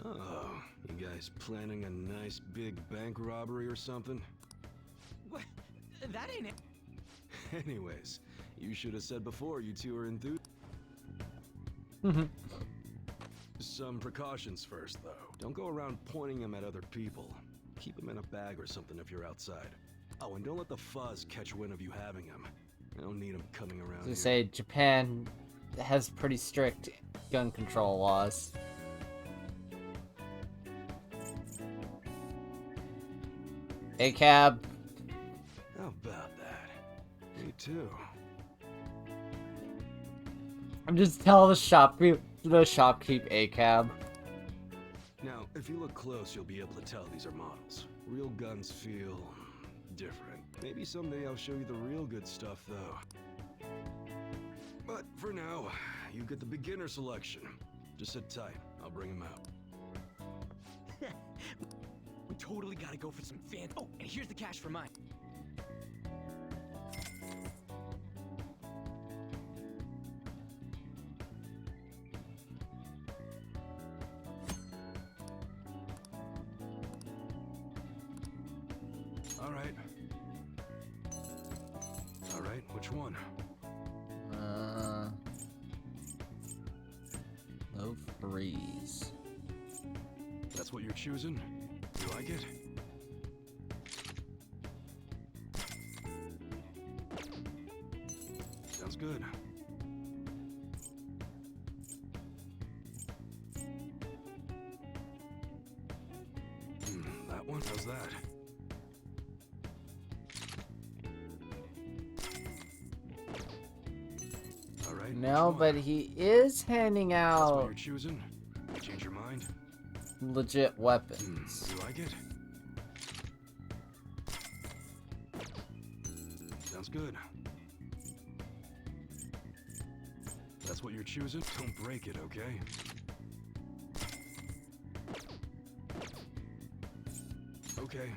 Oh, you guys planning a nice big bank robbery or something? What? That ain't it. Anyways, you should have said before you two are enthused. Some precautions first, though. Don't go around pointing them at other people. Keep them in a bag or something if you're outside. Oh, and don't let the fuzz catch wind of you having them. I don't need them coming around here. To say, Japan has pretty strict gun control laws. Hey, cab. How about that? Me too. I'm just telling the shopkeep a cab. Now, if you look close, you'll be able to tell these are models. Real guns feel different. Maybe someday I'll show you the real good stuff, though. But for now, you get the beginner selection. Just sit tight. I'll bring him out. We totally gotta go for some fan... Oh, and here's the cash for mine. Alright, which one? No freeze. That's what you're choosing? You like it? Sounds good. That one? How's that? Alright. No, but he is handing That's what out you're choosing? You change your mind? legit weapons. You like it? Sounds good. That's what you're choosing? Don't break it, okay? Okay.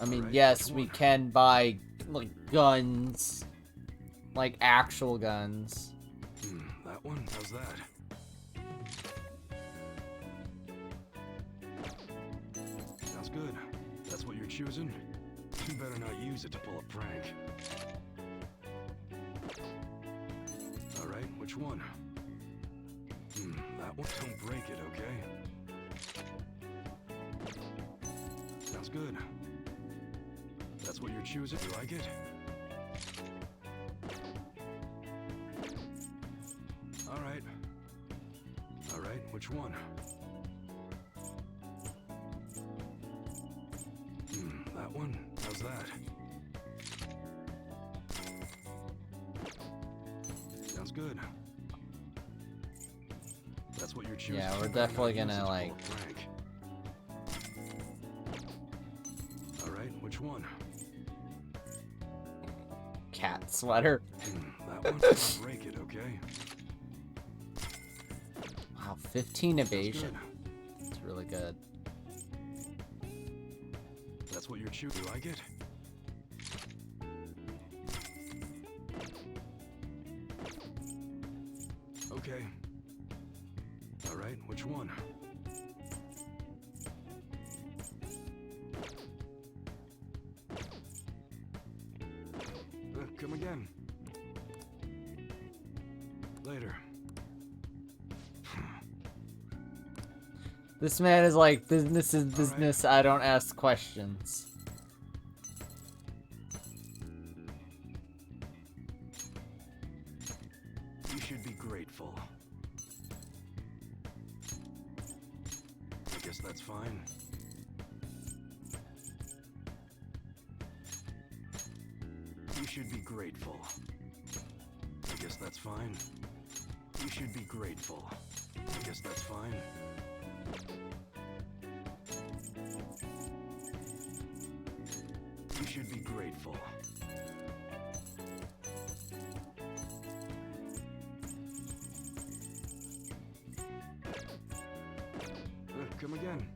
I mean, Alright, yes, which we one? can buy, like, guns. Like, actual guns. That one? How's that? Sounds good. That's what you're choosing? You better not use it to pull a prank. Alright, which one? That one? Don't break it, okay? Sounds good. That's what you're choosing? You like it? Alright. Alright, right, which one? That one? How's that? Sounds good. That's what you're choosing. Yeah, we're definitely gonna like. All right, which one? Cat sweater. That one's gonna break it, okay? Wow, 15 evasion. It's really good. That's what you're choosing. You like it? Okay. All right, which one? Come again. Later. This man is like, business is business, I don't ask questions. You should be grateful. I guess that's fine. You should be grateful. I guess that's fine. You should be grateful. I guess that's fine. You should be grateful. Come again.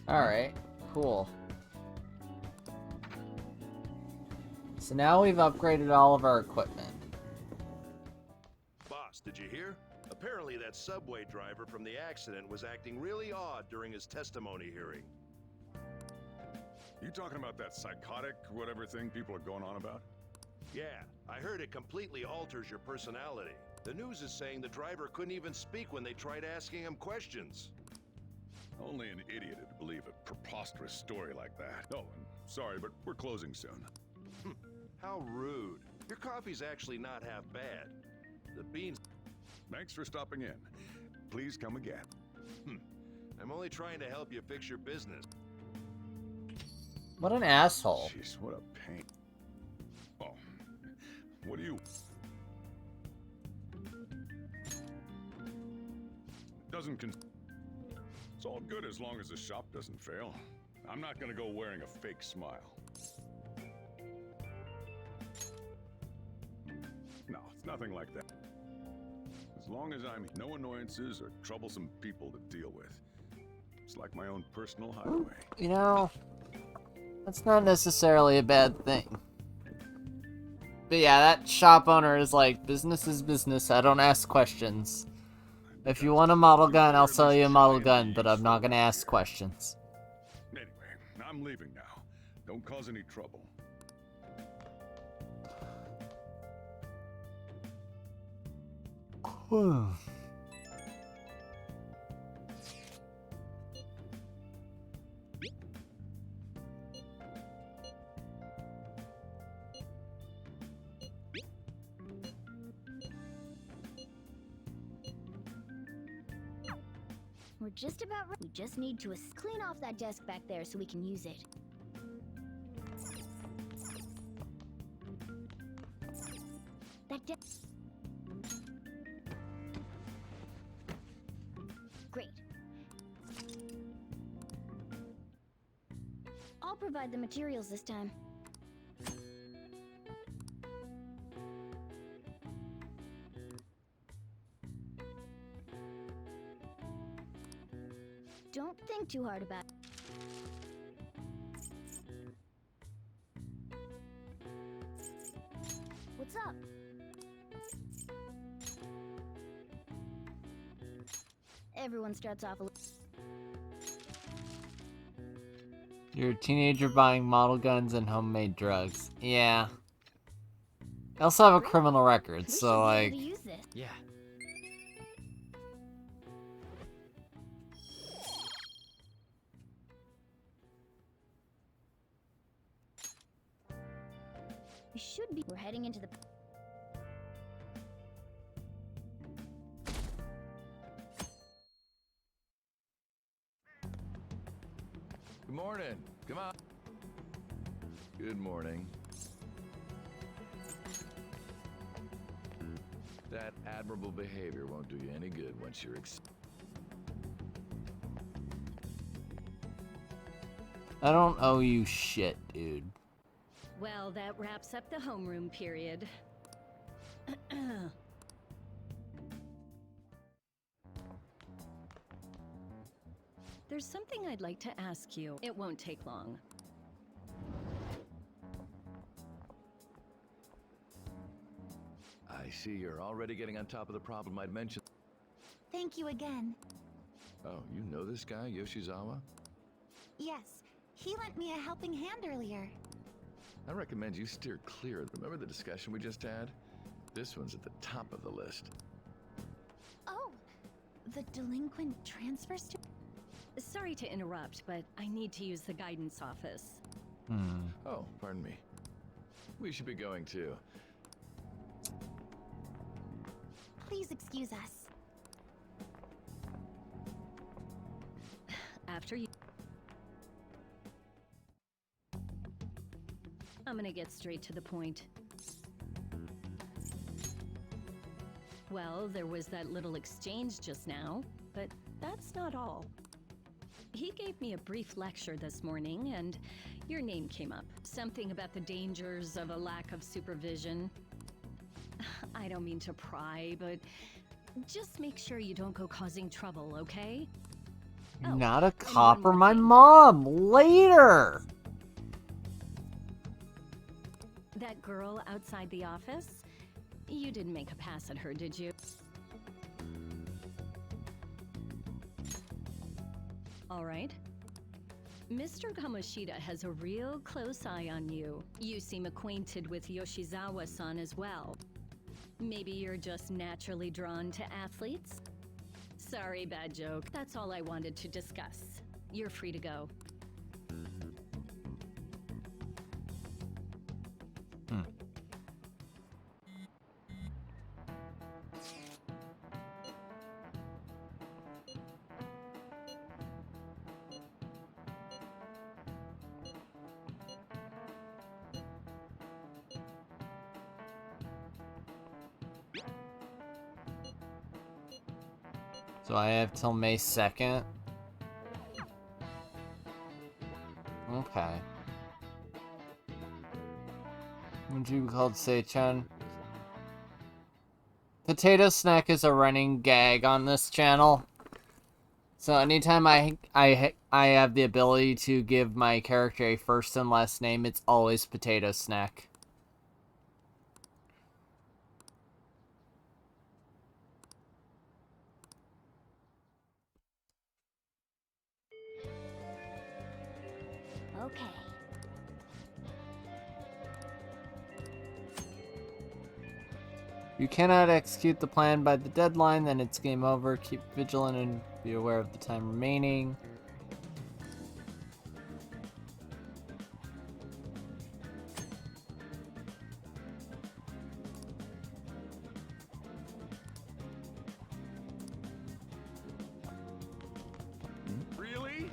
Alright, cool. So now we've upgraded all of our equipment. Boss, did you hear? Apparently that subway driver from the accident was acting really odd during his testimony hearing. You talking about that psychotic whatever thing people are going on about? Yeah, I heard it completely alters your personality. The news is saying the driver couldn't even speak when they tried asking him questions. Only an idiot would believe a preposterous story like that. Oh, and sorry, but we're closing soon. How rude. Your coffee's actually not half bad. The beans... Thanks for stopping in. Please come again. I'm only trying to help you fix your business. What an asshole. Jeez, what a pain. Oh, what do you... Doesn't It's all good as long as the shop doesn't fail. I'm not gonna go wearing a fake smile. No, it's nothing like that. As long as I'm no annoyances or troublesome people to deal with. It's like my own personal highway. You know, that's not necessarily a bad thing. But yeah, that shop owner is like, business is business, I don't ask questions. If you want a model gun, I'll sell you a model gun, but I'm not gonna ask questions. Anyway, I'm leaving now. Don't cause any trouble. We're just about ready. We just need to clean off that desk back there so we can use it. That desk. Great. I'll provide the materials this time. Don't think too hard about it. What's up? Everyone starts off a little... You're a teenager buying model guns and homemade drugs. Yeah. I also have a criminal record, so like... Yeah. We should be. We're heading into the. Good morning. Come on. Good morning. That admirable behavior won't do you any good once you're I don't owe you shit, dude. Well, that wraps up the homeroom period. There's something I'd like to ask you. It won't take long. I see you're already getting on top of the problem I'd mentioned. Thank you again. Oh, you know this guy, Yoshizawa? Yes, he lent me a helping hand earlier. I recommend you steer clear. Remember the discussion we just had? This one's at the top of the list. Oh, the delinquent transfer student? Sorry to interrupt, but I need to use the guidance office. Oh, pardon me. We should be going too. Please excuse us. After you... I'm gonna get straight to the point. Well, there was that little exchange just now, but that's not all. He gave me a brief lecture this morning, and your name came up. Something about the dangers of a lack of supervision. I don't mean to pry, but just make sure you don't go causing trouble, okay? Not a cop or my mom. Later. That girl outside the office? You didn't make a pass at her, did you? All right. Mr. Kamoshida has a real close eye on you. You seem acquainted with Yoshizawa-san as well. Maybe you're just naturally drawn to athletes? Sorry, bad joke. That's all I wanted to discuss. You're free to go. So I have till May 2nd. Okay. Would you be called Seichan? Potato Snack is a running gag on this channel. So anytime I have the ability to give my character a first and last name, it's always Potato Snack. Okay. If you cannot execute the plan by the deadline, then it's game over. Keep vigilant and be aware of the time remaining. Really?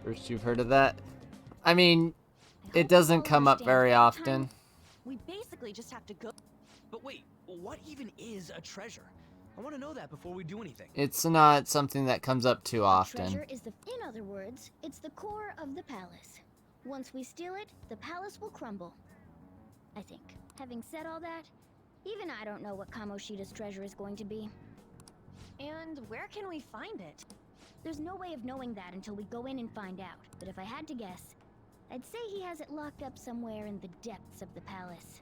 First you've heard of that? I mean, it doesn't come up very often. We basically just have to go. But wait, what even is a treasure? I want to know that before we do anything. It's not something that comes up too often. Treasure is in other words, it's the core of the palace. Once we steal it, the palace will crumble. I think. Having said all that, even I don't know what Kamoshida's treasure is going to be. And where can we find it? There's no way of knowing that until we go in and find out. But if I had to guess, I'd say he has it locked up somewhere in the depths of the palace.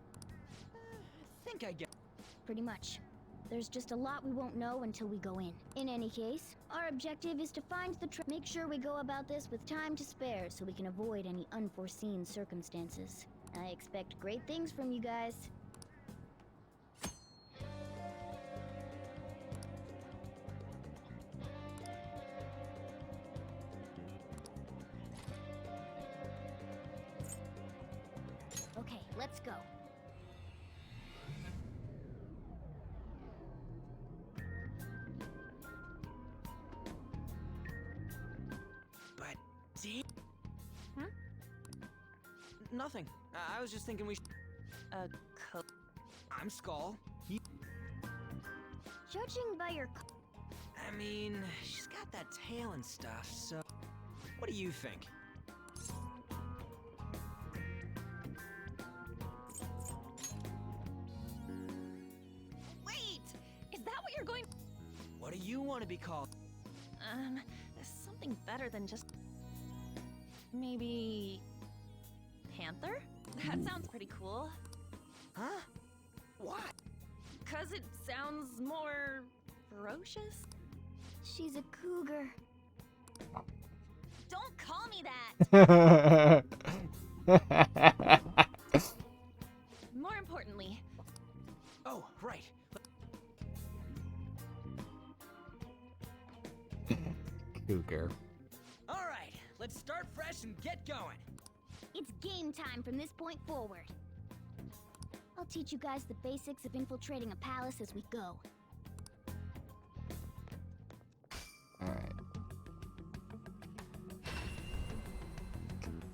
I think I get. Pretty much. There's just a lot we won't know until we go in. In any case, our objective is to find the make sure we go about this with time to spare so we can avoid any unforeseen circumstances. I expect great things from you guys. Okay, let's go. But damn. Nothing. I was just thinking we should. I'm Skull. Judging by your I mean, she's got that tail and stuff, so. What do you think? Wait! Is that what you're going? What do you want to be called? Something better than just. Maybe. Panther? That sounds pretty cool. Huh? Why? 'Cause it sounds more ferocious. She's a cougar. Don't call me that! More importantly. Oh, right. Cougar. Alright, let's start fresh and get going. It's game time from this point forward. I'll teach you guys the basics of infiltrating a palace as we go. Alright.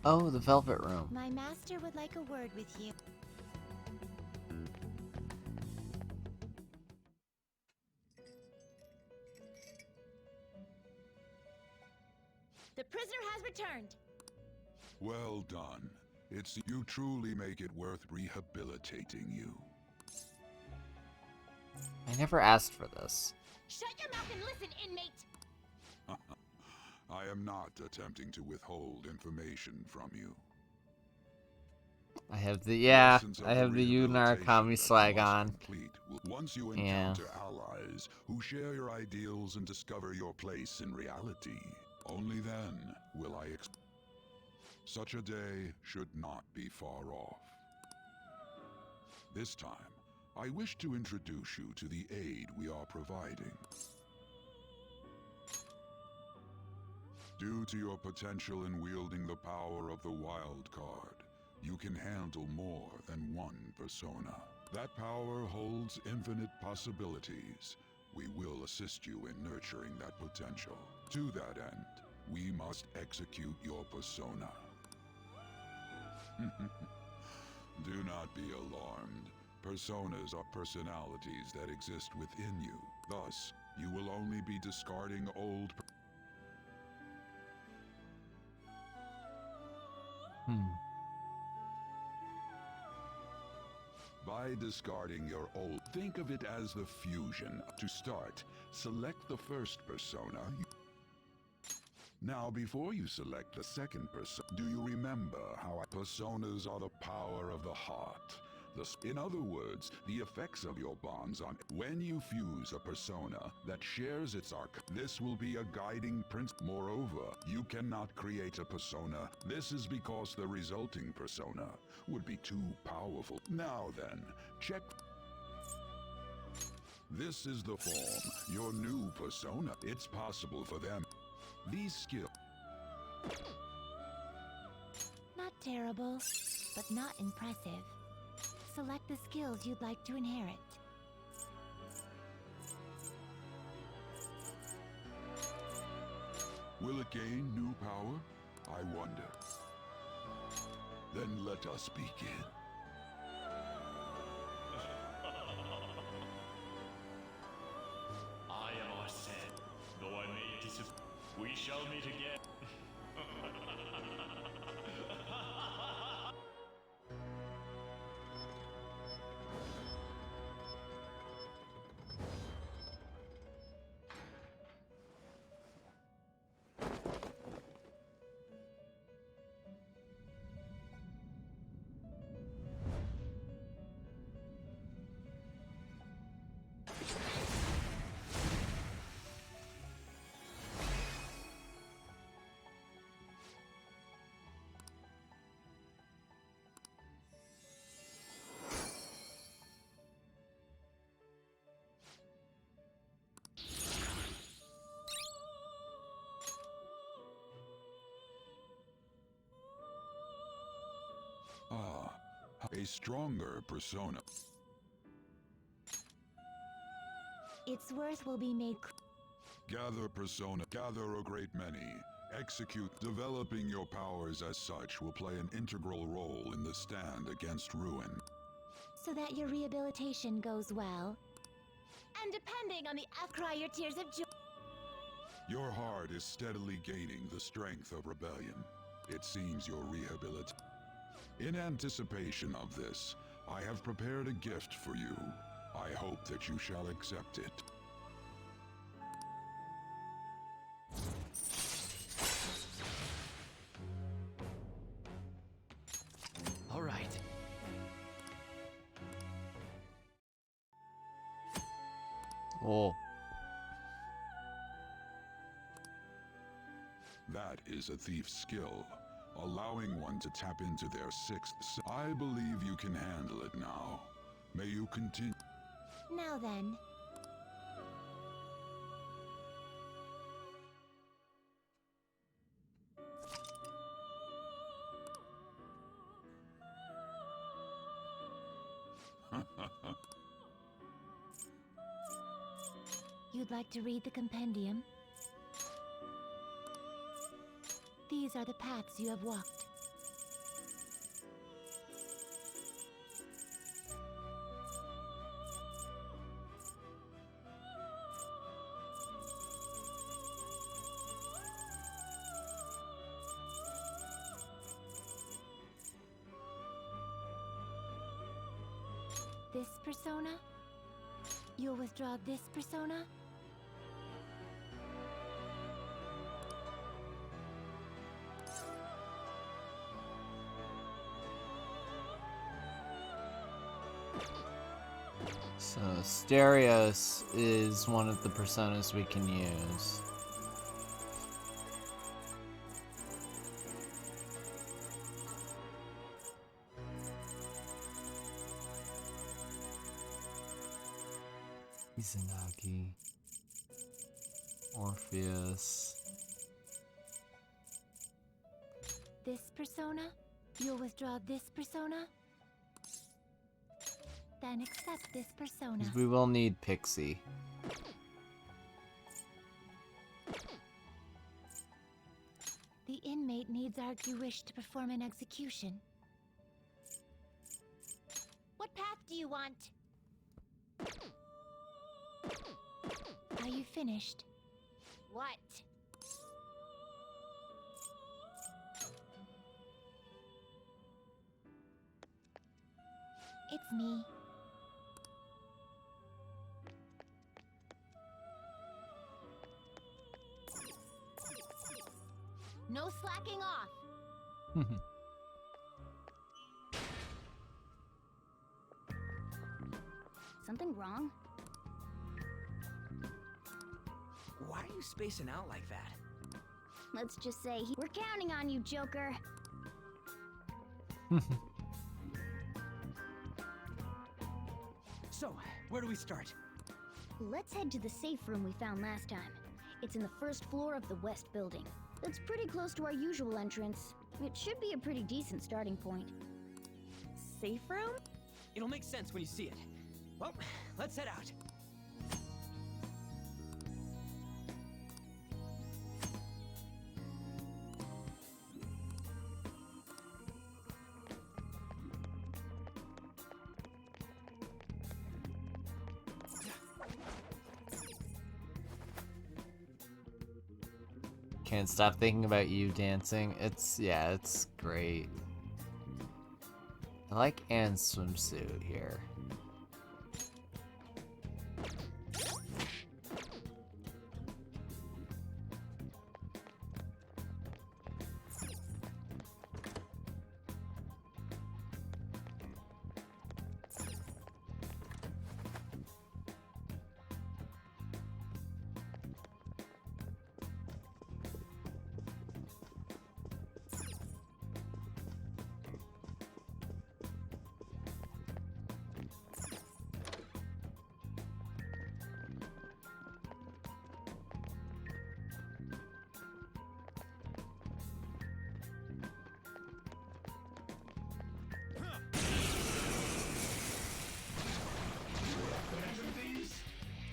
Oh, the Velvet Room. My master would like a word with you. The prisoner has returned. Well done. You truly make it worth rehabilitating you. I never asked for this. Shut your mouth and listen, inmate! I am not attempting to withhold information from you. I have the I have the Yu Narukami swag on. Once you encounter allies who share your ideals and discover your place in reality, only then will I Such a day should not be far off. This time, I wish to introduce you to the aid we are providing. Due to your potential in wielding the power of the wild card, you can handle more than one persona. That power holds infinite possibilities. We will assist you in nurturing that potential. To that end, we must execute your persona. Do not be alarmed. Personas are personalities that exist within you. Thus, you will only be discarding old By discarding your old, think of it as the fusion. To start, select the first persona. Now, before you select the second persona, do you remember how personas are the power of the heart? In other words, the effects of your bonds on when you fuse a persona that shares its arc, this will be a guiding principle. Moreover, you cannot create a persona. This is because the resulting persona would be too powerful. Now then, check. This is the form, your new persona. It's possible for them. These skills. Not terrible, but not impressive. Select the skills you'd like to inherit. Will it gain new power? I wonder. Then let us begin. We shall meet again. Ah, a stronger persona. Its worth will be made Gather persona, gather a great many. Execute. Developing your powers as such will play an integral role in the stand against ruin. so that your rehabilitation goes well. And depending on the cry your tears of joy. Your heart is steadily gaining the strength of rebellion. It seems your rehabilitation. In anticipation of this, I have prepared a gift for you. I hope that you shall accept it. All right. Oh. That is a thief's skill, allowing one to tap into their sixth sense. I believe you can handle it now. May you continue. Now then. You'd like to read the compendium? These are the paths you have walked. This persona? You'll withdraw this persona? So Stereos is one of the personas we can use. Izanagi, Orpheus. This persona? You'll withdraw this persona? Then accept this persona. 'Cause we will need Pixie. The inmate needs our wish to perform an execution. What path do you want? Are you finished? What? It's me. No slacking off. Something wrong? Why are you spacing out like that? Let's just say we're counting on you, Joker. So, where do we start? Let's head to the safe room we found last time. It's in the first floor of the west building. That's pretty close to our usual entrance. It should be a pretty decent starting point. Safe room? It'll make sense when you see it. Well, let's head out. Can't stop thinking about you dancing. Yeah, it's great. I like Anne's swimsuit here.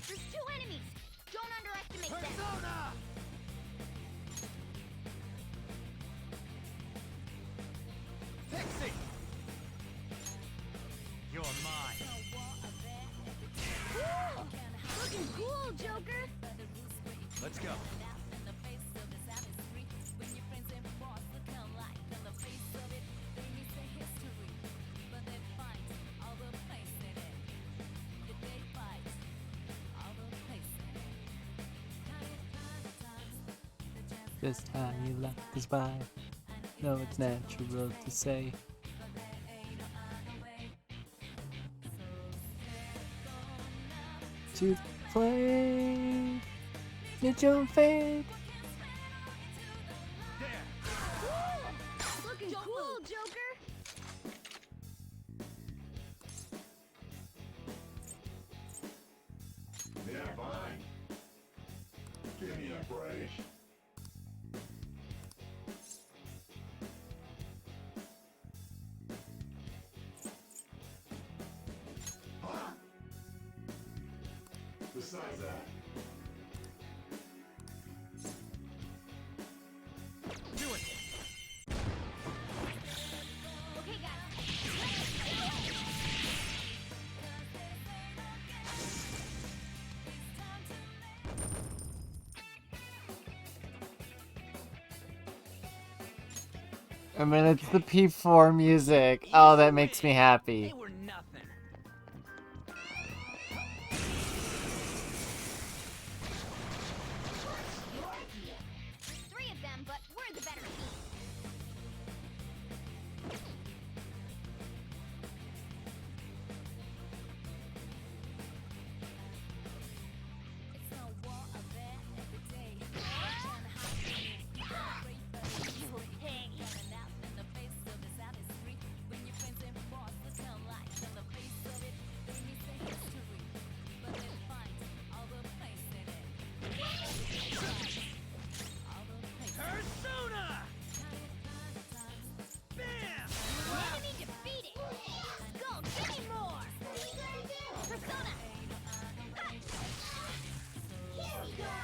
There's two enemies. Don't underestimate them. Pixie! You're mine. Cool! Looking cool, Joker. Let's go. Just how you life is by. No, it's natural to say. To play, did you fade? Looking cool, Joker. Yeah, fine. Give me a break. Huh? Besides that. Do it! Okay, guys. I mean, it's the P4 music. Oh, that makes me happy. They were nothing. There's three of them, but we're the better team. Persona! Bam! Enemy defeated. Skull, give me more. Persona. Ha! Here we go.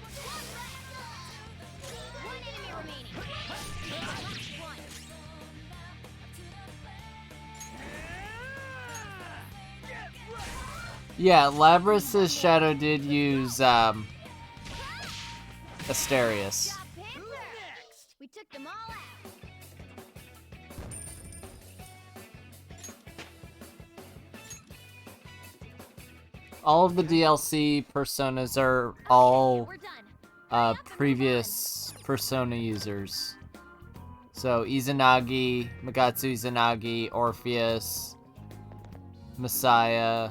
Persona. One enemy remaining. Last one. Yeah, Labrys's shadow did use Asterius. We took them all out. All of the DLC personas are all previous Persona users. So Izanagi, Magatsu Izanagi, Orpheus, Messiah.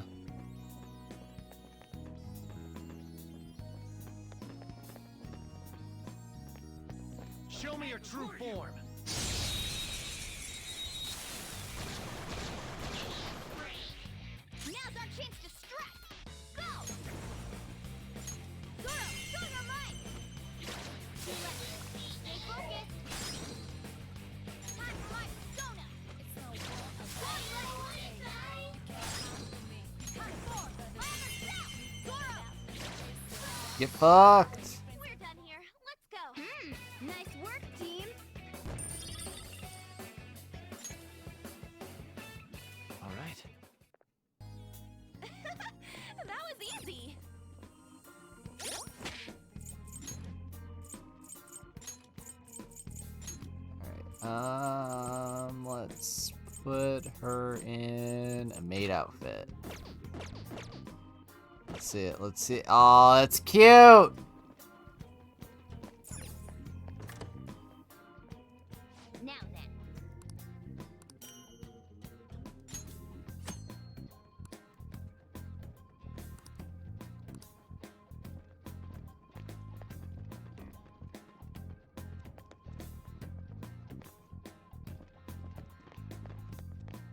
Show me your true form. Now's our chance to strike. Go. Zoro, show your might. Stay focused. Time for my persona. One left. Turn forward. Ladder south. Zoro. Get fucked. We're done here. Let's go. Nice work, team. All right. That was easy. Let's put her in a maid outfit. Let's see it. Let's see. Oh, that's cute. Now then.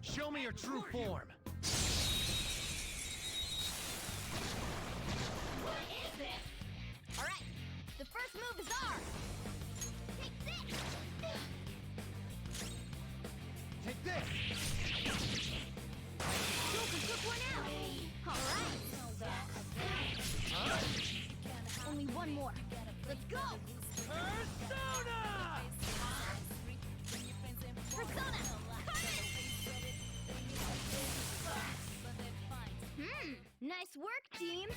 Show me your true form. What is this? All right. The first move is ours. Take this. Take this. Joker took one out. All right. Only one more. Let's go. Persona! Persona. Nice work, team.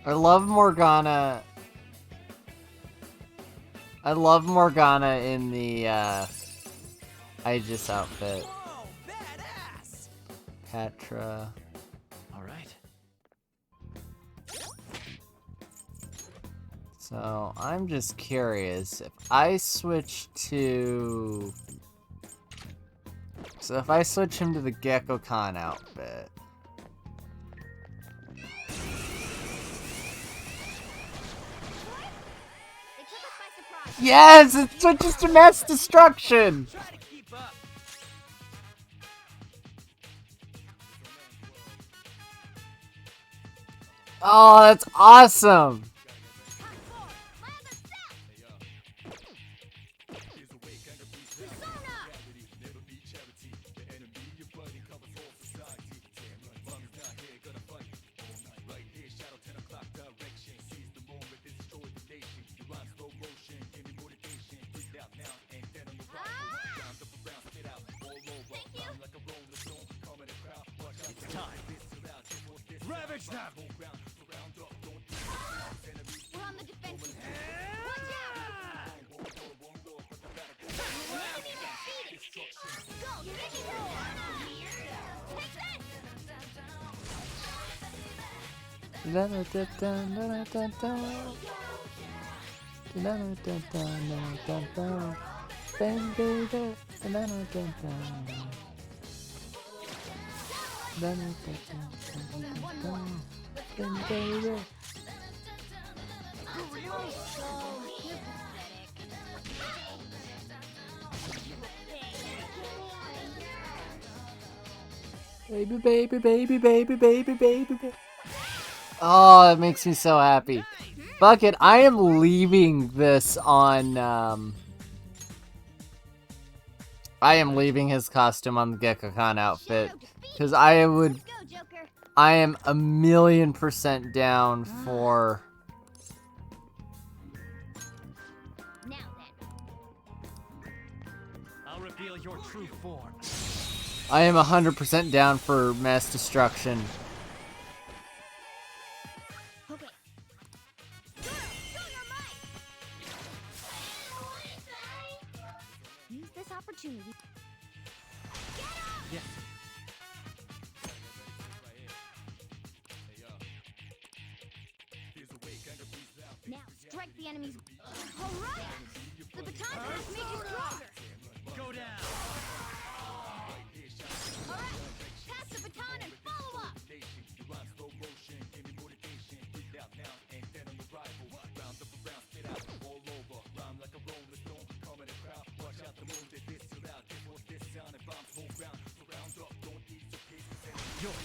I love Morgana. I love Morgana in the Aegis outfit. Whoa, badass! Patra. All right. So I'm just curious if I switch to. So if I switch him to the Gecko Khan outfit. Yes, it switches to mass destruction. Try to keep up. Oh, that's awesome. It's time. Ravage them. We're on the defensive. Watch out! Enemy defeated. Go, Sticky Roll. Baby, baby, baby, baby, baby, baby, baby. Oh, it makes me so happy. Bucket, I am leaving this on, I am leaving his costume on the Gecko Khan outfit. Because I am 1,000,000% down for... Now then. I'll reveal your true form. I am 100% down for mass destruction. Okay. Use this opportunity. Yeah. Now strike the enemy's. All right. The baton has made you stronger. Go down. All right. Pass the baton and follow up.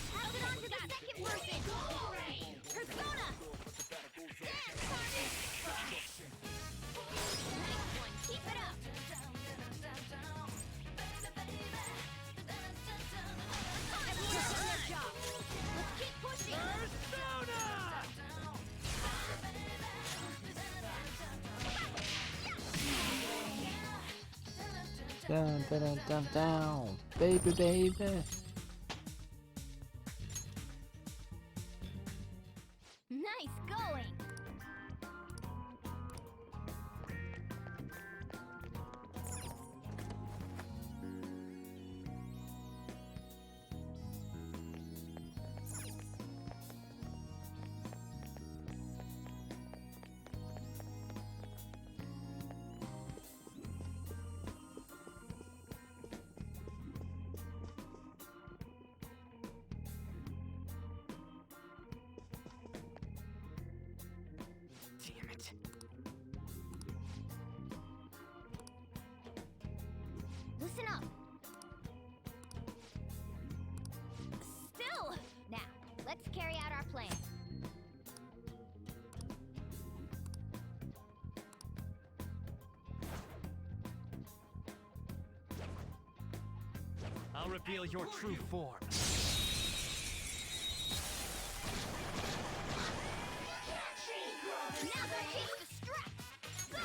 Pass it on to the second person. Persona. Nice one. Keep it up. Everyone's done their job. Let's keep pushing. Down, down, down, down. Baby, baby. Nice going. Listen up. Still. Now, let's carry out our plan. I'll reveal your true form. Now the chase to strike. Go.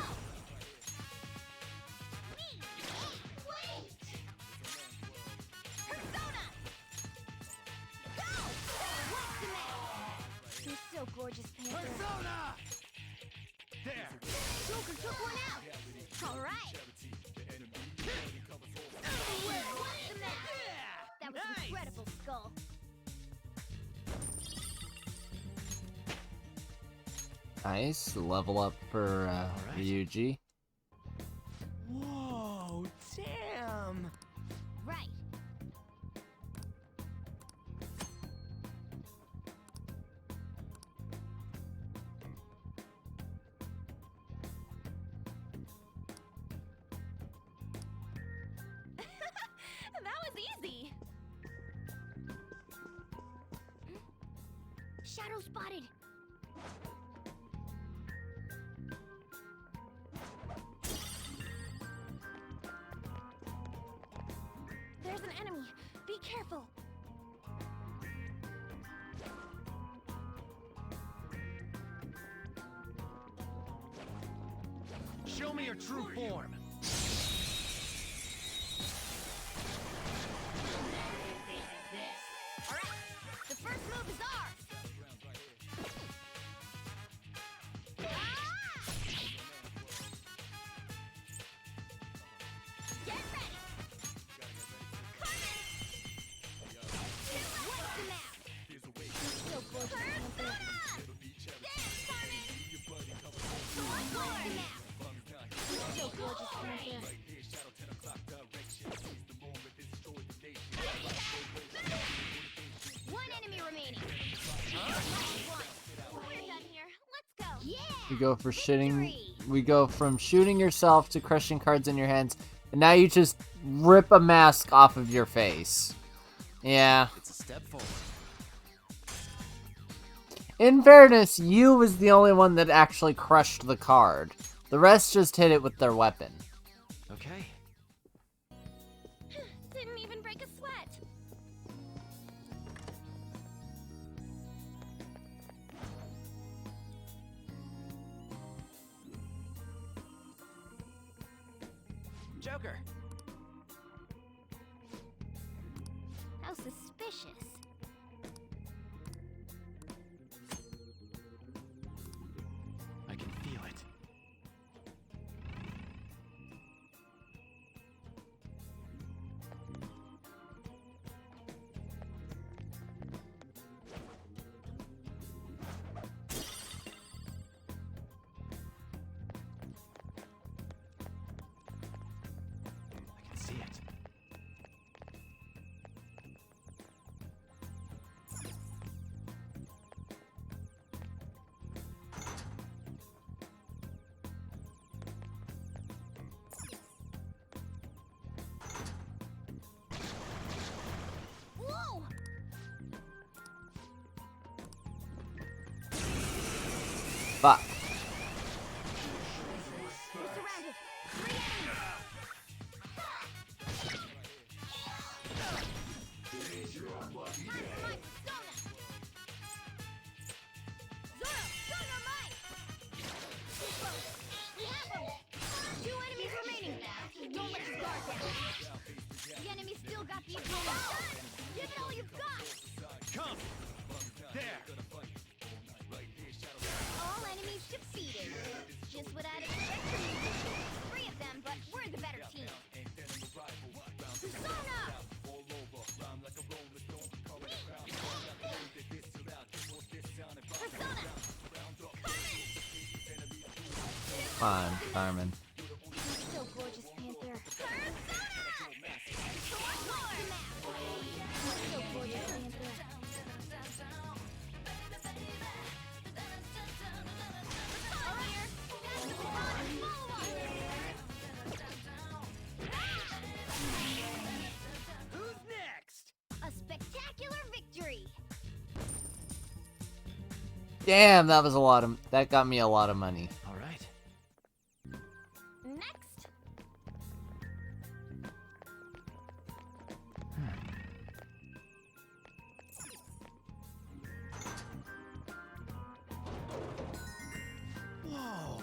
Me. Wait. Persona. Go. What's the matter? You're so gorgeous, Panther. Persona! There. Joker took one out. All right. What's the matter? That was incredible, Skull. Nice. Level up for Ryuji. Whoa, damn! Right. That was easy. Shadow spotted. There's an enemy. Be careful. Show me your true form. All right. The first move is ours. Get ready. What's the map? You're so gorgeous, Panther. Dance, Carmen. What's the map? You're so gorgeous, Panther. One enemy remaining. We're done here. Let's go. Yeah. We go for we go from shooting yourself to crushing cards in your hands, and now you just rip a mask off of your face. Yeah. It's a step forward. In fairness, you was the only one that actually crushed the card. The rest just hit it with their weapon. Okay. Didn't even break a sweat. Joker. How suspicious. I can feel it. I can see it. Whoa! Fuck. We're surrounded. 3 enemies. Time for my persona. Zoro, Dynamite! Too close. We have them. 2 enemies remaining. Don't let your guard down. The enemy still got the advantage. Give it all you've got. Come! There! All enemies defeated. Just what I'd expect from you. 3 of them, but we're the better team. Persona! Persona! Come on, Carmen. So gorgeous, Panther. Persona! So gorgeous, Panther. All here. That's the fun. Follow us. Damn, that was a lot of. That got me a lot of money. All right. Next. Whoa.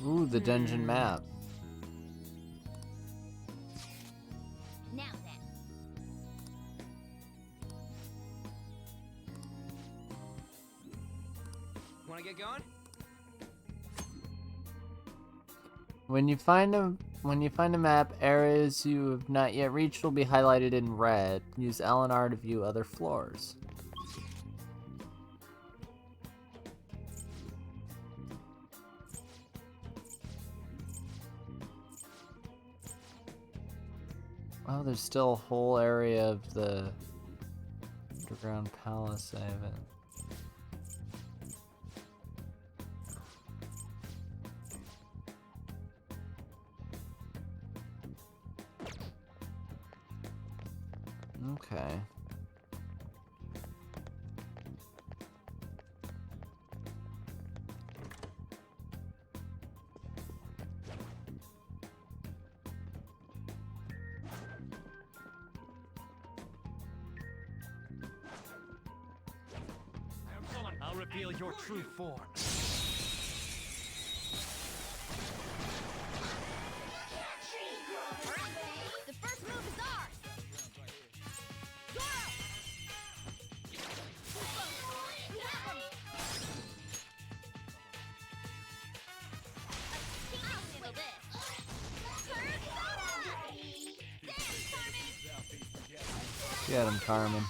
Ooh, the dungeon map. Now then. Want to get going? When you find a map, areas you have not yet reached will be highlighted in red. Use L and R to view other floors. Oh, there's still a whole area of the underground palace I haven't. Okay. I'll reveal your true form. The first move is ours. Zoro! We have him. I'll handle this. Get him, Carmen.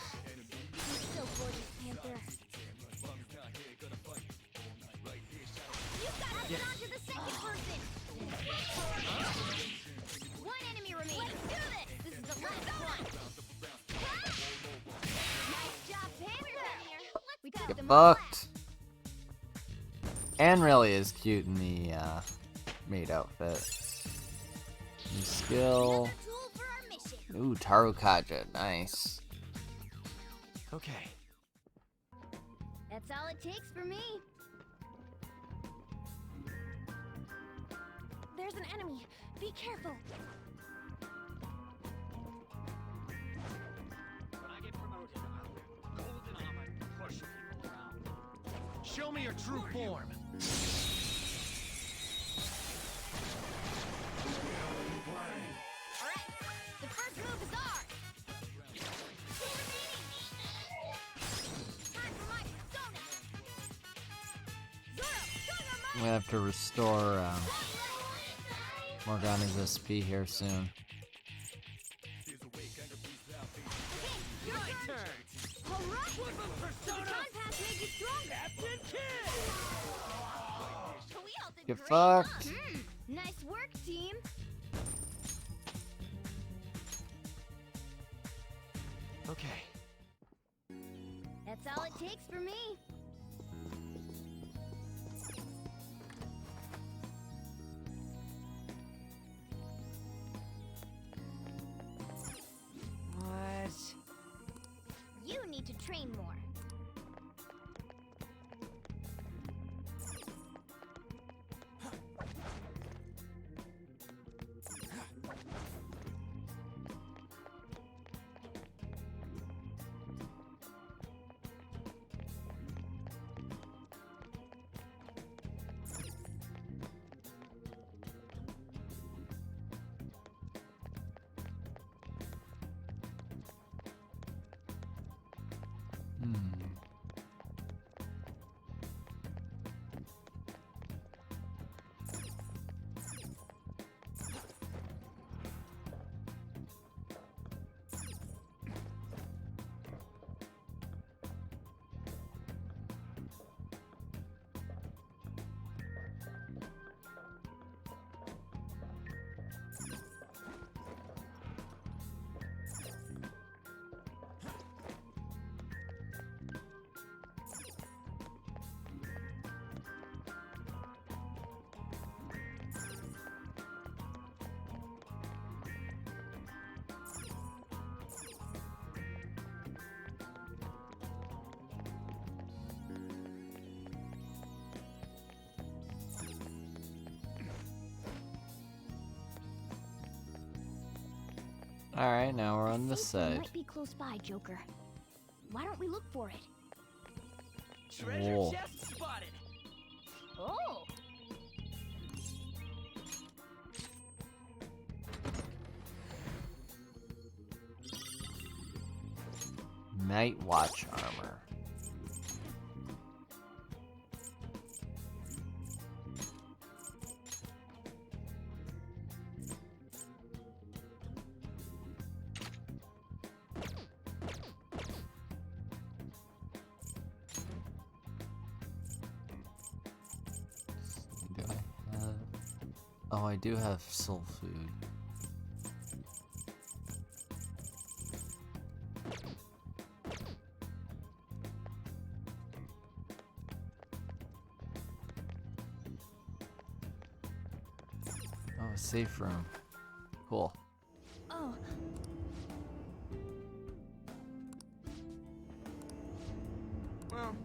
So gorgeous, Panther. You've got to get on to the second person. One enemy remaining. Let's do this. This is the last one. Nice job, Panther. We got Get them all. fucked. Anne really is cute in the maid outfit. New skill. Tool for our mission. Ooh, Tarukaja, nice. Okay. That's all it takes for me. There's an enemy. Be careful. When I get promoted, I'll golden armor push people around. Show me your true form. All right. The first move is ours. Time for my persona. Zoro, show your I'm gonna have to restore Morgana's SP here soon. your turn. All right. So the time pass made you stronger. We all did Get great. fucked. Nice work, team. Okay. That's all it takes for me. What? You need to train more. Hmm. Alright, now we're on this Safe room side. might be close by, Joker. Why don't we look for it? Treasure Whoa. chest spotted. Oh! Night Watch armor. Do I have... Oh, I do have soul food. Oh, a safe room. Cool. Oh. Well.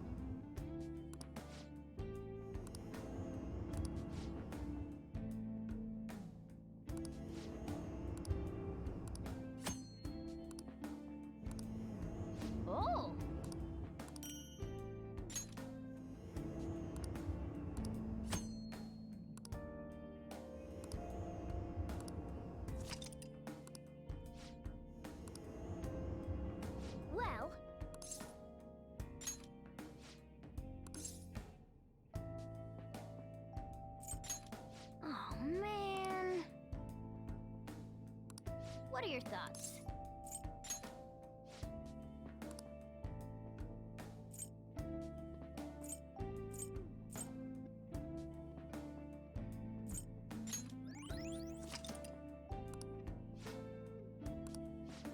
Oh! Well... Oh, man... What are your thoughts?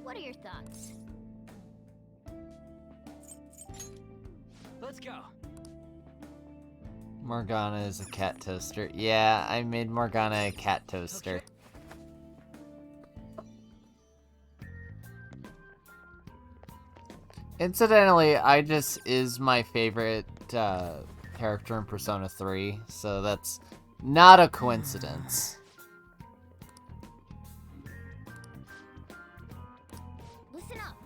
What are your thoughts? Let's go. Morgana is a cat toaster. Yeah, I made Morgana a cat toaster. Incidentally, Idris is my favorite character in Persona 3, so that's not a coincidence. Listen up.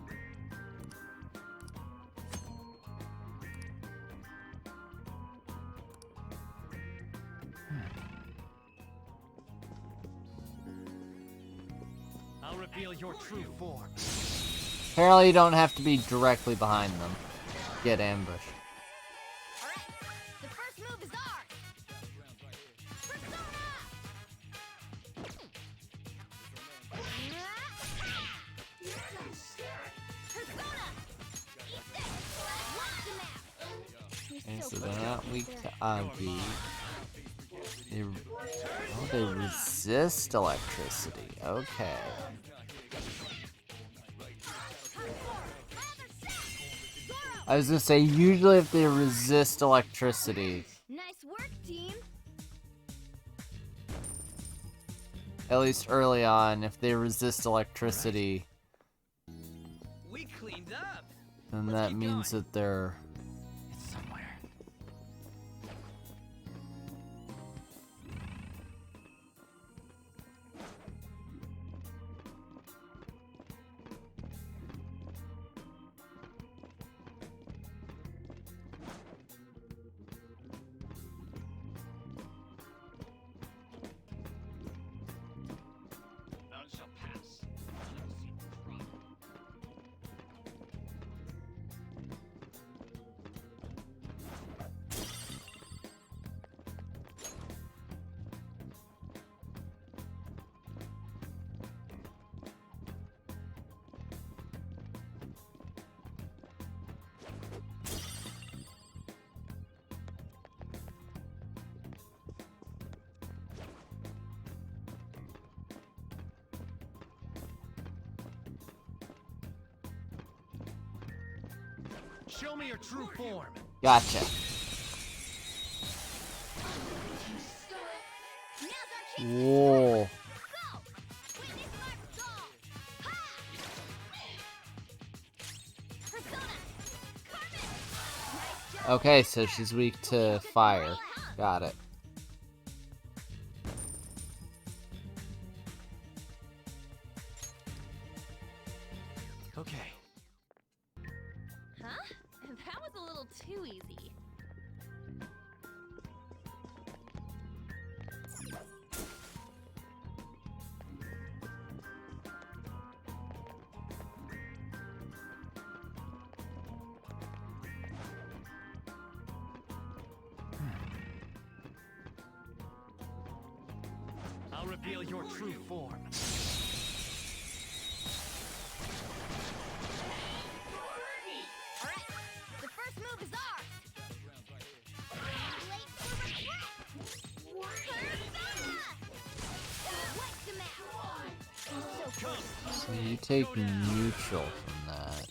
I'll reveal your true form. Apparently you don't have to be directly behind them. Get ambushed. The first move is ours. Okay, so they're not weak to Agi. They resist electricity. Okay. I was gonna say, usually if they resist electricity, Nice work, team. at least early on, if they resist electricity, We cleaned up. then that means that they're... It's somewhere. None shall pass. Show me your true form. Gotcha. Whoa. Okay, so she's weak to fire. Got it. I'll reveal your true form. Alright, the first move is ours! Late for regret! Wipe them out! So close! So you take neutral from that.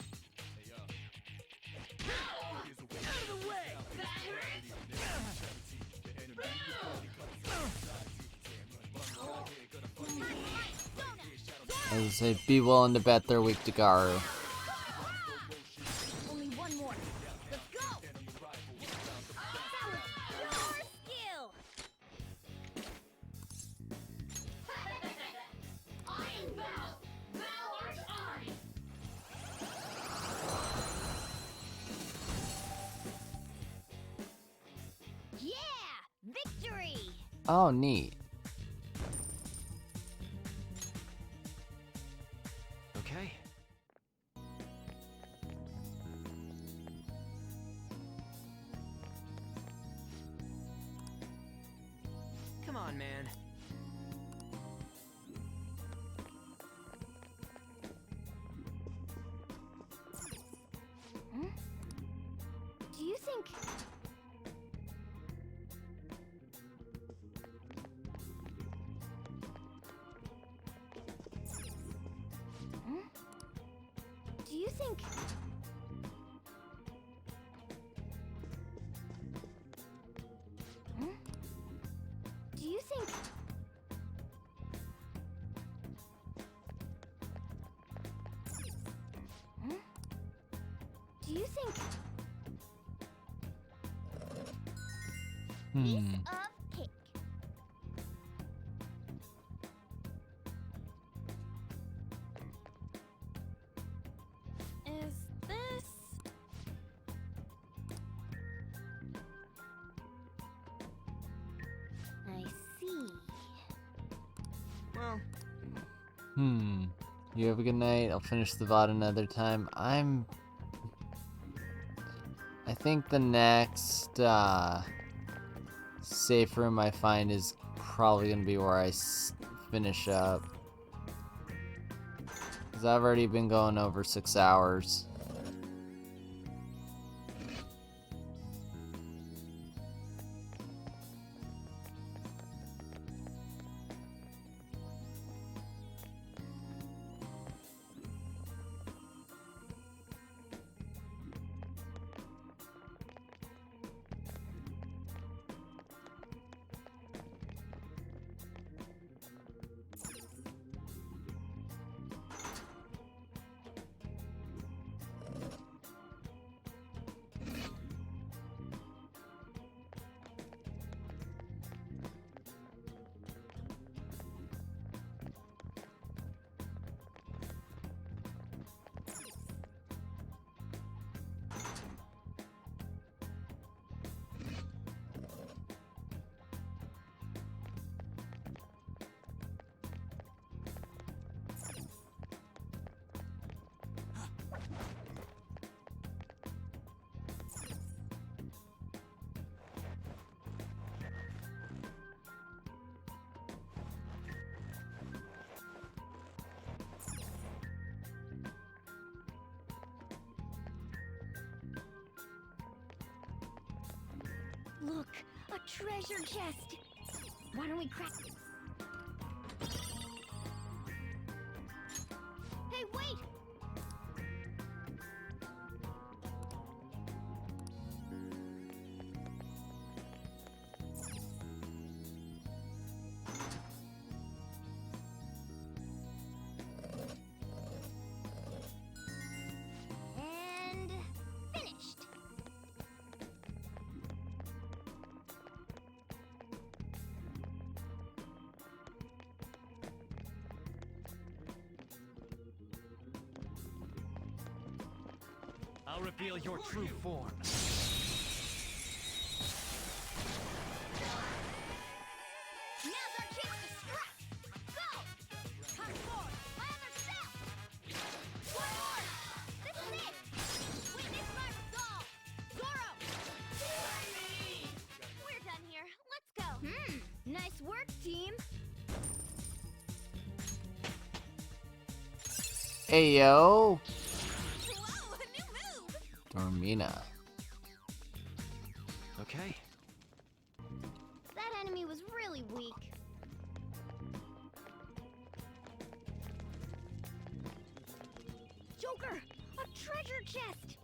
I would say be willing to bet they're weak to Garu. Only one more. Let's go! Your skill! I am Val! Val art I! Yeah! Victory! Oh, neat. Okay. Come on, man. Do you think... Do you think... Do you think... Do you think... Piece of cake. Is this... I see. Well... You have a good night. I'll finish the VOD another time. I think the next safe room I find is probably going to be where I finish up. Because I've already been going over 6 hours. Look, a treasure chest. Why don't we crack... Hey, wait! And finished. I'll reveal your true form. Now's our chance to strike! Go! Hot forward! My other self! One more! This is it! Witness my resolve! Zoro! We're done here. Let's go! Nice work, team! Ayo! Whoa, a new move! Dormina. Okay. That enemy was really weak. Joker! A treasure chest!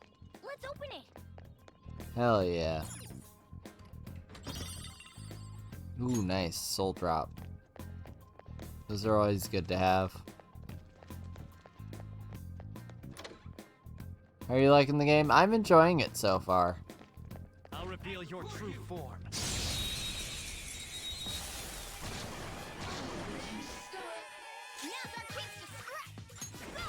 Let's open it! Hell yeah. Ooh, nice. Soul drop. Those are always good to have. Are you liking the game? I'm enjoying it so far. I'll reveal your true form. Now's our chance to scrap! Go!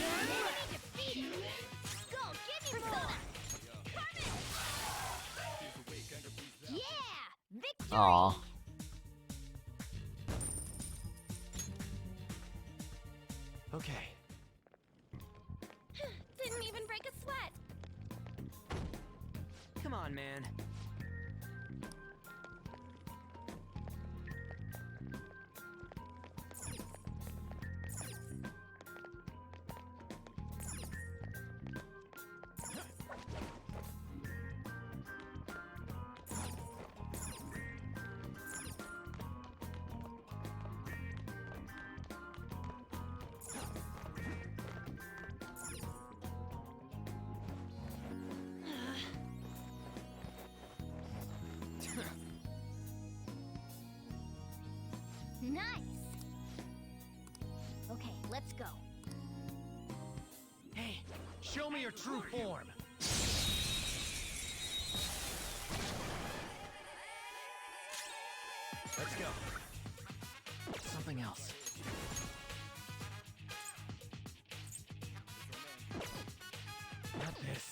Enemy defeated! Go, get me Persona! Yeah! Victory! Aw. Okay. Didn't even break a sweat! Come on, man. Nice! Okay, let's go. Hey, show me your true form. Let's go. Something else. Not this.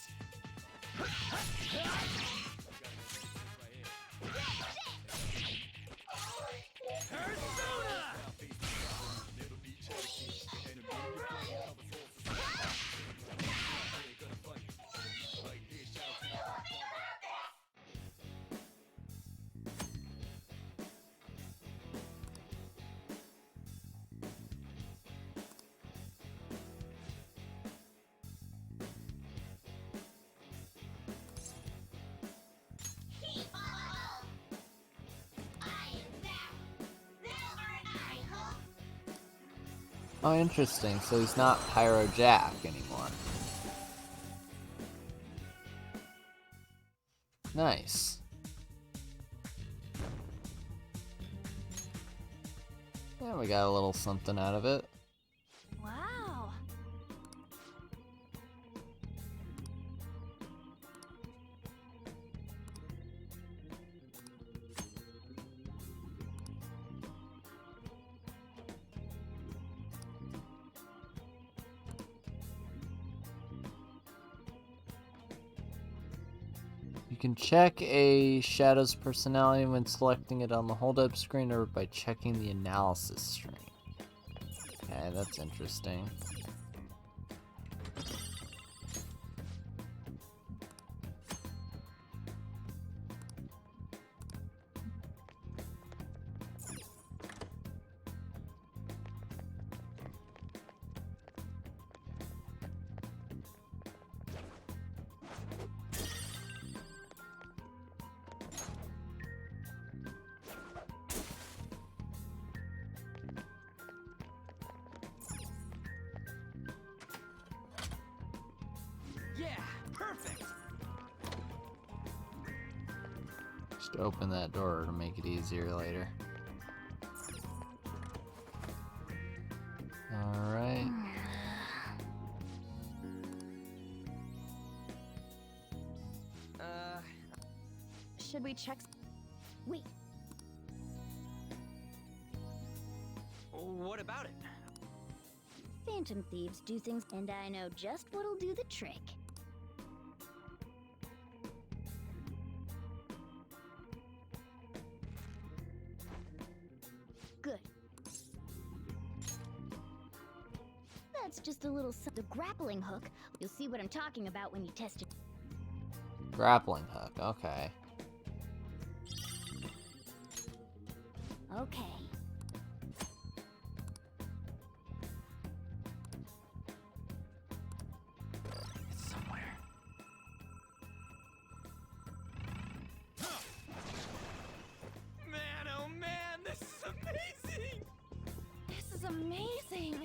Oh, interesting. So he's not Pyro Jack anymore. Nice. Yeah, we got a little something out of it. Wow! You can check a shadow's personality when selecting it on the hold-up screen or by checking the analysis screen. Okay, that's interesting. Yeah, perfect. Just open that door to make it easier later. Alright. Should we check? Wait, What about it? Phantom thieves do things, and I know just what'll do the trick. Good. That's just a little the grappling hook. You'll see what I'm talking about when you test it. Grappling hook, okay. Okay. It's somewhere. Man, oh man, this is amazing! This is amazing!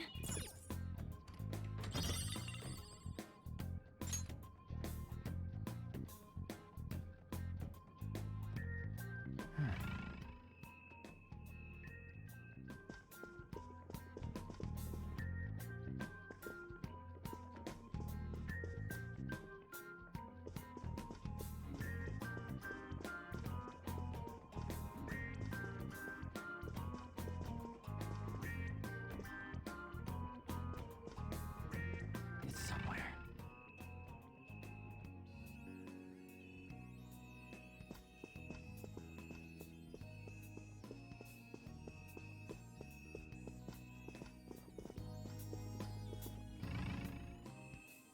It's somewhere.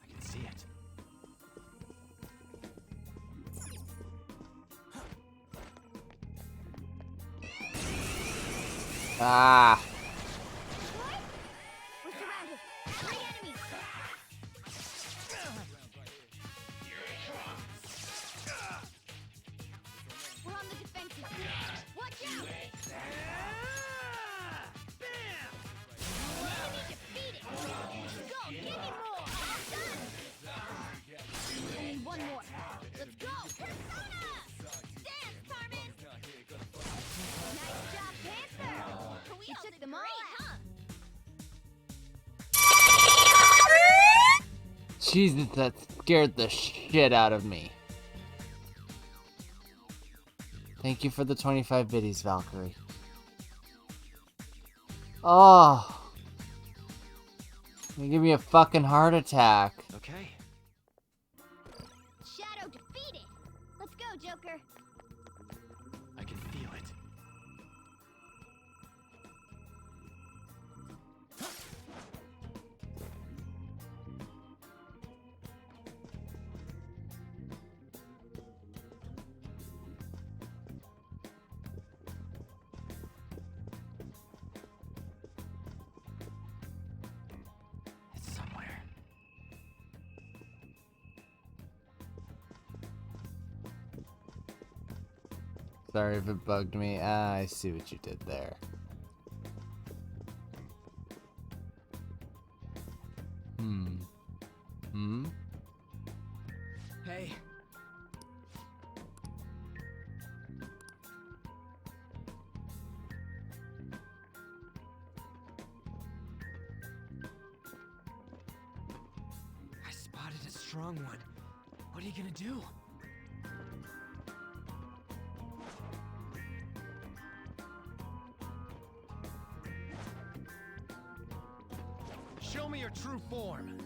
I can see it. Ah. We're surrounded. 3 enemies. We're on the defensive. Watch out! Enemy defeated. Go, give me more. All done. I need one more. Let's go. Persona! Dance, Carmen. Nice job, Panther. You took them all out. Jesus, that scared the shit out of me. Thank you for the 25 biddies, Valkyrie. Oh. You give me a fucking heart attack. Okay. Shadow defeated. Let's go, Joker. I can feel it. It's somewhere. Sorry if it bugged me. Ah, I see what you did there. Hmm? Hey. I spotted a strong one. What are you gonna do? Show me your true form.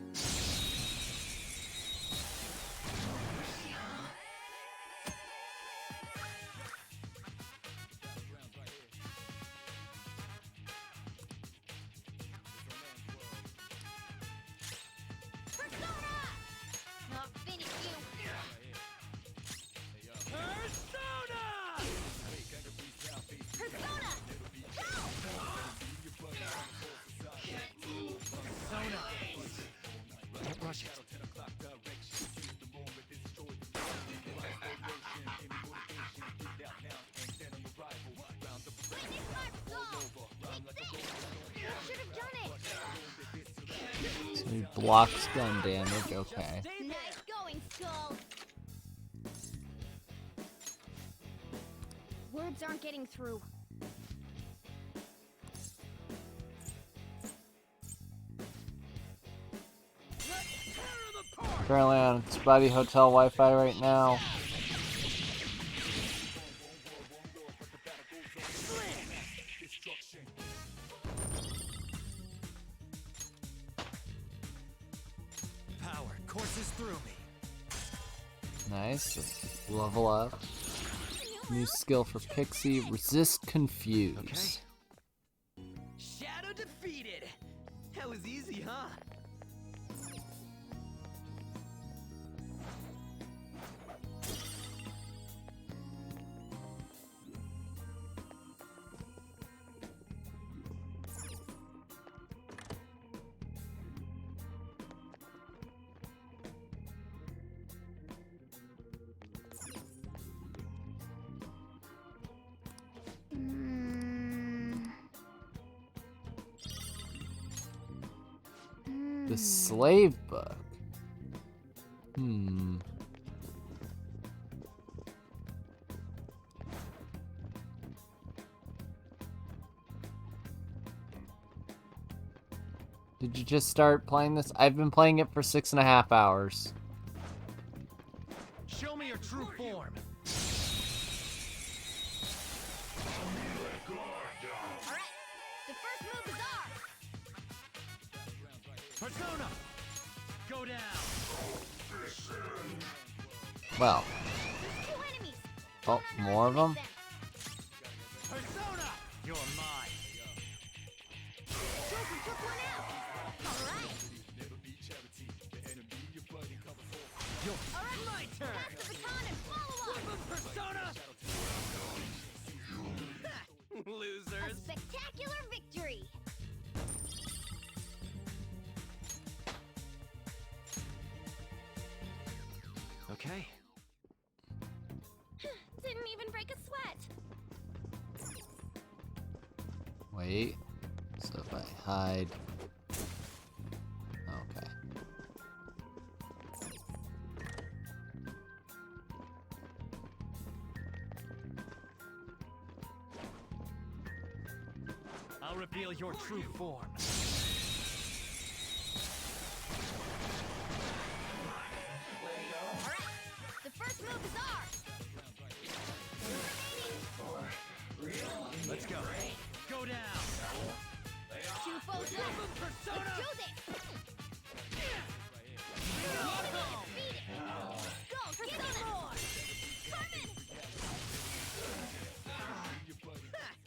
I'll finish you. Persona! Persona! Help! Persona! Don't rush it. Witness my resolve! It's it! You should have done it! So he blocks gun damage, okay. Nice going, Skull! Words aren't getting through. Currently on Spotty Hotel Wi-Fi right now. Power courses through me. Nice. Let's level up. New skill for Pixie. Resist Confuse. Okay. Shadow defeated. That was easy, huh? The slave book. Hmm. Did you just start playing this? I've been playing it for 6.5 hours. Show me your true form. Alright, the first move is ours! Persona! Go down! Well. There's 2 enemies! Oh, more of them? Persona! You're mine! Joker took one out! Alright! Alright, my turn! Pass the baton and follow up! Persona! A Losers! spectacular victory! Okay. Didn't even break a sweat. Wait. So if I hide. Okay. I'll reveal your true form. Alright, the first move is ours! Let's go. Go down! 2 foes left! Persona! Let's do this! Enemy defeated! Go, Persona!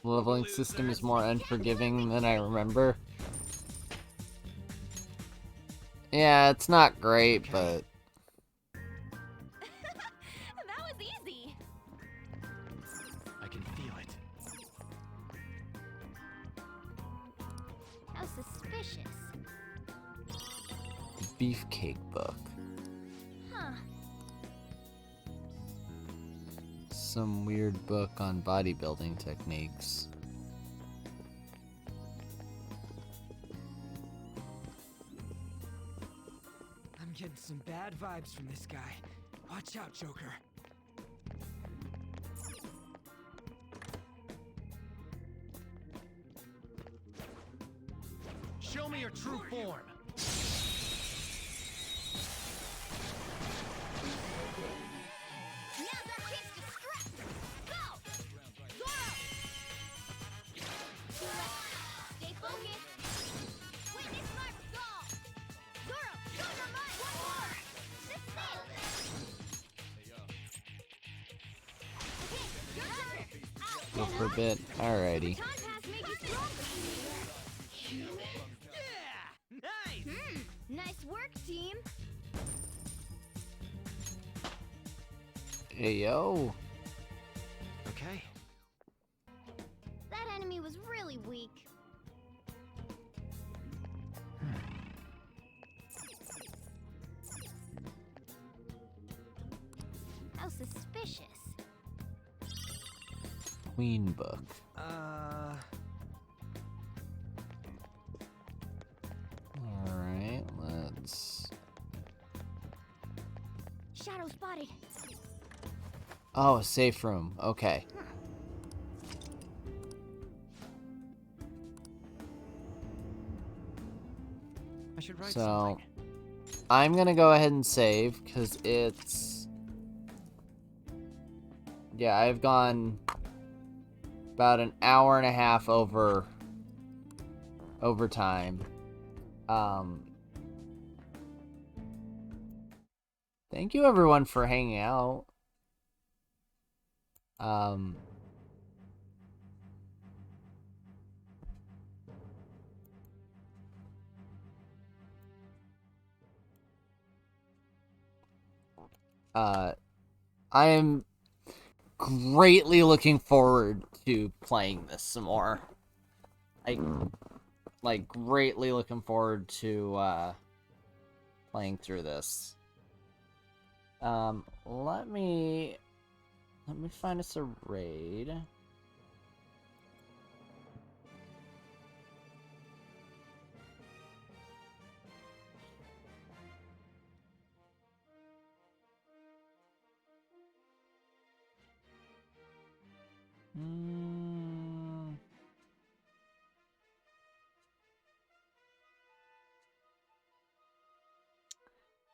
The leveling system is more unforgiving than I remember. Yeah, it's not great, but... That was easy. I can feel it. How suspicious. Beefcake book. Huh. Some weird book on bodybuilding techniques. I'm getting some bad vibes from this guy. Watch out, Joker. Show me your true form. Now's our chance to strike! Go! Zoro! 2 left. Stay focused! Witness my resolve! Zoro, show your might! 1 more! This is it! Okay, your turn! Out! Go for a bit. Alrighty. Time pass made you stronger! Nice! Nice work, team! Hey, yo. Okay. That enemy was really weak. How suspicious. Queen book. Alright, let's... Shadow spotted. Oh, a safe room. Okay. I should write So, something. I'm gonna go ahead and save, because it's... Yeah, I've gone about an hour and a half over time. Thank you everyone for hanging out. I am greatly looking forward to playing this some more. Like greatly looking forward to playing through this. Let me find us a raid.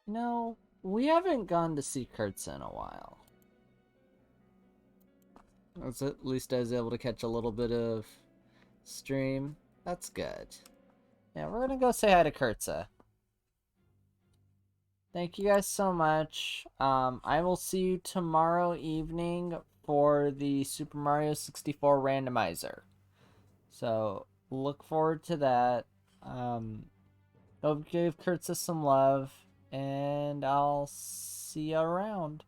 You know, we haven't gone to see Kurtz in a while. At least I was able to catch a little bit of stream. That's good. Yeah, we're gonna go say hi to Kurtza. Thank you guys so much. I will see you tomorrow evening for the Super Mario 64 randomizer. So, look forward to that. Hope you give Kurtza some love, and I'll see you around.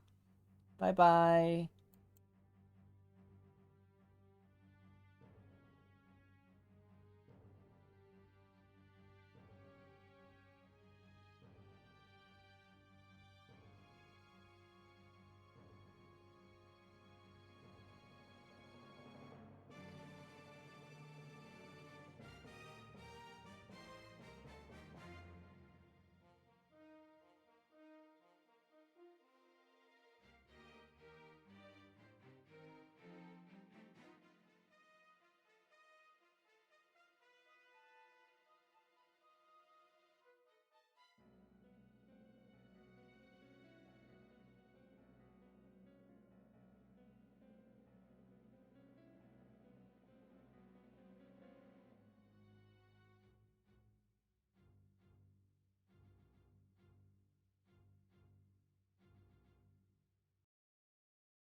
Bye-bye.